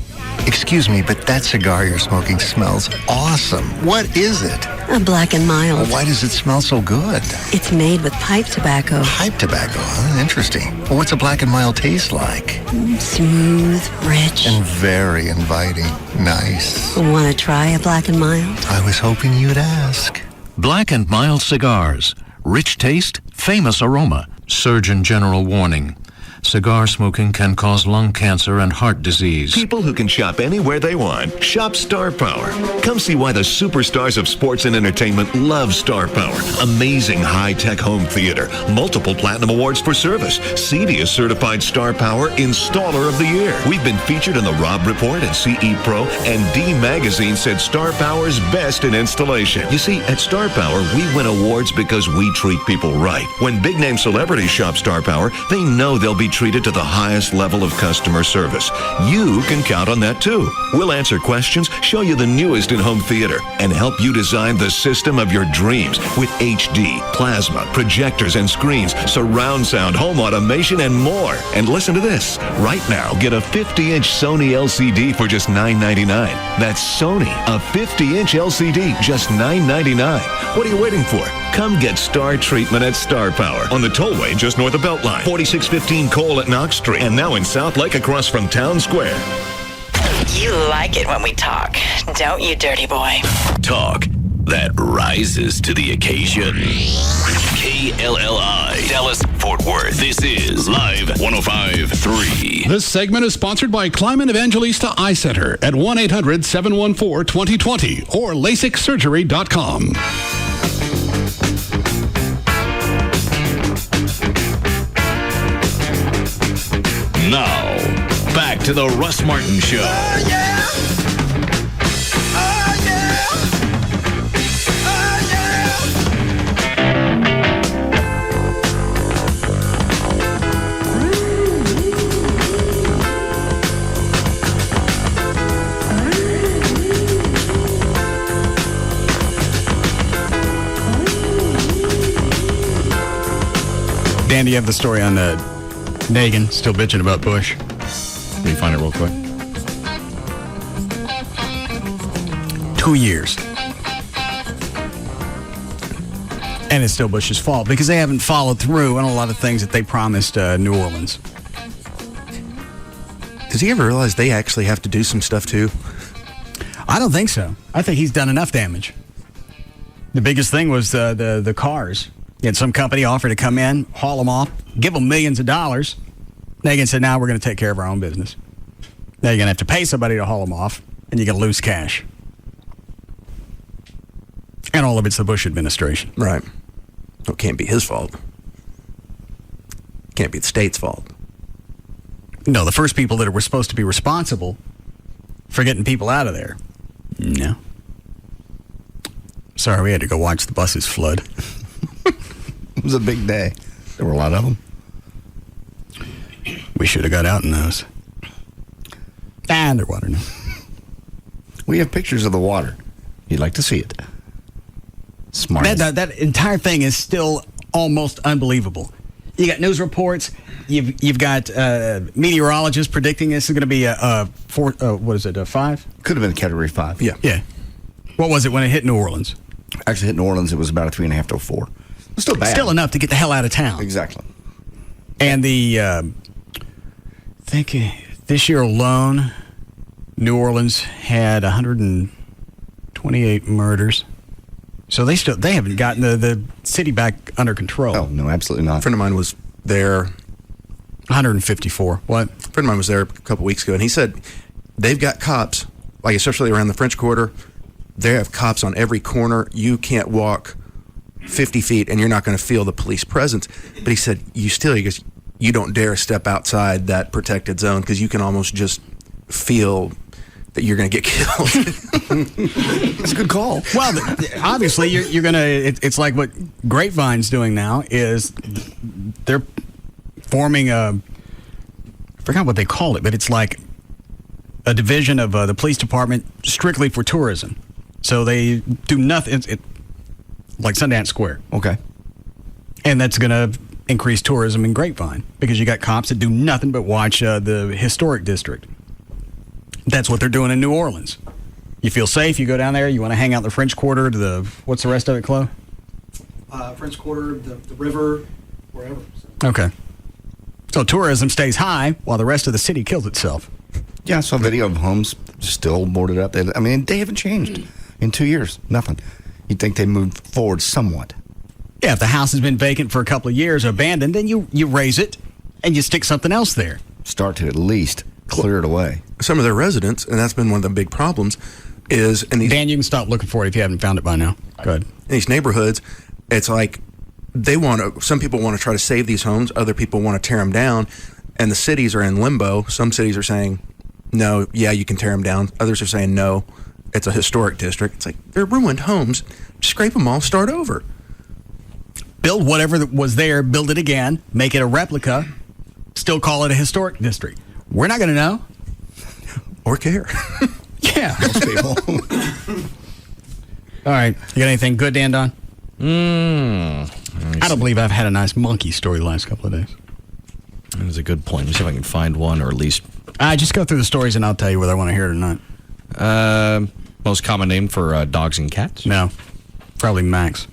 Excuse me, but that cigar you're smoking smells awesome. What is it? A Black and Mild. Why does it smell so good? It's made with pipe tobacco. Pipe tobacco, huh? Interesting. Well, what's a Black and Mild taste like? Smooth, rich. And very inviting. Nice. Want to try a Black and Mild? I was hoping you'd ask. Black and Mild cigars. Rich taste, famous aroma. Surgeon General warning. cigar smoking can cause lung cancer and heart disease. People who can shop anywhere they want. Shop Star Power. Come see why the superstars of sports and entertainment love Star Power. Amazing high-tech home theater. Multiple platinum awards for service. CD is certified Star Power Installer of the Year. We've been featured in the Rob Report and CE Pro, and D Magazine said Star Power's best in installation. You see, at Star Power, we win awards because we treat people right. When big-name celebrities shop Star Power, they know they'll be treated to the highest level of customer service. You can count on that, too. We'll answer questions, show you the newest in home theater, and help you design the system of your dreams with HD, plasma, projectors and screens, surround sound, home automation, and more. And listen to this. Right now, get a 50-inch Sony LCD for just $9.99. That's Sony, a 50-inch LCD, just $9.99. What are you waiting for? Come get Star treatment at Star Power on the tollway just north of Beltline, 4615 Cole at Knox Street, and now in South Lake across from Town Square. You like it when we talk, don't you, dirty boy? Talk that rises to the occasion. KLLI, Dallas, Fort Worth. This is Live 105.3. This segment is sponsored by Kleiman Evangelista Eye Center at 1-800-714-2020 or LASIKsurgery.com. Now, back to the Russ Martin Show. Dan, do you have the story on Nagin still bitching about Bush? Let me find it real quick. 2 years. And it's still Bush's fault because they haven't followed through on a lot of things that they promised New Orleans. Does he ever realize they actually have to do some stuff too? I don't think so. I think he's done enough damage. The biggest thing was the cars. You had some company offer to come in, haul them off, give them millions of dollars. Nagin said, now we're going to take care of our own business. Now you're going to have to pay somebody to haul them off, and you're going to lose cash. And all of it's the Bush administration. Right. Well, it can't be his fault. It can't be the state's fault. No, the first people that were supposed to be responsible for getting people out of there. No. Sorry, we had to go watch the buses flood. It was a big day. There were a lot of them. We should have got out in those. Underwater now. We have pictures of the water. You'd like to see it. Smart. That entire thing is still almost unbelievable. You got news reports. You've got meteorologists predicting this is going to be a 4. What is it? A 5? Could have been a Category 5. Yeah. What was it when it hit New Orleans? Actually, hit New Orleans, it was about a 3.5 to a 4. It's still bad. Still enough to get the hell out of town. Exactly. And I think this year alone, New Orleans had 128 murders. So they haven't gotten the city back under control. Oh, no, absolutely not. A friend of mine was there. 154. What? A friend of mine was there a couple weeks ago, and he said they've got cops, like especially around the French Quarter. They have cops on every corner. You can't walk 50 feet, and you're not going to feel the police presence. But he said, he goes, you don't dare step outside that protected zone because you can almost just feel that you're going to get killed. That's a good call. Well, obviously, you're going to. It's like what Grapevine's doing now is they're forming I forgot what they call it, but it's like a division of the police department strictly for tourism. So they do nothing. Like Sundance Square. Okay. And that's going to increase tourism in Grapevine because you got cops that do nothing but watch the historic district. That's what they're doing in New Orleans. You feel safe, you go down there, you want to hang out in the French Quarter to what's the rest of it, Chloe? French Quarter, the river, wherever. Okay. So tourism stays high while the rest of the city kills itself. Yeah, I saw a video of homes still boarded up. I mean, they haven't changed in 2 years. Nothing. You'd think they moved forward somewhat. Yeah, if the house has been vacant for a couple of years, abandoned, then you raise it and you stick something else there. Start to at least clear it away. Some of their residents, and that's been one of the big problems, is in these... Dan, you can stop looking for it if you haven't found it by now. Go ahead. In these neighborhoods, it's like some people want to try to save these homes, other people want to tear them down, and the cities are in limbo. Some cities are saying, no, yeah, you can tear them down. Others are saying, no, it's a historic district. It's like, they're ruined homes. Scrape them all, start over. Build whatever was there, build it again, make it a replica, still call it a historic district. We're not going to know. Or care. Yeah. Most people. All right. You got anything good, Dan Don? I don't believe I've had a nice monkey story the last couple of days. That was a good point. Let me see if I can find one, or at least... just go through the stories and I'll tell you whether I want to hear it or not. Most common name for dogs and cats? No. Probably Max.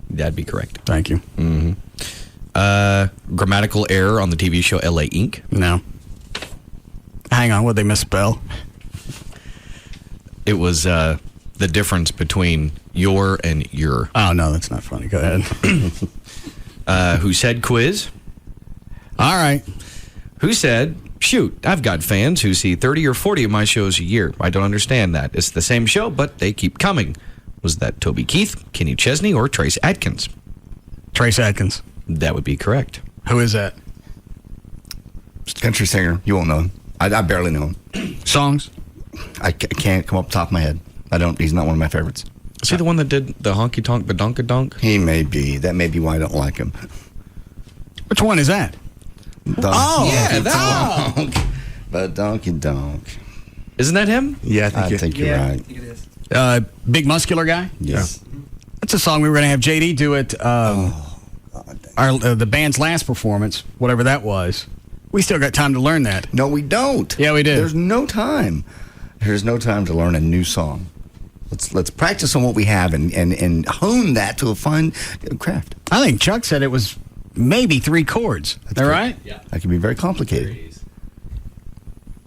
That'd be correct. Thank you. Mm-hmm. Grammatical error on the TV show L.A. Inc.? No. Hang on, what'd they misspell? It was the difference between your and your. Oh, no, that's not funny. Go ahead. Who said quiz? All right. Who said, shoot, I've got fans who see 30 or 40 of my shows a year. I don't understand that. It's the same show, but they keep coming. Was that Toby Keith, Kenny Chesney, or Trace Adkins? Trace Adkins. That would be correct. Who is that? Country singer. You won't know him. I barely know him. Songs? I can't come up top of my head. He's not one of my favorites. Is he the one that did the honky tonk badonkadonk? He may be. That may be why I don't like him. Which one is that? Yeah, that one. Badonkadonk. Isn't that him? Yeah, I think you're right. I think it is. Big muscular guy? Yes. That's a song we were going to have JD do at the band's last performance, whatever that was. We still got time to learn that. No, we don't. Yeah, we do. There's no time. There's no time to learn a new song. Let's practice on what we have and hone that to a fine craft. I think Chuck said it was maybe 3 chords. Is that right? Yeah. That can be very complicated.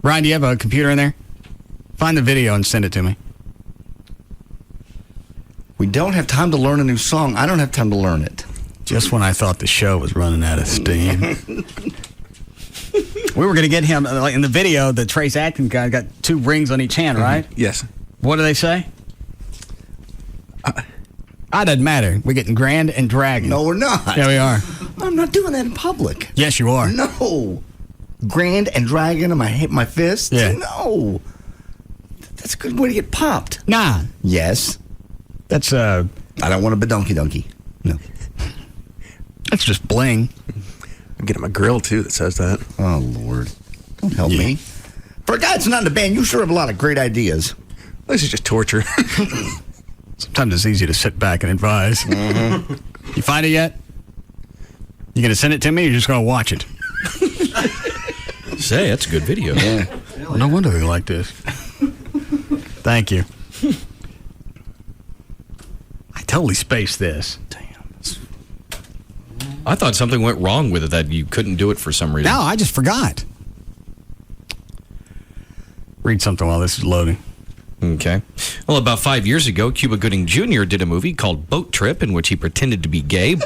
Ryan, do you have a computer in there? Find the video and send it to me. We don't have time to learn a new song. I don't have time to learn it. Just when I thought the show was running out of steam. We were going to get him, like in the video, the Trace Adkins guy got 2 rings on each hand, right? Yes. What do they say? Doesn't matter. We're getting Grand and Dragon. No, we're not. Yeah, we are. I'm not doing that in public. Yes, you are. No. Grand and Dragon on my fist? Yeah. No. That's a good way to get popped. Nah. Yes. That's, I don't want a badonky donkey. No. That's just bling. I'm getting my grill, too, that says that. Oh, Lord. Don't help me. For a guy that's not in the band, you sure have a lot of great ideas. This is just torture. Sometimes it's easy to sit back and advise. Mm-hmm. You find it yet? You going to send it to me, or you're just going to watch it? Say, that's a good video. Yeah. Well, no wonder they like this. Thank you. I totally spaced this. Damn. I thought something went wrong with it, that you couldn't do it for some reason. No, I just forgot. Read something while this is loading. Okay. Well, about 5 years ago, Cuba Gooding Jr. did a movie called Boat Trip, in which he pretended to be gay.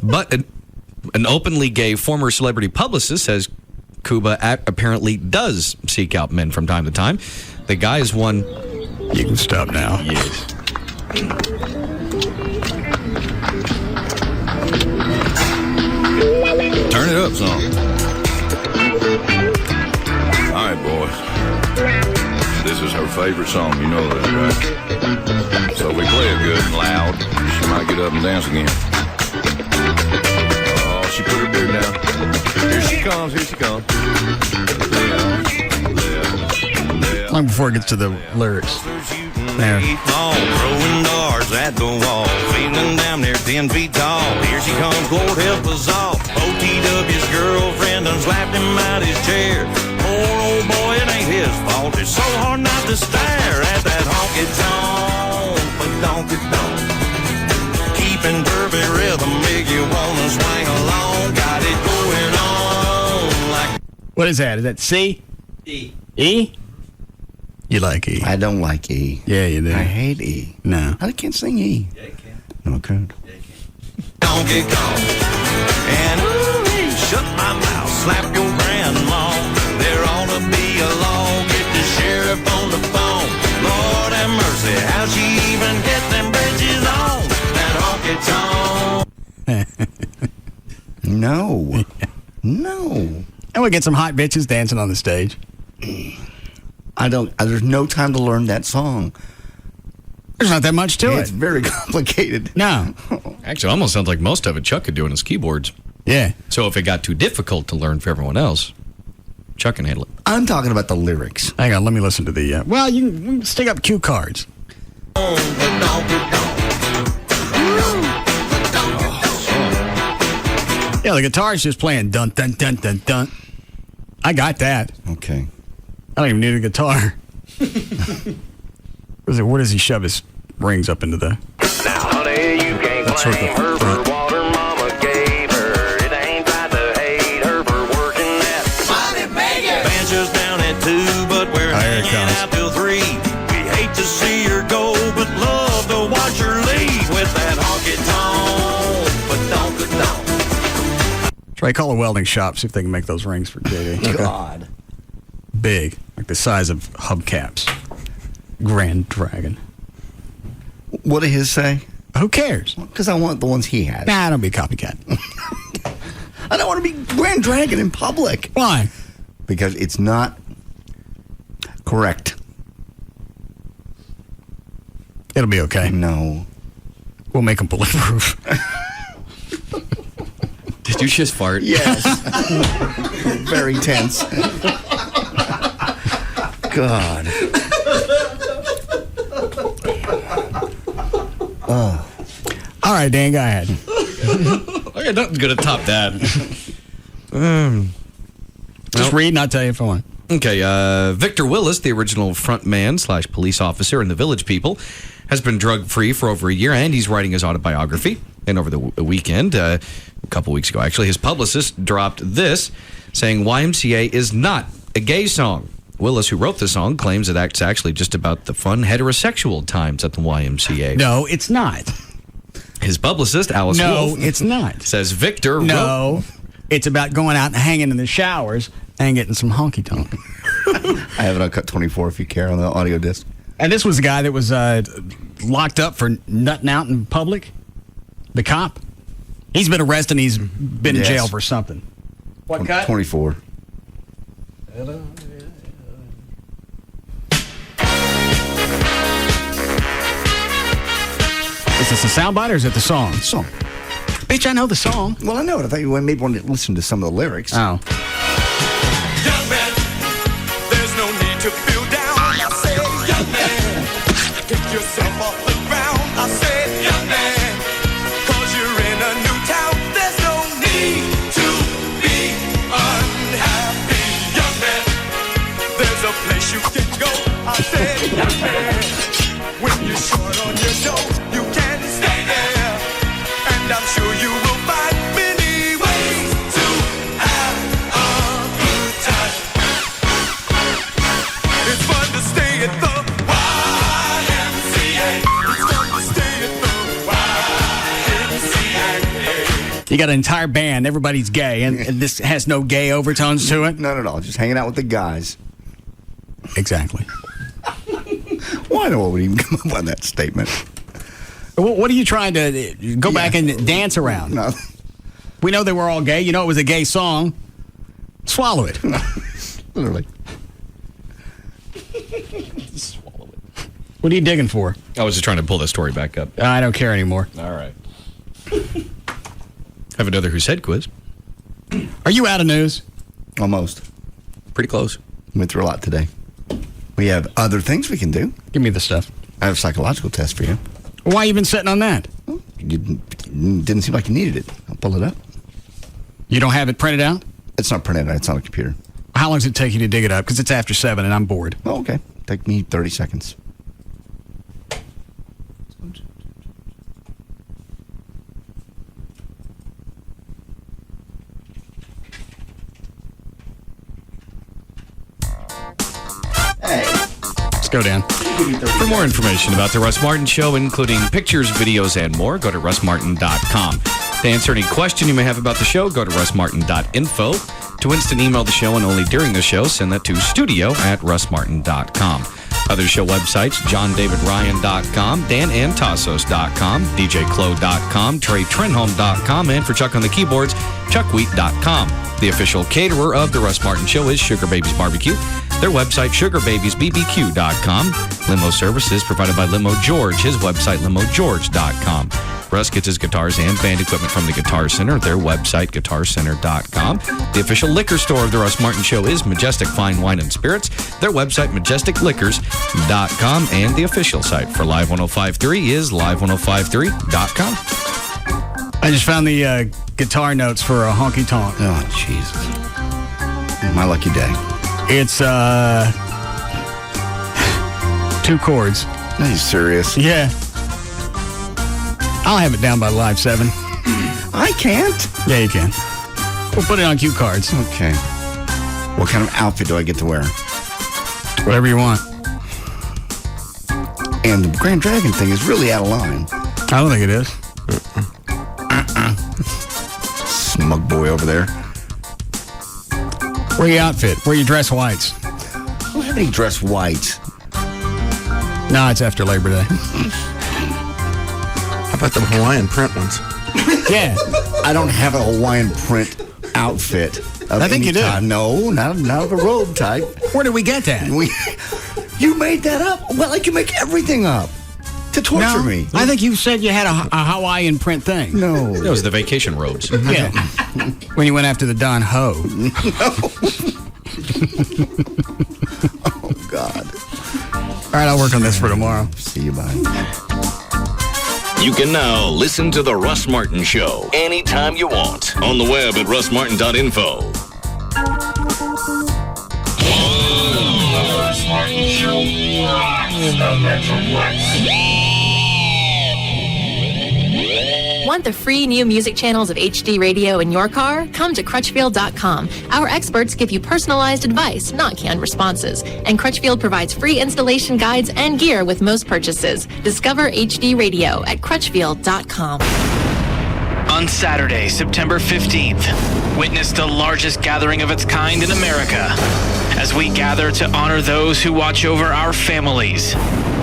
But an openly gay former celebrity publicist says Cuba apparently does seek out men from time to time. The guy is one... You can stop now. Yes. Turn it up some. All right, boys. This is her favorite song, you know that, right? So we play it good and loud. She might get up and dance again. Oh, she put her beard down. Here she comes, here she comes. Long before it gets to the lyrics. There. Throwing darts at the wall, feeling down there 10 feet tall. Here she comes, Lord help us all. OTW's girlfriend done slapped him out his chair. Poor old boy, it ain't his fault. It's so hard not to stare at that honky-tonk, badonky-donk. Keeping perfect rhythm, make you wanna swing along. Got it going on like... What is that? Is that C? E. E? You like E? I don't like E. Yeah, you do. I hate E. No. I can't sing E. Yeah, you can. No, I can't. Yeah, you can. Don't get caught. And ooh, shut my mouth. No. And we get some hot bitches dancing on the stage. There's no time to learn that song. There's not that much to it. It's very complicated. No. Actually, almost sounds like most of it Chuck could do on his keyboards. Yeah. So if it got too difficult to learn for everyone else, Chuck can handle it. I'm talking about the lyrics. Hang on, let me listen to the... well, you can stick up cue cards. Yeah, the guitar's just playing dun, dun, dun, dun, dun. I got that. Okay. I don't even need a guitar. Where does he shove his rings up into the... Now, honey, you can't blame her for what her mama gave her. It ain't right to hate her for working that money maker. Band's just down at 2, but we're hanging out till 3. We hate to see her go, but love to watch her leave with that honky tonk. But don't. Try call a welding shop, see if they can make those rings for JD. God. Big, like the size of hubcaps. Grand Dragon. What did his say? Who cares? Because I want the ones he has. Nah, don't be a copycat. I don't want to be Grand Dragon in public. Why? Because it's not correct. It'll be okay. No. We'll make them bulletproof. Did you just fart? Yes. Very tense. God. All right, Dan, go ahead. Okay, nothing's going to top that. Just read and I'll tell you if I want. Okay, Victor Willis, the original frontman / police officer in The Village People, has been drug-free for over a year, and he's writing his autobiography. And over the weekend, a couple weeks ago actually, his publicist dropped this, saying YMCA is not a gay song. Willis, who wrote the song, claims that it's actually just about the fun heterosexual times at the YMCA. No, it's not. His publicist, Alice Wolf, it's not. Says Victor No, it's about going out and hanging in the showers and getting some honky-tonk. I have it on cut 24 if you care on the audio disc. And this was the guy that was locked up for nutting out in public. The cop. He's been arrested and he's been in jail for something. What cut? 24. Is this a soundbite or is it the song? Song. Bitch, I know the song. Well, I know it. I thought you maybe wanted to listen to some of the lyrics. Oh. Young man, there's no need to feel down. I said, young man, get yourself off the ground. I said, young man, cause you're in a new town. There's no need to be unhappy. Young man, there's a place you can go. I said, young man, when you're short on your dough, you can stay there. And I'm sure you will find many ways to have a good time. It's fun to stay at the YMCA. It's fun to stay at the YMCA. You got an entire band. Everybody's gay. And this has no gay overtones to it? Not at all. Just hanging out with the guys. Exactly. Why no one would even come up with that statement? What are you trying to go back and dance around? No. We know they were all gay. You know it was a gay song. Swallow it. Literally. Swallow it. What are you digging for? I was just trying to pull the story back up. I don't care anymore. All right. Have another Who Said quiz. Are you out of news? Almost. Pretty close. Went through a lot today. We have other things we can do. Give me the stuff. I have a psychological test for you. Why you been sitting on that? You didn't seem like you needed it. I'll pull it up. You don't have it printed out? It's not printed out. It's on a computer. How long does it take you to dig it up? Because it's after 7 and I'm bored. Oh, okay. Take me 30 seconds. Let's go, Dan. For more information about The Russ Martin Show, including pictures, videos, and more, go to russmartin.com. To answer any question you may have about the show, go to russmartin.info. To instant email the show and only during the show, send that to studio@russmartin.com. Other show websites, JohnDavidRyan.com, DanAntasos.com, DJClo.com, TreyTrenholm.com, and for Chuck on the keyboards, ChuckWheat.com. The official caterer of the Russ Martin Show is Sugar Babies Barbecue. Their website, SugarBabiesBBQ.com. Limo services provided by Limo George. His website, LimoGeorge.com. Russ gets his guitars and band equipment from the Guitar Center. Their website, GuitarCenter.com. The official liquor store of the Russ Martin Show is Majestic Fine Wine and Spirits. Their website, MajesticLiquors.com. And the official site for Live 105.3 is Live1053.com. I just found the guitar notes for a Honky Tonk. Oh, Jesus. My lucky day. It's 2 chords. Are you serious? Yeah. I'll have it down by Live 7. I can't. Yeah, you can. We'll put it on cue cards. Okay. What kind of outfit do I get to wear? Whatever you want. And the Grand Dragon thing is really out of line. I don't think it is. Smug boy over there. Wear your outfit. Wear your dress whites. I don't have any dress whites. No, it's after Labor Day. How about the Hawaiian print ones? Yeah. I don't have a Hawaiian print outfit. I think you do. No, not the robe type. Where did we get that? You made that up. Well, like you make everything up to torture me. I think you said you had a Hawaiian print thing. No. That was the vacation robes. Yeah. When you went after the Don Ho. Oh, God. All right, I'll work on this for tomorrow. See you, bye. You can now listen to The Russ Martin Show anytime you want on the web at russmartin.info. Russ Martin Show. Want the free new music channels of HD radio in your car? Come to Crutchfield.com. Our experts give you personalized advice, not canned responses. And Crutchfield provides free installation guides and gear with most purchases. Discover HD radio at Crutchfield.com. On Saturday, September 15th, witness the largest gathering of its kind in America as we gather to honor those who watch over our families,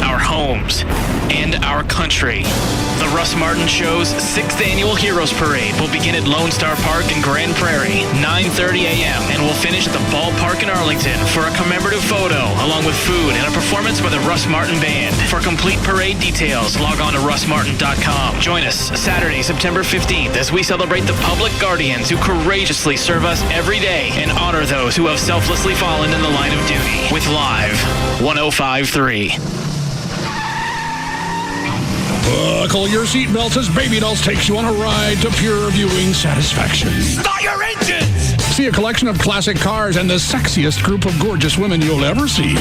our homes, and our country. The Russ Martin Show's 6th Annual Heroes Parade will begin at Lone Star Park in Grand Prairie, 9:30 a.m., and will finish at the ballpark in Arlington for a commemorative photo, along with food and a performance by the Russ Martin Band. For complete parade details, log on to russmartin.com. Join us Saturday, September 15th, as we celebrate the public guardians who courageously serve us every day and honor those who have selflessly fallen in the line of duty. With Live 105.3. Buckle your seatbelts as Baby Dolls takes you on a ride to pure viewing satisfaction. Start your engines! See a collection of classic cars and the sexiest group of gorgeous women you'll ever see.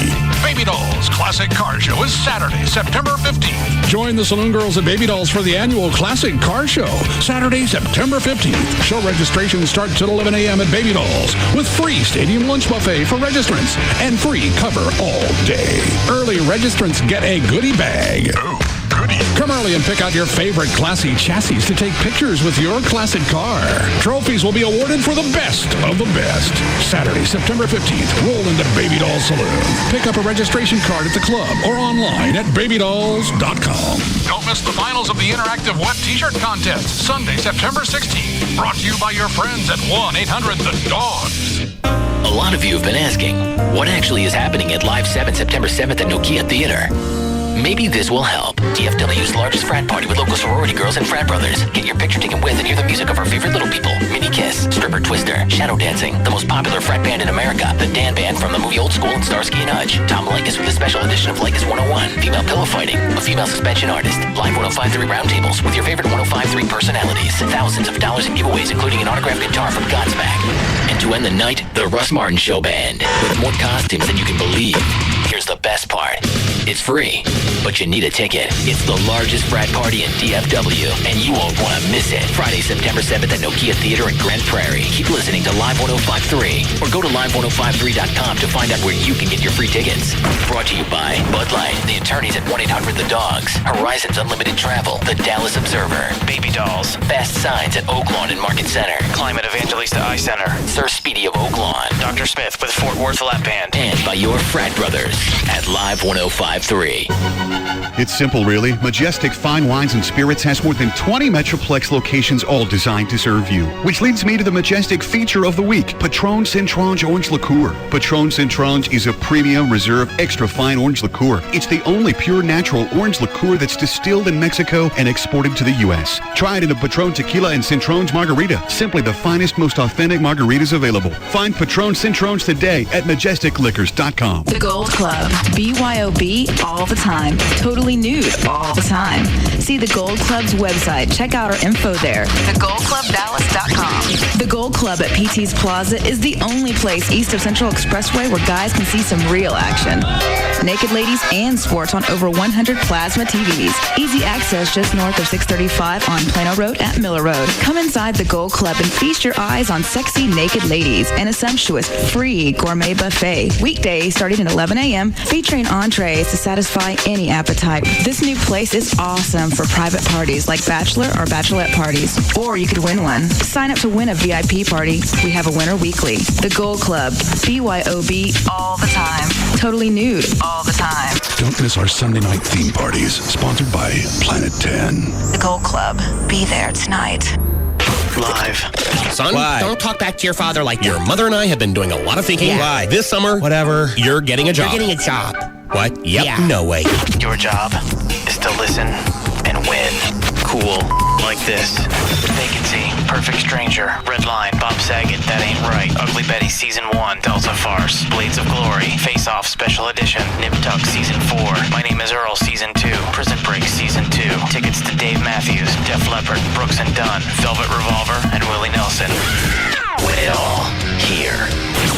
Baby Dolls Classic Car Show is Saturday, September 15th. Join the Saloon Girls at Baby Dolls for the annual Classic Car Show, Saturday, September 15th. Show registration starts at 11 a.m. at Baby Dolls with free stadium lunch buffet for registrants and free cover all day. Early registrants get a goodie bag. Come early and pick out your favorite classy chassis to take pictures with your classic car. Trophies will be awarded for the best of the best. Saturday, September 15th, roll into Baby Doll Saloon. Pick up a registration card at the club or online at babydolls.com. Don't miss the finals of the interactive wet t-shirt contest, Sunday, September 16th. Brought to you by your friends at 1-800-THE-DOGS. A lot of you have been asking, what actually is happening at Live 7 September 7th at Nokia Theater? Maybe this will help. DFW's largest frat party with local sorority girls and frat brothers. Get your picture taken with and hear the music of our favorite little people. Mini Kiss, Stripper Twister, Shadow Dancing, the most popular frat band in America, the Dan Band from the movie Old School and Starsky and Hutch, Tom Likas with a special edition of Likas 101, female pillow fighting, a female suspension artist, Live 105.3 roundtables with your favorite 105.3 personalities, thousands of dollars in giveaways including an autographed guitar from Godsmack. And to end the night, the Russ Martin Show Band with more costumes than you can believe. Here's the best part. It's free, but you need a ticket. It's the largest frat party in DFW, and you won't want to miss it. Friday, September 7th at Nokia Theater in Grand Prairie. Keep listening to Live 105.3 or go to live1053.com to find out where you can get your free tickets. Brought to you by Bud Light, the attorneys at 1-800-THE-DOGS, Horizons Unlimited Travel, the Dallas Observer, Baby Dolls, Fast Signs at Oak Lawn and Market Center, Climate Evangelista Eye Center, Sir Speedy of Oak Lawn, Dr. Dr. Smith with Fort Worth Lap Band. And by your frat brothers at Live 105.3. It's simple, really. Majestic Fine Wines and Spirits has more than 20 Metroplex locations, all designed to serve you. Which leads me to the Majestic feature of the week, Patron Cintrange Orange Liqueur. Patron Cintrange is a premium reserve extra fine orange liqueur. It's the only pure natural orange liqueur that's distilled in Mexico and exported to the U.S. Try it in a Patron Tequila and Cintrange Margarita. Simply the finest, most authentic margaritas available. Find Patron Cintrange today at majesticliquors.com. The Gold Club. BYOB all the time. Totally nude all the time. See the Gold Club's website. Check out our info there. TheGoldClubDallas.com. The Gold Club at PT's Plaza is the only place east of Central Expressway where guys can see some real action. Naked ladies and sports on over 100 plasma TVs. Easy access just north of 635 on Plano Road at Miller Road. Come inside the Gold Club and feast your eyes on sexy naked ladies and a sumptuous free gourmet buffet. Weekdays starting at 11 a.m. featuring entrees to satisfy any appetite. This new place is awesome for private parties like bachelor or bachelorette parties, or you could win one. Sign up to win a VIP party. We have a winner weekly. The Gold Club. BYOB all the time. Totally nude all the time. Don't miss our Sunday night theme parties, sponsored by Planet 10. The Gold Club. Be there tonight. Live. Son, don't talk back to your father like that. Your mother and I have been doing a lot of thinking. Yeah. Why? This summer, whatever, you're getting a job. You're getting a job. What? Yep. Yeah. No way. Your job is to listen and win. Cool. Like this. Vacancy. Perfect Stranger. Red Line. Bob Saget. That Ain't Right. Ugly Betty Season 1. Delta Farce. Blades of Glory. Face Off Special Edition. Nip Tuck Season 4. My Name is Earl Season 2. Prison Break Season 2. Tickets to Dave Matthews, Def Leppard, Brooks and Dunn, Velvet Revolver, and Willie Nelson. Win it all. Here.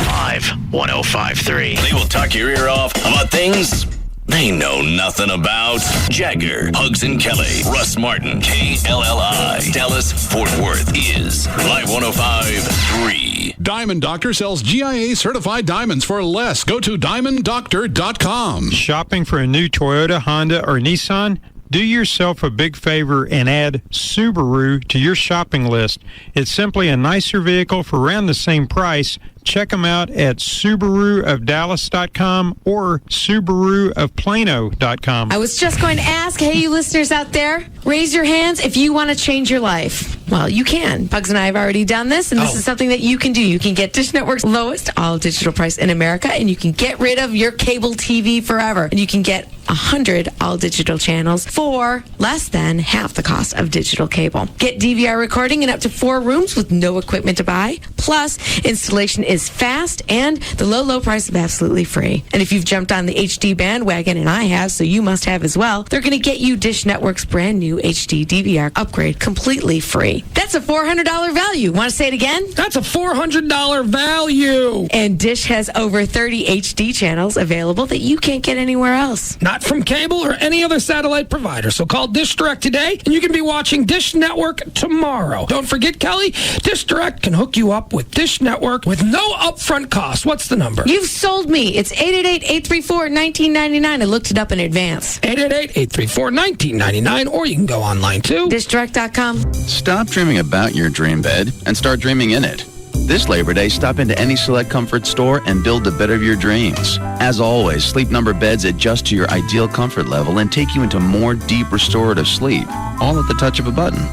Live 105.3. They will talk your ear off about things they know nothing about. Jagger, Hugs and Kelly, Russ Martin, KLLI, Dallas, Fort Worth is Live 105.3. Diamond Doctor sells GIA certified diamonds for less. Go to diamonddoctor.com. Shopping for a new Toyota, Honda, or Nissan? Do yourself a big favor and add Subaru to your shopping list. It's simply a nicer vehicle for around the same price. Check them out at SubaruofDallas.com or SubaruofPlano.com. I was just going to ask, hey, you listeners out there, raise your hands if you want to change your life. Well, you can. Bugs and I have already done this, and this is something that you can do. You can get Dish Network's lowest all-digital price in America, and you can get rid of your cable TV forever. And you can get 100 all-digital channels for less than half the cost of digital cable. Get DVR recording in up to 4 rooms with no equipment to buy. Plus, installation is fast, and the low price is absolutely free. And if you've jumped on the HD bandwagon, and I have, so you must have as well, they're going to get you Dish Network's brand new HD DVR upgrade completely free. That's a $400 value. Want to say it again? That's a $400 value. And Dish has over 30 HD channels available that you can't get anywhere else. Not from cable or any other satellite provider. So call Dish Direct today, and you can be watching Dish Network tomorrow. Don't forget, Kelly, Dish Direct can hook you up with Dish Network with no upfront cost. What's the number? You've sold me. It's 888-834-1999. I looked it up in advance. 888-834-1999, or you can go online too. DishDirect.com. Stop dreaming about your dream bed and start dreaming in it. This Labor Day, stop into any Select Comfort store and build the bed of your dreams. As always, Sleep Number beds adjust to your ideal comfort level and take you into more deep restorative sleep, all at the touch of a button.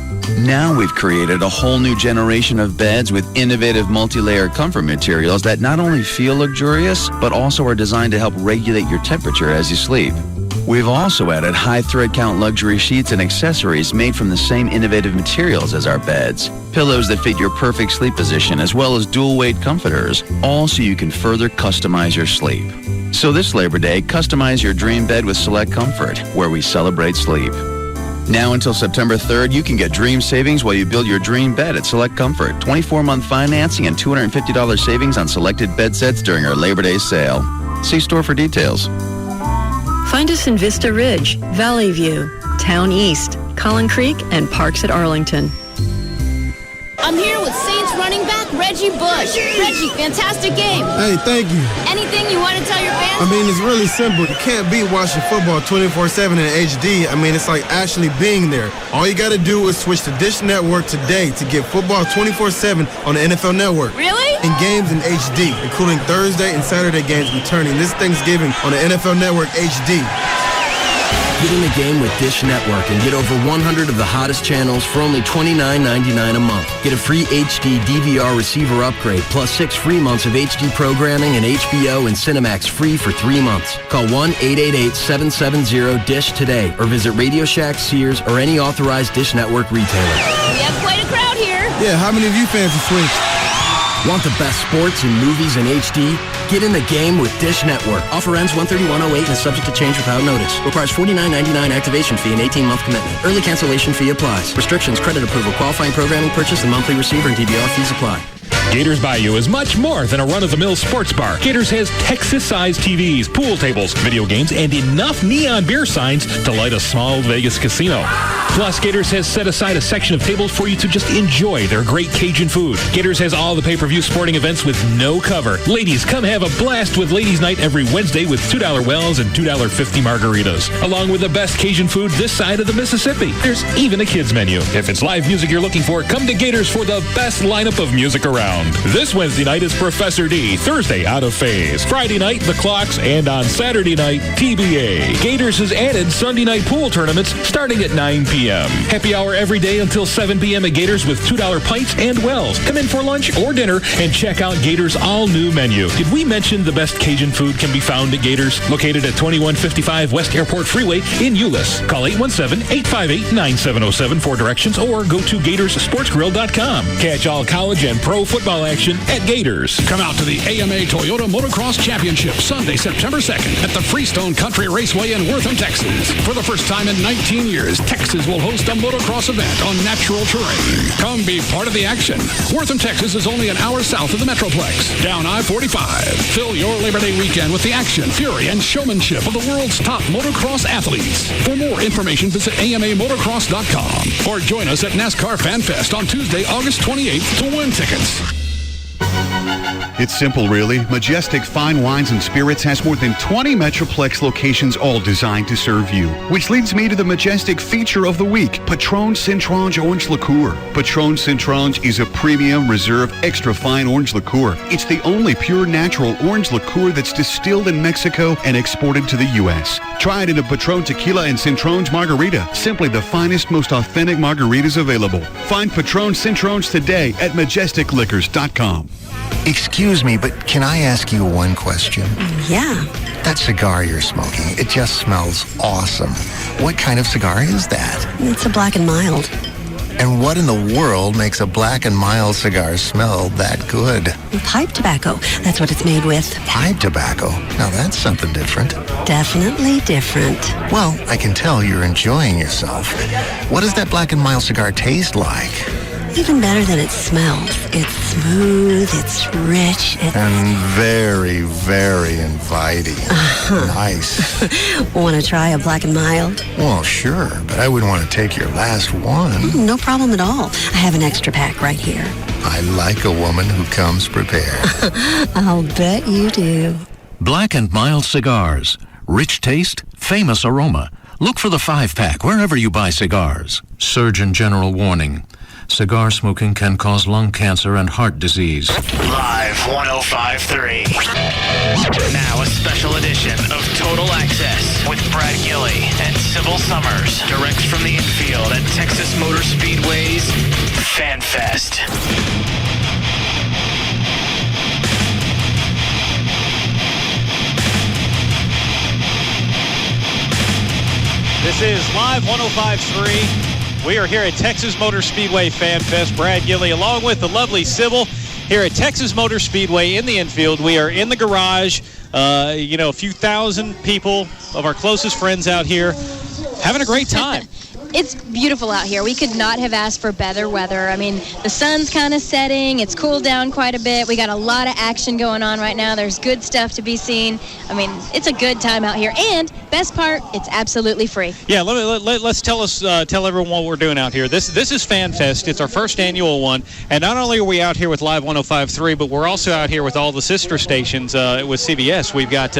Now we've created a whole new generation of beds with innovative multi-layered comfort materials that not only feel luxurious, but also are designed to help regulate your temperature as you sleep. We've also added high thread count luxury sheets and accessories made from the same innovative materials as our beds. Pillows that fit your perfect sleep position, as well as dual weight comforters, all so you can further customize your sleep. So this Labor Day, customize your dream bed with Select Comfort, where we celebrate sleep. Now until September 3rd, you can get dream savings while you build your dream bed at Select Comfort. 24-month financing and $250 savings on selected bed sets during our Labor Day sale. See store for details. Find us in Vista Ridge, Valley View, Town East, Collin Creek, and Parks at Arlington. I'm here with Saints running back Reggie Bush. Reggie, fantastic game. Hey, thank you. Anything you want to tell your fans? I mean, it's really simple. You can't beat watching football 24/7 in HD. I mean, it's like actually being there. All you got to do is switch to Dish Network today to get football 24/7 on the NFL Network. Really? and games in HD, including Thursday and Saturday games returning this Thanksgiving on the NFL Network HD. Get in the game with Dish Network and get over 100 of the hottest channels for only $29.99 a month. Get a free HD DVR receiver upgrade, plus 6 free months of HD programming and HBO and Cinemax free for 3 months. Call 1-888-770-DISH today or visit Radio Shack, Sears, or any authorized Dish Network retailer. We have quite a crowd here. Yeah, how many of you fans are Switch? Want the best sports and movies in HD? Get in the game with Dish Network. Offer ends 1/31/08 and is subject to change without notice. Requires $49.99 activation fee and 18-month commitment. Early cancellation fee applies. Restrictions, credit approval, qualifying programming purchase, and monthly receiver and DVR fees apply. Gators Bayou is much more than a run-of-the-mill sports bar. Gators has Texas-sized TVs, pool tables, video games, and enough neon beer signs to light a small Vegas casino. Plus, Gators has set aside a section of tables for you to just enjoy their great Cajun food. Gators has all the pay-per-view sporting events with no cover. Ladies, come have a blast with Ladies Night every Wednesday with $2 Wells and $2.50 margaritas, along with the best Cajun food this side of the Mississippi. There's even a kids menu. If it's live music you're looking for, come to Gators for the best lineup of music around. This Wednesday night is Professor D. Thursday, Out of Phase. Friday night, The Clocks. And on Saturday night, TBA. Gators has added Sunday night pool tournaments starting at 9 p.m. Happy hour every day until 7 p.m. at Gators with $2 pints and Wells. Come in for lunch or dinner and check out Gators' all-new menu. Did we mention the best Cajun food can be found at Gators? Located at 2155 West Airport Freeway in Euless. Call 817-858-9707 for directions or go to GatorsSportsGrill.com. Catch all college and pro football action at Gators. Come out to the AMA Toyota Motocross Championship Sunday, September 2nd at the Freestone Country Raceway in Wortham, Texas. For the first time in 19 years, Texas will host a motocross event on natural terrain. Come be part of the action. Wortham, Texas is only an hour south of the Metroplex, down I-45. Fill your Labor Day weekend with the action, fury, and showmanship of the world's top motocross athletes. For more information, visit AMAmotocross.com or join us at NASCAR Fan Fest on Tuesday, August 28th to win tickets. It's simple, really. Majestic Fine Wines and Spirits has more than 20 Metroplex locations, all designed to serve you. Which leads me to the Majestic feature of the week, Patron Cintrange Orange Liqueur. Patron Cintrange is a premium, reserve, extra fine orange liqueur. It's the only pure natural orange liqueur that's distilled in Mexico and exported to the U.S. Try it in a Patron Tequila and Cintrange Margarita. Simply the finest, most authentic margaritas available. Find Patron Cintrange today at MajesticLiquors.com. Excuse me, but can I ask you one question? Yeah. That cigar you're smoking, it just smells awesome. What kind of cigar is that? It's a black and mild. And what in the world makes a black and mild cigar smell that good? Pipe tobacco. That's what it's made with. Pipe tobacco? Now that's something different. Definitely different. Well, I can tell you're enjoying yourself. What does that black and mild cigar taste like? Even better than it smells. It's smooth, it's rich, and very, very inviting. Nice. Want to try a black and mild? Well, sure, but I wouldn't want to take your last one. No problem at all. I have an extra pack right here. I like a woman who comes prepared. I'll bet you do. Black and mild cigars. Rich taste, famous aroma. Look for the 5-pack wherever you buy cigars. Surgeon General warning. Cigar smoking can cause lung cancer and heart disease. Live 105.3. Now a special edition of Total Access with Brad Gilley and Sybil Summers. Direct from the infield at Texas Motor Speedway's Fan Fest. This is Live 105.3. We are here at Texas Motor Speedway Fan Fest. Brad Gilley along with the lovely Sybil here at Texas Motor Speedway in the infield. We are in the garage. A few thousand people of our closest friends out here having a great time. It's beautiful out here. We could not have asked for better weather. I mean, the sun's kind of setting. It's cooled down quite a bit. We got a lot of action going on right now. There's good stuff to be seen. I mean, it's a good time out here. And best part, it's absolutely free. Yeah, let's tell everyone what we're doing out here. This is Fan Fest. It's our first annual one. And not only are we out here with Live 105.3, but we're also out here with all the sister stations with CBS. We've got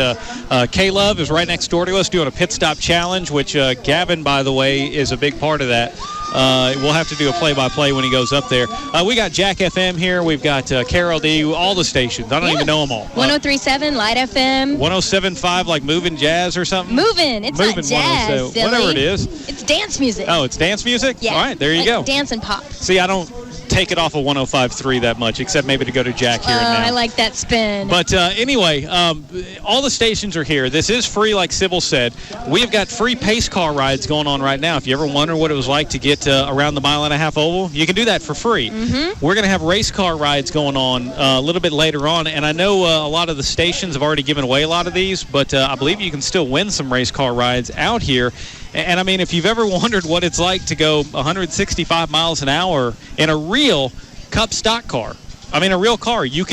K-Love is right next door to us doing a pit stop challenge, which Gavin, by the way, is a big part of that. We'll have to do a play-by-play when he goes up there. We got Jack FM here. We've got KLLI, all the stations. I don't even know them all. 103.7, Light FM. 107.5, like Moving Jazz or something? Moving. It's not jazz, silly. Whatever it is. It's dance music. Oh, it's dance music? Yeah. All right, there you go. Dance and pop. See, I don't take it off of 105.3 that much, except maybe to go to Jack here and now. I like that spin. But anyway, all the stations are here. This is free, like Sybil said. We've got free pace car rides going on right now. If you ever wonder what it was like to get around the mile-and-a-half oval, you can do that for free. Mm-hmm. We're going to have race car rides going on a little bit later on, and I know a lot of the stations have already given away a lot of these, but I believe you can still win some race car rides out here. And I mean, if you've ever wondered what it's like to go 165 miles an hour in a real Cup stock car, I mean, a real car, you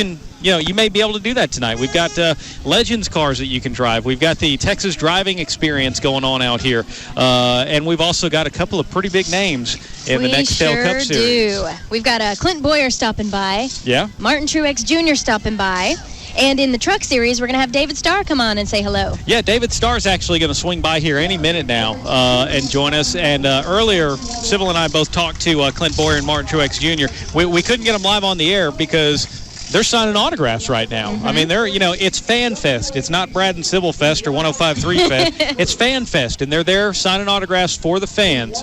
may be able to do that tonight. We've got Legends cars that you can drive. We've got the Texas driving experience going on out here. And we've also got a couple of pretty big names in the Nextel Cup Series. We sure do. We've got Clint Boyer stopping by. Yeah. Martin Truex Jr. stopping by. And in the Truck Series, we're going to have David Starr come on and say hello. Yeah, David Starr's actually going to swing by here any minute now and join us. And earlier, Sybil and I both talked to Clint Boyer and Martin Truex Jr. We couldn't get them live on the air because they're signing autographs right now. Mm-hmm. I mean, it's Fan Fest. It's not Brad and Sybil Fest or 105.3 Fest. It's Fan Fest, and they're there signing autographs for the fans.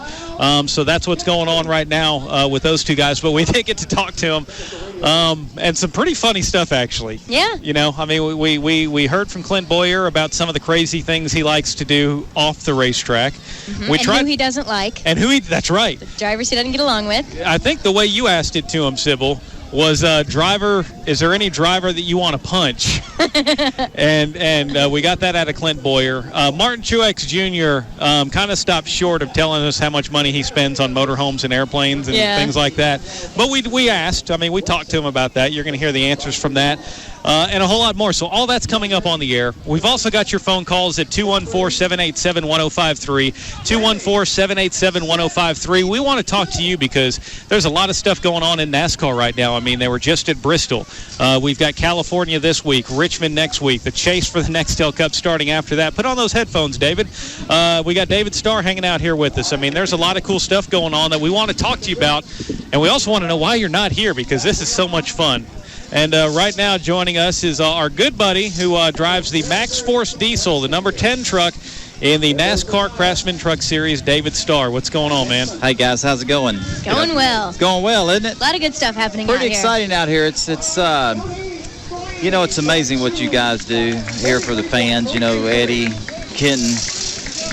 So that's what's going on right now with those two guys. But we did get to talk to them. And some pretty funny stuff, actually. Yeah. I mean, we heard from Clint Boyer about some of the crazy things he likes to do off the racetrack. Mm-hmm. Who he doesn't like. That's right. The drivers he doesn't get along with. I think the way you asked it to him, Sybil, was is there any driver that you want to punch? and we got that out of Clint Boyer. Martin Truex Jr. Kind of stopped short of telling us how much money he spends on motorhomes and airplanes and things like that. But we asked. I mean, we talked to him about that. You're going to hear the answers from that. And a whole lot more. So all that's coming up on the air. We've also got your phone calls at 214-787-1053, 214-787-1053. We want to talk to you because there's a lot of stuff going on in NASCAR right now. I mean, they were just at Bristol. We've got California this week, Richmond next week, the chase for the Nextel Cup starting after that. Put on those headphones, David. We got David Starr hanging out here with us. I mean, there's a lot of cool stuff going on that we want to talk to you about. And we also want to know why you're not here because this is so much fun. And right now joining us is our good buddy who drives the Max Force Diesel, the number 10 truck in the NASCAR Craftsman Truck Series, David Starr. What's going on, man? Hey, guys. How's it going? Going well. It's going well, isn't it? A lot of good stuff happening Pretty out here. exciting out here. It's it's amazing what you guys do here for the fans. Eddie, Kenton,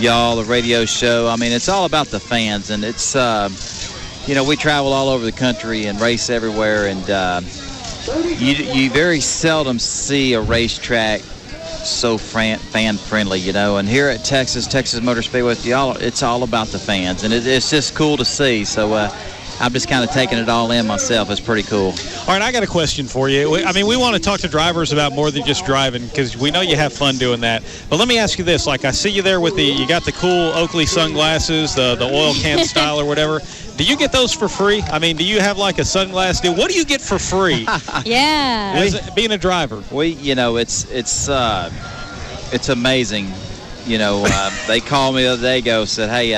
y'all, the radio show. I mean, it's all about the fans. And it's, we travel all over the country and race everywhere. And you very seldom see a racetrack so fan-friendly, and here at Texas Motor Speedway, it's all about the fans, and it's just cool to see. So I'm just kind of taking it all in myself. It's pretty cool. All right, I got a question for you. We want to talk to drivers about more than just driving because we know you have fun doing that. But let me ask you this. Like, I see you there with you got the cool Oakley sunglasses, the oil can style or whatever. Do you get those for free? I mean, do you have like a sunglass deal? What do you get for free? Yeah. Being a driver. It's amazing. They called me the other day said, hey,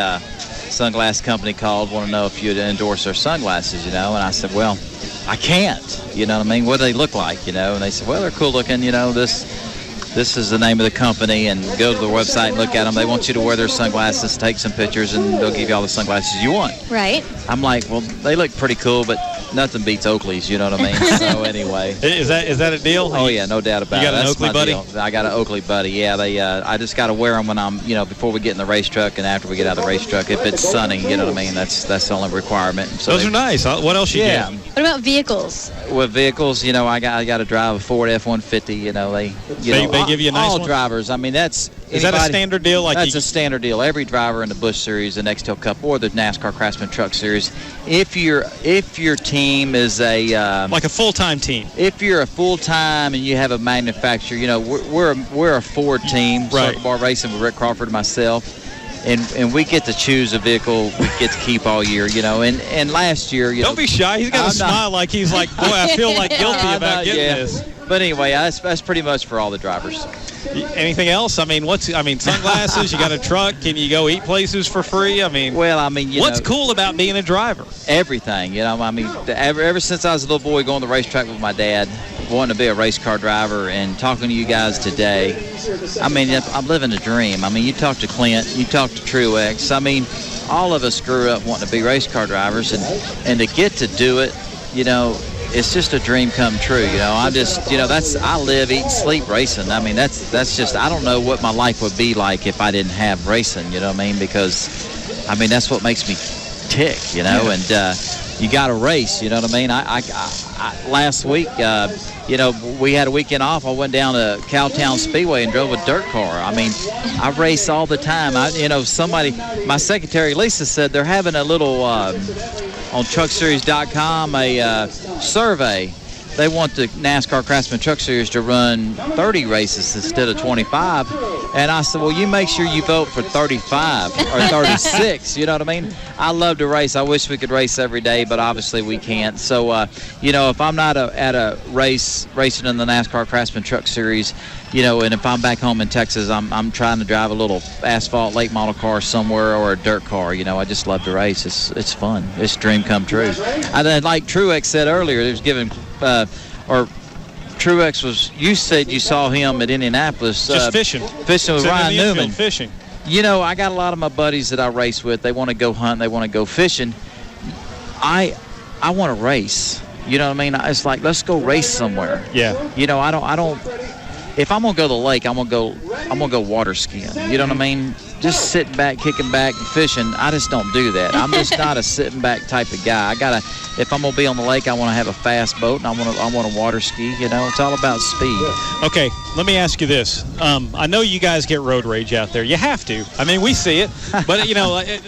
sunglass company called, want to know if you'd endorse their sunglasses, and I said, well, I can't, you know what I mean? What do they look like, And they said, well, they're cool looking, this is the name of the company, and go to the website and look at them. They want you to wear their sunglasses, take some pictures, and they'll give you all the sunglasses you want. Right. I'm like, well, they look pretty cool, but nothing beats Oakley's, you know what I mean? So anyway. Is that a deal? Oh, yeah, no doubt about it. You got an Oakley buddy? Deal. I got an Oakley buddy, yeah. I just got to wear them when I'm, before we get in the race truck and after we get out of the race truck. If it's sunny, you know what I mean? That's the only requirement. So those are nice. What else you get? What about vehicles? With vehicles, I got to drive a Ford F-150, They give you a nice all one? drivers. I mean, is that a standard deal? That's a standard deal. Every driver in the Busch Series, the Nextel Cup, or the NASCAR Craftsman Truck Series, if your team is like a full-time team. If you're a full-time and you have a manufacturer, we're a Ford team, right. Circle Bar Racing with Rick Crawford and myself. And we get to choose a vehicle we get to keep all year, and last year, Don't be shy. He's got a smile like he's like, boy, I feel like guilty about getting this. But anyway, that's pretty much for all the drivers. Anything else? I mean, sunglasses, you got a truck, can you go eat places for free? I mean, what's cool about being a driver? Everything, I mean, ever since I was a little boy going to the racetrack with my dad, wanting to be a race car driver, and talking to you guys today, I mean, I'm living a dream. I mean, you talk to Clint, you talk to Truex. I mean, all of us grew up wanting to be race car drivers, and to get to do it, it's just a dream come true. I live, eat, sleep racing. I mean, that's just, I don't know what my life would be like if I didn't have racing, you know what I mean? Because, I mean, that's what makes me tick, and you got to race, you know what I mean? I last week, we had a weekend off. I went down to Cowtown Speedway and drove a dirt car. I mean, I race all the time. My secretary, Lisa, said they're having a little, on TruckSeries.com, a survey. They want the NASCAR Craftsman Truck Series to run 30 races instead of 25. And I said, well, you make sure you vote for 35 or 36. You know what I mean? I love to race. I wish we could race every day, but obviously we can't. So, if I'm not at a race racing in the NASCAR Craftsman Truck Series, and if I'm back home in Texas, I'm trying to drive a little asphalt late model car somewhere or a dirt car. I just love to race. It's fun. It's a dream come true. Like Truex said earlier, he was giving Truex you said you saw him at Indianapolis. Just fishing. Fishing with Ryan Newman. Fishing. I got a lot of my buddies that I race with. They want to go hunt. They want to go fishing. I want to race. You know what I mean? It's like, let's go race somewhere. Yeah. I don't. If I'm gonna go to the lake, I'm gonna go water skiing. You know what I mean? Just sitting back, kicking back, and fishing. I just don't do that. I'm just not a sitting back type of guy. If I'm gonna be on the lake, I want to have a fast boat, and I want to water ski. It's all about speed. Okay, let me ask you this. I know you guys get road rage out there. You have to. I mean, we see it. But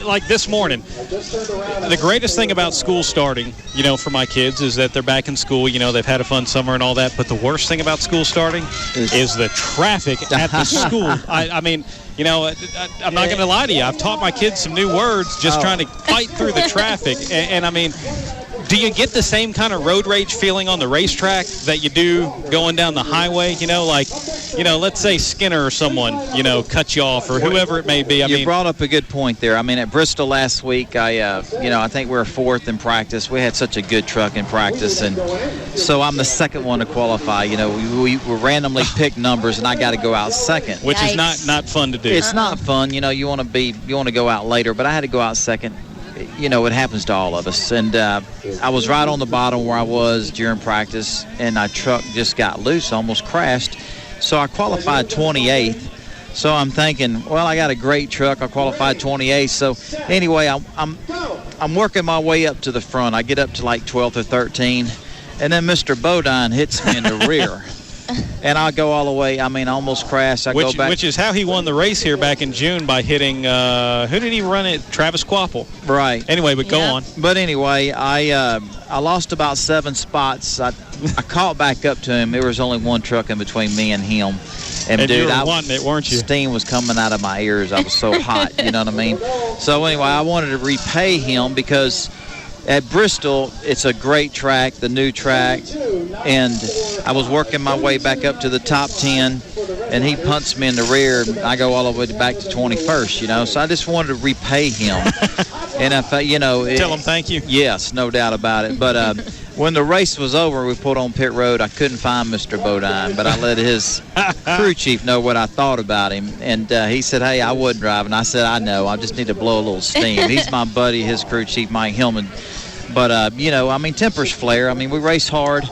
like this morning, the greatest thing about school starting, for my kids, is that they're back in school. They've had a fun summer and all that. But the worst thing about school starting is the traffic at the school. I mean, I'm not going to lie to you. I've taught my kids some new words just trying to fight through the traffic. And I mean, do you get the same kind of road rage feeling on the racetrack that you do going down the highway? Let's say Skinner or someone, cut you off, or whoever it may be. You brought up a good point there. I mean, at Bristol last week, I think we were fourth in practice. We had such a good truck in practice, and so I'm the second one to qualify. We randomly pick numbers, and I got to go out second, which is not fun to do. It's not fun. You want to go out later, but I had to go out second. It happens to all of us. And I was right on the bottom where I was during practice, and my truck just got loose, almost crashed. So I qualified 28th. So I'm thinking, well, I got a great truck. I qualified 28th. So anyway, I'm working my way up to the front. I get up to like 12th or 13th, and then Mr. Bodine hits me in the rear. And I go all the way. I mean, almost crashed. Which is how he won the race here back in June, by hitting, who did he run it? Travis Quapple. Right. Anyway, but go on. But anyway, I lost about 7 spots. I caught back up to him. There was only one truck in between me and him. And dude, you were wanting it, weren't you? Steam was coming out of my ears. I was so hot. You know what I mean? So anyway, I wanted to repay him because at Bristol, it's a great track, the new track, and I was working my way back up to the top 10, and he punts me in the rear. I go all the way back to 21st, so I just wanted to repay him. And if tell him thank you. Yes, no doubt about it. But when the race was over, we pulled on pit road. I couldn't find Mr. Bodine, but I let his crew chief know what I thought about him, and he said, hey, I would drive. And I said, I know, I just need to blow a little steam. He's my buddy, his crew chief, Mike Hillman. But tempers flare. I mean, we race hard.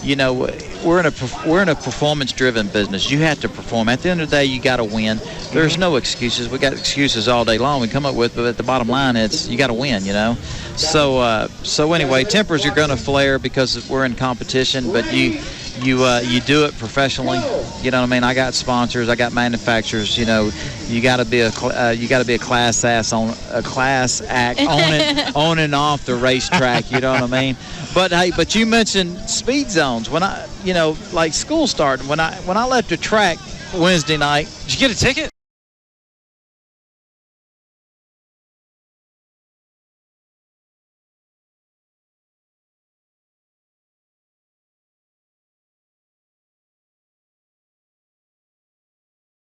We're in a performance-driven business. You have to perform. At the end of the day, you got to win. There's no excuses. We got excuses all day long we come up with, but at the bottom line, it's you got to win. So anyway, tempers are going to flare because we're in competition. But you do it professionally. You know what I mean? I got sponsors. I got manufacturers. You got to be a class act on and off the racetrack. You know what I mean? But you mentioned speed zones. When like school started, when I left the track Wednesday night. Did you get a ticket?